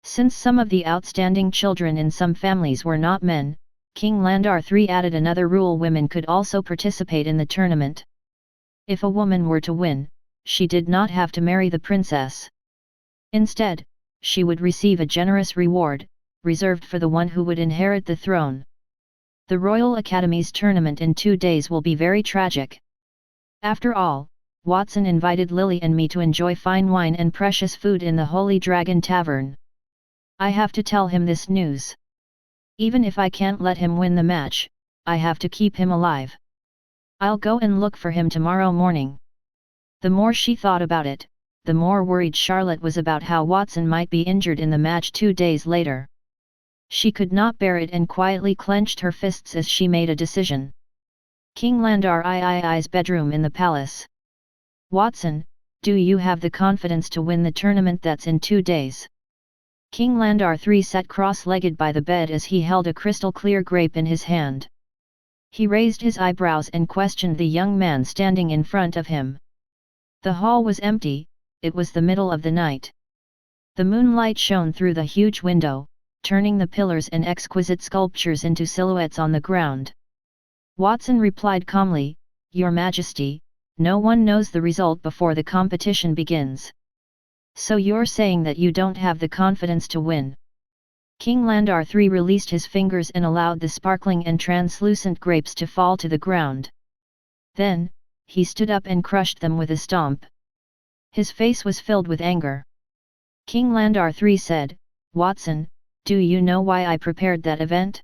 Since some of the outstanding children in some families were not men, King Landar III added another rule: women could also participate in the tournament. If a woman were to win, she did not have to marry the princess. Instead, she would receive a generous reward, reserved for the one who would inherit the throne. The Royal Academy's tournament in 2 days will be very tragic. After all, Watson invited Lily and me to enjoy fine wine and precious food in the Holy Dragon Tavern. I have to tell him this news. Even if I can't let him win the match, I have to keep him alive. I'll go and look for him tomorrow morning. The more she thought about it, the more worried Charlotte was about how Watson might be injured in the match 2 days later. She could not bear it and quietly clenched her fists as she made a decision. King Landar III's bedroom in the palace. Watson, do you have the confidence to win the tournament that's in 2 days? King Landar III sat cross-legged by the bed as he held a crystal-clear grape in his hand. He raised his eyebrows and questioned the young man standing in front of him. The hall was empty, it was the middle of the night. The moonlight shone through the huge window, turning the pillars and exquisite sculptures into silhouettes on the ground. Watson replied calmly, "Your Majesty, no one knows the result before the competition begins. So you're saying that you don't have the confidence to win? King Landar III released his fingers and allowed the sparkling and translucent grapes to fall to the ground. Then, he stood up and crushed them with a stomp. His face was filled with anger. King Landar III said, "Watson, do you know why I prepared that event?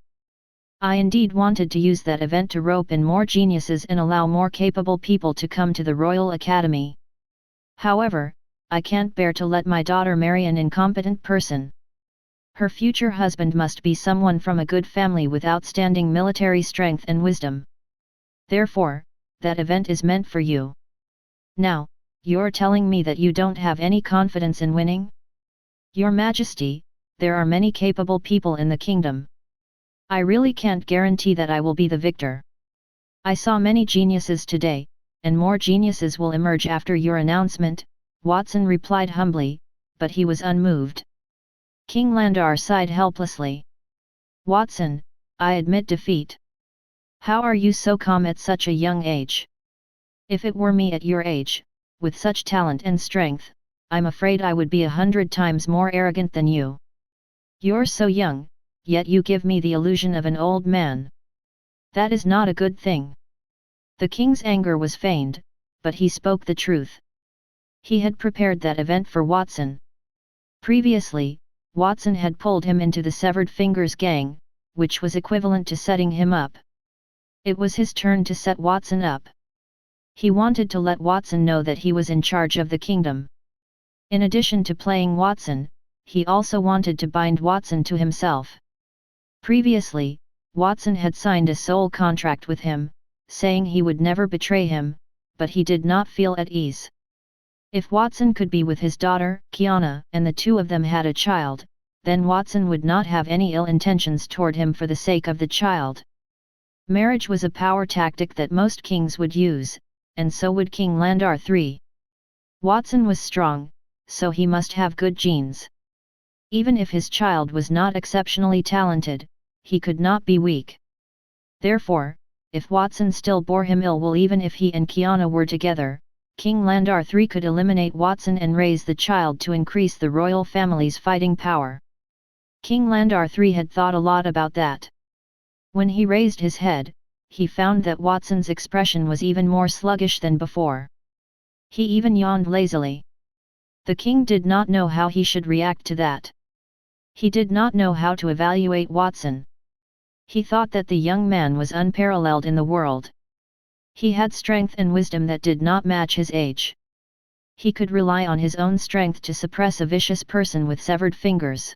I indeed wanted to use that event to rope in more geniuses and allow more capable people to come to the Royal Academy. However, I can't bear to let my daughter marry an incompetent person. Her future husband must be someone from a good family with outstanding military strength and wisdom. Therefore, that event is meant for you. Now, you're telling me that you don't have any confidence in winning? Your Majesty, there are many capable people in the kingdom. I really can't guarantee that I will be the victor. I saw many geniuses today, and more geniuses will emerge after your announcement," Watson replied humbly, but he was unmoved. King Landar sighed helplessly. "Watson, I admit defeat. How are you so calm at such a young age? If it were me at your age, with such talent and strength, I'm afraid I would be 100 times more arrogant than you. You're so young, yet you give me the illusion of an old man. That is not a good thing." The king's anger was feigned, but he spoke the truth. He had prepared that event for Watson. Previously, Watson had pulled him into the Severed Fingers gang, which was equivalent to setting him up. It was his turn to set Watson up. He wanted to let Watson know that he was in charge of the kingdom. In addition to playing Watson, he also wanted to bind Watson to himself. Previously, Watson had signed a soul contract with him, saying he would never betray him, but he did not feel at ease. If Watson could be with his daughter, Kiana, and the two of them had a child, then Watson would not have any ill intentions toward him for the sake of the child. Marriage was a power tactic that most kings would use, and so would King Landar III. Watson was strong, so he must have good genes. Even if his child was not exceptionally talented, he could not be weak. Therefore, if Watson still bore him ill will even if he and Kiana were together, King Landar III could eliminate Watson and raise the child to increase the royal family's fighting power. King Landar III had thought a lot about that. When he raised his head, he found that Watson's expression was even more sluggish than before. He even yawned lazily. The king did not know how he should react to that. He did not know how to evaluate Watson. He thought that the young man was unparalleled in the world. He had strength and wisdom that did not match his age. He could rely on his own strength to suppress a vicious person with severed fingers.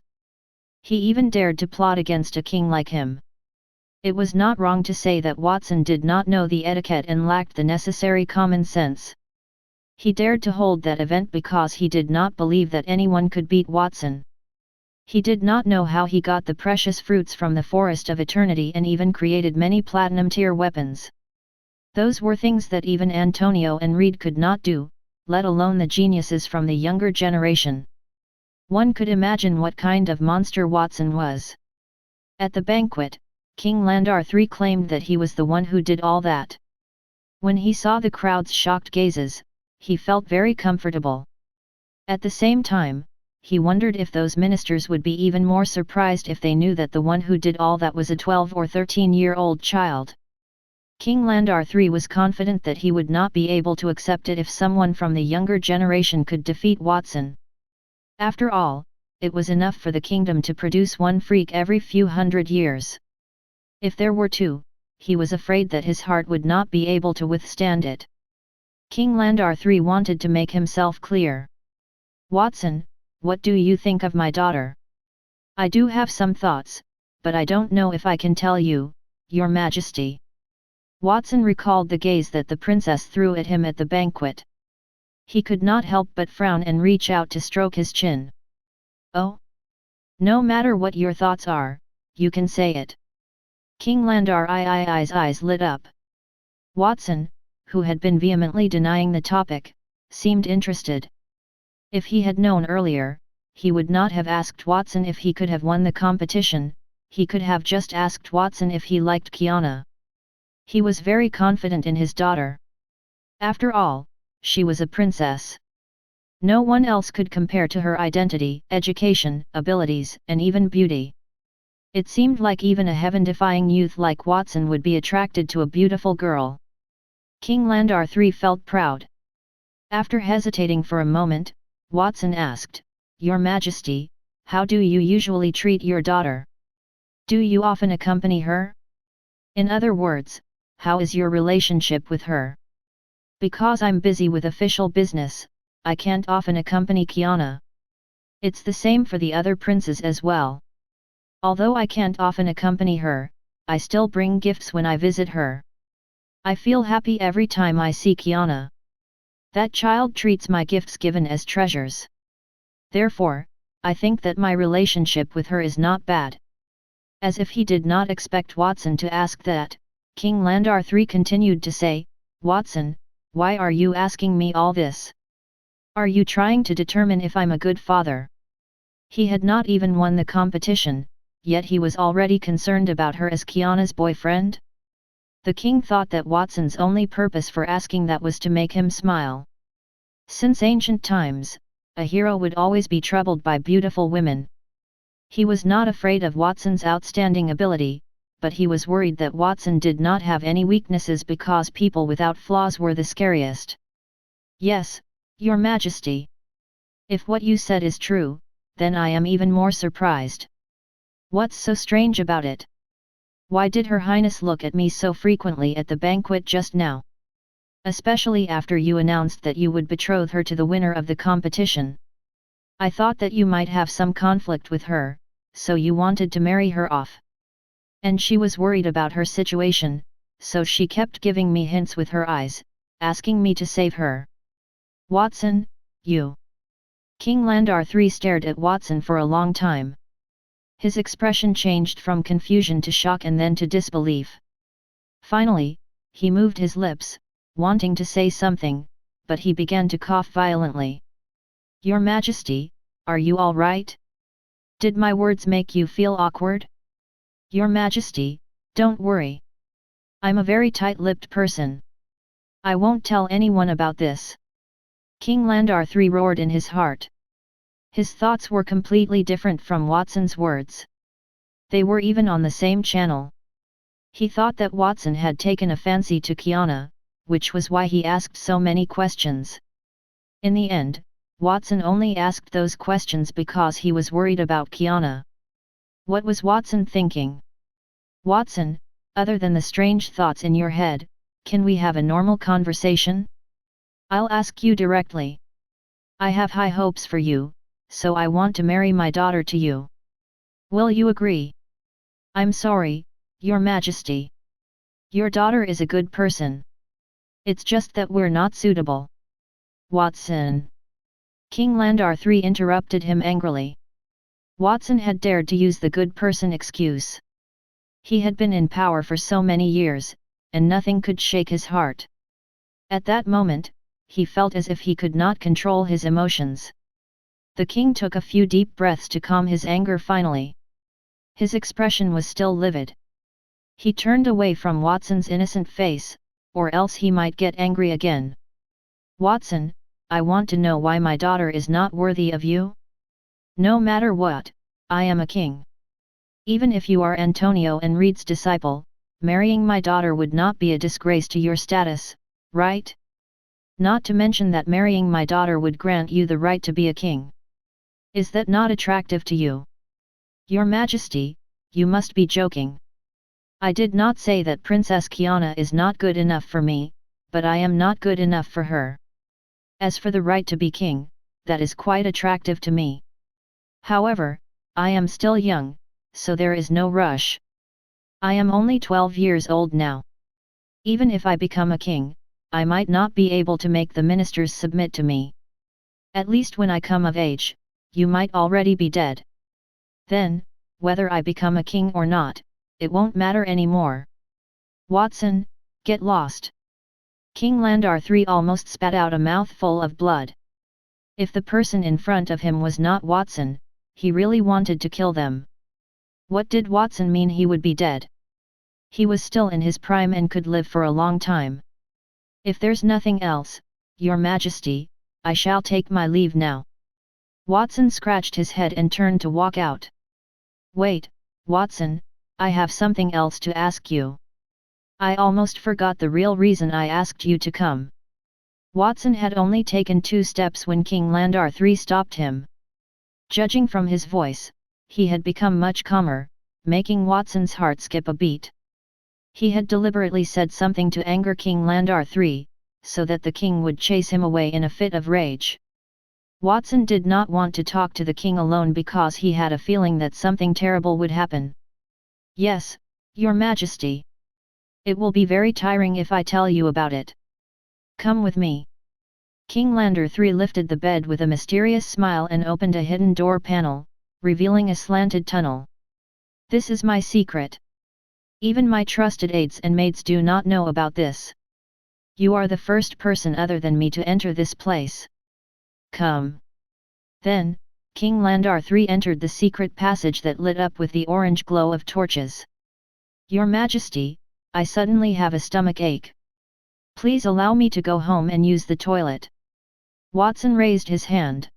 He even dared to plot against a king like him. It was not wrong to say that Watson did not know the etiquette and lacked the necessary common sense. He dared to hold that event because he did not believe that anyone could beat Watson. He did not know how he got the precious fruits from the Forest of Eternity and even created many platinum-tier weapons. Those were things that even Antonio and Reed could not do, let alone the geniuses from the younger generation. One could imagine what kind of monster Watson was. At the banquet, King Landar III claimed that he was the one who did all that. When he saw the crowd's shocked gazes, he felt very comfortable. At the same time, he wondered if those ministers would be even more surprised if they knew that the one who did all that was a 12 or 13-year-old child. King Landar III was confident that he would not be able to accept it if someone from the younger generation could defeat Watson. After all, it was enough for the kingdom to produce one freak every few hundred years. If there were two, he was afraid that his heart would not be able to withstand it. King Landar III wanted to make himself clear. "Watson, what do you think of my daughter? I do have some thoughts, but I don't know if I can tell you, Your Majesty." Watson recalled the gaze that the princess threw at him at the banquet. He could not help but frown and reach out to stroke his chin. "Oh? No matter what your thoughts are, you can say it." King Landar Ii's eyes lit up. Watson, who had been vehemently denying the topic, seemed interested. If he had known earlier, he would not have asked Watson if he could have won the competition, he could have just asked Watson if he liked Kiana. He was very confident in his daughter. After all, she was a princess. No one else could compare to her identity, education, abilities, and even beauty. It seemed like even a heaven-defying youth like Watson would be attracted to a beautiful girl. King Landar III felt proud. After hesitating for a moment, Watson asked, "Your Majesty, how do you usually treat your daughter? Do you often accompany her? In other words, how is your relationship with her? Because I'm busy with official business, I can't often accompany Kiana. It's the same for the other princes as well. Although I can't often accompany her, I still bring gifts when I visit her. I feel happy every time I see Kiana. That child treats my gifts given as treasures. Therefore, I think that my relationship with her is not bad." As if he did not expect Watson to ask that, King Landar III continued to say, "Watson, why are you asking me all this? Are you trying to determine if I'm a good father?" He had not even won the competition, yet he was already concerned about her as Kiana's boyfriend? The king thought that Watson's only purpose for asking that was to make him smile. Since ancient times, a hero would always be troubled by beautiful women. He was not afraid of Watson's outstanding ability, but he was worried that Watson did not have any weaknesses because people without flaws were the scariest. "Yes, Your Majesty. If what you said is true, then I am even more surprised. What's so strange about it? Why did Her Highness look at me so frequently at the banquet just now? Especially after you announced that you would betroth her to the winner of the competition. I thought that you might have some conflict with her, so you wanted to marry her off. And she was worried about her situation, so she kept giving me hints with her eyes, asking me to save her. Watson, you..." King Landar III stared at Watson for a long time. His expression changed from confusion to shock and then to disbelief. Finally, he moved his lips, wanting to say something, but he began to cough violently. "Your Majesty, are you all right? Did my words make you feel awkward? Your Majesty, don't worry. I'm a very tight-lipped person. I won't tell anyone about this." King Landar III roared in his heart. His thoughts were completely different from Watson's words. They were even on the same channel. He thought that Watson had taken a fancy to Kiana, which was why he asked so many questions. In the end, Watson only asked those questions because he was worried about Kiana. What was Watson thinking? "Watson, other than the strange thoughts in your head, can we have a normal conversation? I'll ask you directly. I have high hopes for you, so I want to marry my daughter to you. Will you agree?" "I'm sorry, Your Majesty. Your daughter is a good person. It's just that we're not suitable." "Watson!" King Landar III interrupted him angrily. Watson had dared to use the good person excuse. He had been in power for so many years, and nothing could shake his heart. At that moment, he felt as if he could not control his emotions. The king took a few deep breaths to calm his anger finally. His expression was still livid. He turned away from Watson's innocent face, or else he might get angry again. "Watson, I want to know why my daughter is not worthy of you? No matter what, I am a king. Even if you are Antonio Enrique's disciple, marrying my daughter would not be a disgrace to your status, right? Not to mention that marrying my daughter would grant you the right to be a king. Is that not attractive to you? Your Majesty, you must be joking. I did not say that Princess Kiana is not good enough for me, but I am not good enough for her. As for the right to be king, that is quite attractive to me. However, I am still young, so there is no rush. I am only 12 years old now. Even if I become a king, I might not be able to make the ministers submit to me. At least when I come of age, you might already be dead. Then, whether I become a king or not, it won't matter anymore. Watson, get lost." King Landar III almost spat out a mouthful of blood. If the person in front of him was not Watson, he really wanted to kill them. What did Watson mean he would be dead? He was still in his prime and could live for a long time. "If there's nothing else, Your Majesty, I shall take my leave now. Watson scratched his head and turned to walk out. Wait, Watson, I have something else to ask you. I almost forgot the real reason I asked you to come. Watson had only taken 2 steps when King Landar III stopped him. Judging from his voice, he had become much calmer, making Watson's heart skip a beat. He had deliberately said something to anger King Landar III, so that the king would chase him away in a fit of rage. Watson did not want to talk to the king alone because he had a feeling that something terrible would happen. Yes, Your Majesty. It will be very tiring if I tell you about it. Come with me. King Landar III lifted the bed with a mysterious smile and opened a hidden door panel, revealing a slanted tunnel. This is my secret. Even my trusted aides and maids do not know about this. You are the first person other than me to enter this place. Come. Then, King Landar III entered the secret passage that lit up with the orange glow of torches. Your Majesty, I suddenly have a stomach ache. Please allow me to go home and use the toilet. Watson raised his hand.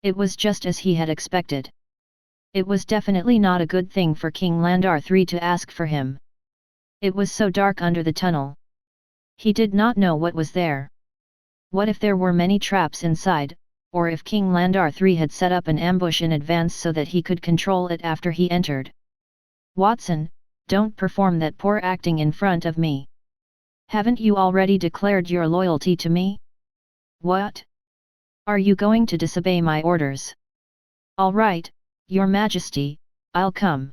It was just as he had expected. It was definitely not a good thing for King Landar III to ask for him. It was so dark under the tunnel. He did not know what was there. What if there were many traps inside, or if King Landar III had set up an ambush in advance so that he could control it after he entered? Watson, don't perform that poor acting in front of me. Haven't you already declared your loyalty to me? What? Are you going to disobey my orders? All right, Your Majesty, I'll come.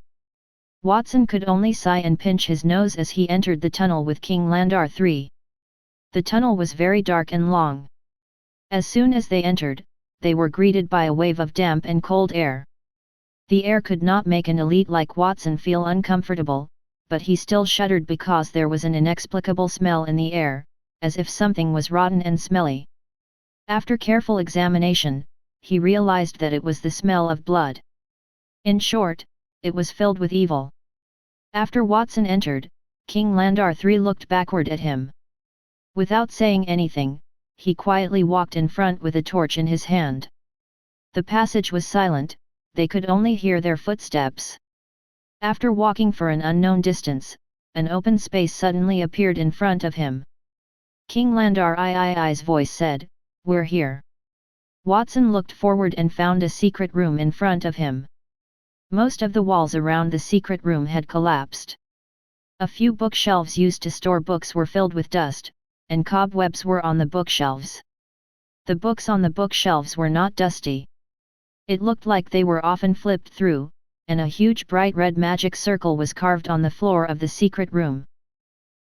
Watson could only sigh and pinch his nose as he entered the tunnel with King Landar III. The tunnel was very dark and long. As soon as they entered, they were greeted by a wave of damp and cold air. The air could not make an elite like Watson feel uncomfortable, but he still shuddered because there was an inexplicable smell in the air, as if something was rotten and smelly. After careful examination, he realized that it was the smell of blood. In short, it was filled with evil. After Watson entered, King Landar III looked backward at him. Without saying anything, he quietly walked in front with a torch in his hand. The passage was silent, they could only hear their footsteps. After walking for an unknown distance, an open space suddenly appeared in front of him. King Landar III's voice said, "We're here." Watson looked forward and found a secret room in front of him. Most of the walls around the secret room had collapsed. A few bookshelves used to store books were filled with dust, and cobwebs were on the bookshelves. The books on the bookshelves were not dusty. It looked like they were often flipped through, and a huge bright red magic circle was carved on the floor of the secret room.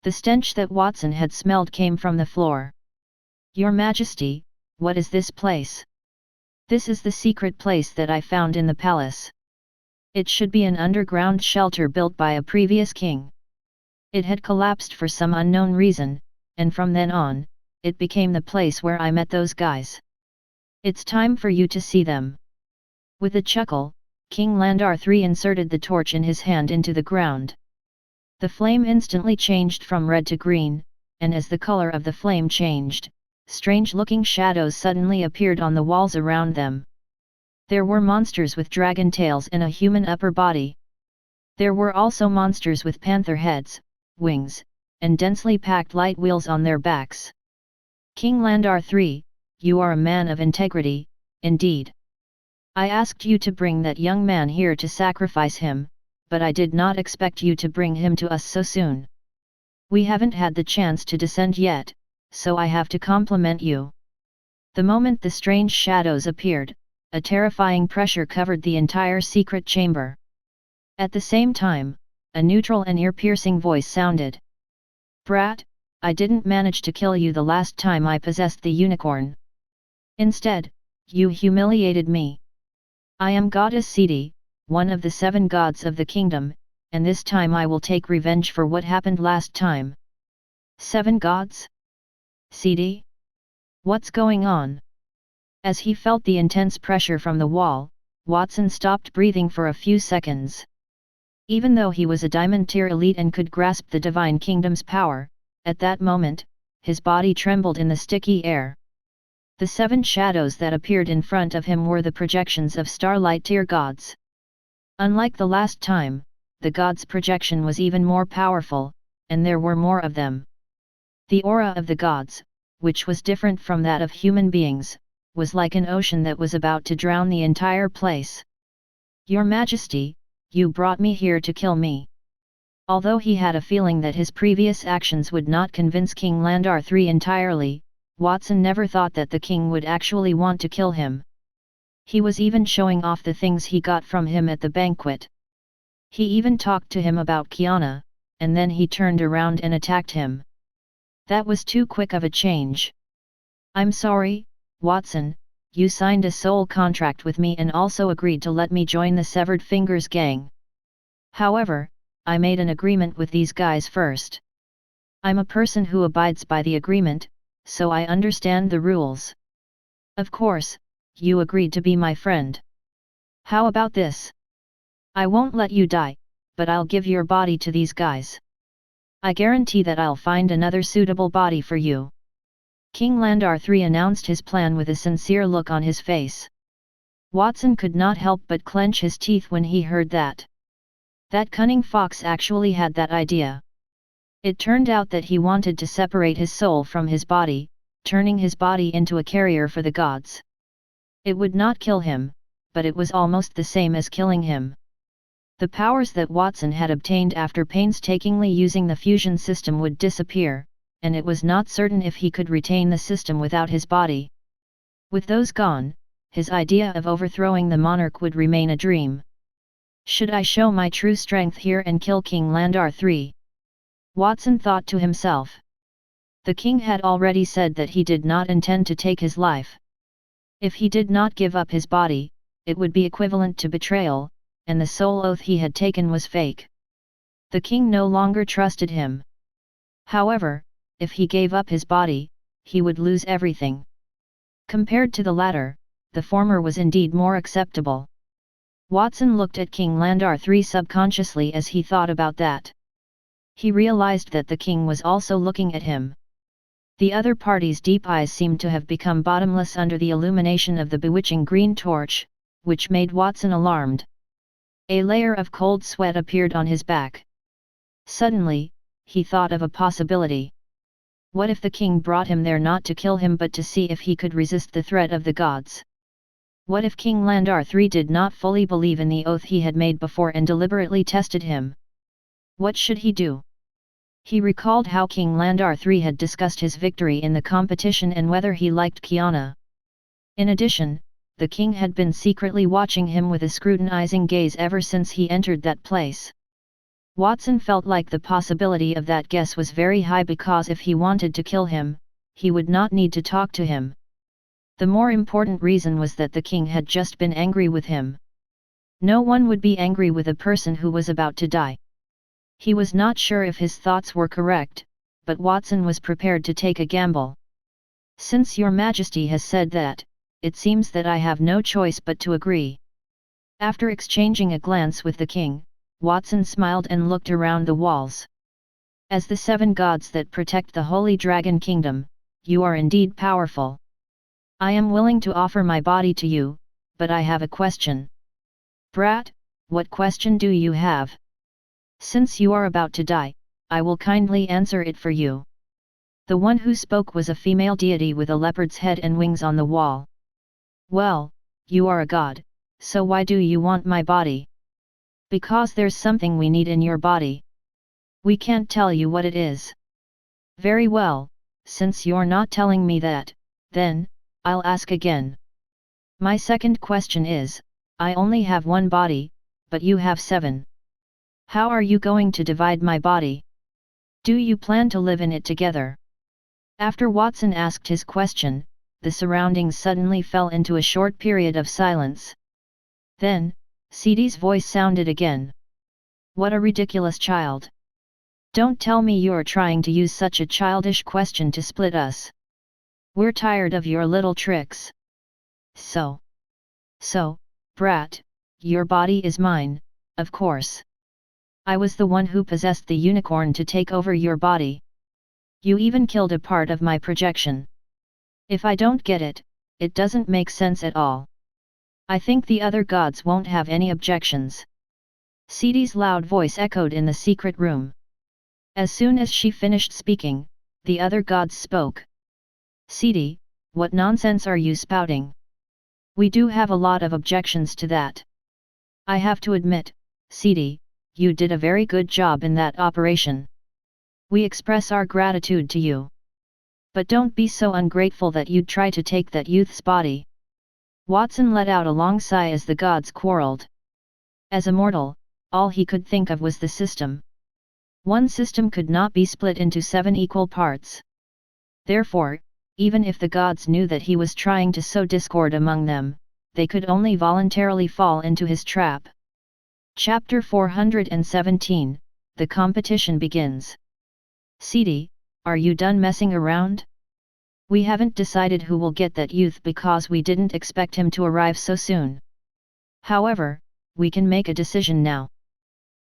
The stench that Watson had smelled came from the floor. Your Majesty, what is this place? This is the secret place that I found in the palace. It should be an underground shelter built by a previous king. It had collapsed for some unknown reason, and from then on, it became the place where I met those guys. It's time for you to see them. With a chuckle, King Landar III inserted the torch in his hand into the ground. The flame instantly changed from red to green, and as the color of the flame changed, strange-looking shadows suddenly appeared on the walls around them. There were monsters with dragon tails and a human upper body. There were also monsters with panther heads, wings, and densely packed light wheels on their backs. King Landar III, you are a man of integrity, indeed. I asked you to bring that young man here to sacrifice him, but I did not expect you to bring him to us so soon. We haven't had the chance to descend yet, so I have to compliment you. The moment the strange shadows appeared, a terrifying pressure covered the entire secret chamber. At the same time, a neutral and ear-piercing voice sounded. Brat, I didn't manage to kill you the last time I possessed the unicorn. Instead, you humiliated me. I am Goddess F.A.T.C.A.T.S, one of the 7 gods of the kingdom, and this time I will take revenge for what happened last time. 7 gods? F.A.T.C.A.T.S? What's going on? As he felt the intense pressure from the wall, Watson stopped breathing for a few seconds. Even though he was a diamond-tier elite and could grasp the Divine Kingdom's power, at that moment, his body trembled in the sticky air. The 7 shadows that appeared in front of him were the projections of starlight tier gods. Unlike the last time, the gods' projection was even more powerful, and there were more of them. The aura of the gods, which was different from that of human beings, was like an ocean that was about to drown the entire place. Your Majesty, you brought me here to kill me. Although he had a feeling that his previous actions would not convince King Landar III entirely, Watson never thought that the king would actually want to kill him. He was even showing off the things he got from him at the banquet. He even talked to him about Kiana, and then he turned around and attacked him. That was too quick of a change. I'm sorry, Watson, you signed a soul contract with me and also agreed to let me join the Severed Fingers gang. However, I made an agreement with these guys first. I'm a person who abides by the agreement, so I understand the rules. Of course, you agreed to be my friend. How about this? I won't let you die, but I'll give your body to these guys. I guarantee that I'll find another suitable body for you. King Landar III announced his plan with a sincere look on his face. Watson could not help but clench his teeth when he heard that. That cunning fox actually had that idea. It turned out that he wanted to separate his soul from his body, turning his body into a carrier for the gods. It would not kill him, but it was almost the same as killing him. The powers that Watson had obtained after painstakingly using the fusion system would disappear, and it was not certain if he could retain the system without his body. With those gone, his idea of overthrowing the monarch would remain a dream. Should I show my true strength here and kill King Landar III? Watson thought to himself. The king had already said that he did not intend to take his life. If he did not give up his body, it would be equivalent to betrayal, and the soul oath he had taken was fake. The king no longer trusted him. However, if he gave up his body, he would lose everything. Compared to the latter, the former was indeed more acceptable. Watson looked at King Landar III subconsciously as he thought about that. He realized that the king was also looking at him. The other party's deep eyes seemed to have become bottomless under the illumination of the bewitching green torch, which made Watson alarmed. A layer of cold sweat appeared on his back. Suddenly, he thought of a possibility. What if the king brought him there not to kill him but to see if he could resist the threat of the gods? What if King Landar III did not fully believe in the oath he had made before and deliberately tested him? What should he do? He recalled how King Landar III had discussed his victory in the competition and whether he liked Kiana. In addition, the king had been secretly watching him with a scrutinizing gaze ever since he entered that place. Watson felt like the possibility of that guess was very high because if he wanted to kill him, he would not need to talk to him. The more important reason was that the king had just been angry with him. No one would be angry with a person who was about to die. He was not sure if his thoughts were correct, but Watson was prepared to take a gamble. Since Your Majesty has said that, it seems that I have no choice but to agree. After exchanging a glance with the king, Watson smiled and looked around the walls. As the 7 gods that protect the Holy Dragon Kingdom, you are indeed powerful. I am willing to offer my body to you, but I have a question. Brat, what question do you have? Since you are about to die, I will kindly answer it for you. The one who spoke was a female deity with a leopard's head and wings on the wall. Well, you are a god, so why do you want my body? Because there's something we need in your body. We can't tell you what it is. Very well, since you're not telling me that, then, I'll ask again. My second question is, I only have 1 body, but you have 7. How are you going to divide my body? Do you plan to live in it together? After Watson asked his question, the surroundings suddenly fell into a short period of silence. Then, Sidi's voice sounded again. What a ridiculous child! Don't tell me you're trying to use such a childish question to split us. We're tired of your little tricks. So, brat, your body is mine, of course. I was the one who possessed the unicorn to take over your body. You even killed a part of my projection. If I don't get it, it doesn't make sense at all. I think the other gods won't have any objections. F.A.T.C.A.T.S loud voice echoed in the secret room. As soon as she finished speaking, the other gods spoke. F.A.T.C.A.T.S, what nonsense are you spouting? We do have a lot of objections to that. I have to admit, F.A.T.C.A.T.S, you did a very good job in that operation. We express our gratitude to you. But don't be so ungrateful that you'd try to take that youth's body. Watson let out a long sigh as the gods quarreled. As a mortal, all he could think of was the system. One system could not be split into 7 equal parts. Therefore, even if the gods knew that he was trying to sow discord among them, they could only voluntarily fall into his trap. Chapter 417, The competition begins. F.A.T.C.A.T.S, are you done messing around? We haven't decided who will get that youth because we didn't expect him to arrive so soon. However, we can make a decision now.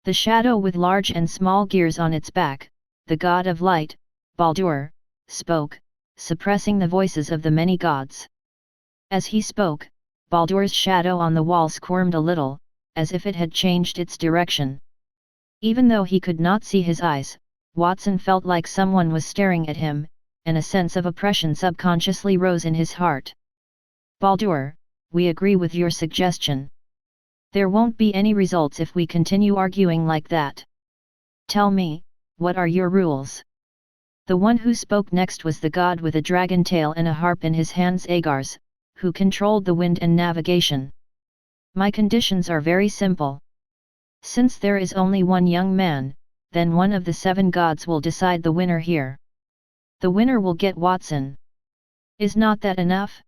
The shadow with large and small gears on its back, the god of light, Baldur, spoke, suppressing the voices of the many gods. As he spoke, Baldur's shadow on the wall squirmed a little, as if it had changed its direction. Even though he could not see his eyes, Watson felt like someone was staring at him, and a sense of oppression subconsciously rose in his heart. Baldur, we agree with your suggestion. There won't be any results if we continue arguing like that. Tell me, what are your rules? The one who spoke next was the god with a dragon tail and a harp in his hands, Agars, who controlled the wind and navigation. My conditions are very simple. Since there is only one young man, then one of the 7 gods will decide the winner here. The winner will get Watson. Is not that enough?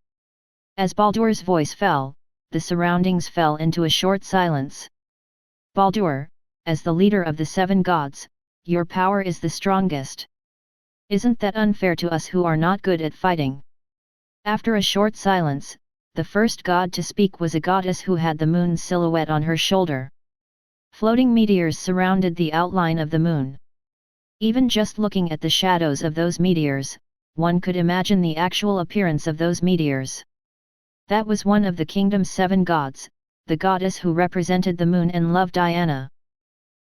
As Baldur's voice fell, the surroundings fell into a short silence. Baldur, as the leader of the 7 gods, your power is the strongest. Isn't that unfair to us who are not good at fighting? After a short silence, the first god to speak was a goddess who had the moon's silhouette on her shoulder. Floating meteors surrounded the outline of the moon. Even just looking at the shadows of those meteors, one could imagine the actual appearance of those meteors. That was one of the kingdom's 7 gods, the goddess who represented the moon and loved Diana.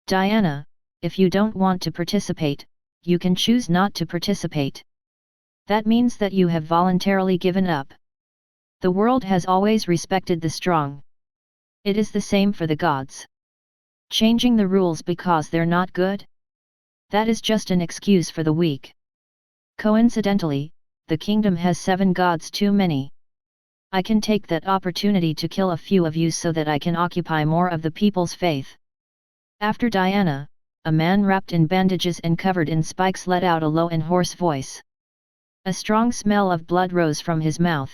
Diana, if you don't want to participate, you can choose not to participate. That means that you have voluntarily given up. The world has always respected the strong. It is the same for the gods. Changing the rules because they're not good? That is just an excuse for the weak. Coincidentally, the kingdom has 7 gods too many. I can take that opportunity to kill a few of you so that I can occupy more of the people's faith. After Diana, a man wrapped in bandages and covered in spikes let out a low and hoarse voice. A strong smell of blood rose from his mouth.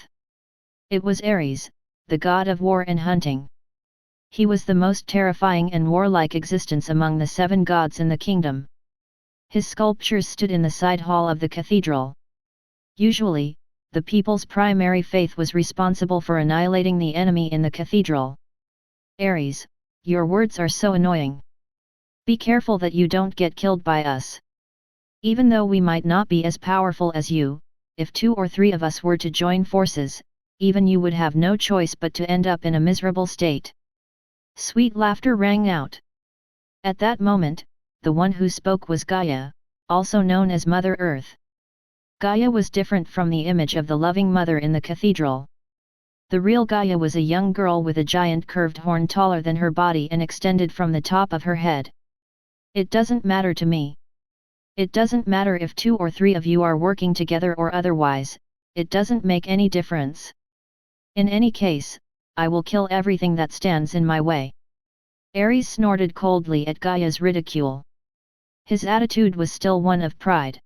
It was Ares, the god of war and hunting. He was the most terrifying and warlike existence among the 7 gods in the kingdom. His sculptures stood in the side hall of the cathedral. Usually, the people's primary faith was responsible for annihilating the enemy in the cathedral. Ares, your words are so annoying. Be careful that you don't get killed by us. Even though we might not be as powerful as you, if 2 or 3 of us were to join forces, even you would have no choice but to end up in a miserable state. Sweet laughter rang out. At that moment, the one who spoke was Gaia, also known as Mother Earth. Gaia was different from the image of the loving mother in the cathedral. The real Gaia was a young girl with a giant curved horn taller than her body and extended from the top of her head. It doesn't matter to me. It doesn't matter if 2 or 3 of you are working together or otherwise, it doesn't make any difference. In any case, I will kill everything that stands in my way. Ares snorted coldly at Gaia's ridicule. His attitude was still one of pride.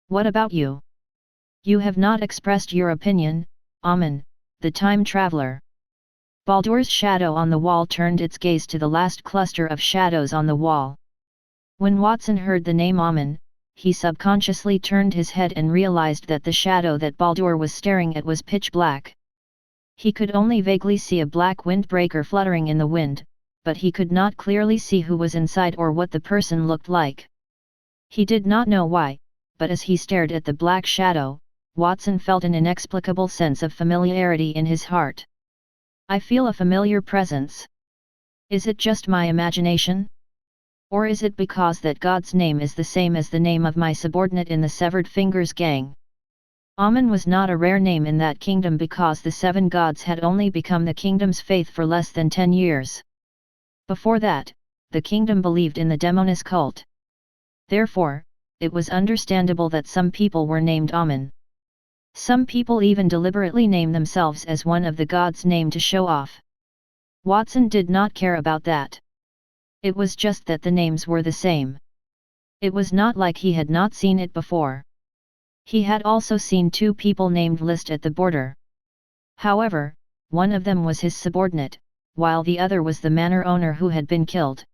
What about you? You have not expressed your opinion, Amun, the time traveler. Baldur's shadow on the wall turned its gaze to the last cluster of shadows on the wall. When Watson heard the name Amun, he subconsciously turned his head and realized that the shadow that Baldur was staring at was pitch black. He could only vaguely see a black windbreaker fluttering in the wind, but he could not clearly see who was inside or what the person looked like. He did not know why, but as he stared at the black shadow, Watson felt an inexplicable sense of familiarity in his heart. I feel a familiar presence. Is it just my imagination? Or is it because that God's name is the same as the name of my subordinate in the Severed Fingers gang? Amun was not a rare name in that kingdom because the 7 gods had only become the kingdom's faith for less than 10 years. Before that, the kingdom believed in the Demonis cult. Therefore, it was understandable that some people were named Amun. Some people even deliberately name themselves as one of the gods' name to show off. Watson did not care about that. It was just that the names were the same. It was not like he had not seen it before. He had also seen 2 people named List at the border. However, one of them was his subordinate, while the other was the manor owner who had been killed.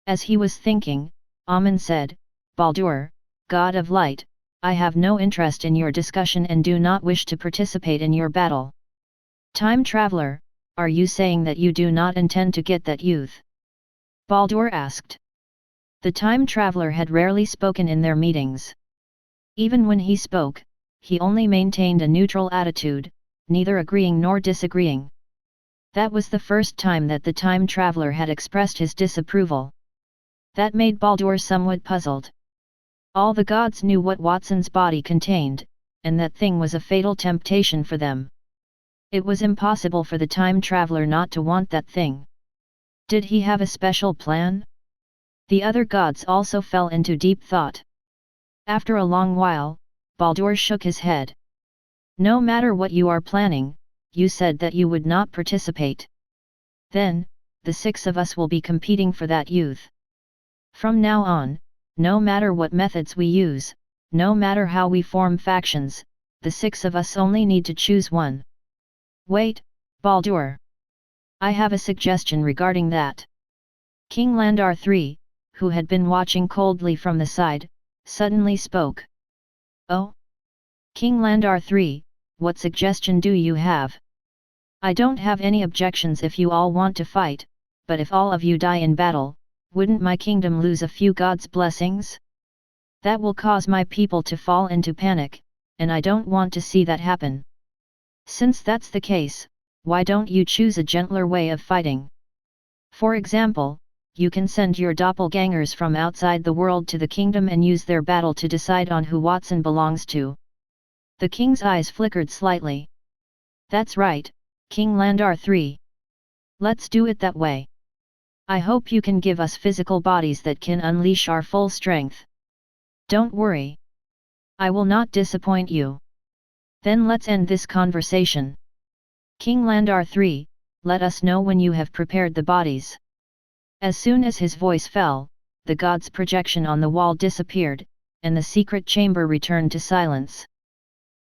As he was thinking, Amun said, "Baldur, god of light, I have no interest in your discussion and do not wish to participate in your battle." Time traveler, are you saying that you do not intend to get that youth? Baldur asked. The time traveler had rarely spoken in their meetings. Even when he spoke, he only maintained a neutral attitude, neither agreeing nor disagreeing. That was the first time that the time traveler had expressed his disapproval. That made Baldur somewhat puzzled. All the gods knew what Watson's body contained, and that thing was a fatal temptation for them. It was impossible for the time traveler not to want that thing. Did he have a special plan? The other gods also fell into deep thought. After a long while, Baldur shook his head. No matter what you are planning, you said that you would not participate. Then, the 6 of us will be competing for that youth. From now on, no matter what methods we use, no matter how we form factions, the 6 of us only need to choose one. Wait, Baldur. I have a suggestion regarding that. King Landar III, who had been watching coldly from the side, suddenly spoke. Oh? King Landar III, what suggestion do you have? I don't have any objections if you all want to fight, but if all of you die in battle, wouldn't my kingdom lose a few gods' blessings? That will cause my people to fall into panic, and I don't want to see that happen. Since that's the case, why don't you choose a gentler way of fighting? For example, you can send your doppelgangers from outside the world to the kingdom and use their battle to decide on who Watson belongs to. The king's eyes flickered slightly. That's right, King Landar III. Let's do it that way. I hope you can give us physical bodies that can unleash our full strength. Don't worry. I will not disappoint you. Then let's end this conversation. King Landar III, let us know when you have prepared the bodies. As soon as his voice fell, the god's projection on the wall disappeared, and the secret chamber returned to silence.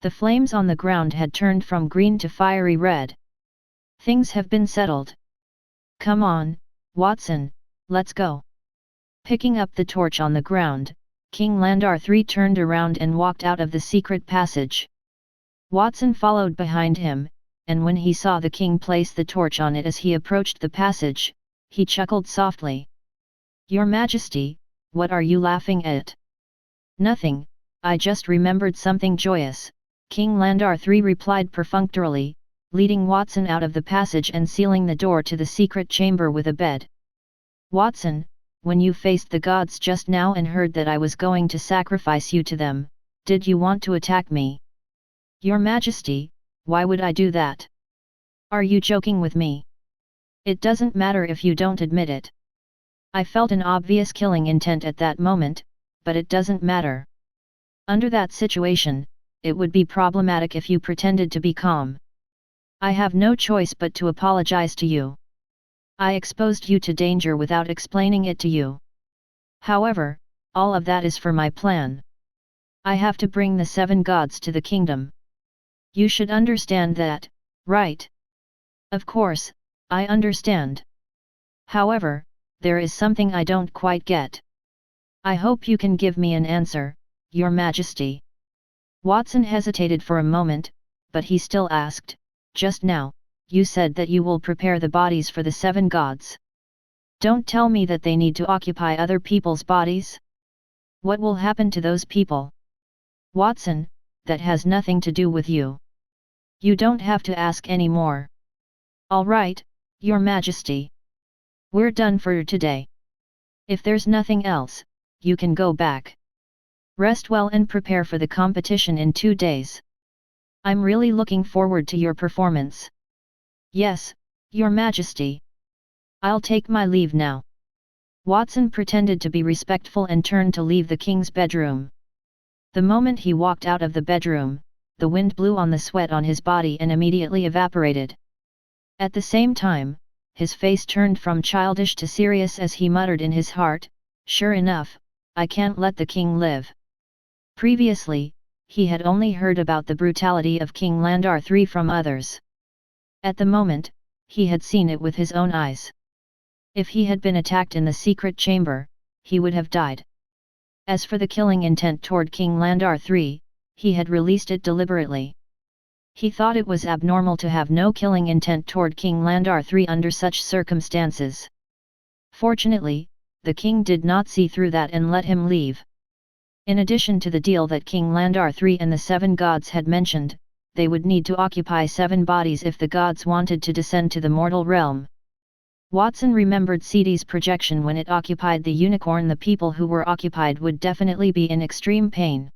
The flames on the ground had turned from green to fiery red. Things have been settled. Come on, Watson, let's go. Picking up the torch on the ground, King Landar III turned around and walked out of the secret passage. Watson followed behind him, and when he saw the king place the torch on it as he approached the passage, he chuckled softly. Your Majesty, what are you laughing at? Nothing, I just remembered something joyous, King Landar III replied perfunctorily, leading Watson out of the passage and sealing the door to the secret chamber with a bed. Watson, when you faced the gods just now and heard that I was going to sacrifice you to them, did you want to attack me? Your Majesty, why would I do that? Are you joking with me? It doesn't matter if you don't admit it. I felt an obvious killing intent at that moment, but it doesn't matter. Under that situation, it would be problematic if you pretended to be calm. I have no choice but to apologize to you. I exposed you to danger without explaining it to you. However, all of that is for my plan. I have to bring the 7 gods to the kingdom. You should understand that, right? Of course, I understand. However, there is something I don't quite get. I hope you can give me an answer, Your Majesty. Watson hesitated for a moment, but he still asked, just now, you said that you will prepare the bodies for the 7 gods. Don't tell me that they need to occupy other people's bodies. What will happen to those people? Watson, that has nothing to do with you. You don't have to ask any more. All right, Your Majesty. We're done for today. If there's nothing else, you can go back. Rest well and prepare for the competition in 2 days. I'm really looking forward to your performance. Yes, Your Majesty. I'll take my leave now. Watson pretended to be respectful and turned to leave the king's bedroom. The moment he walked out of the bedroom, the wind blew on the sweat on his body and immediately evaporated. At the same time, his face turned from childish to serious as he muttered in his heart, "Sure enough, I can't let the king live." Previously, he had only heard about the brutality of King Landar III from others. At the moment, he had seen it with his own eyes. If he had been attacked in the secret chamber, he would have died. As for the killing intent toward King Landar III, he had released it deliberately. He thought it was abnormal to have no killing intent toward King Landar III under such circumstances. Fortunately, the king did not see through that and let him leave. In addition to the deal that King Landar III and the 7 gods had mentioned, they would need to occupy 7 bodies if the gods wanted to descend to the mortal realm. Watson remembered F.A.T.C.A.T.S projection when it occupied the unicorn. The people who were occupied would definitely be in extreme pain.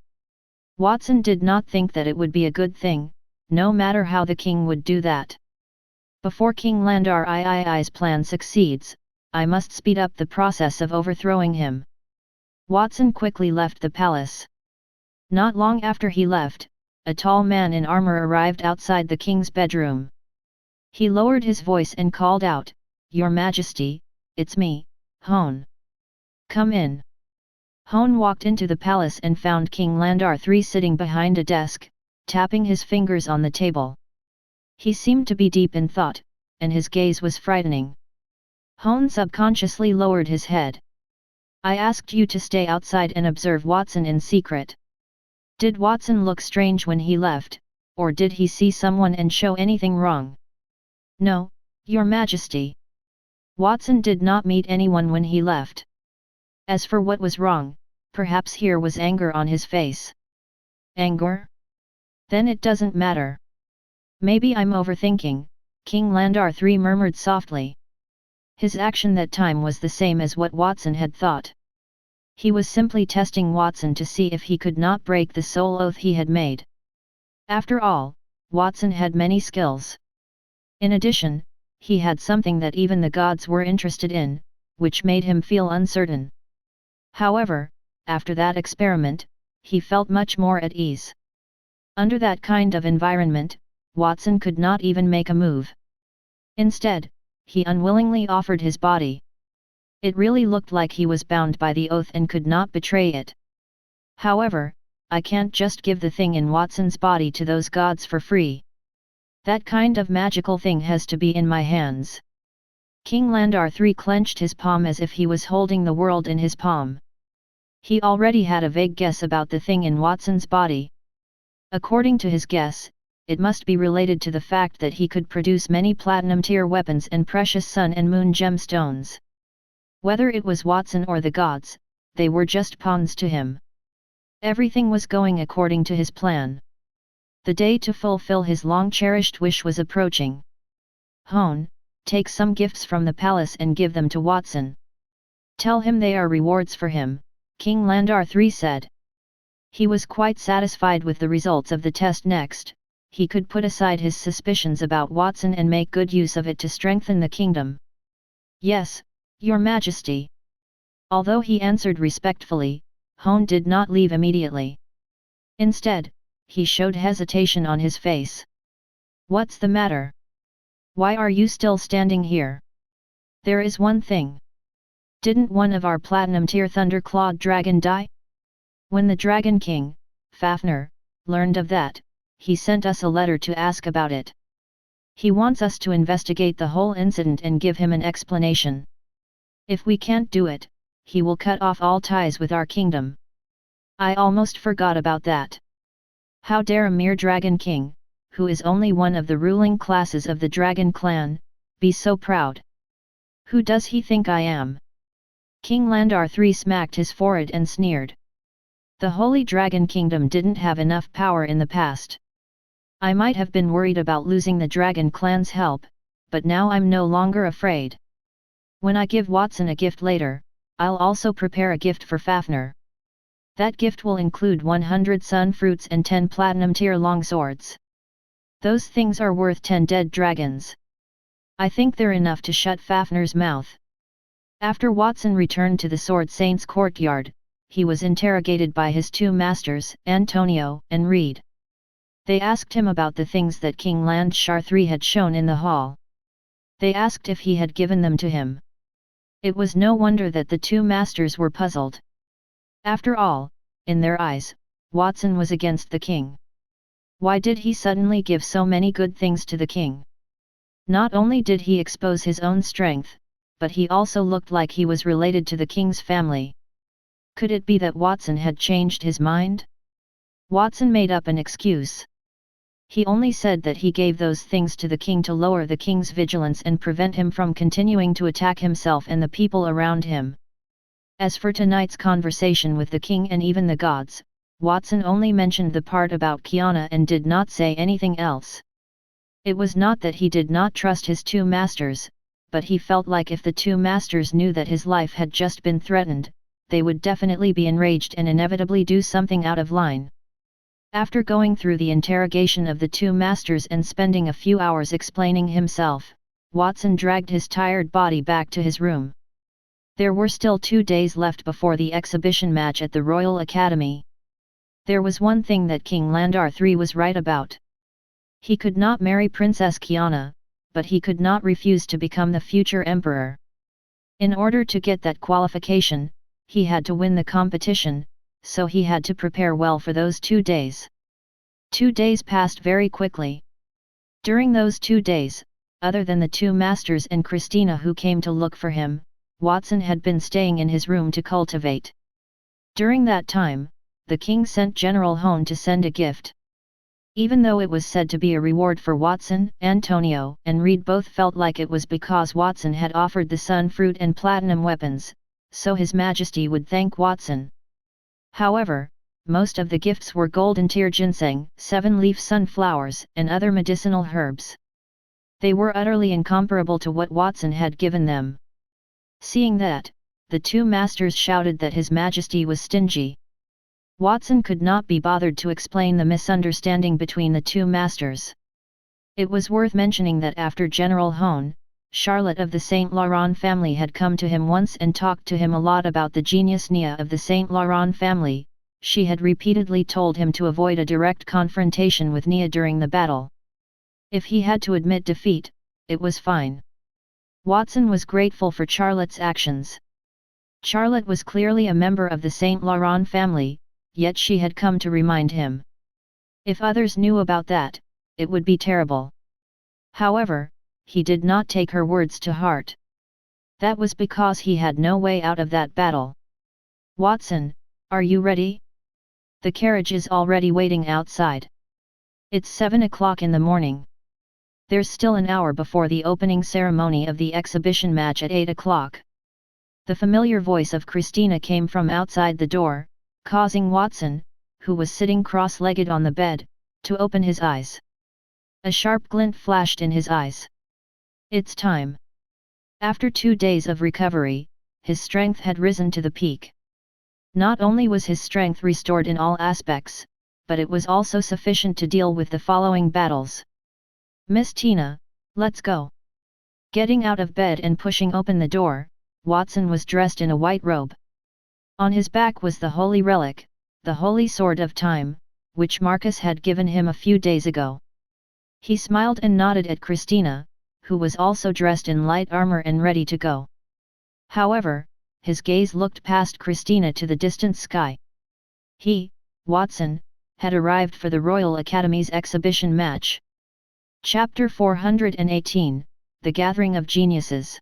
Watson did not think that it would be a good thing, no matter how the king would do that. Before King Landar III's plan succeeds, I must speed up the process of overthrowing him. Watson quickly left the palace. Not long after he left, a tall man in armor arrived outside the king's bedroom. He lowered his voice and called out, "Your Majesty, it's me, Hone. Come in." Hone walked into the palace and found King Landar III sitting behind a desk, tapping his fingers on the table. He seemed to be deep in thought, and his gaze was frightening. Hone subconsciously lowered his head. "I asked you to stay outside and observe Watson in secret. Did Watson look strange when he left, or did he see someone and show anything wrong?" "No, Your Majesty. Watson did not meet anyone when he left. As for what was wrong, perhaps here was anger on his face." "Anger? Then it doesn't matter. Maybe I'm overthinking," King Landar III murmured softly. His action that time was the same as what Watson had thought. He was simply testing Watson to see if he could not break the soul oath he had made. After all, Watson had many skills. In addition, he had something that even the gods were interested in, which made him feel uncertain. However, after that experiment, he felt much more at ease. Under that kind of environment, Watson could not even make a move. Instead, he unwillingly offered his body. It really looked like he was bound by the oath and could not betray it. "However, I can't just give the thing in Watson's body to those gods for free. That kind of magical thing has to be in my hands." King Landar III clenched his palm as if he was holding the world in his palm. He already had a vague guess about the thing in Watson's body. According to his guess, it must be related to the fact that he could produce many platinum-tier weapons and precious sun and moon gemstones. Whether it was Watson or the gods, they were just pawns to him. Everything was going according to his plan. The day to fulfill his long-cherished wish was approaching. "Hone, take some gifts from the palace and give them to Watson. Tell him they are rewards for him," King Landar III said. He was quite satisfied with the results of the test. Next, he could put aside his suspicions about Watson and make good use of it to strengthen the kingdom. "Yes, Your Majesty." Although he answered respectfully, Hone did not leave immediately. Instead, he showed hesitation on his face. "What's the matter? Why are you still standing here?" "There is one thing. Didn't one of our platinum-tier thunderclawed dragon die? When the Dragon King, Fafnir, learned of that, he sent us a letter to ask about it. He wants us to investigate the whole incident and give him an explanation. If we can't do it, he will cut off all ties with our kingdom." "I almost forgot about that. How dare a mere Dragon King, who is only one of the ruling classes of the Dragon clan, be so proud? Who does he think I am?" King Landar III smacked his forehead and sneered. The Holy Dragon Kingdom didn't have enough power in the past. I might have been worried about losing the Dragon Clan's help, but now I'm no longer afraid. When I give Watson a gift later, I'll also prepare a gift for Fafnir. That gift will include 100 sun fruits and 10 platinum tier longswords. Those things are worth 10 dead dragons. I think they're enough to shut Fafnir's mouth. After Watson returned to the Sword Saint's courtyard, he was interrogated by his two masters, Antonio and Reed. They asked him about the things that King Landshar III had shown in the hall. They asked if he had given them to him. It was no wonder that the two masters were puzzled. After all, in their eyes, Watson was against the king. Why did he suddenly give so many good things to the king? Not only did he expose his own strength, but he also looked like he was related to the king's family. Could it be that Watson had changed his mind? Watson made up an excuse. He only said that he gave those things to the king to lower the king's vigilance and prevent him from continuing to attack himself and the people around him. As for tonight's conversation with the king and even the gods, Watson only mentioned the part about Kiana and did not say anything else. It was not that he did not trust his two masters, but he felt like if the two masters knew that his life had just been threatened, they would definitely be enraged and inevitably do something out of line. After going through the interrogation of the two masters and spending a few hours explaining himself, Watson dragged his tired body back to his room. There were still 2 days left before the exhibition match at the Royal Academy. There was one thing that King Landar III was right about. He could not marry Princess Kiana, but he could not refuse to become the future emperor. In order to get that qualification, he had to win the competition, so he had to prepare well for those 2 days. 2 days passed very quickly. During those 2 days, other than the two masters and Christina who came to look for him, Watson had been staying in his room to cultivate. During that time, the king sent General Hone to send a gift. Even though it was said to be a reward for Watson, Antonio and Reed both felt like it was because Watson had offered the sun fruit and platinum weapons, so His Majesty would thank Watson. However, most of the gifts were golden tier ginseng, 7-leaf sunflowers, and other medicinal herbs. They were utterly incomparable to what Watson had given them. Seeing that, the two masters shouted that His Majesty was stingy. Watson could not be bothered to explain the misunderstanding between the two masters. It was worth mentioning that after General Hone, Charlotte of the Saint Laurent family had come to him once and talked to him a lot about the genius Nia of the Saint Laurent family. She had repeatedly told him to avoid a direct confrontation with Nia during the battle. If he had to admit defeat, it was fine. Watson was grateful for Charlotte's actions. Charlotte was clearly a member of the Saint Laurent family, yet she had come to remind him. If others knew about that, it would be terrible. However, he did not take her words to heart. That was because he had no way out of that battle. "Watson, are you ready? The carriage is already waiting outside. It's 7 o'clock in the morning. There's still an hour before the opening ceremony of the exhibition match at 8 o'clock. The familiar voice of Christina came from outside the door, causing Watson, who was sitting cross-legged on the bed, to open his eyes. A sharp glint flashed in his eyes. It's time. After 2 days of recovery, his strength had risen to the peak. Not only was his strength restored in all aspects, but it was also sufficient to deal with the following battles. "Miss Tina, let's go." Getting out of bed and pushing open the door, Watson was dressed in a white robe. On his back was the holy relic, the Holy Sword of Time, which Marcus had given him a few days ago. He smiled and nodded at Christina, who was also dressed in light armor and ready to go. However, his gaze looked past Christina to the distant sky. He, Watson, had arrived for the Royal Academy's exhibition match. Chapter 418, The Gathering of Geniuses.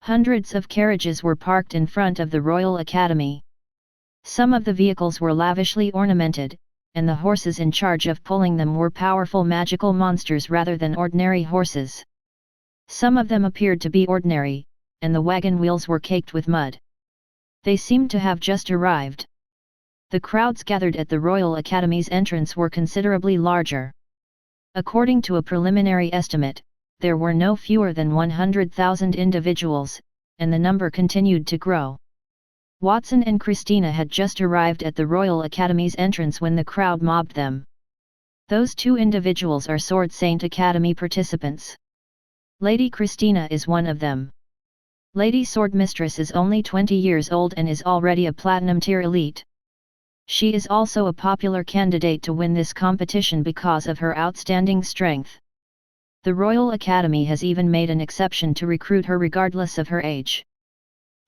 Hundreds of carriages were parked in front of the Royal Academy. Some of the vehicles were lavishly ornamented, and the horses in charge of pulling them were powerful magical monsters rather than ordinary horses. Some of them appeared to be ordinary, and the wagon wheels were caked with mud. They seemed to have just arrived. The crowds gathered at the Royal Academy's entrance were considerably larger. According to a preliminary estimate, there were no fewer than 100,000 individuals, and the number continued to grow. Watson and Christina had just arrived at the Royal Academy's entrance when the crowd mobbed them. Those two individuals are Sword Saint Academy participants. Lady Christina is one of them. Lady Swordmistress is only 20 years old and is already a Platinum Tier elite. She is also a popular candidate to win this competition because of her outstanding strength. The Royal Academy has even made an exception to recruit her regardless of her age.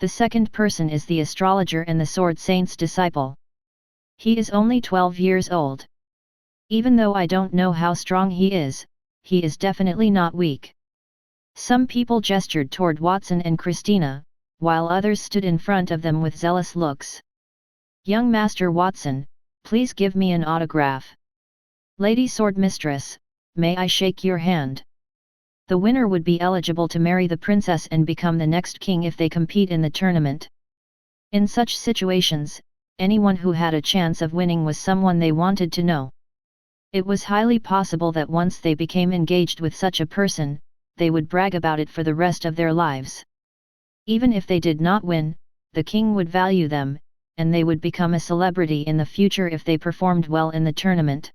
The second person is the astrologer and the Sword Saint's disciple. He is only 12 years old. Even though I don't know how strong he is definitely not weak. Some people gestured toward Watson and Christina, while others stood in front of them with zealous looks. "Young Master Watson, please give me an autograph." "Lady Swordmistress, may I shake your hand?" The winner would be eligible to marry the princess and become the next king if they compete in the tournament. In such situations, anyone who had a chance of winning was someone they wanted to know. It was highly possible that once they became engaged with such a person, they would brag about it for the rest of their lives. Even if they did not win, the king would value them, and they would become a celebrity in the future if they performed well in the tournament.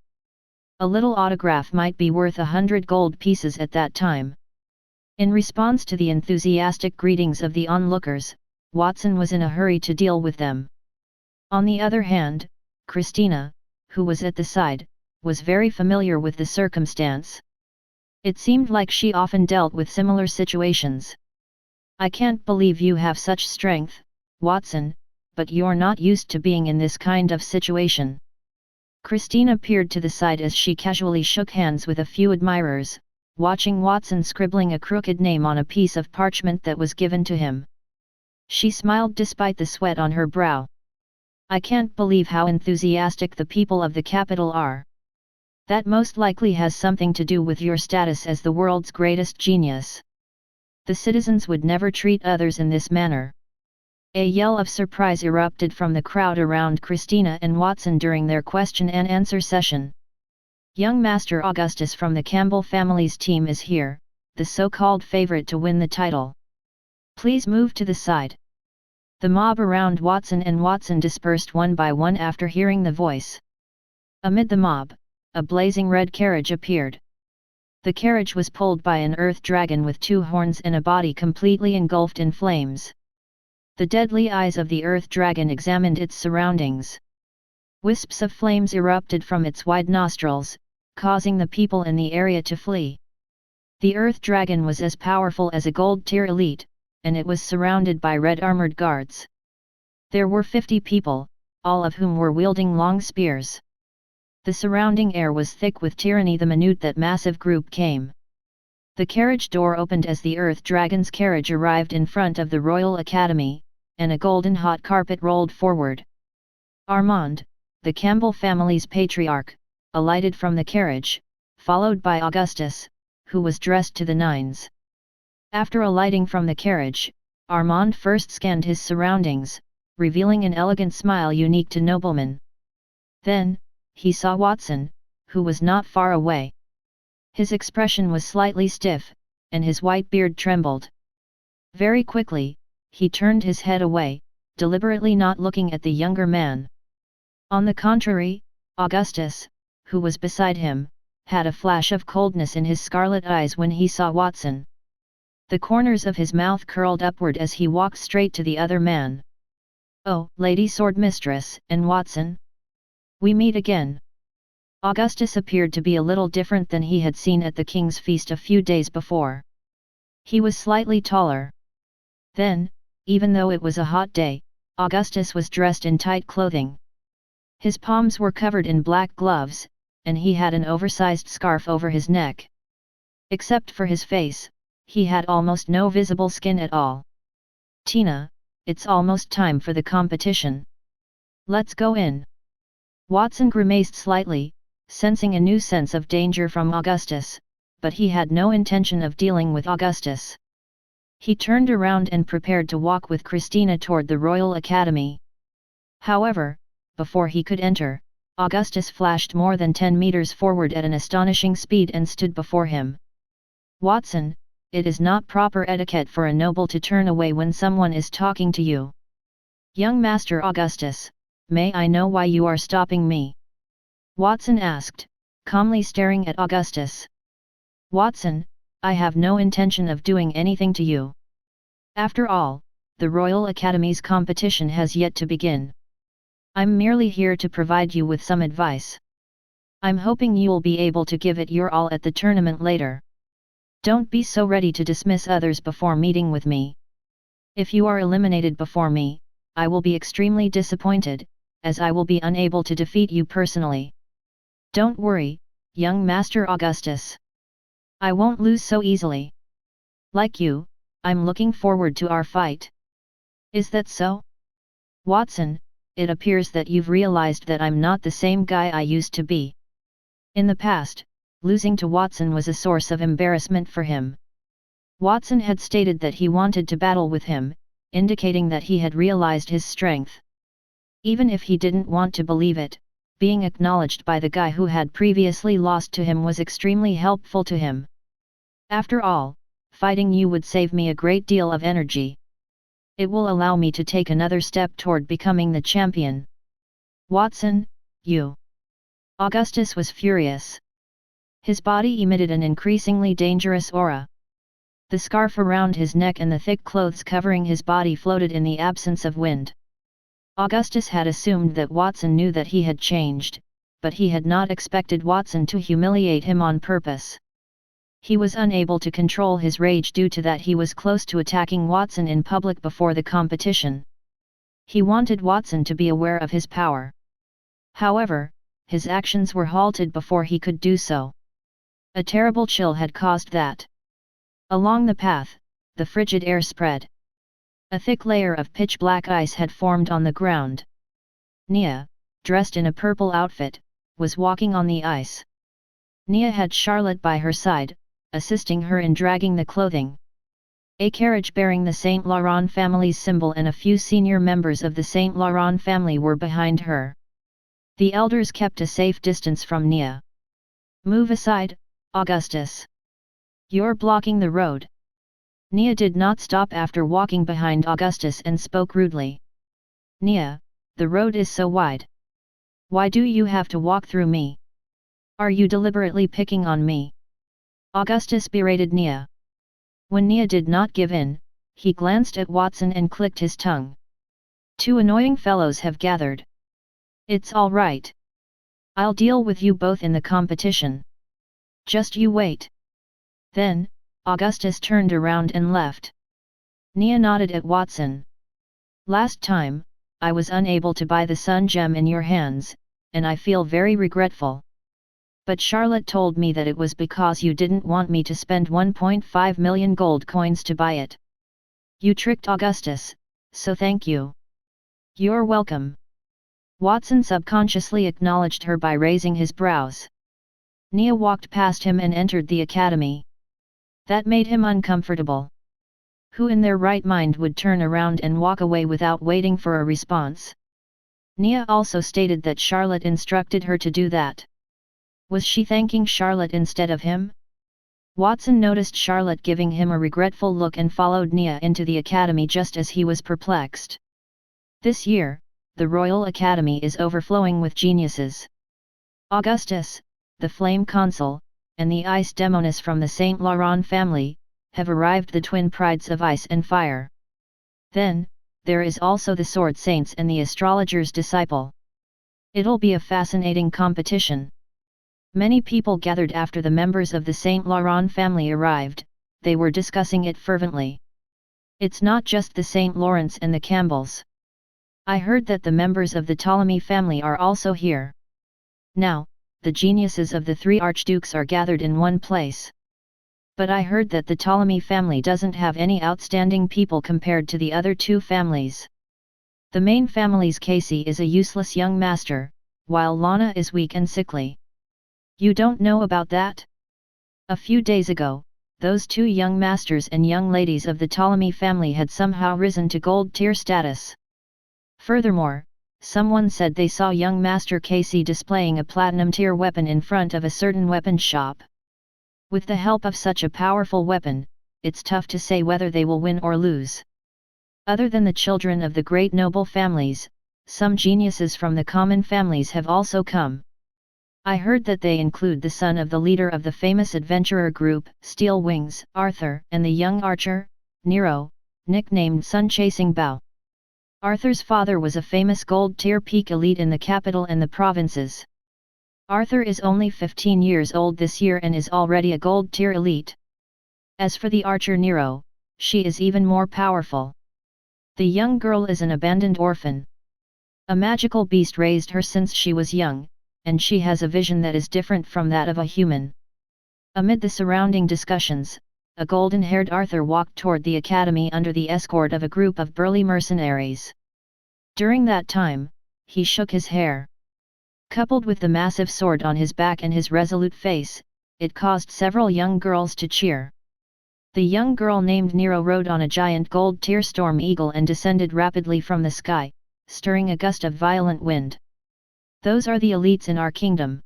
A little autograph might be worth 100 gold pieces at that time. In response to the enthusiastic greetings of the onlookers, Watson was in a hurry to deal with them. On the other hand, Christina, who was at the side, was very familiar with the circumstance. It seemed like she often dealt with similar situations. "I can't believe you have such strength, Watson, but you're not used to being in this kind of situation." Christina peered to the side as she casually shook hands with a few admirers, watching Watson scribbling a crooked name on a piece of parchment that was given to him. She smiled despite the sweat on her brow. "I can't believe how enthusiastic the people of the capital are. That most likely has something to do with your status as the world's greatest genius. The citizens would never treat others in this manner." A yell of surprise erupted from the crowd around Christina and Watson during their question and answer session. "Young Master Augustus from the Campbell family's team is here, the so-called favorite to win the title. Please move to the side." The mob around Watson dispersed one by one after hearing the voice. Amid the mob, a blazing red carriage appeared. The carriage was pulled by an earth dragon with two horns and a body completely engulfed in flames. The deadly eyes of the earth dragon examined its surroundings. Wisps of flames erupted from its wide nostrils, causing the people in the area to flee. The earth dragon was as powerful as a gold tier elite, and it was surrounded by red armored guards. There were 50 people, all of whom were wielding long spears. The surrounding air was thick with tyranny the minute that massive group came. The carriage door opened as the Earth Dragon's carriage arrived in front of the Royal Academy, and a golden hot carpet rolled forward. Armand, the Campbell family's patriarch, alighted from the carriage, followed by Augustus, who was dressed to the nines. After alighting from the carriage, Armand first scanned his surroundings, revealing an elegant smile unique to noblemen. Then, he saw Watson, who was not far away. His expression was slightly stiff, and his white beard trembled. Very quickly, he turned his head away, deliberately not looking at the younger man. On the contrary, Augustus, who was beside him, had a flash of coldness in his scarlet eyes when he saw Watson. The corners of his mouth curled upward as he walked straight to the other man. "Oh, Lady Swordmistress and Watson. We meet again." Augustus appeared to be a little different than he had seen at the king's feast a few days before. He was slightly taller. Then, even though it was a hot day, Augustus was dressed in tight clothing. His palms were covered in black gloves, and he had an oversized scarf over his neck. Except for his face, he had almost no visible skin at all. "Tina, it's almost time for the competition. Let's go in." Watson grimaced slightly, sensing a new sense of danger from Augustus, but he had no intention of dealing with Augustus. He turned around and prepared to walk with Christina toward the Royal Academy. However, before he could enter, Augustus flashed more than 10 meters forward at an astonishing speed and stood before him. "Watson, it is not proper etiquette for a noble to turn away when someone is talking to you." "Young Master Augustus, may I know why you are stopping me?" Watson asked, calmly staring at Augustus. "Watson, I have no intention of doing anything to you. After all, the Royal Academy's competition has yet to begin. I'm merely here to provide you with some advice. I'm hoping you'll be able to give it your all at the tournament later. Don't be so ready to dismiss others before meeting with me. If you are eliminated before me, I will be extremely disappointed, as I will be unable to defeat you personally. Don't worry, young Master Augustus. I won't lose so easily. Like you, I'm looking forward to our fight." "Is that so? Watson, it appears that you've realized that I'm not the same guy I used to be." In the past, losing to Watson was a source of embarrassment for him. Watson had stated that he wanted to battle with him, indicating that he had realized his strength. Even if he didn't want to believe it, being acknowledged by the guy who had previously lost to him was extremely helpful to him. "After all, fighting you would save me a great deal of energy. It will allow me to take another step toward becoming the champion." "Watson, you..." Augustus was furious. His body emitted an increasingly dangerous aura. The scarf around his neck and the thick clothes covering his body floated in the absence of wind. Augustus had assumed that Watson knew that he had changed, but he had not expected Watson to humiliate him on purpose. He was unable to control his rage due to that he was close to attacking Watson in public before the competition. He wanted Watson to be aware of his power. However, his actions were halted before he could do so. A terrible chill had caused that. Along the path, the frigid air spread. A thick layer of pitch-black ice had formed on the ground. Nia, dressed in a purple outfit, was walking on the ice. Nia had Charlotte by her side, assisting her in dragging the clothing. A carriage bearing the Saint Laurent family's symbol and a few senior members of the Saint Laurent family were behind her. The elders kept a safe distance from Nia. "Move aside, Augustus. You're blocking the road." Nia did not stop after walking behind Augustus and spoke rudely. "Nia, the road is so wide. Why do you have to walk through me? Are you deliberately picking on me?" Augustus berated Nia. When Nia did not give in, he glanced at Watson and clicked his tongue. "Two annoying fellows have gathered. It's all right. I'll deal with you both in the competition. Just you wait." Then, Augustus turned around and left. Nia nodded at Watson. "Last time, I was unable to buy the sun gem in your hands, and I feel very regretful. But Charlotte told me that it was because you didn't want me to spend 1.5 million gold coins to buy it. You tricked Augustus, so thank you." "You're welcome." Watson subconsciously acknowledged her by raising his brows. Nia walked past him and entered the academy. That made him uncomfortable. Who in their right mind would turn around and walk away without waiting for a response? Nia also stated that Charlotte instructed her to do that. Was she thanking Charlotte instead of him? Watson noticed Charlotte giving him a regretful look and followed Nia into the academy just as he was perplexed. This year, the Royal Academy is overflowing with geniuses. Augustus, the Flame Consul, and the Ice Demoness from the Saint Laurent family, have arrived, the twin prides of ice and fire. Then, there is also the Sword Saints and the Astrologer's Disciple. It'll be a fascinating competition. Many people gathered after the members of the Saint Laurent family arrived. They were discussing it fervently. "It's not just the Saint Laurents and the Campbells. I heard that the members of the Ptolemy family are also here. Now, the geniuses of the three archdukes are gathered in one place. But I heard that the Ptolemy family doesn't have any outstanding people compared to the other two families. The main family's Casey is a useless young master, while Lana is weak and sickly. You don't know about that? A few days ago, those two young masters and young ladies of the Ptolemy family had somehow risen to gold tier status. Furthermore, someone said they saw young Master Casey displaying a platinum-tier weapon in front of a certain weapon shop. With the help of such a powerful weapon, it's tough to say whether they will win or lose. Other than the children of the great noble families, some geniuses from the common families have also come. I heard that they include the son of the leader of the famous adventurer group, Steel Wings, Arthur, and the young archer, Nero, nicknamed Sun Chasing Bow. Arthur's father was a famous gold-tier peak elite in the capital and the provinces. Arthur is only 15 years old this year and is already a gold-tier elite. As for the archer Nero, she is even more powerful. The young girl is an abandoned orphan. A magical beast raised her since she was young, and she has a vision that is different from that of a human. Amid the surrounding discussions, a golden-haired Arthur walked toward the academy under the escort of a group of burly mercenaries. During that time, he shook his hair. Coupled with the massive sword on his back and his resolute face, it caused several young girls to cheer. The young girl named Nero rode on a giant gold-tier storm eagle and descended rapidly from the sky, stirring a gust of violent wind. Those are the elites in our kingdom.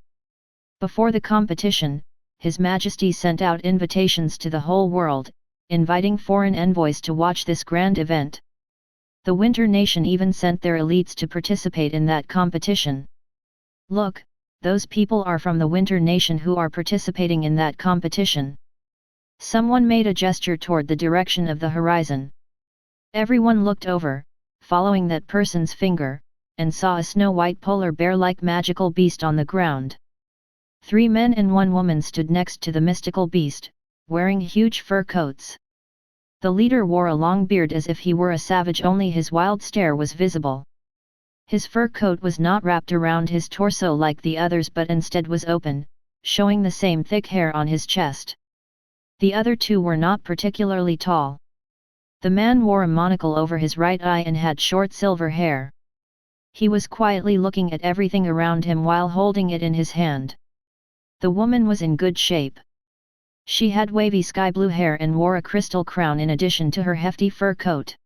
Before the competition, His Majesty sent out invitations to the whole world, inviting foreign envoys to watch this grand event. The Winter Nation even sent their elites to participate in that competition. Look, those people are from the Winter Nation who are participating in that competition. Someone made a gesture toward the direction of the horizon. Everyone looked over, following that person's finger, and saw a snow-white polar bear-like magical beast on the ground. 3 men and 1 woman stood next to the mystical beast, wearing huge fur coats. The leader wore a long beard as if he were a savage, only his wild stare was visible. His fur coat was not wrapped around his torso like the others but instead was open, showing the same thick hair on his chest. The other 2 were not particularly tall. The man wore a monocle over his right eye and had short silver hair. He was quietly looking at everything around him while holding it in his hand. The woman was in good shape. She had wavy sky blue hair and wore a crystal crown in addition to her hefty fur coat.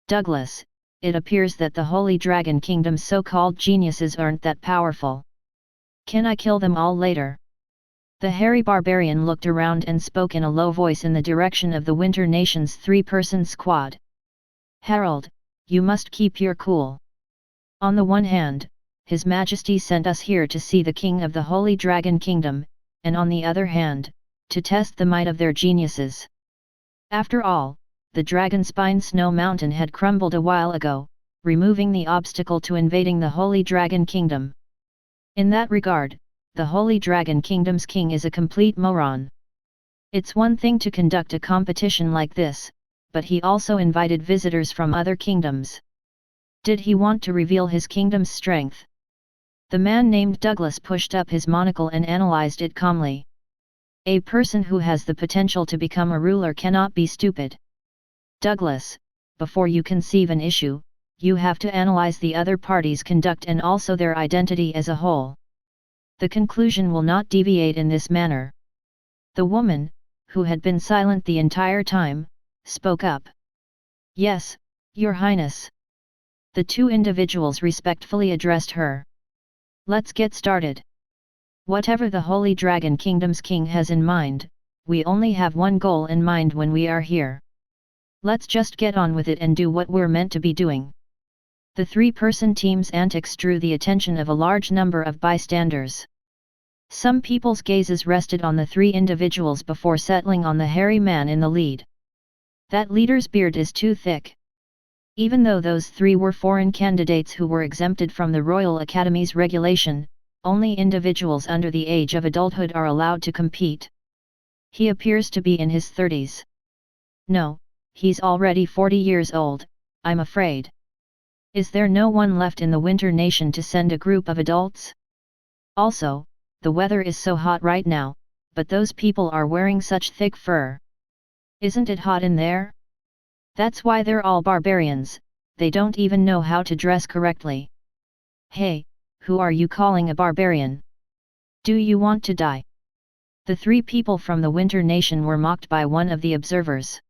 Douglas, it appears that the Holy Dragon Kingdom's so-called geniuses aren't that powerful. Can I kill them all later? The hairy barbarian looked around and spoke in a low voice in the direction of the Winter Nation's 3-person squad. Harold, you must keep your cool. On the one hand, His Majesty sent us here to see the King of the Holy Dragon Kingdom, and on the other hand, to test the might of their geniuses. After all, the Dragonspine Snow Mountain had crumbled a while ago, removing the obstacle to invading the Holy Dragon Kingdom. In that regard, the Holy Dragon Kingdom's king is a complete moron. It's one thing to conduct a competition like this, but he also invited visitors from other kingdoms. Did he want to reveal his kingdom's strength? The man named Douglas pushed up his monocle and analyzed it calmly. A person who has the potential to become a ruler cannot be stupid. Douglas, before you conceive an issue, you have to analyze the other party's conduct and also their identity as a whole. The conclusion will not deviate in this manner. The woman, who had been silent the entire time, spoke up. Yes, Your Highness. The 2 individuals respectfully addressed her. Let's get started. Whatever the Holy Dragon Kingdom's king has in mind, we only have one goal in mind when we are here. Let's just get on with it and do what we're meant to be doing. The 3-person team's antics drew the attention of a large number of bystanders. Some people's gazes rested on the 3 individuals before settling on the hairy man in the lead. That leader's beard is too thick. Even though those 3 were foreign candidates who were exempted from the Royal Academy's regulation, only individuals under the age of adulthood are allowed to compete. He appears to be in his 30s. No, he's already 40 years old, I'm afraid. Is there no one left in the Winter Nation to send a group of adults? Also, the weather is so hot right now, but those people are wearing such thick fur. Isn't it hot in there? That's why they're all barbarians, they don't even know how to dress correctly. Hey, who are you calling a barbarian? Do you want to die? The 3 people from the Winter Nation were mocked by one of the observers.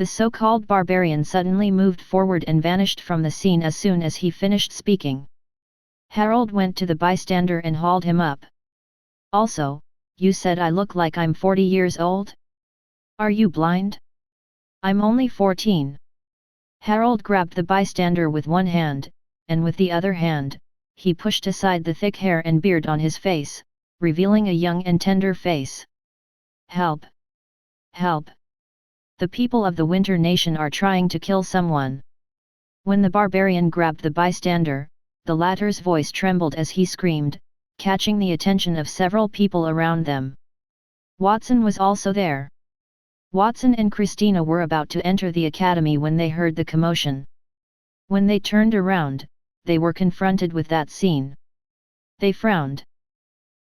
The so-called barbarian suddenly moved forward and vanished from the scene as soon as he finished speaking. Harold went to the bystander and hauled him up. Also, you said I look like I'm 40 years old? Are you blind? I'm only 14. Harold grabbed the bystander with one hand, and with the other hand, he pushed aside the thick hair and beard on his face, revealing a young and tender face. Help! Help! The people of the Winter Nation are trying to kill someone. When the barbarian grabbed the bystander, the latter's voice trembled as he screamed, catching the attention of several people around them. Watson was also there. Watson and Christina were about to enter the academy when they heard the commotion. When they turned around, they were confronted with that scene. They frowned.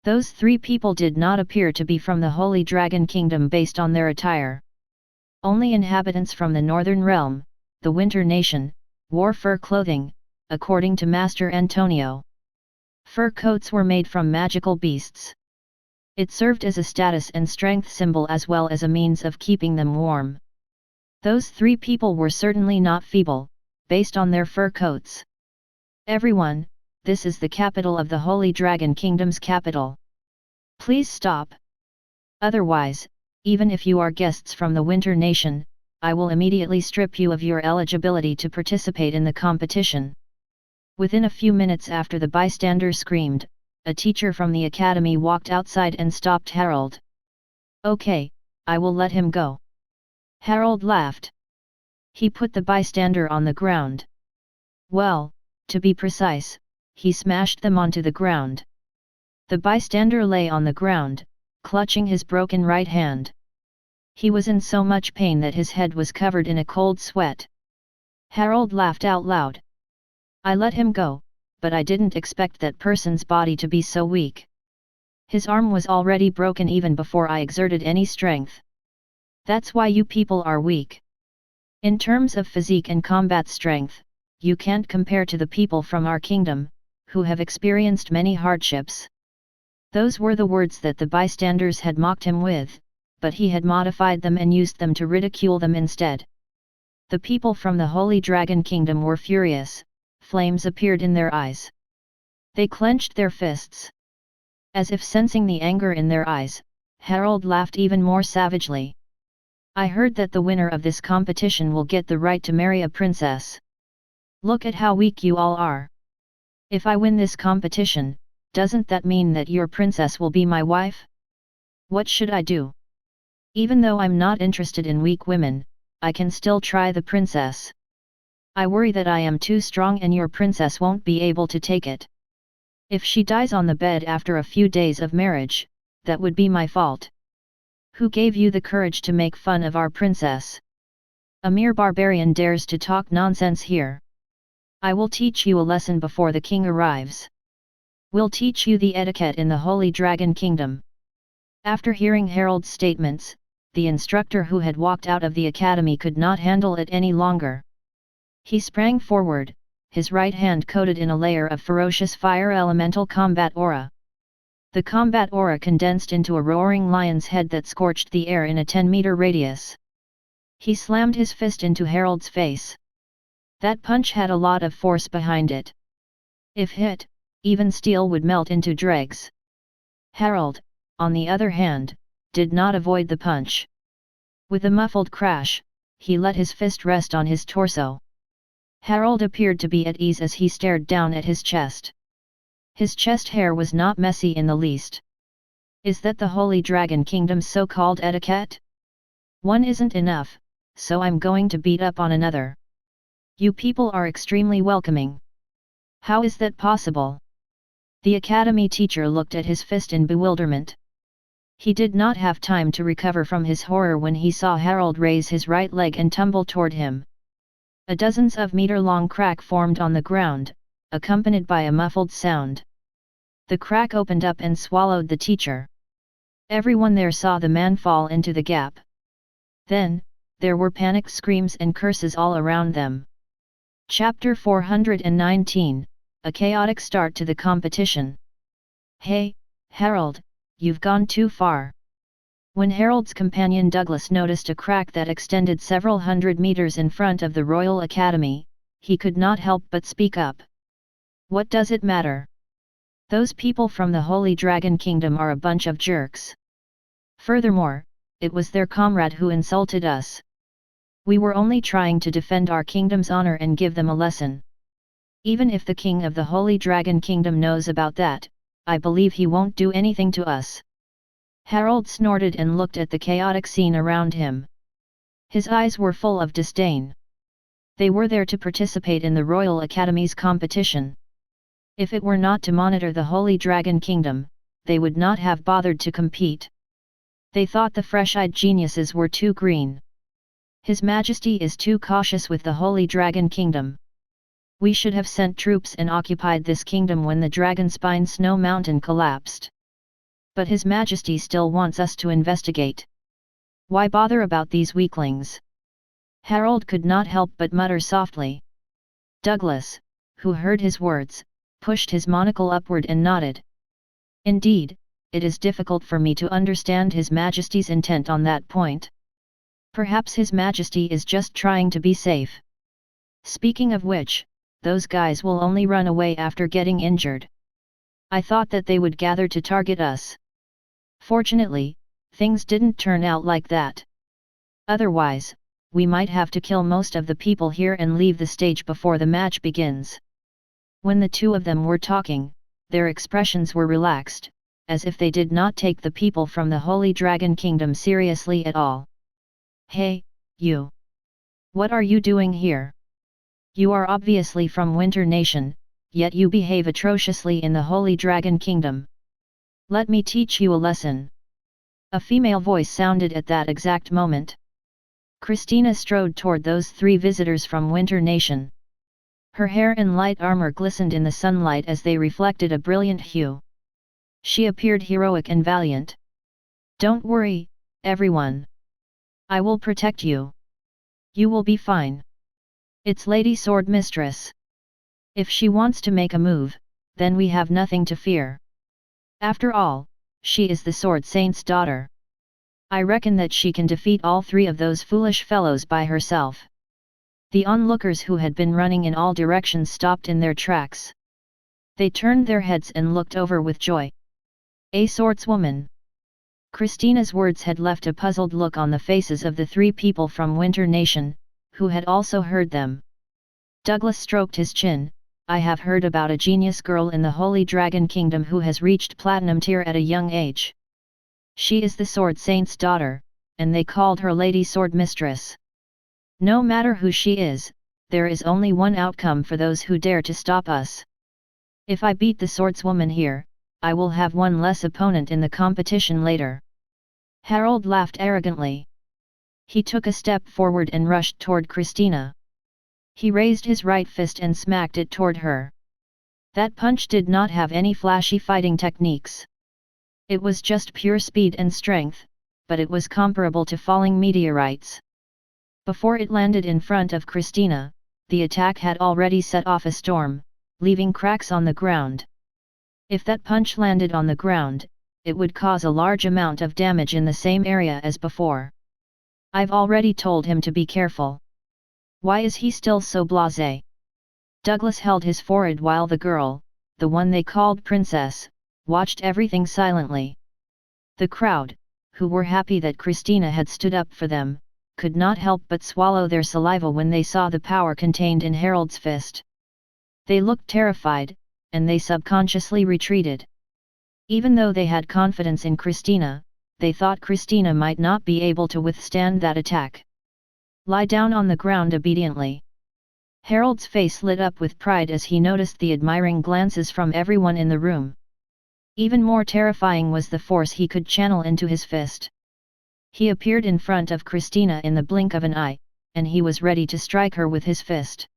Those three people did not appear to be from the Holy Dragon Kingdom based on their attire. Only inhabitants from the Northern Realm, the Winter Nation, wore fur clothing, according to Master Antonio. Fur coats were made from magical beasts. It served as a status and strength symbol as well as a means of keeping them warm. Those three people were certainly not feeble, based on their fur coats. Everyone, this is the capital of the Holy Dragon Kingdom's capital. Please stop. Otherwise, even if you are guests from the Winter Nation, I will immediately strip you of your eligibility to participate in the competition. Within a few minutes after the bystander screamed, a teacher from the academy walked outside and stopped Harold. Okay, I will let him go. Harold laughed. He put the bystander on the ground. Well, to be precise, he smashed them onto the ground. The bystander lay on the ground, clutching his broken right hand. He was in so much pain that his head was covered in a cold sweat. Harold laughed out loud. I let him go, but I didn't expect that person's body to be so weak. His arm was already broken even before I exerted any strength. That's why you people are weak. In terms of physique and combat strength, you can't compare to the people from our kingdom, who have experienced many hardships. Those were the words that the bystanders had mocked him with, but he had modified them and used them to ridicule them instead. The people from the Holy Dragon Kingdom were furious. Flames appeared in their eyes. They clenched their fists. As if sensing the anger in their eyes, Harold laughed even more savagely. I heard that the winner of this competition will get the right to marry a princess. Look at how weak you all are. If I win this competition, doesn't that mean that your princess will be my wife? What should I do? Even though I'm not interested in weak women, I can still try the princess. I worry that I am too strong and your princess won't be able to take it. If she dies on the bed after a few days of marriage, that would be my fault. Who gave you the courage to make fun of our princess? A mere barbarian dares to talk nonsense here. I will teach you a lesson before the king arrives. We'll teach you the etiquette in the Holy Dragon Kingdom. After hearing Harold's statements, the instructor who had walked out of the academy could not handle it any longer. He sprang forward, his right hand coated in a layer of ferocious fire elemental combat aura. The combat aura condensed into a roaring lion's head that scorched the air in a 10-meter radius. He slammed his fist into Harold's face. That punch had a lot of force behind it. If hit, even steel would melt into dregs. Harold, on the other hand, did not avoid the punch. With a muffled crash, he let his fist rest on his torso. Harold appeared to be at ease as he stared down at his chest. His chest hair was not messy in the least. Is that the Holy Dragon Kingdom's so-called etiquette? One isn't enough, so I'm going to beat up on another. You people are extremely welcoming. How is that possible? The academy teacher looked at his fist in bewilderment. He did not have time to recover from his horror when he saw Harold raise his right leg and tumble toward him. A dozens of meter-long crack formed on the ground, accompanied by a muffled sound. The crack opened up and swallowed the teacher. Everyone there saw the man fall into the gap. Then, there were panicked screams and curses all around them. Chapter 419, A Chaotic Start to the Competition. Hey, Harold, you've gone too far. When Harold's companion Douglas noticed a crack that extended several hundred meters in front of the Royal Academy, he could not help but speak up. "What does it matter? Those people from the Holy Dragon Kingdom are a bunch of jerks. Furthermore, it was their comrade who insulted us. We were only trying to defend our kingdom's honor and give them a lesson. Even if the king of the Holy Dragon Kingdom knows about that, I believe he won't do anything to us." Harold snorted and looked at the chaotic scene around him. His eyes were full of disdain. They were there to participate in the Royal Academy's competition. If it were not to monitor the Holy Dragon Kingdom, they would not have bothered to compete. They thought the fresh-eyed geniuses were too green. His Majesty is too cautious with the Holy Dragon Kingdom. We should have sent troops and occupied this kingdom when the Dragonspine Snow Mountain collapsed. But His Majesty still wants us to investigate. Why bother about these weaklings? Harold could not help but mutter softly. Douglas, who heard his words, pushed his monocle upward and nodded. Indeed, it is difficult for me to understand His Majesty's intent on that point. Perhaps His Majesty is just trying to be safe. Speaking of which, those guys will only run away after getting injured. I thought that they would gather to target us. Fortunately, things didn't turn out like that. Otherwise, we might have to kill most of the people here and leave the stage before the match begins. When the two of them were talking, their expressions were relaxed, as if they did not take the people from the Holy Dragon Kingdom seriously at all. Hey, you! What are you doing here? You are obviously from Winter Nation, yet you behave atrociously in the Holy Dragon Kingdom. Let me teach you a lesson. A female voice sounded at that exact moment. Christina strode toward those three visitors from Winter Nation. Her hair and light armor glistened in the sunlight as they reflected a brilliant hue. She appeared heroic and valiant. Don't worry, everyone. I will protect you. You will be fine. It's Lady Sword Mistress. If she wants to make a move, then we have nothing to fear. After all, she is the Sword Saint's daughter. I reckon that she can defeat all three of those foolish fellows by herself. The onlookers who had been running in all directions stopped in their tracks. They turned their heads and looked over with joy. A swordswoman. Christina's words had left a puzzled look on the faces of the three people from Winter Nation, who had also heard them. Douglas stroked his chin. I have heard about a genius girl in the Holy Dragon Kingdom who has reached Platinum tier at a young age. She is the Sword Saint's daughter, and they called her Lady Sword Mistress. No matter who she is, there is only one outcome for those who dare to stop us. If I beat the swordswoman here, I will have one less opponent in the competition later. Harold laughed arrogantly. He took a step forward and rushed toward Christina. He raised his right fist and smacked it toward her. That punch did not have any flashy fighting techniques. It was just pure speed and strength, but it was comparable to falling meteorites. Before it landed in front of Christina, the attack had already set off a storm, leaving cracks on the ground. If that punch landed on the ground, it would cause a large amount of damage in the same area as before. I've already told him to be careful. Why is he still so blasé? Douglas held his forehead while the girl, the one they called Princess, watched everything silently. The crowd, who were happy that Christina had stood up for them, could not help but swallow their saliva when they saw the power contained in Harold's fist. They looked terrified, and they subconsciously retreated. Even though they had confidence in Christina, they thought Christina might not be able to withstand that attack. Lie down on the ground obediently. Harold's face lit up with pride as he noticed the admiring glances from everyone in the room. Even more terrifying was the force he could channel into his fist. He appeared in front of Christina in the blink of an eye, and he was ready to strike her with his fist.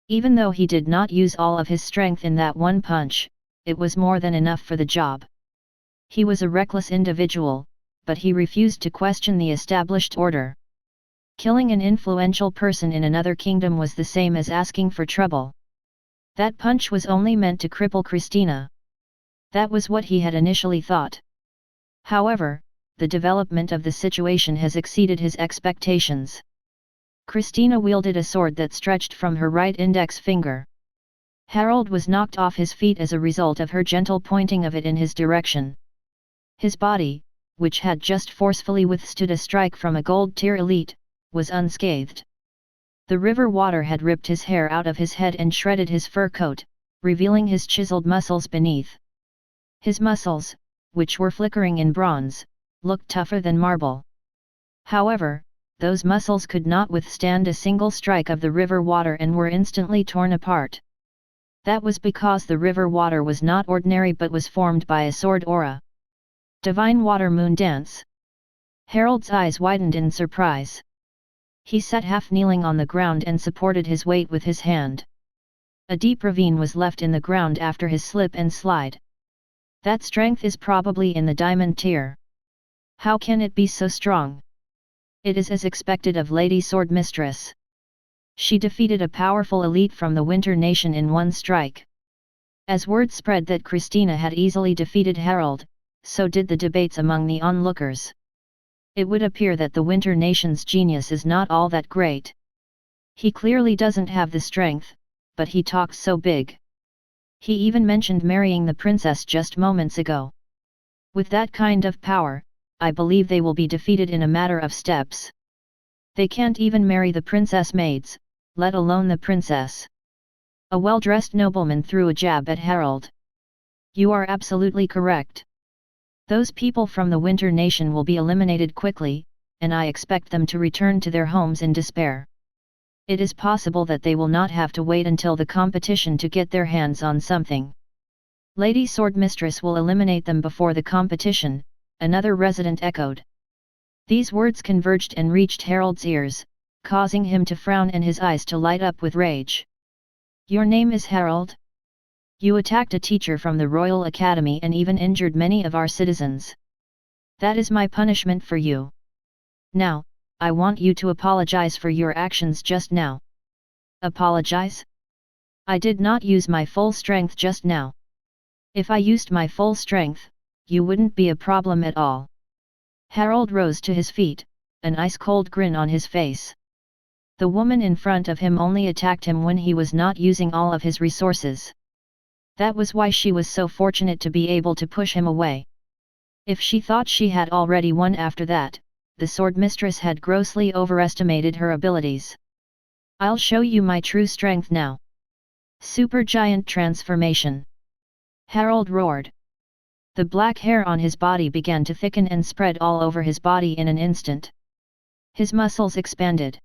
Even though he did not use all of his strength in that one punch, it was more than enough for the job. He was a reckless individual, but he refused to question the established order. Killing an influential person in another kingdom was the same as asking for trouble. That punch was only meant to cripple Christina. That was what he had initially thought. However, the development of the situation has exceeded his expectations. Christina wielded a sword that stretched from her right index finger. Harold was knocked off his feet as a result of her gentle pointing of it in his direction. His body, which had just forcefully withstood a strike from a gold-tier elite, was unscathed. The river water had ripped his hair out of his head and shredded his fur coat, revealing his chiseled muscles beneath. His muscles, which were flickering in bronze, looked tougher than marble. However, those muscles could not withstand a single strike of the river water and were instantly torn apart. That was because the river water was not ordinary but was formed by a sword aura. Divine Water Moon Dance. Harold's eyes widened in surprise. He sat half kneeling on the ground and supported his weight with his hand. A deep ravine was left in the ground after his slip and slide. That strength is probably in the diamond tier. How can it be so strong? It is as expected of Lady Sword Mistress. She defeated a powerful elite from the Winter Nation in one strike. As word spread that Christina had easily defeated Harold, so did the debates among the onlookers. It would appear that the Winter Nation's genius is not all that great. He clearly doesn't have the strength, but he talks so big. He even mentioned marrying the princess just moments ago. With that kind of power, I believe they will be defeated in a matter of steps. They can't even marry the princess maids, let alone the princess. A well-dressed nobleman threw a jab at Harold. You are absolutely correct. Those people from the Winter Nation will be eliminated quickly, and I expect them to return to their homes in despair. It is possible that they will not have to wait until the competition to get their hands on something. Lady Sword Mistress will eliminate them before the competition, another resident echoed. These words converged and reached Harold's ears, causing him to frown and his eyes to light up with rage. Your name is Harold? You attacked a teacher from the Royal Academy and even injured many of our citizens. That is my punishment for you. Now, I want you to apologize for your actions just now. Apologize? I did not use my full strength just now. If I used my full strength, you wouldn't be a problem at all. Harold rose to his feet, an ice-cold grin on his face. The woman in front of him only attacked him when he was not using all of his resources. That was why she was so fortunate to be able to push him away. If she thought she had already won after that, the sword mistress had grossly overestimated her abilities. I'll show you my true strength now. Super Giant Transformation. Harold roared. The black hair on his body began to thicken and spread all over his body in an instant. His muscles expanded.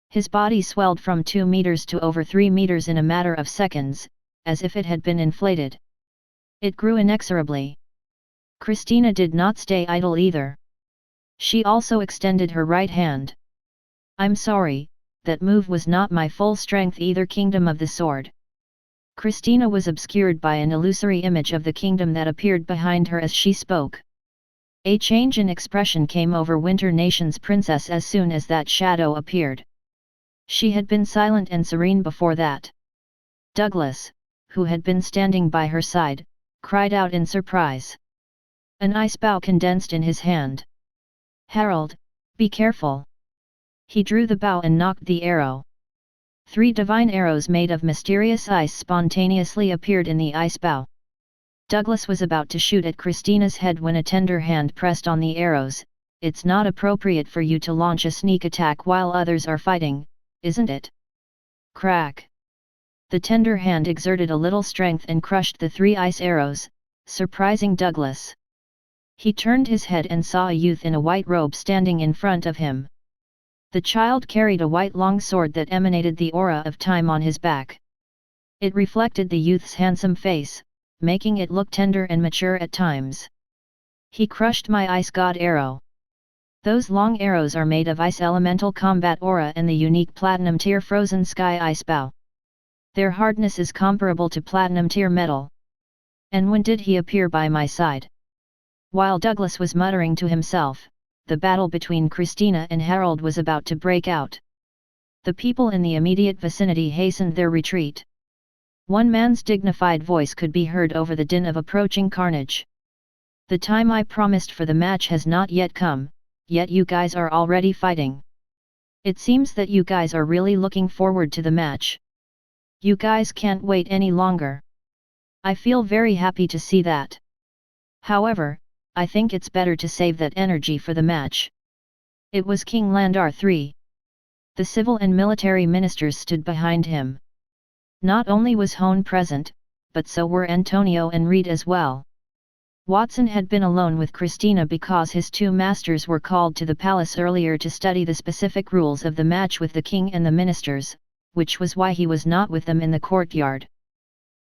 His body swelled from 2 meters to over 3 meters in a matter of seconds, as if it had been inflated. It grew inexorably. Christina did not stay idle either. She also extended her right hand. I'm sorry, that move was not my full strength either. Kingdom of the Sword. Christina was obscured by an illusory image of the kingdom that appeared behind her as she spoke. A change in expression came over Winter Nation's princess as soon as that shadow appeared. She had been silent and serene before that. Douglas, who had been standing by her side, cried out in surprise. An ice bow condensed in his hand. Harold, be careful. He drew the bow and knocked the arrow. 3 divine arrows made of mysterious ice spontaneously appeared in the ice bow. Douglas was about to shoot at Christina's head when a tender hand pressed on the arrows. It's not appropriate for you to launch a sneak attack while others are fighting, isn't it? Crack. The tender hand exerted a little strength and crushed the 3 ice arrows, surprising Douglas. He turned his head and saw a youth in a white robe standing in front of him. The child carried a white long sword that emanated the aura of time on his back. It reflected the youth's handsome face, making it look tender and mature at times. He crushed my ice god arrow. Those long arrows are made of ice elemental combat aura and the unique platinum tier frozen sky ice bow. Their hardness is comparable to platinum tier metal. And when did he appear by my side? While Douglas was muttering to himself, the battle between Christina and Harold was about to break out. The people in the immediate vicinity hastened their retreat. One man's dignified voice could be heard over the din of approaching carnage. The time I promised for the match has not yet come, yet you guys are already fighting. It seems that you guys are really looking forward to the match. You guys can't wait any longer. I feel very happy to see that. However, I think it's better to save that energy for the match. It was King Landar III. The civil and military ministers stood behind him. Not only was Hone present, but so were Antonio and Reed as well. Watson had been alone with Christina because his two masters were called to the palace earlier to study the specific rules of the match with the king and the ministers, which was why he was not with them in the courtyard.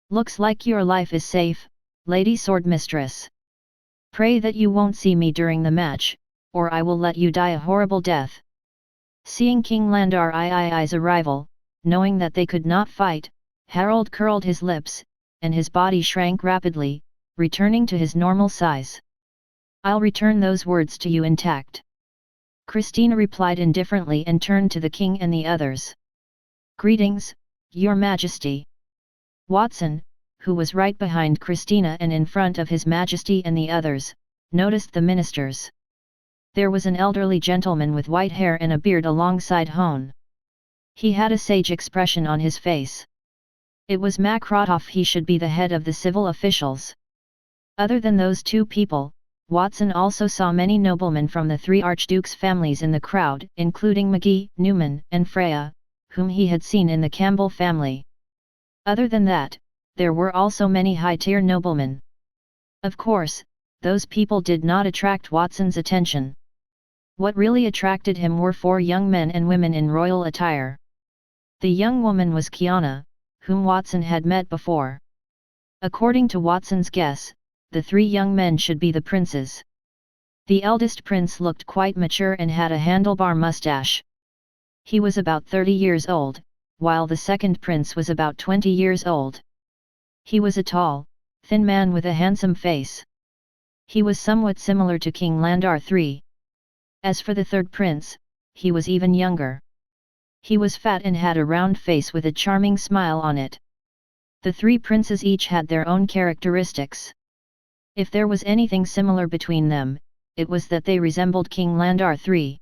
Looks like your life is safe, Lady Swordmistress. Pray that you won't see me during the match, or I will let you die a horrible death. Seeing King Landar III's arrival, knowing that they could not fight, Harold curled his lips, and his body shrank rapidly, returning to his normal size. I'll return those words to you intact. Christina replied indifferently and turned to the king and the others. Greetings, Your Majesty. Watson, who was right behind Christina and in front of His Majesty and the others, noticed the ministers. There was an elderly gentleman with white hair and a beard alongside Hone. He had a sage expression on his face. It was Betrothal. He should be the head of the civil officials. Other than those two people, Watson also saw many noblemen from the three archdukes' families in the crowd, including Magee, Newman, and Freya, whom he had seen in the Campbell family. Other than that, there were also many high-tier noblemen. Of course, those people did not attract Watson's attention. What really attracted him were four young men and women in royal attire. The young woman was Kiana, whom Watson had met before. According to Watson's guess, the three young men should be the princes. The eldest prince looked quite mature and had a handlebar mustache. He was about 30 years old, while the second prince was about 20 years old. He was a tall, thin man with a handsome face. He was somewhat similar to King Landar III. As for the third prince, he was even younger. He was fat and had a round face with a charming smile on it. The three princes each had their own characteristics. If there was anything similar between them, it was that they resembled King Landar III.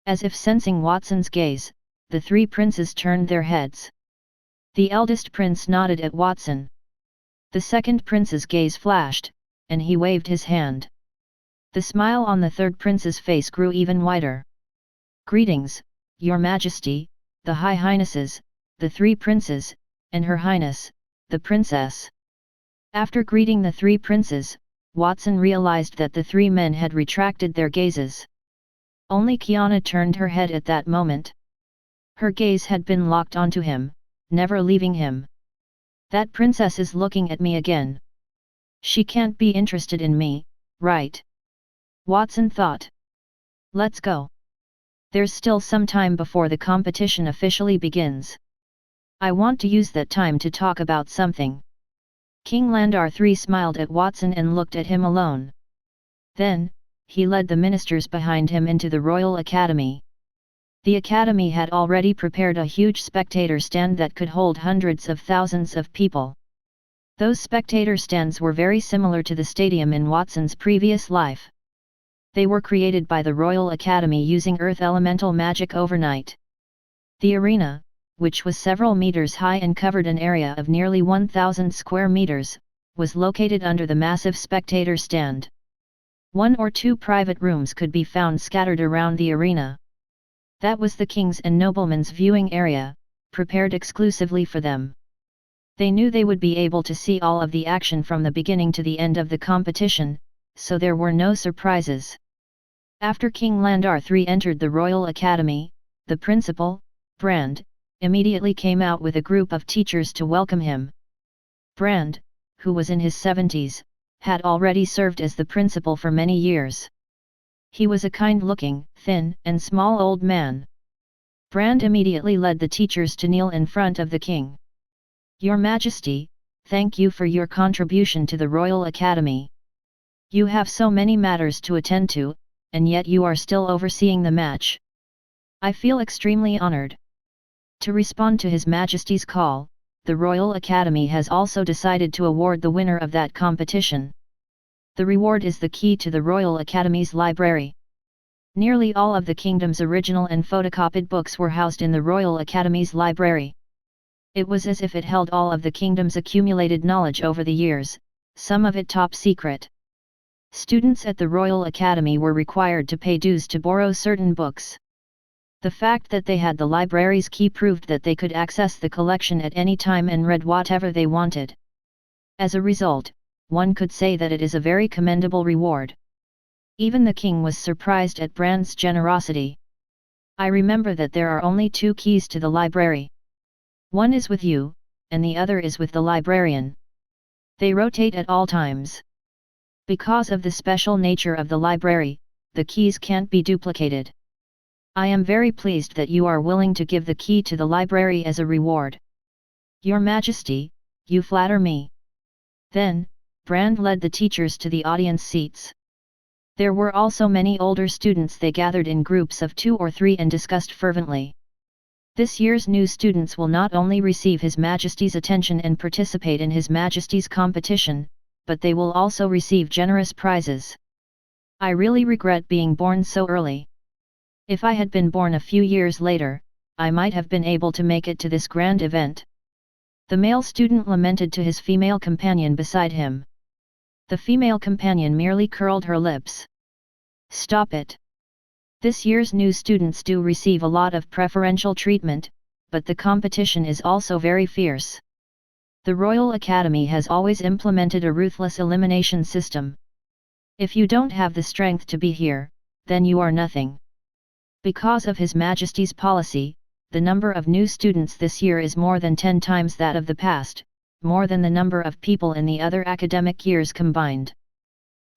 As if sensing Watson's gaze, the three princes turned their heads. The eldest prince nodded at Watson. The second prince's gaze flashed, and he waved his hand. The smile on the third prince's face grew even wider. Greetings, Your Majesty, the High Highnesses, the three princes, and Her Highness, the princess. After greeting the three princes, Watson realized that the three men had retracted their gazes. Only Kiana turned her head at that moment. Her gaze had been locked onto him, never leaving him. That princess is looking at me again. She can't be interested in me, right? Watson thought. Let's go. There's still some time before the competition officially begins. I want to use that time to talk about something. King Landar III smiled at Watson and looked at him alone. Then, he led the ministers behind him into the Royal Academy. The Academy had already prepared a huge spectator stand that could hold hundreds of thousands of people. Those spectator stands were very similar to the stadium in Watson's previous life. They were created by the Royal Academy using Earth elemental magic overnight. The arena, which was several meters high and covered an area of nearly 1,000 square meters, was located under the massive spectator stand. One or two private rooms could be found scattered around the arena. That was the king's and noblemen's viewing area, prepared exclusively for them. They knew they would be able to see all of the action from the beginning to the end of the competition, so there were no surprises. After King Landar III entered the Royal Academy, the principal, Brand, immediately came out with a group of teachers to welcome him. Brand, who was in his 70s, had already served as the principal for many years. He was a kind-looking, thin, and small old man. Brand immediately led the teachers to kneel in front of the king. Your Majesty, thank you for your contribution to the Royal Academy. You have so many matters to attend to, and yet you are still overseeing the match. I feel extremely honored. To respond to His Majesty's call, the Royal Academy has also decided to award the winner of that competition. The reward is the key to the Royal Academy's library. Nearly all of the kingdom's original and photocopied books were housed in the Royal Academy's library. It was as if it held all of the kingdom's accumulated knowledge over the years, some of it top secret. Students at the Royal Academy were required to pay dues to borrow certain books. The fact that they had the library's key proved that they could access the collection at any time and read whatever they wanted. As a result, one could say that it is a very commendable reward. Even the king was surprised at Brand's generosity. I remember that there are only 2 keys to the library. One is with you, and the other is with the librarian. They rotate at all times. Because of the special nature of the library, the keys can't be duplicated. I am very pleased that you are willing to give the key to the library as a reward. Your Majesty, you flatter me. Then, Brand led the teachers to the audience seats. There were also many older students. They gathered in groups of 2 or 3 and discussed fervently. This year's new students will not only receive His Majesty's attention and participate in His Majesty's competition, but they will also receive generous prizes. I really regret being born so early. If I had been born a few years later, I might have been able to make it to this grand event. The male student lamented to his female companion beside him. The female companion merely curled her lips. Stop it. This year's new students do receive a lot of preferential treatment, but the competition is also very fierce. The Royal Academy has always implemented a ruthless elimination system. If you don't have the strength to be here, then you are nothing. Because of His Majesty's policy, the number of new students this year is more than 10 times that of the past, more than the number of people in the other academic years combined.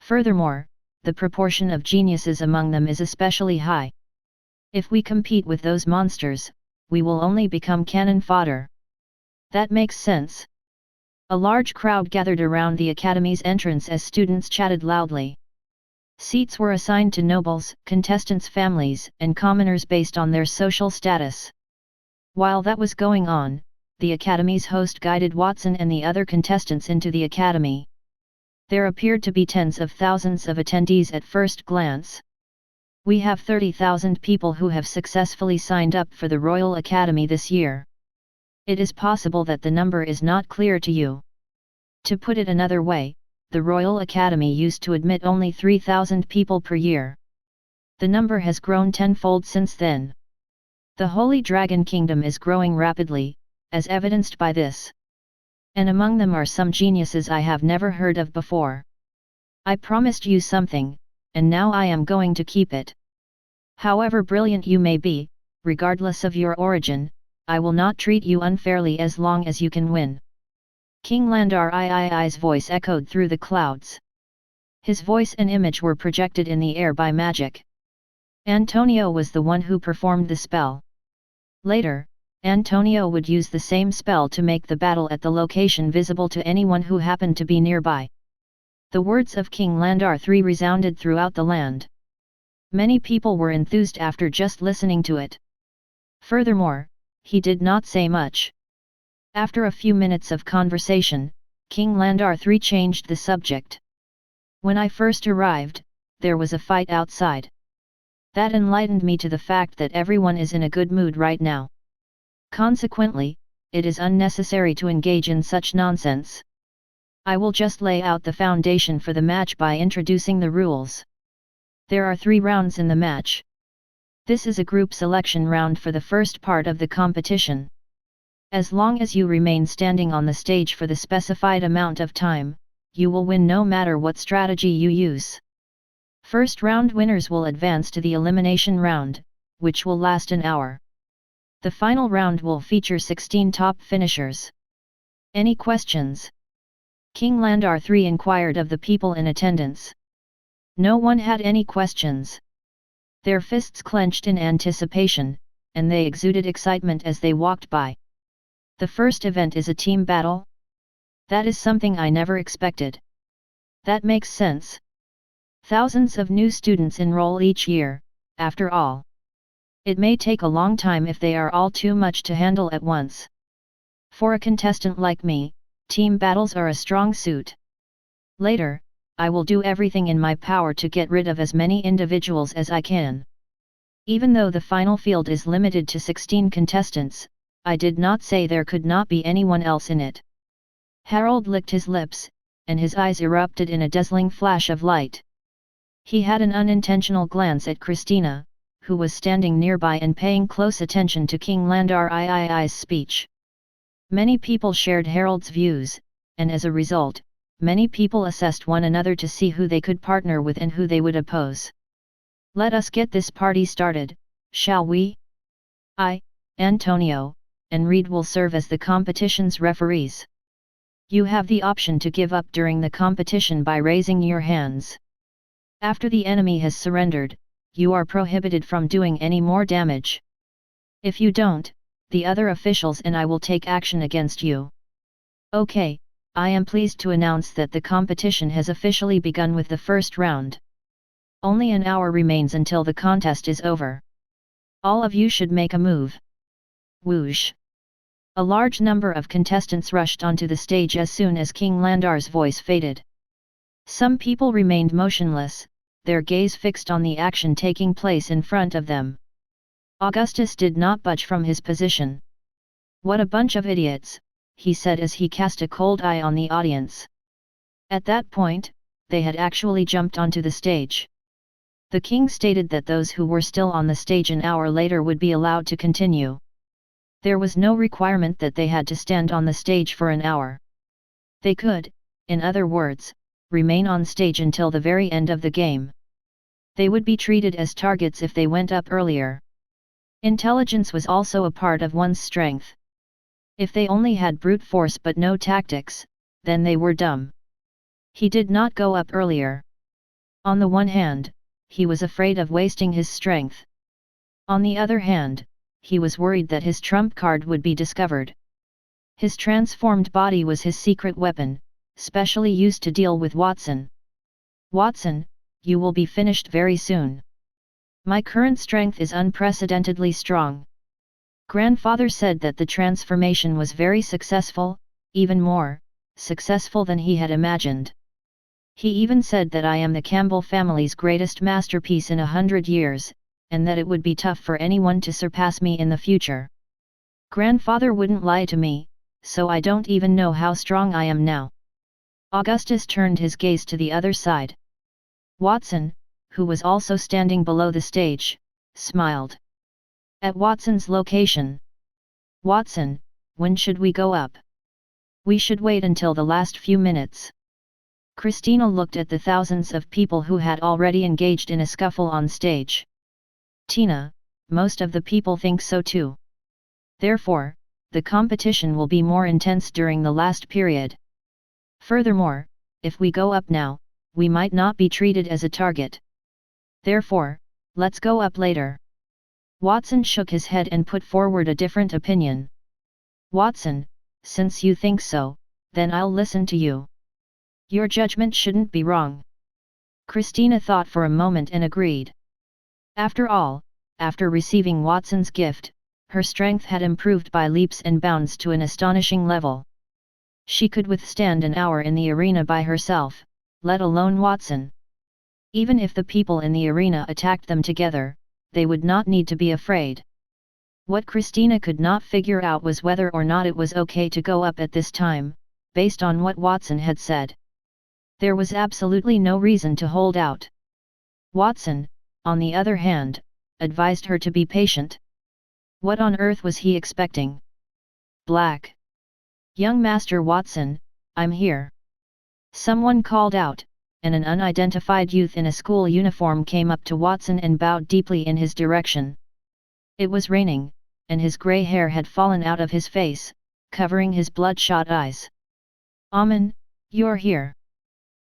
Furthermore, the proportion of geniuses among them is especially high. If we compete with those monsters, we will only become cannon fodder. That makes sense. A large crowd gathered around the academy's entrance as students chatted loudly. Seats were assigned to nobles, contestants' families, and commoners based on their social status. While that was going on, the academy's host guided Watson and the other contestants into the academy. There appeared to be tens of thousands of attendees at first glance. We have 30,000 people who have successfully signed up for the Royal Academy this year. It is possible that the number is not clear to you. To put it another way, the Royal Academy used to admit only 3,000 people per year. The number has grown tenfold since then. The Holy Dragon Kingdom is growing rapidly, as evidenced by this. And among them are some geniuses I have never heard of before. I promised you something, and now I am going to keep it. However brilliant you may be, regardless of your origin, I will not treat you unfairly as long as you can win. King Landar III's voice echoed through the clouds. His voice and image were projected in the air by magic. Antonio was the one who performed the spell. Later, Antonio would use the same spell to make the battle at the location visible to anyone who happened to be nearby. The words of King Landar III resounded throughout the land. Many people were enthused after just listening to it. Furthermore, he did not say much. After a few minutes of conversation, King Landar III changed the subject. When I first arrived, there was a fight outside. That enlightened me to the fact that everyone is in a good mood right now. Consequently, it is unnecessary to engage in such nonsense. I will just lay out the foundation for the match by introducing the rules. There are 3 rounds in the match. This is a group selection round for the first part of the competition. As long as you remain standing on the stage for the specified amount of time, you will win no matter what strategy you use. First round winners will advance to the elimination round, which will last an hour. The final round will feature 16 top finishers. Any questions? King Landar III inquired of the people in attendance. No one had any questions. Their fists clenched in anticipation, and they exuded excitement as they walked by. The first event is a team battle? That is something I never expected. That makes sense. Thousands of new students enroll each year, after all. It may take a long time if they are all too much to handle at once. For a contestant like me, team battles are a strong suit. Later, I will do everything in my power to get rid of as many individuals as I can. Even though the final field is limited to 16 contestants, I did not say there could not be anyone else in it. Harold licked his lips, and his eyes erupted in a dazzling flash of light. He had an unintentional glance at Christina, who was standing nearby and paying close attention to King Landar III's speech. Many people shared Harold's views, and as a result, many people assessed one another to see who they could partner with and who they would oppose. Let us get this party started, shall we? I, Antonio, and Reed will serve as the competition's referees. You have the option to give up during the competition by raising your hands. After the enemy has surrendered, you are prohibited from doing any more damage. If you don't, the other officials and I will take action against you. Okay, I am pleased to announce that the competition has officially begun with the first round. Only an hour remains until the contest is over. All of you should make a move. Whoosh! A large number of contestants rushed onto the stage as soon as King Landar's voice faded. Some people remained motionless, their gaze fixed on the action taking place in front of them. Augustus did not budge from his position. What a bunch of idiots, he said as he cast a cold eye on the audience. At that point, they had actually jumped onto the stage. The king stated that those who were still on the stage an hour later would be allowed to continue. There was no requirement that they had to stand on the stage for an hour. They could, in other words, remain on stage until the very end of the game. They would be treated as targets if they went up earlier. Intelligence was also a part of one's strength. If they only had brute force but no tactics, then they were dumb. He did not go up earlier. On the one hand, he was afraid of wasting his strength. On the other hand, he was worried that his trump card would be discovered. His transformed body was his secret weapon, specially used to deal with Watson. Watson, you will be finished very soon. My current strength is unprecedentedly strong. Grandfather said that the transformation was very successful, even more successful than he had imagined. He even said that I am the Campbell family's greatest masterpiece in 100 years, and that it would be tough for anyone to surpass me in the future. Grandfather wouldn't lie to me, so I don't even know how strong I am now. Augustus turned his gaze to the other side. Watson, who was also standing below the stage, smiled. At Watson's location. Watson, when should we go up? We should wait until the last few minutes. Christina looked at the thousands of people who had already engaged in a scuffle on stage. Tina, most of the people think so too. Therefore, the competition will be more intense during the last period. Furthermore, if we go up now, we might not be treated as a target. Therefore, let's go up later. Watson shook his head and put forward a different opinion. Watson, since you think so, then I'll listen to you. Your judgment shouldn't be wrong. Christina thought for a moment and agreed. After all, after receiving Watson's gift, her strength had improved by leaps and bounds to an astonishing level. She could withstand an hour in the arena by herself, let alone Watson. Even if the people in the arena attacked them together, they would not need to be afraid. What Christina could not figure out was whether or not it was okay to go up at this time, based on what Watson had said. There was absolutely no reason to hold out. Watson, on the other hand, advised her to be patient. What on earth was he expecting? Black. Young Master Watson, I'm here. Someone called out, and an unidentified youth in a school uniform came up to Watson and bowed deeply in his direction. It was raining, and his grey hair had fallen out of his face, covering his bloodshot eyes. Amen, you're here.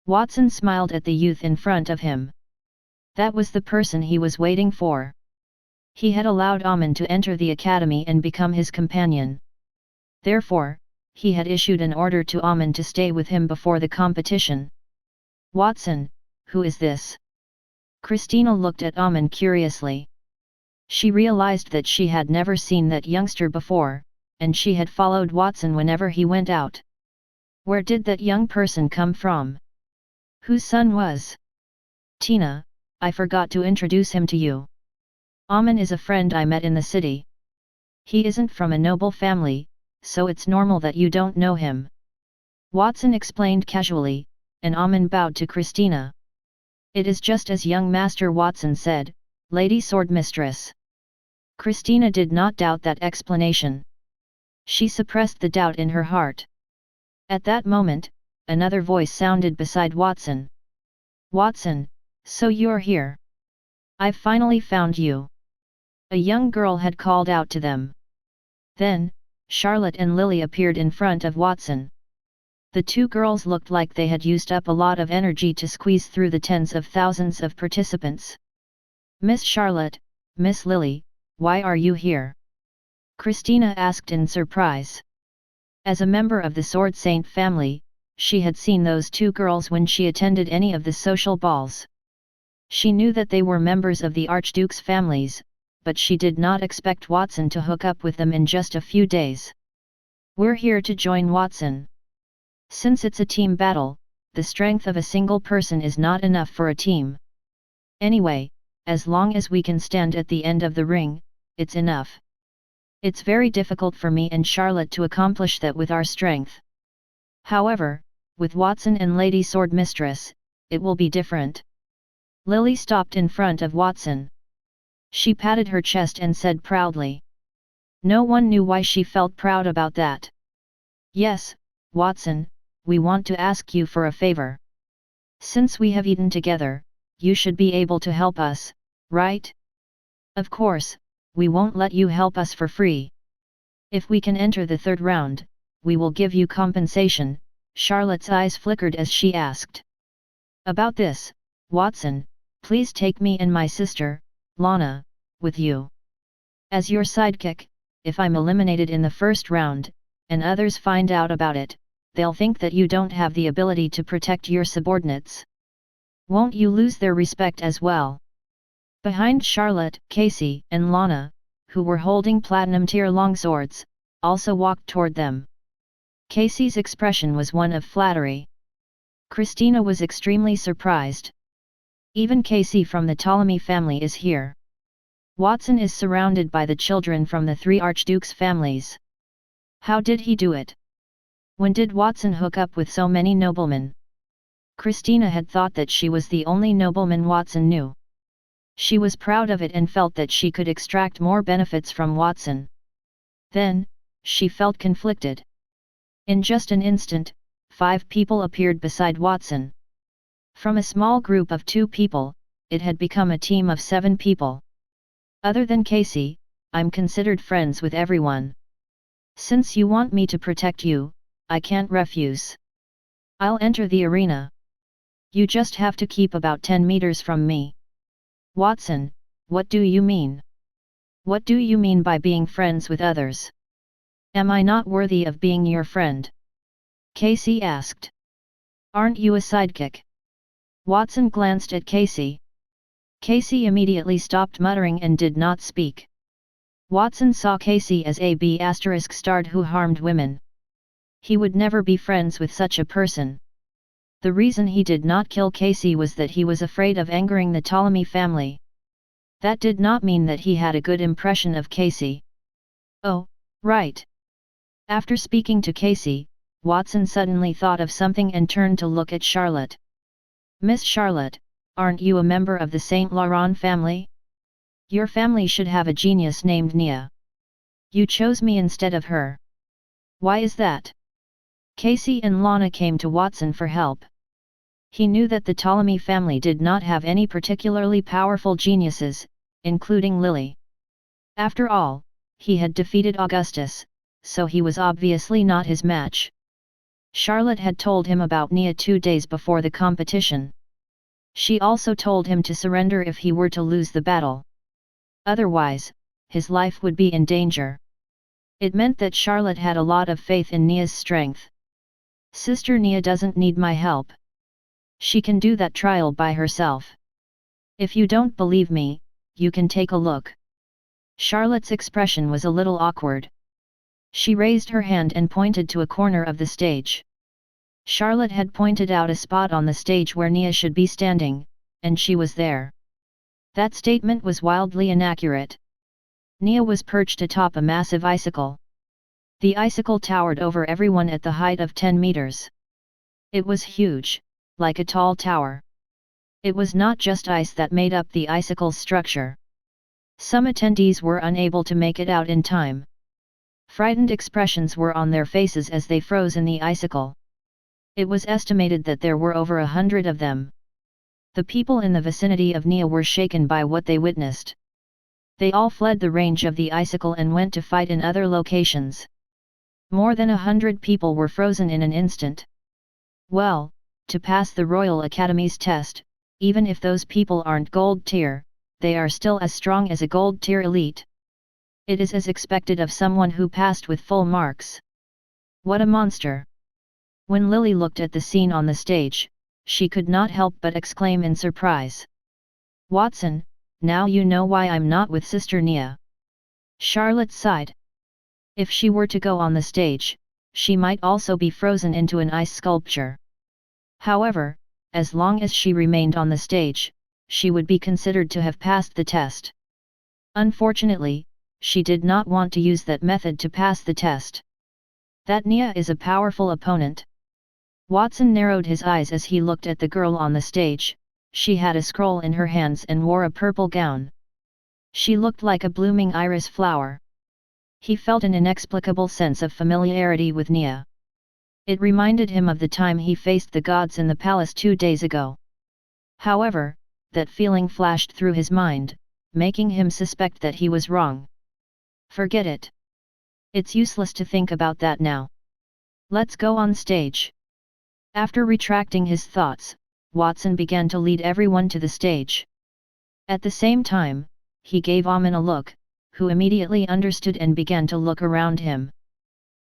Watson smiled at the youth in front of him. That was the person he was waiting for. He had allowed Amen to enter the academy and become his companion. Therefore, he had issued an order to Amen to stay with him before the competition. Watson, who is this? Christina looked at Amen curiously. She realized that she had never seen that youngster before, and she had followed Watson whenever he went out. Where did that young person come from? Whose son was? Tina, I forgot to introduce him to you. Aman is a friend I met in the city. He isn't from a noble family, so it's normal that you don't know him. Watson explained casually, and Aman bowed to Christina. It is just as young Master Watson said, Lady Swordmistress. Christina did not doubt that explanation. She suppressed the doubt in her heart. At that moment, another voice sounded beside Watson. Watson, so you're here. I've finally found you. A young girl had called out to them. Then, Charlotte and Lily appeared in front of Watson. The two girls looked like they had used up a lot of energy to squeeze through the tens of thousands of participants. Miss Charlotte, Miss Lily, why are you here? Christina asked in surprise. As a member of the Sword Saint family, she had seen those two girls when she attended any of the social balls. She knew that they were members of the Archduke's families, but she did not expect Watson to hook up with them in just a few days. We're here to join Watson. Since it's a team battle, the strength of a single person is not enough for a team. Anyway, as long as we can stand at the end of the ring, it's enough. It's very difficult for me and Charlotte to accomplish that with our strength. However, with Watson and Lady Swordmistress, it will be different. Lily stopped in front of Watson. She patted her chest and said proudly. No one knew why she felt proud about that. Yes, Watson, we want to ask you for a favor. Since we have eaten together, you should be able to help us, right? Of course, we won't let you help us for free. If we can enter the third round, we will give you compensation. Charlotte's eyes flickered as she asked. About this, Watson, please take me and my sister, Lana, with you. As your sidekick, if I'm eliminated in the first round, and others find out about it, they'll think that you don't have the ability to protect your subordinates. Won't you lose their respect as well? Behind Charlotte, Casey and Lana, who were holding platinum tier longswords, also walked toward them. Casey's expression was one of flattery. Christina was extremely surprised. Even Casey from the Ptolemy family is here. Watson is surrounded by the children from the three Archdukes' families. How did he do it? When did Watson hook up with so many noblemen? Christina had thought that she was the only nobleman Watson knew. She was proud of it and felt that she could extract more benefits from Watson. Then, she felt conflicted. In just an instant, 5 people appeared beside Watson. From a small group of 2 people, it had become a team of 7 people. Other than Casey, I'm considered friends with everyone. Since you want me to protect you, I can't refuse. I'll enter the arena. You just have to keep about 10 meters from me. Watson, what do you mean? What do you mean by being friends with others? Am I not worthy of being your friend? Casey asked. Aren't you a sidekick? Watson glanced at Casey. Casey immediately stopped muttering and did not speak. Watson saw Casey as a B***** who harmed women. He would never be friends with such a person. The reason he did not kill Casey was that he was afraid of angering the Ptolemy family. That did not mean that he had a good impression of Casey. Oh, right. After speaking to Casey, Watson suddenly thought of something and turned to look at Charlotte. Miss Charlotte, aren't you a member of the Saint Laurent family? Your family should have a genius named Nia. You chose me instead of her. Why is that? Casey and Lana came to Watson for help. He knew that the Ptolemy family did not have any particularly powerful geniuses, including Lily. After all, he had defeated Augustus, so he was obviously not his match. Charlotte had told him about Nia 2 days before the competition. She also told him to surrender if he were to lose the battle. Otherwise, his life would be in danger. It meant that Charlotte had a lot of faith in Nia's strength. Sister Nia doesn't need my help. She can do that trial by herself. If you don't believe me, you can take a look. Charlotte's expression was a little awkward. She raised her hand and pointed to a corner of the stage. Charlotte had pointed out a spot on the stage where Nia should be standing, and she was there. That statement was wildly inaccurate. Nia was perched atop a massive icicle. The icicle towered over everyone at the height of 10 meters. It was huge, like a tall tower. It was not just ice that made up the icicle's structure. Some attendees were unable to make it out in time. Frightened expressions were on their faces as they froze in the icicle. It was estimated that there were over 100 of them. The people in the vicinity of Nia were shaken by what they witnessed. They all fled the range of the icicle and went to fight in other locations. More than 100 people were frozen in an instant. Well, to pass the Royal Academy's test, even if those people aren't gold tier, they are still as strong as a gold tier elite. It is as expected of someone who passed with full marks. What a monster! When Lily looked at the scene on the stage, she could not help but exclaim in surprise. Watson, now you know why I'm not with Sister Nia. Charlotte sighed. If she were to go on the stage, she might also be frozen into an ice sculpture. However, as long as she remained on the stage, she would be considered to have passed the test. Unfortunately, she did not want to use that method to pass the test. That Nia is a powerful opponent. Watson narrowed his eyes as he looked at the girl on the stage. She had a scroll in her hands and wore a purple gown. She looked like a blooming iris flower. He felt an inexplicable sense of familiarity with Nia. It reminded him of the time he faced the gods in the palace 2 days ago. However, that feeling flashed through his mind, making him suspect that he was wrong. Forget it. It's useless to think about that now. Let's go on stage. After retracting his thoughts, Watson began to lead everyone to the stage. At the same time, he gave Amin a look, who immediately understood and began to look around him.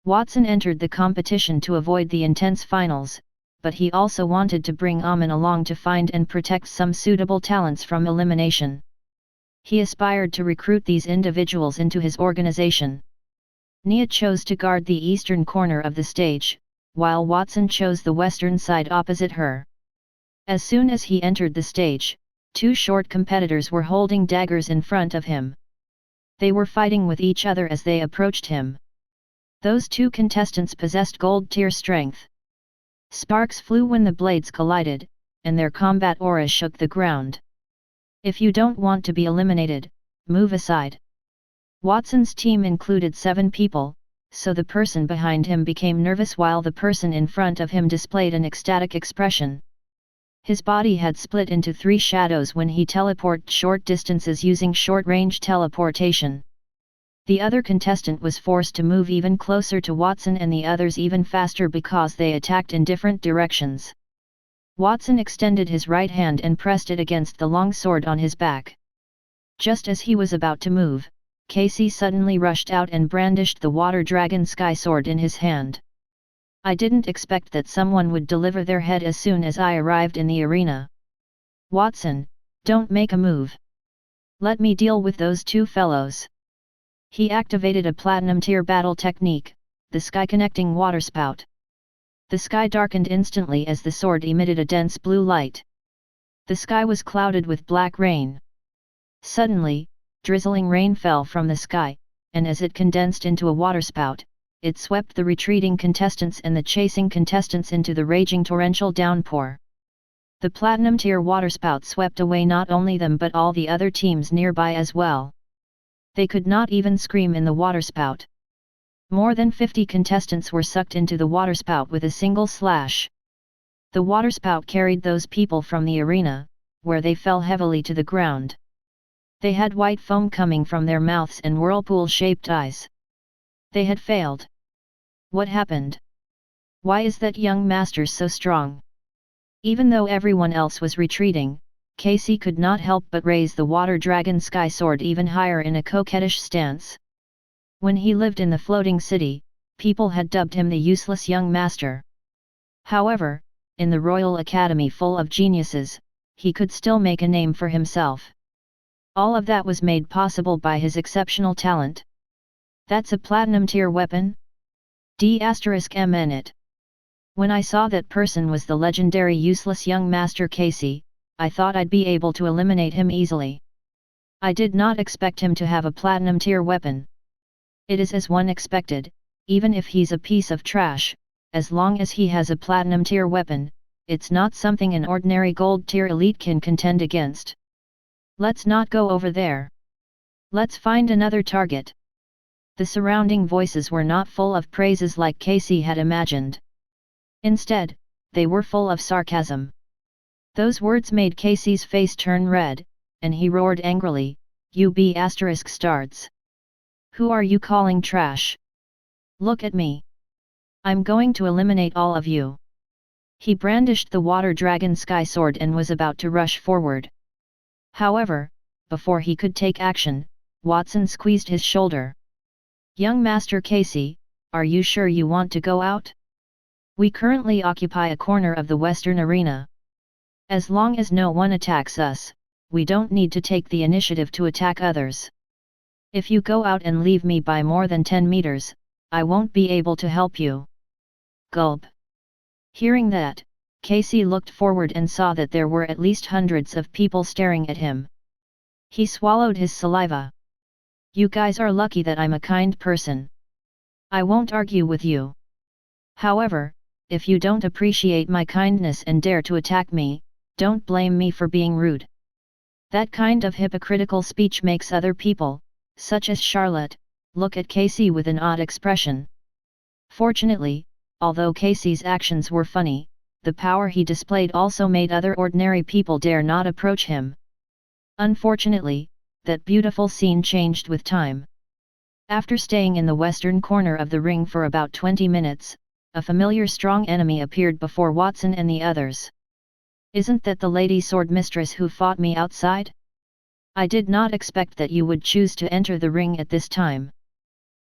Watson entered the competition to avoid the intense finals, but he also wanted to bring Amin along to find and protect some suitable talents from elimination. He aspired to recruit these individuals into his organization. Nia chose to guard the eastern corner of the stage, while Watson chose the western side opposite her. As soon as he entered the stage, 2 short competitors were holding daggers in front of him. They were fighting with each other as they approached him. Those 2 contestants possessed gold tier strength. Sparks flew when the blades collided, and their combat auras shook the ground. If you don't want to be eliminated, move aside. Watson's team included 7 people, so the person behind him became nervous while the person in front of him displayed an ecstatic expression. His body had split into 3 shadows when he teleported short distances using short-range teleportation. The other contestant was forced to move even closer to Watson and the others even faster because they attacked in different directions. Watson extended his right hand and pressed it against the long sword on his back. Just as he was about to move, Casey suddenly rushed out and brandished the water dragon sky sword in his hand. I didn't expect that someone would deliver their head as soon as I arrived in the arena. Watson, don't make a move. Let me deal with those 2 fellows. He activated a platinum tier battle technique, the sky connecting water spout. The sky darkened instantly as the sword emitted a dense blue light. The sky was clouded with black rain. Suddenly, drizzling rain fell from the sky, and as it condensed into a waterspout, it swept the retreating contestants and the chasing contestants into the raging torrential downpour. The platinum tier waterspout swept away not only them but all the other teams nearby as well. They could not even scream in the waterspout. More than 50 contestants were sucked into the waterspout with a single slash. The waterspout carried those people from the arena, where they fell heavily to the ground. They had white foam coming from their mouths and whirlpool-shaped eyes. They had failed. What happened? Why is that young master so strong? Even though everyone else was retreating, Casey could not help but raise the water dragon sky sword even higher in a coquettish stance. When he lived in the floating city, people had dubbed him the useless young master. However, in the Royal Academy full of geniuses, he could still make a name for himself. All of that was made possible by his exceptional talent. That's a platinum tier weapon? D***M in it. When I saw that person was the legendary useless young Master Casey, I thought I'd be able to eliminate him easily. I did not expect him to have a platinum tier weapon. It is as one expected, even if he's a piece of trash, as long as he has a platinum tier weapon, it's not something an ordinary gold tier elite can contend against. Let's not go over there. Let's find another target. The surrounding voices were not full of praises like Casey had imagined. Instead, they were full of sarcasm. Those words made Casey's face turn red, and he roared angrily, "You be asterisk starts. Who are you calling trash? Look at me. I'm going to eliminate all of you." He brandished the water dragon sky sword and was about to rush forward. However, before he could take action, Watson squeezed his shoulder. "Young Master Casey, are you sure you want to go out? We currently occupy a corner of the western arena. As long as no one attacks us, we don't need to take the initiative to attack others. If you go out and leave me by more than 10 meters, I won't be able to help you." Gulp. Hearing that, Casey looked forward and saw that there were at least hundreds of people staring at him. He swallowed his saliva. "You guys are lucky that I'm a kind person. I won't argue with you. However, if you don't appreciate my kindness and dare to attack me, don't blame me for being rude." That kind of hypocritical speech makes other people, such as Charlotte, look at Casey with an odd expression. Fortunately, although Casey's actions were funny, the power he displayed also made other ordinary people dare not approach him. Unfortunately, that beautiful scene changed with time. After staying in the western corner of the ring for about 20 minutes, a familiar strong enemy appeared before Watson and the others. "Isn't that the lady sword mistress who fought me outside? I did not expect that you would choose to enter the ring at this time.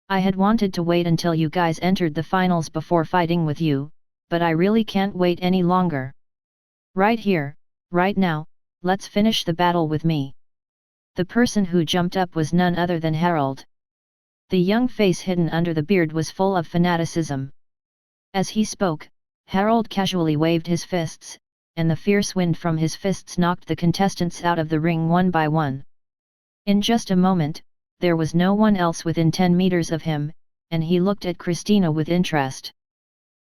I had wanted to wait until you guys entered the finals before fighting with you, but I really can't wait any longer. Right here, right now, let's finish the battle with me." The person who jumped up was none other than Harold. The young face hidden under the beard was full of fanaticism. As he spoke, Harold casually waved his fists, and the fierce wind from his fists knocked the contestants out of the ring one by one. In just a moment, there was no one else within 10 meters of him, and he looked at Christina with interest.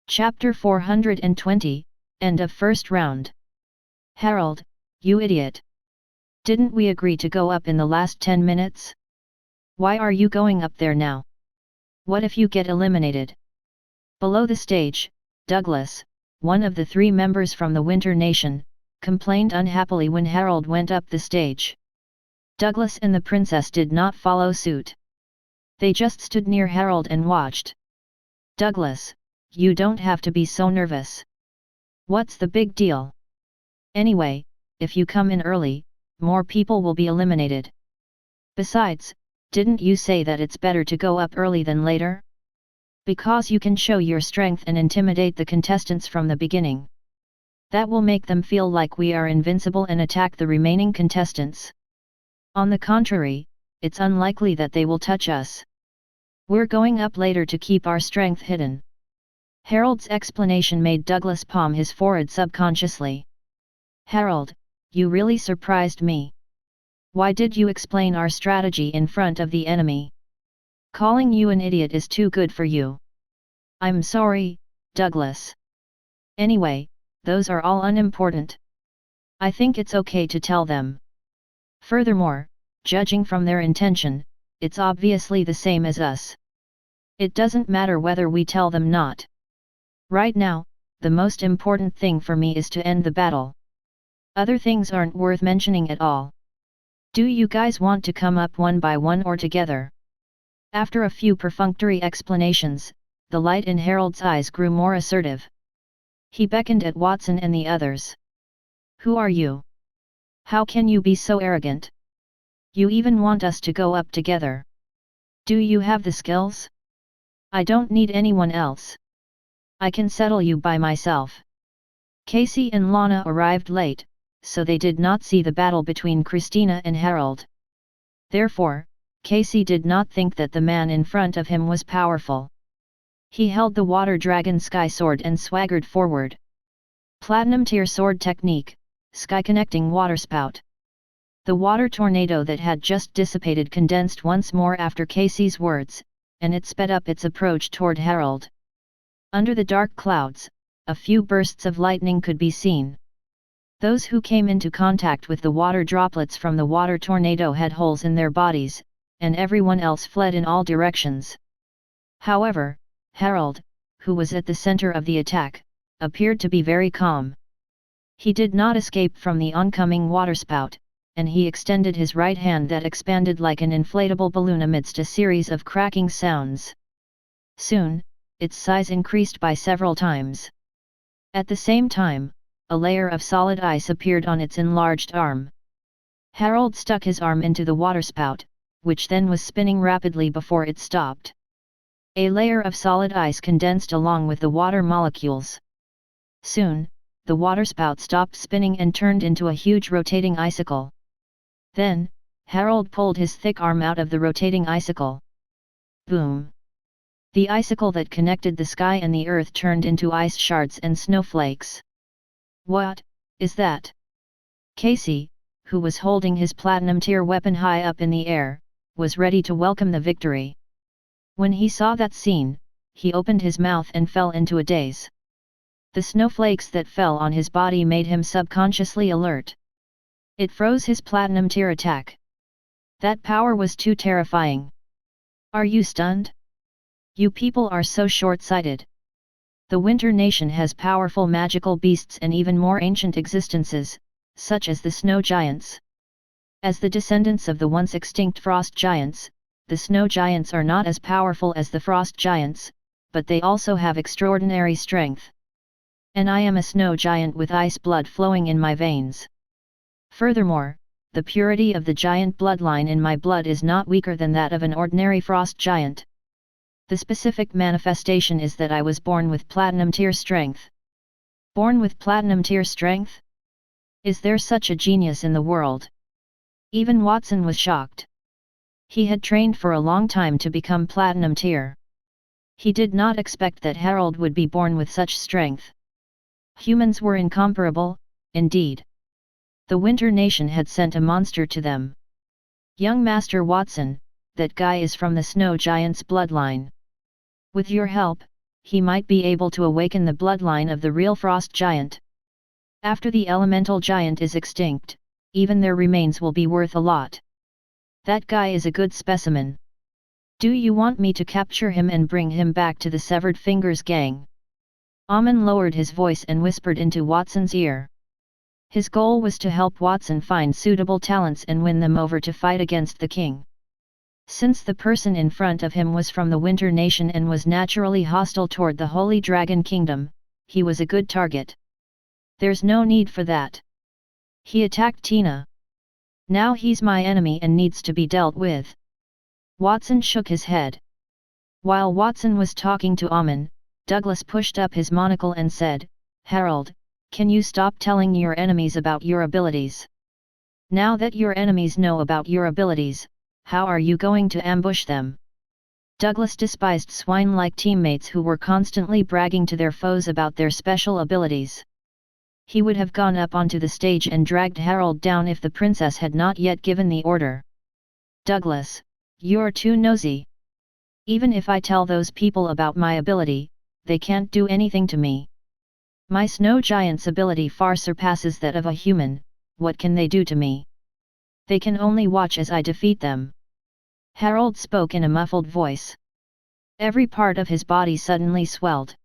Chapter 420, End of First Round. "Harold, you idiot! Didn't we agree to go up in the last 10 minutes? Why are you going up there now? What if you get eliminated?" Below the stage, Douglas, one of the 3 members from the Winter Nation, complained unhappily when Harold went up the stage. Douglas and the princess did not follow suit. They just stood near Harold and watched. "Douglas, you don't have to be so nervous. What's the big deal? Anyway, if you come in early, more people will be eliminated. Besides, didn't you say that it's better to go up early than later? Because you can show your strength and intimidate the contestants from the beginning. That will make them feel like we are invincible and attack the remaining contestants. On the contrary, it's unlikely that they will touch us. We're going up later to keep our strength hidden." Harold's explanation made Douglas palm his forehead subconsciously. "Harold, you really surprised me. Why did you explain our strategy in front of the enemy? Calling you an idiot is too good for you." "I'm sorry, Douglas. Anyway, those are all unimportant. I think it's okay to tell them. Furthermore, judging from their intention, it's obviously the same as us. It doesn't matter whether we tell them not. Right now, the most important thing for me is to end the battle. Other things aren't worth mentioning at all. Do you guys want to come up one by one or together?" After a few perfunctory explanations, the light in Harold's eyes grew more assertive. He beckoned at Watson and the others. "Who are you? How can you be so arrogant? You even want us to go up together. Do you have the skills? I don't need anyone else. I can settle you by myself." Casey and Lana arrived late, so they did not see the battle between Christina and Harold. Therefore, Casey did not think that the man in front of him was powerful. He held the water dragon sky sword and swaggered forward. Platinum tier sword technique, sky connecting waterspout. The water tornado that had just dissipated condensed once more after Casey's words, and it sped up its approach toward Harold. Under the dark clouds, a few bursts of lightning could be seen. Those who came into contact with the water droplets from the water tornado had holes in their bodies, and everyone else fled in all directions. However, Harold, who was at the center of the attack, appeared to be very calm. He did not escape from the oncoming waterspout, and he extended his right hand that expanded like an inflatable balloon amidst a series of cracking sounds. Soon, its size increased by several times. At the same time, a layer of solid ice appeared on its enlarged arm. Harold stuck his arm into the waterspout, which then was spinning rapidly before it stopped. A layer of solid ice condensed along with the water molecules. Soon, the waterspout stopped spinning and turned into a huge rotating icicle. Then, Harold pulled his thick arm out of the rotating icicle. Boom! The icicle that connected the sky and the earth turned into ice shards and snowflakes. What is that? Casey, who was holding his platinum tier weapon high up in the air, was ready to welcome the victory. When he saw that scene, he opened his mouth and fell into a daze. The snowflakes that fell on his body made him subconsciously alert. It froze his platinum tier attack. That power was too terrifying. Are you stunned? You people are so short-sighted. The Winter Nation has powerful magical beasts and even more ancient existences, such as the snow giants. As the descendants of the once extinct frost giants, the snow giants are not as powerful as the frost giants, but they also have extraordinary strength. And I am a snow giant with ice blood flowing in my veins. Furthermore, the purity of the giant bloodline in my blood is not weaker than that of an ordinary frost giant. The specific manifestation is that I was born with platinum tier strength. Born with platinum tier strength? Is there such a genius in the world? Even Watson was shocked. He had trained for a long time to become platinum tier. He did not expect that Harold would be born with such strength. Humans were incomparable, indeed. The Winter Nation had sent a monster to them. Young Master Watson, that guy is from the Snow Giant's bloodline. With your help, he might be able to awaken the bloodline of the real Frost Giant. After the Elemental Giant is extinct, even their remains will be worth a lot. That guy is a good specimen. Do you want me to capture him and bring him back to the Severed Fingers gang? Amon lowered his voice and whispered into Watson's ear. His goal was to help Watson find suitable talents and win them over to fight against the king. Since the person in front of him was from the Winter Nation and was naturally hostile toward the Holy Dragon Kingdom, he was a good target. There's no need for that. He attacked Tina. Now he's my enemy and needs to be dealt with. Watson shook his head. While Watson was talking to Amon, Douglas pushed up his monocle and said, Harold, can you stop telling your enemies about your abilities? Now that your enemies know about your abilities, how are you going to ambush them? Douglas despised swine-like teammates who were constantly bragging to their foes about their special abilities. He would have gone up onto the stage and dragged Harold down if the princess had not yet given the order. Douglas, you're too nosy. Even if I tell those people about my ability, they can't do anything to me. My snow giant's ability far surpasses that of a human. What can they do to me? They can only watch as I defeat them. Harold spoke in a muffled voice. Every part of his body suddenly swelled.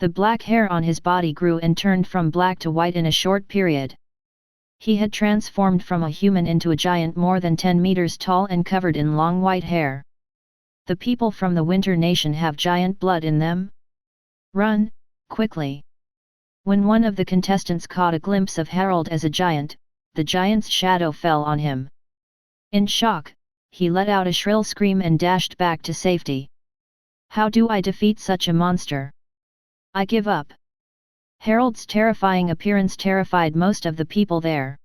The black hair on his body grew and turned from black to white in a short period. He had transformed from a human into a giant more than 10 meters tall and covered in long white hair. The people from the Winter Nation have giant blood in them? Run, quickly! When one of the contestants caught a glimpse of Harold as a giant, the giant's shadow fell on him. In shock, he let out a shrill scream and dashed back to safety. How do I defeat such a monster? I give up. Harold's terrifying appearance terrified most of the people there.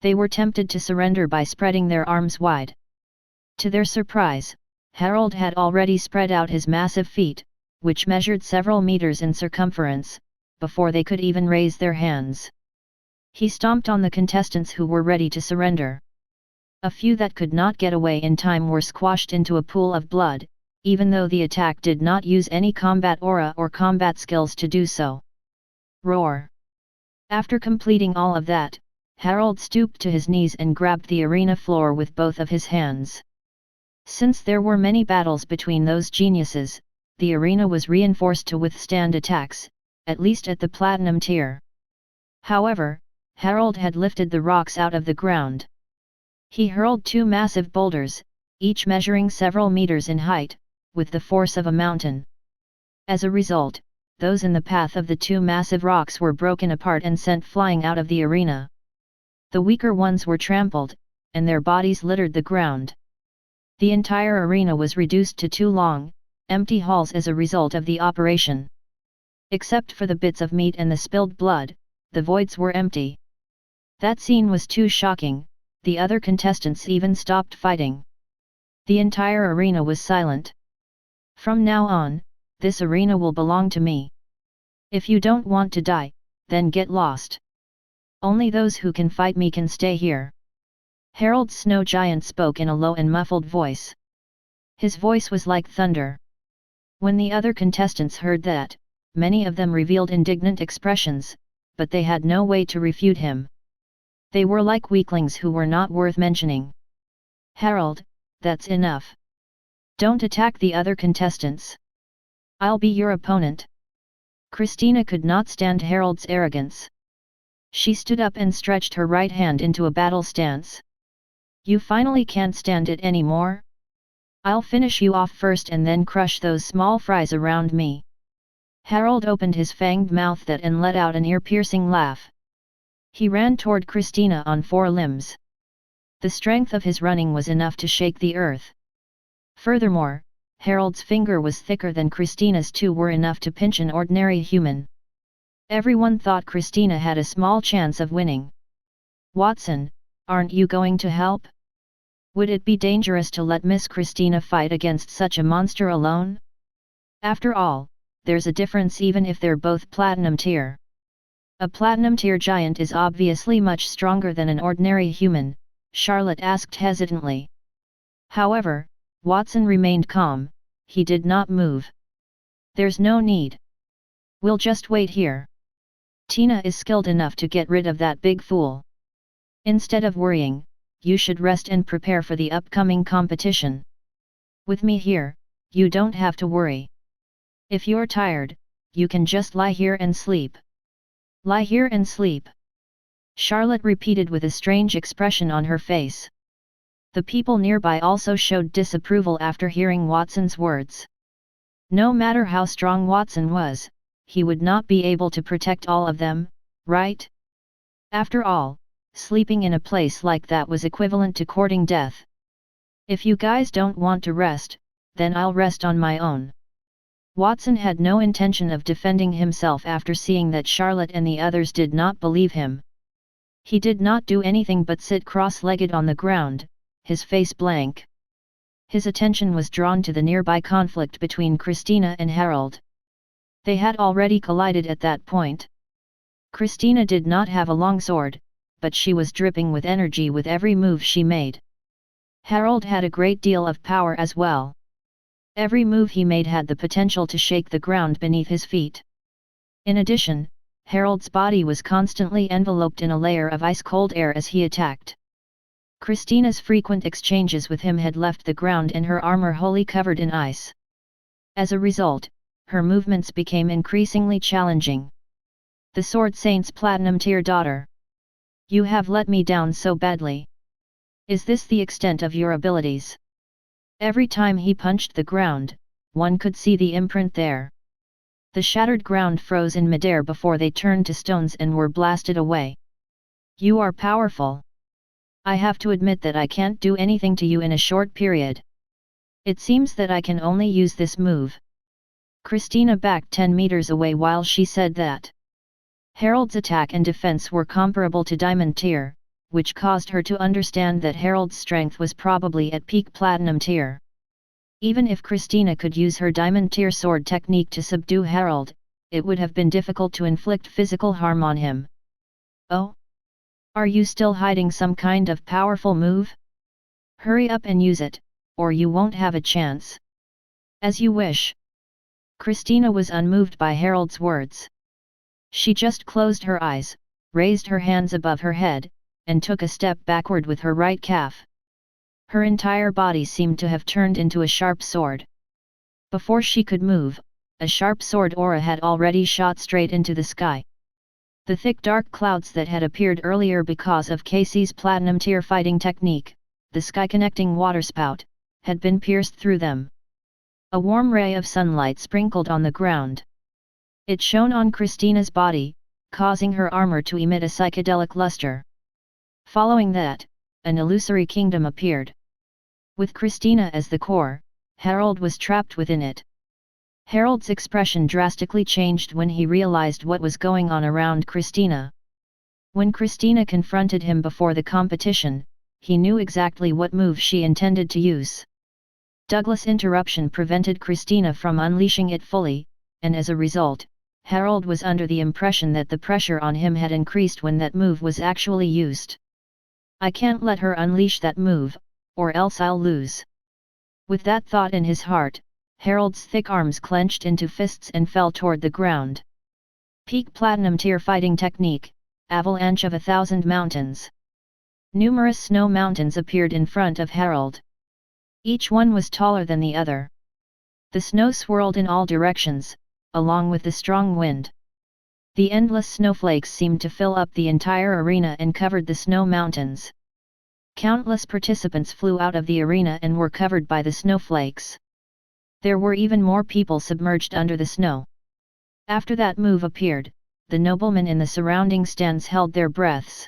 They were tempted to surrender by spreading their arms wide. To their surprise, Harold had already spread out his massive feet, which measured several meters in circumference, before they could even raise their hands. He stomped on the contestants who were ready to surrender. A few that could not get away in time were squashed into a pool of blood, even though the attack did not use any combat aura or combat skills to do so. Roar! After completing all of that, Harold stooped to his knees and grabbed the arena floor with both of his hands. Since there were many battles between those geniuses, the arena was reinforced to withstand attacks, at least at the platinum tier. However, Harold had lifted the rocks out of the ground. He hurled two massive boulders, each measuring several meters in height, with the force of a mountain. As a result, those in the path of the two massive rocks were broken apart and sent flying out of the arena. The weaker ones were trampled, and their bodies littered the ground. The entire arena was reduced to two long, empty halls as a result of the operation. Except for the bits of meat and the spilled blood, the voids were empty. That scene was too shocking, the other contestants even stopped fighting. The entire arena was silent. From now on, this arena will belong to me. If you don't want to die, then get lost. Only those who can fight me can stay here. Harold Snow Giant spoke in a low and muffled voice. His voice was like thunder. When the other contestants heard that, many of them revealed indignant expressions, but they had no way to refute him. They were like weaklings who were not worth mentioning. Harold, that's enough. Don't attack the other contestants. I'll be your opponent. Christina could not stand Harold's arrogance. She stood up and stretched her right hand into a battle stance. You finally can't stand it anymore? I'll finish you off first and then crush those small fries around me. Harold opened his fanged mouth and let out an ear-piercing laugh. He ran toward Christina on four limbs. The strength of his running was enough to shake the earth. Furthermore, Harold's finger was thicker than Christina's two were enough to pinch an ordinary human. Everyone thought Christina had a small chance of winning. Watson, aren't you going to help? Would it be dangerous to let Miss Christina fight against such a monster alone? After all, there's a difference even if they're both platinum tier. A platinum tier giant is obviously much stronger than an ordinary human, Charlotte asked hesitantly. However, Watson remained calm, he did not move. There's no need. We'll just wait here. Tina is skilled enough to get rid of that big fool. Instead of worrying, you should rest and prepare for the upcoming competition. With me here, you don't have to worry. If you're tired, you can just lie here and sleep. Lie here and sleep. Charlotte repeated with a strange expression on her face. The people nearby also showed disapproval after hearing Watson's words. No matter how strong Watson was, he would not be able to protect all of them, right? After all, sleeping in a place like that was equivalent to courting death. If you guys don't want to rest, then I'll rest on my own. Watson had no intention of defending himself after seeing that Charlotte and the others did not believe him. He did not do anything but sit cross-legged on the ground, his face blank. His attention was drawn to the nearby conflict between Christina and Harold. They had already collided at that point. Christina did not have a long sword, but she was dripping with energy with every move she made. Harold had a great deal of power as well. Every move he made had the potential to shake the ground beneath his feet. In addition, Harold's body was constantly enveloped in a layer of ice-cold air as he attacked. Christina's frequent exchanges with him had left the ground and her armor wholly covered in ice. As a result, her movements became increasingly challenging. The Sword Saint's platinum tier daughter. You have let me down so badly. Is this the extent of your abilities? Every time he punched the ground, one could see the imprint there. The shattered ground froze in midair before they turned to stones and were blasted away. You are powerful. I have to admit that I can't do anything to you in a short period. It seems that I can only use this move. Christina backed 10 meters away while she said that. Harold's attack and defense were comparable to Diamond tier, which caused her to understand that Harold's strength was probably at peak Platinum tier. Even if Christina could use her diamond tier sword technique to subdue Harold, it would have been difficult to inflict physical harm on him. Oh? Are you still hiding some kind of powerful move? Hurry up and use it, or you won't have a chance. As you wish. Christina was unmoved by Harold's words. She just closed her eyes, raised her hands above her head, and took a step backward with her right calf. Her entire body seemed to have turned into a sharp sword. Before she could move, a sharp sword aura had already shot straight into the sky. The thick dark clouds that had appeared earlier because of Casey's platinum tier fighting technique, the sky-connecting waterspout, had been pierced through them. A warm ray of sunlight sprinkled on the ground. It shone on Christina's body, causing her armor to emit a psychedelic luster. Following that, an illusory kingdom appeared. With Christina as the core, Harold was trapped within it. Harold's expression drastically changed when he realized what was going on around Christina. When Christina confronted him before the competition, he knew exactly what move she intended to use. Douglas' interruption prevented Christina from unleashing it fully, and as a result, Harold was under the impression that the pressure on him had increased when that move was actually used. I can't let her unleash that move, or else I'll lose. With that thought in his heart, Harold's thick arms clenched into fists and fell toward the ground. Peak Platinum Tier Fighting Technique, Avalanche of 1,000 Mountains. Numerous snow mountains appeared in front of Harold. Each one was taller than the other. The snow swirled in all directions, along with the strong wind. The endless snowflakes seemed to fill up the entire arena and covered the snow mountains. Countless participants flew out of the arena and were covered by the snowflakes. There were even more people submerged under the snow. After that move appeared, the noblemen in the surrounding stands held their breaths.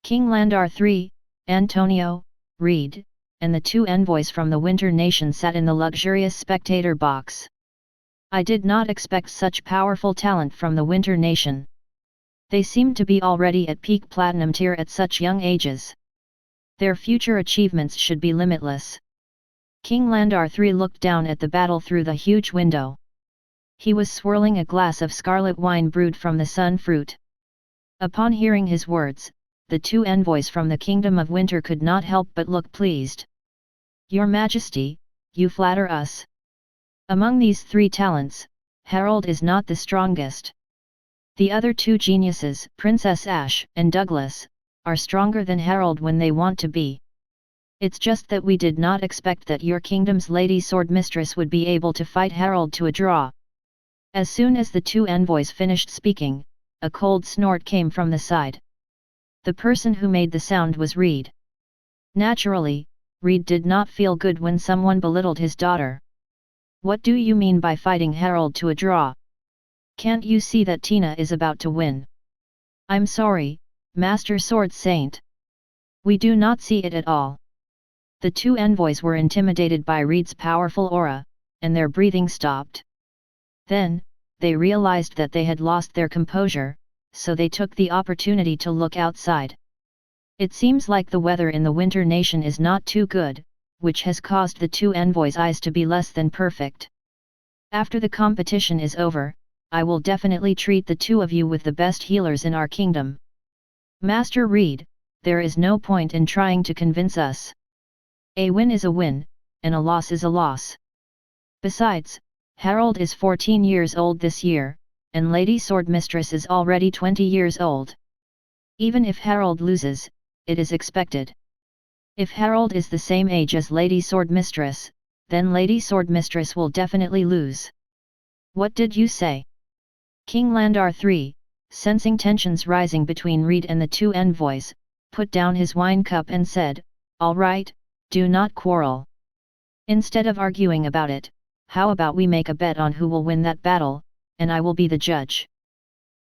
King Landar III, Antonio, Reed, and the two envoys from the Winter Nation sat in the luxurious spectator box. I did not expect such powerful talent from the Winter Nation. They seemed to be already at peak platinum tier at such young ages. Their future achievements should be limitless. King Landar III looked down at the battle through the huge window. He was swirling a glass of scarlet wine brewed from the sun fruit. Upon hearing his words, the two envoys from the Kingdom of Winter could not help but look pleased. Your Majesty, you flatter us. Among these three talents, Harold is not the strongest. The other two geniuses, Princess Ash and Douglas, are stronger than Harold when they want to be. It's just that we did not expect that your kingdom's Lady Sword Mistress would be able to fight Harold to a draw. As soon as the two envoys finished speaking, a cold snort came from the side. The person who made the sound was Reed. Naturally, Reed did not feel good when someone belittled his daughter. What do you mean by fighting Harold to a draw? Can't you see that Tina is about to win? I'm sorry, Master Sword Saint. We do not see it at all. The two envoys were intimidated by Reed's powerful aura, and their breathing stopped. Then, they realized that they had lost their composure, so they took the opportunity to look outside. It seems like the weather in the Winter Nation is not too good, which has caused the two envoys' eyes to be less than perfect. After the competition is over, I will definitely treat the two of you with the best healers in our kingdom. Master Reed, there is no point in trying to convince us. A win is a win, and a loss is a loss. Besides, Harold is 14 years old this year, and Lady Sword Mistress is already 20 years old. Even if Harold loses, it is expected. If Harold is the same age as Lady Sword Mistress, then Lady Sword Mistress will definitely lose. What did you say? King Landar III, sensing tensions rising between Reed and the two envoys, put down his wine cup and said, "All right, do not quarrel. Instead of arguing about it, how about we make a bet on who will win that battle, and I will be the judge.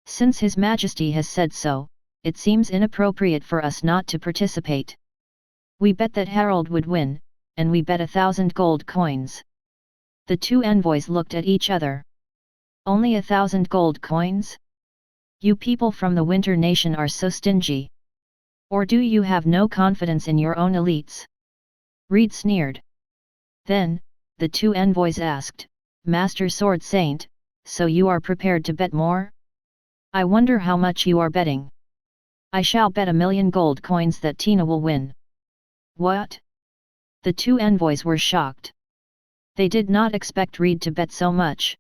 Since His Majesty has said so, it seems inappropriate for us not to participate. We bet that Harold would win, and we bet 1,000 gold coins." The two envoys looked at each other. Only 1,000 gold coins? You people from the Winter Nation are so stingy. Or do you have no confidence in your own elites? Reed sneered. Then, the two envoys asked, "Master Sword Saint, so you are prepared to bet more? I wonder how much you are betting." "I shall bet 1,000,000 gold coins that Tina will win." "What?" The two envoys were shocked. They did not expect Reed to bet so much.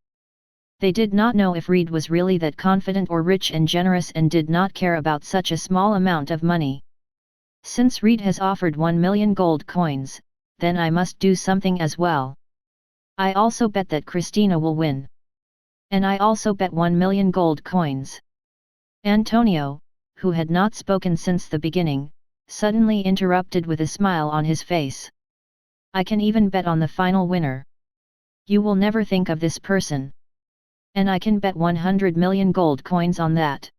They did not know if Reed was really that confident or rich and generous and did not care about such a small amount of money. "Since Reed has offered 1,000,000 gold coins, then I must do something as well. I also bet that Christina will win. And I also bet 1,000,000 gold coins." Antonio, who had not spoken since the beginning, suddenly interrupted with a smile on his face. "I can even bet on the final winner. You will never think of this person. And I can bet 100 million gold coins on that."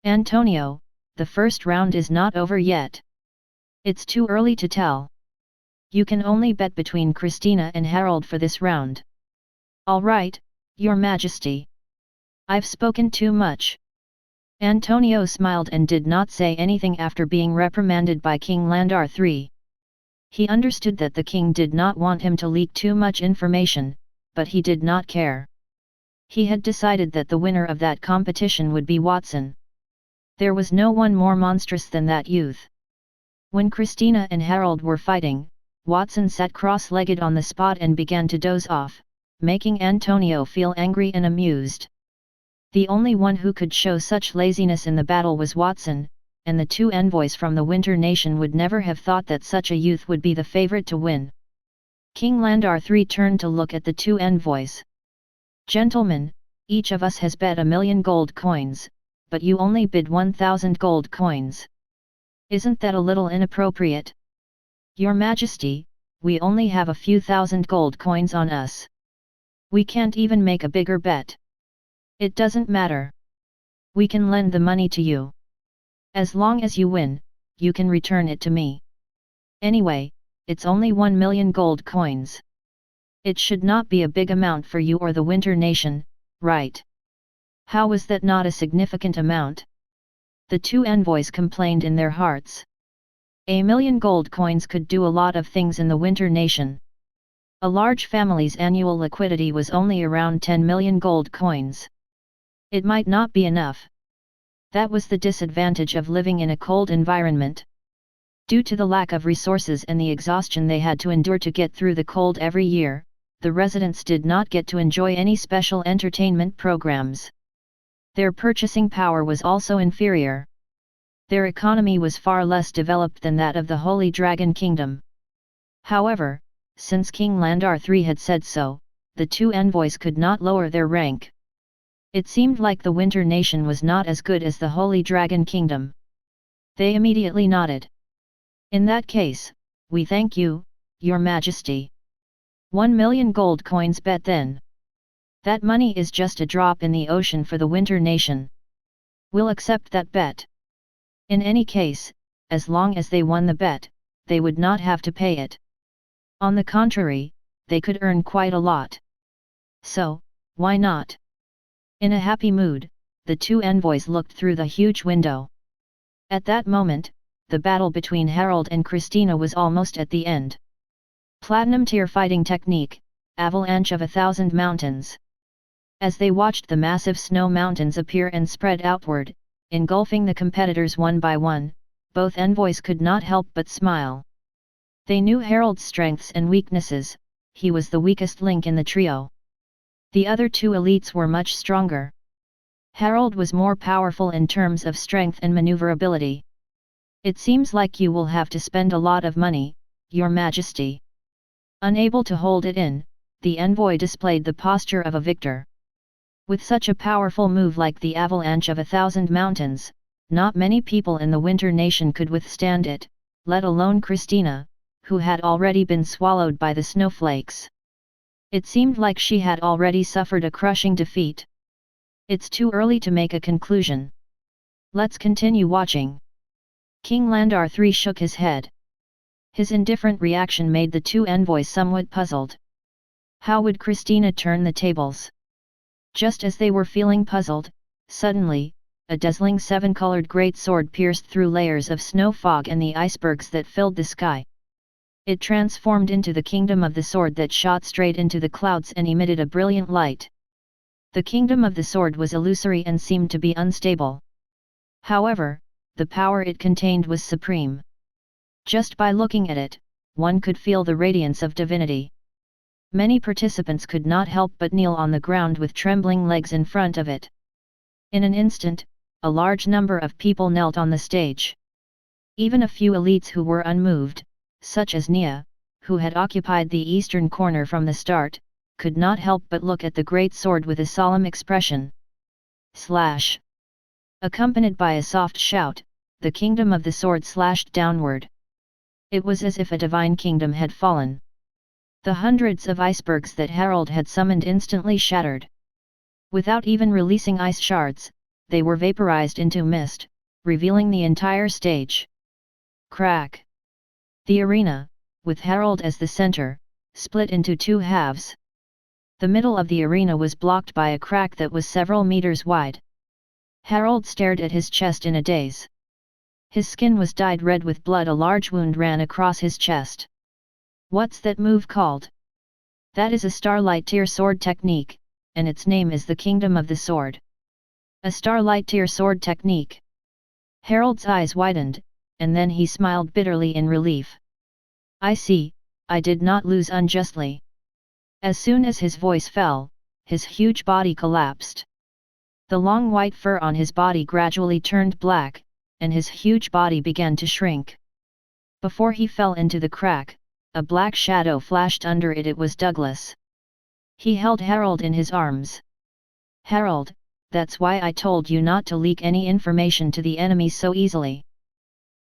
"Antonio, the first round is not over yet. It's too early to tell. You can only bet between Christina and Harold for this round." "All right, Your Majesty. I've spoken too much." Antonio smiled and did not say anything after being reprimanded by King Landar III. He understood that the king did not want him to leak too much information, but he did not care. He had decided that the winner of that competition would be Watson. There was no one more monstrous than that youth. When Christina and Harold were fighting, Watson sat cross-legged on the spot and began to doze off, making Antonio feel angry and amused. The only one who could show such laziness in the battle was Watson, and the two envoys from the Winter Nation would never have thought that such a youth would be the favorite to win. King Landar III turned to look at the two envoys. "Gentlemen, each of us has bet 1,000,000 gold coins, but you only bid 1,000 gold coins. Isn't that a little inappropriate? Your Majesty, we only have a few thousand gold coins on us. We can't even make a bigger bet." "It doesn't matter. We can lend the money to you. As long as you win, you can return it to me. Anyway, it's only 1,000,000 gold coins. It should not be a big amount for you or the Winter Nation, right? How was that not a significant amount?" The two envoys complained in their hearts. 1,000,000 gold coins could do a lot of things in the Winter Nation. A large family's annual liquidity was only around 10 million gold coins. It might not be enough. That was the disadvantage of living in a cold environment. Due to the lack of resources and the exhaustion they had to endure to get through the cold every year, the residents did not get to enjoy any special entertainment programs. Their purchasing power was also inferior. Their economy was far less developed than that of the Holy Dragon Kingdom. However, since King Landar III had said so, the two envoys could not lower their rank. It seemed like the Winter Nation was not as good as the Holy Dragon Kingdom. They immediately nodded. "In that case, we thank you, Your Majesty. 1,000,000 gold coins bet then. That money is just a drop in the ocean for the Winter Nation. We'll accept that bet. In any case, as long as they won the bet, they would not have to pay it. On the contrary, they could earn quite a lot. So, why not?" In a happy mood, the two envoys looked through the huge window. At that moment, the battle between Harold and Christina was almost at the end. Platinum tier fighting technique, avalanche of 1,000 mountains. As they watched the massive snow mountains appear and spread outward, engulfing the competitors one by one, both envoys could not help but smile. They knew Harold's strengths and weaknesses. He was the weakest link in the trio. The other two elites were much stronger. Harold was more powerful in terms of strength and maneuverability. "It seems like you will have to spend a lot of money, Your Majesty." Unable to hold it in, the envoy displayed the posture of a victor. With such a powerful move like the avalanche of 1,000 mountains, not many people in the Winter Nation could withstand it, let alone Christina, who had already been swallowed by the snowflakes. It seemed like she had already suffered a crushing defeat. "It's too early to make a conclusion. Let's continue watching." King Landar III shook his head. His indifferent reaction made the two envoys somewhat puzzled. How would Christina turn the tables? Just as they were feeling puzzled, suddenly, a dazzling seven-colored great sword pierced through layers of snow fog and the icebergs that filled the sky. It transformed into the kingdom of the sword that shot straight into the clouds and emitted a brilliant light. The kingdom of the sword was illusory and seemed to be unstable. However, the power it contained was supreme. Just by looking at it, one could feel the radiance of divinity. Many participants could not help but kneel on the ground with trembling legs in front of it. In an instant, a large number of people knelt on the stage. Even a few elites who were unmoved, such as Nia, who had occupied the eastern corner from the start, could not help but look at the great sword with a solemn expression. Slash! Accompanied by a soft shout, the kingdom of the sword slashed downward. It was as if a divine kingdom had fallen. The hundreds of icebergs that Harold had summoned instantly shattered. Without even releasing ice shards, they were vaporized into mist, revealing the entire stage. Crack! The arena, with Harold as the center, split into two halves. The middle of the arena was blocked by a crack that was several meters wide. Harold stared at his chest in a daze. His skin was dyed red with blood. A large wound ran across his chest. What's that move called? That is a Starlight Tier sword technique, and its name is the Kingdom of the Sword. A Starlight Tier sword technique. Harold's eyes widened, and then he smiled bitterly in relief. I see, I did not lose unjustly. As soon as his voice fell, his huge body collapsed. The long white fur on his body gradually turned black, and his huge body began to shrink. Before he fell into the crack, a black shadow flashed under it. It was Douglas. He held Harold in his arms. Harold, that's why I told you not to leak any information to the enemy so easily.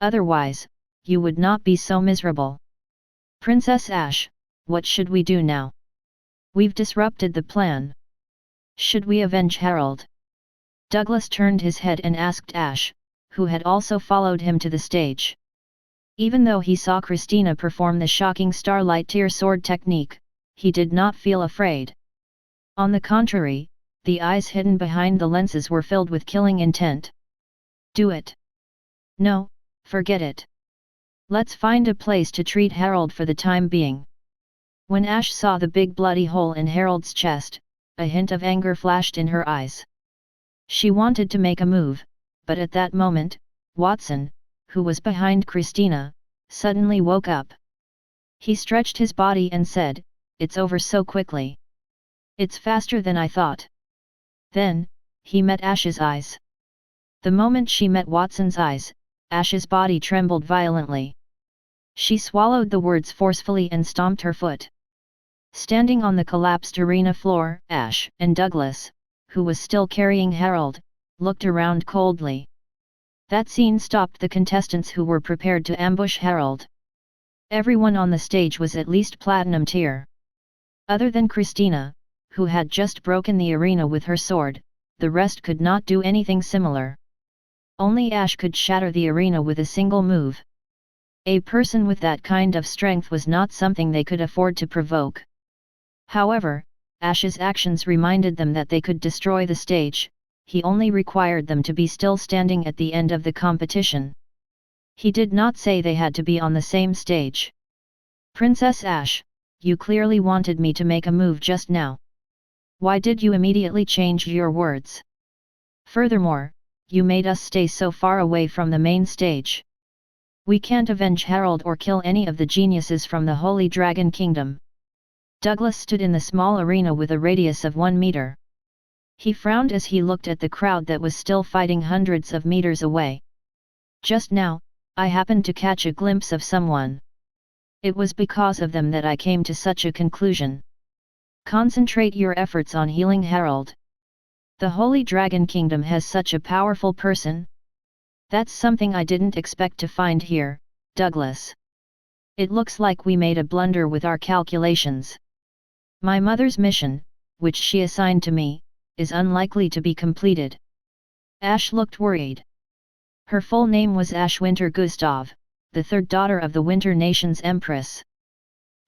Otherwise, you would not be so miserable. Princess Ash, what should we do now? We've disrupted the plan. Should we avenge Harold? Douglas turned his head and asked Ash, who had also followed him to the stage. Even though he saw Christina perform the shocking Starlight Tier sword technique, he did not feel afraid. On the contrary, the eyes hidden behind the lenses were filled with killing intent. Do it. No, forget it. Let's find a place to treat Harold for the time being. When Ash saw the big bloody hole in Harold's chest, a hint of anger flashed in her eyes. She wanted to make a move, but at that moment, Watson, who was behind Christina, suddenly woke up. He stretched his body and said, "It's over so quickly. It's faster than I thought." Then, he met Ash's eyes. The moment she met Watson's eyes, Ash's body trembled violently. She swallowed the words forcefully and stomped her foot. Standing on the collapsed arena floor, Ash and Douglas, who was still carrying Harold, looked around coldly. That scene stopped the contestants who were prepared to ambush Harold. Everyone on the stage was at least Platinum Tier. Other than Christina, who had just broken the arena with her sword, the rest could not do anything similar. Only Ash could shatter the arena with a single move. A person with that kind of strength was not something they could afford to provoke. However, Ash's actions reminded them that they could destroy the stage. He only required them to be still standing at the end of the competition. He did not say they had to be on the same stage. Princess Ash, you clearly wanted me to make a move just now. Why did you immediately change your words? Furthermore, you made us stay so far away from the main stage. We can't avenge Harold or kill any of the geniuses from the Holy Dragon Kingdom. Douglas stood in the small arena with a radius of 1 meter. He frowned as he looked at the crowd that was still fighting hundreds of meters away. Just now, I happened to catch a glimpse of someone. It was because of them that I came to such a conclusion. Concentrate your efforts on healing Harold. The Holy Dragon Kingdom has such a powerful person. That's something I didn't expect to find here, Douglas. It looks like we made a blunder with our calculations. My mother's mission, which she assigned to me, is unlikely to be completed. Ash looked worried. Her full name was Ash Winter Gustav, the third daughter of the Winter Nation's Empress.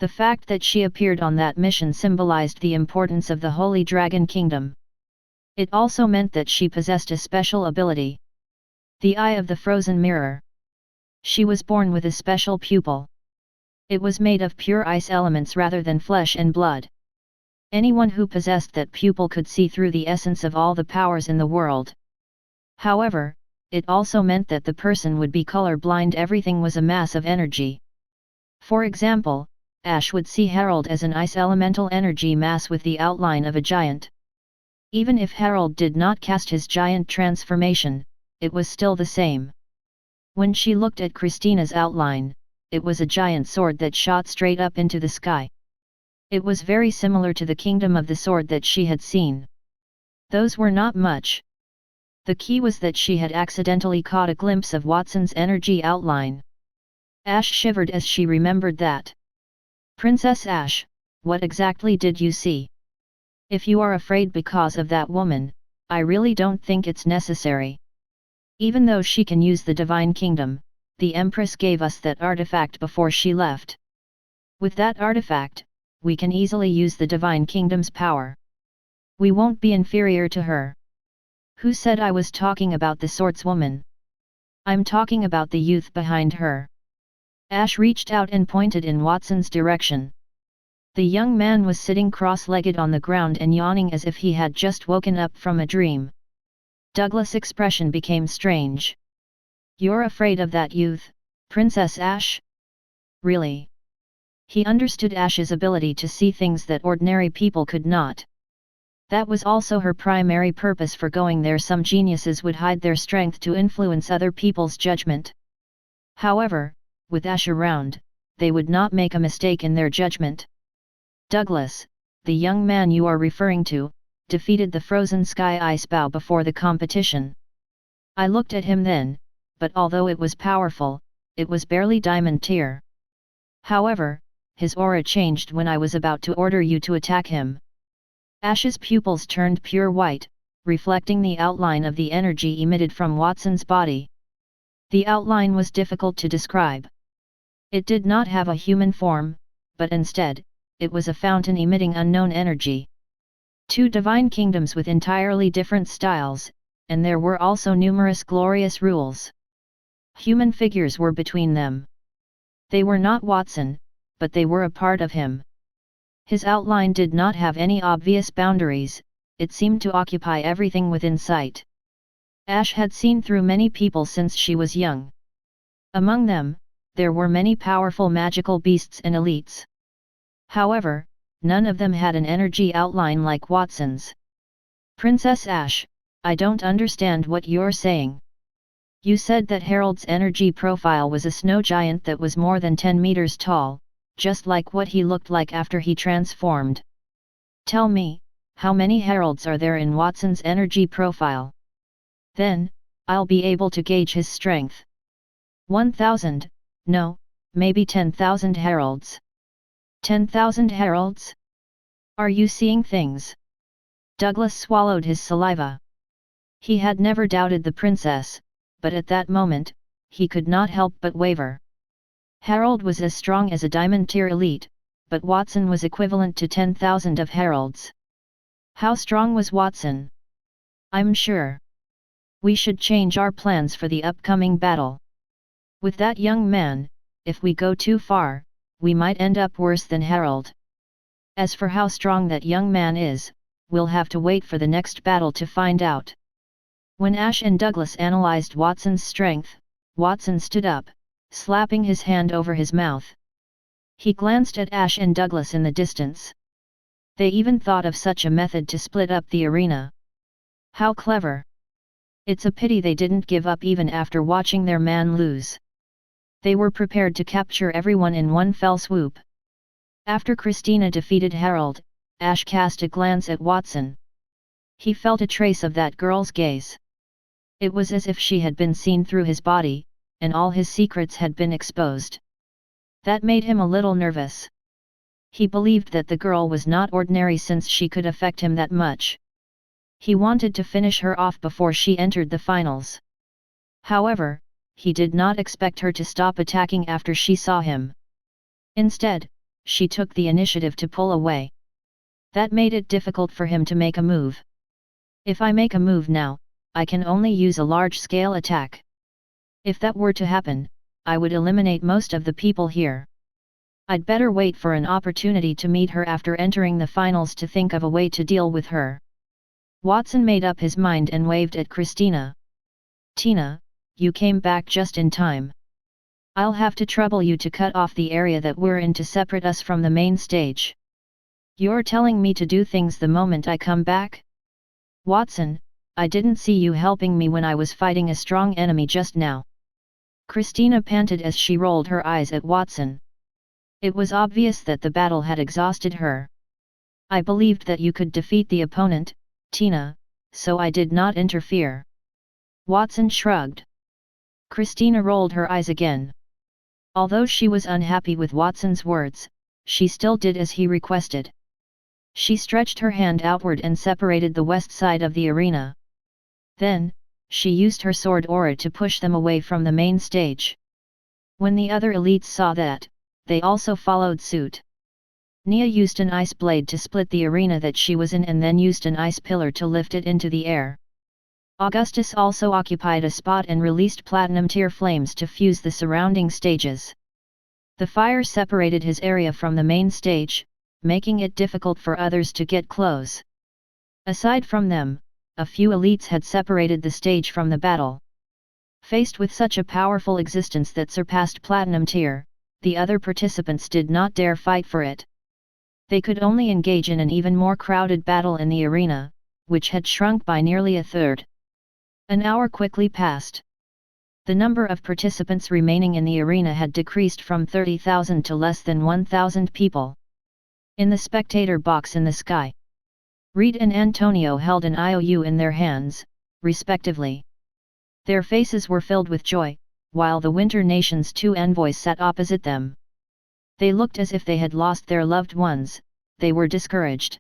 The fact that she appeared on that mission symbolized the importance of the Holy Dragon Kingdom. It also meant that she possessed a special ability. The Eye of the Frozen Mirror. She was born with a special pupil. It was made of pure ice elements rather than flesh and blood. Anyone who possessed that pupil could see through the essence of all the powers in the world. However, it also meant that the person would be color-blind. Everything was a mass of energy. For example, Ash would see Harold as an ice elemental energy mass with the outline of a giant. Even if Harold did not cast his giant transformation, it was still the same. When she looked at Christina's outline, it was a giant sword that shot straight up into the sky. It was very similar to the kingdom of the sword that she had seen. Those were not much. The key was that she had accidentally caught a glimpse of Watson's energy outline. Ash shivered as she remembered that. Princess Ash, what exactly did you see? If you are afraid because of that woman, I really don't think it's necessary. Even though she can use the Divine Kingdom, the Empress gave us that artifact before she left. With that artifact, we can easily use the Divine Kingdom's power. We won't be inferior to her. Who said I was talking about the swordswoman? I'm talking about the youth behind her. Ash reached out and pointed in Watson's direction. The young man was sitting cross-legged on the ground and yawning as if he had just woken up from a dream. Douglas' expression became strange. You're afraid of that youth, Princess Ash? Really? He understood Ash's ability to see things that ordinary people could not. That was also her primary purpose for going there. Some geniuses would hide their strength to influence other people's judgment. However, with Ash around, they would not make a mistake in their judgment. Douglas, the young man you are referring to, defeated the Frozen Sky Ice Bow before the competition. I looked at him then, but although it was powerful, it was barely diamond tier. However, his aura changed when I was about to order you to attack him. Ash's pupils turned pure white, reflecting the outline of the energy emitted from Watson's body. The outline was difficult to describe. It did not have a human form, but instead, it was a fountain emitting unknown energy. Two divine kingdoms with entirely different styles, and there were also numerous glorious rules. Human figures were between them. They were not Watson, but they were a part of him. His outline did not have any obvious boundaries, it seemed to occupy everything within sight. Ash had seen through many people since she was young. Among them, there were many powerful magical beasts and elites. However, none of them had an energy outline like Watson's. Princess Ash, I don't understand what you're saying. You said that Harold's energy profile was a snow giant that was more than 10 meters tall, just like what he looked like after he transformed. Tell me, how many Harolds are there in Watson's energy profile? Then, I'll be able to gauge his strength. 1,000, no, maybe 10,000 Harolds. 10,000 Harolds? Are you seeing things? Douglas swallowed his saliva. He had never doubted the princess, but at that moment, he could not help but waver. Harold was as strong as a diamond tier elite, but Watson was equivalent to 10,000 of Harolds. How strong was Watson? I'm sure. We should change our plans for the upcoming battle. With that young man, if we go too far, we might end up worse than Harold. As for how strong that young man is, we'll have to wait for the next battle to find out. When Ash and Douglas analyzed Watson's strength, Watson stood up, slapping his hand over his mouth. He glanced at Ash and Douglas in the distance. They even thought of such a method to split up the arena. How clever! It's a pity they didn't give up even after watching their man lose. They were prepared to capture everyone in one fell swoop. After Christina defeated Harold, Ash cast a glance at Watson. He felt a trace of that girl's gaze. It was as if she had been seen through his body, and all his secrets had been exposed. That made him a little nervous. He believed that the girl was not ordinary since she could affect him that much. He wanted to finish her off before she entered the finals. However, he did not expect her to stop attacking after she saw him. Instead, she took the initiative to pull away. That made it difficult for him to make a move. If I make a move now, I can only use a large-scale attack. If that were to happen, I would eliminate most of the people here. I'd better wait for an opportunity to meet her after entering the finals to think of a way to deal with her. Watson made up his mind and waved at Christina. Tina, you came back just in time. I'll have to trouble you to cut off the area that we're in to separate us from the main stage. You're telling me to do things the moment I come back? Watson, I didn't see you helping me when I was fighting a strong enemy just now. Christina panted as she rolled her eyes at Watson. It was obvious that the battle had exhausted her. I believed that you could defeat the opponent, Tina, so I did not interfere. Watson shrugged. Christina rolled her eyes again. Although she was unhappy with Watson's words, she still did as he requested. She stretched her hand outward and separated the west side of the arena. Then, she used her sword aura to push them away from the main stage. When the other elites saw that, they also followed suit. Nia used an ice blade to split the arena that she was in and then used an ice pillar to lift it into the air. Augustus also occupied a spot and released platinum tier flames to fuse the surrounding stages. The fire separated his area from the main stage, making it difficult for others to get close. Aside from them, a few elites had separated the stage from the battle. Faced with such a powerful existence that surpassed platinum tier, the other participants did not dare fight for it. They could only engage in an even more crowded battle in the arena, which had shrunk by nearly a third. An hour quickly passed. The number of participants remaining in the arena had decreased from 30,000 to less than 1,000 people. In the spectator box in the sky, Reed and Antonio held an IOU in their hands, respectively. Their faces were filled with joy, while the Winter Nation's two envoys sat opposite them. They looked as if they had lost their loved ones. They were discouraged.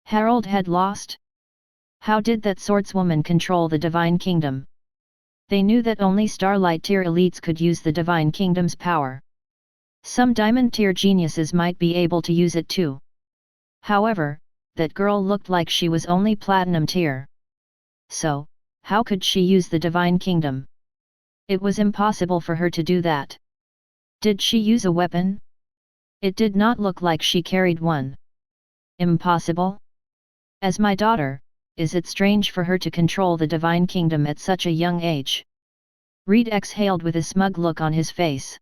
Harold had lost? How did that swordswoman control the Divine Kingdom? They knew that only Starlight tier elites could use the Divine Kingdom's power. Some Diamond tier geniuses might be able to use it too. However, that girl looked like she was only Platinum tier. So, how could she use the Divine Kingdom? It was impossible for her to do that. Did she use a weapon? It did not look like she carried one. Impossible? As my daughter, is it strange for her to control the Divine Kingdom at such a young age? Reed exhaled with a smug look on his face.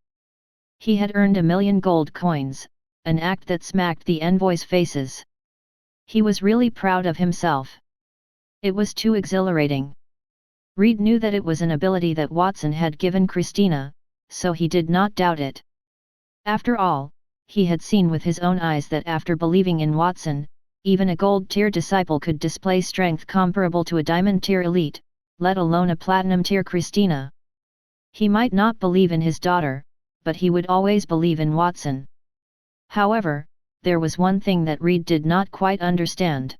He had earned 1,000,000 gold coins, an act that smacked the envoys' faces. He was really proud of himself. It was too exhilarating. Reed knew that it was an ability that Watson had given Christina, so he did not doubt it. After all, he had seen with his own eyes that after believing in Watson, even a gold-tier disciple could display strength comparable to a diamond-tier elite, let alone a platinum-tier Christina. He might not believe in his daughter, but he would always believe in Watson. However, there was one thing that Reed did not quite understand.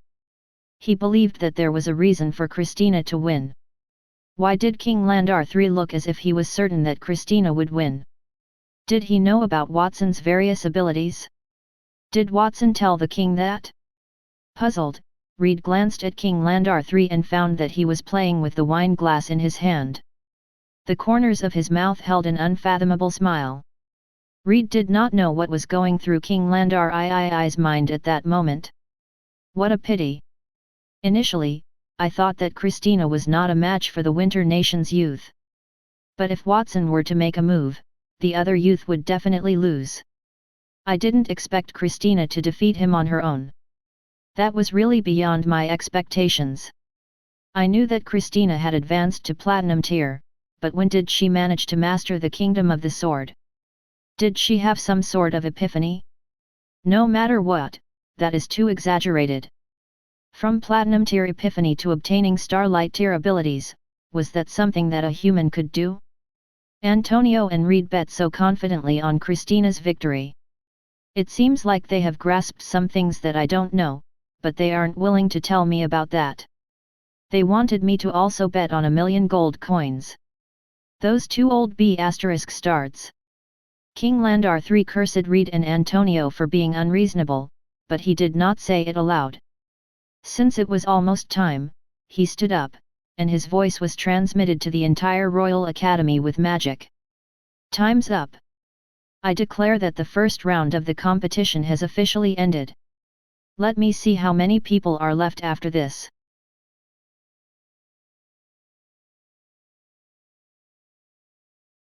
He believed that there was a reason for Christina to win. Why did King Landar III look as if he was certain that Christina would win? Did he know about Watson's various abilities? Did Watson tell the king that? Puzzled, Reed glanced at King Landar III and found that he was playing with the wine glass in his hand. The corners of his mouth held an unfathomable smile. Reed did not know what was going through King Landar III's mind at that moment. What a pity. Initially, I thought that Christina was not a match for the Winter Nation's youth. But if Watson were to make a move, the other youth would definitely lose. I didn't expect Christina to defeat him on her own. That was really beyond my expectations. I knew that Christina had advanced to Platinum tier, but when did she manage to master the Kingdom of the Sword? Did she have some sort of epiphany? No matter what, that is too exaggerated. From Platinum tier epiphany to obtaining Starlight tier abilities, was that something that a human could do? Antonio and Reed bet so confidently on Christina's victory. It seems like they have grasped some things that I don't know, but they aren't willing to tell me about that. They wanted me to also bet on 1,000,000 gold coins. Those two old B***stards. King Landar III cursed Reed and Antonio for being unreasonable, but he did not say it aloud. Since it was almost time, he stood up, and his voice was transmitted to the entire Royal Academy with magic. Time's up. I declare that the first round of the competition has officially ended. Let me see how many people are left after this.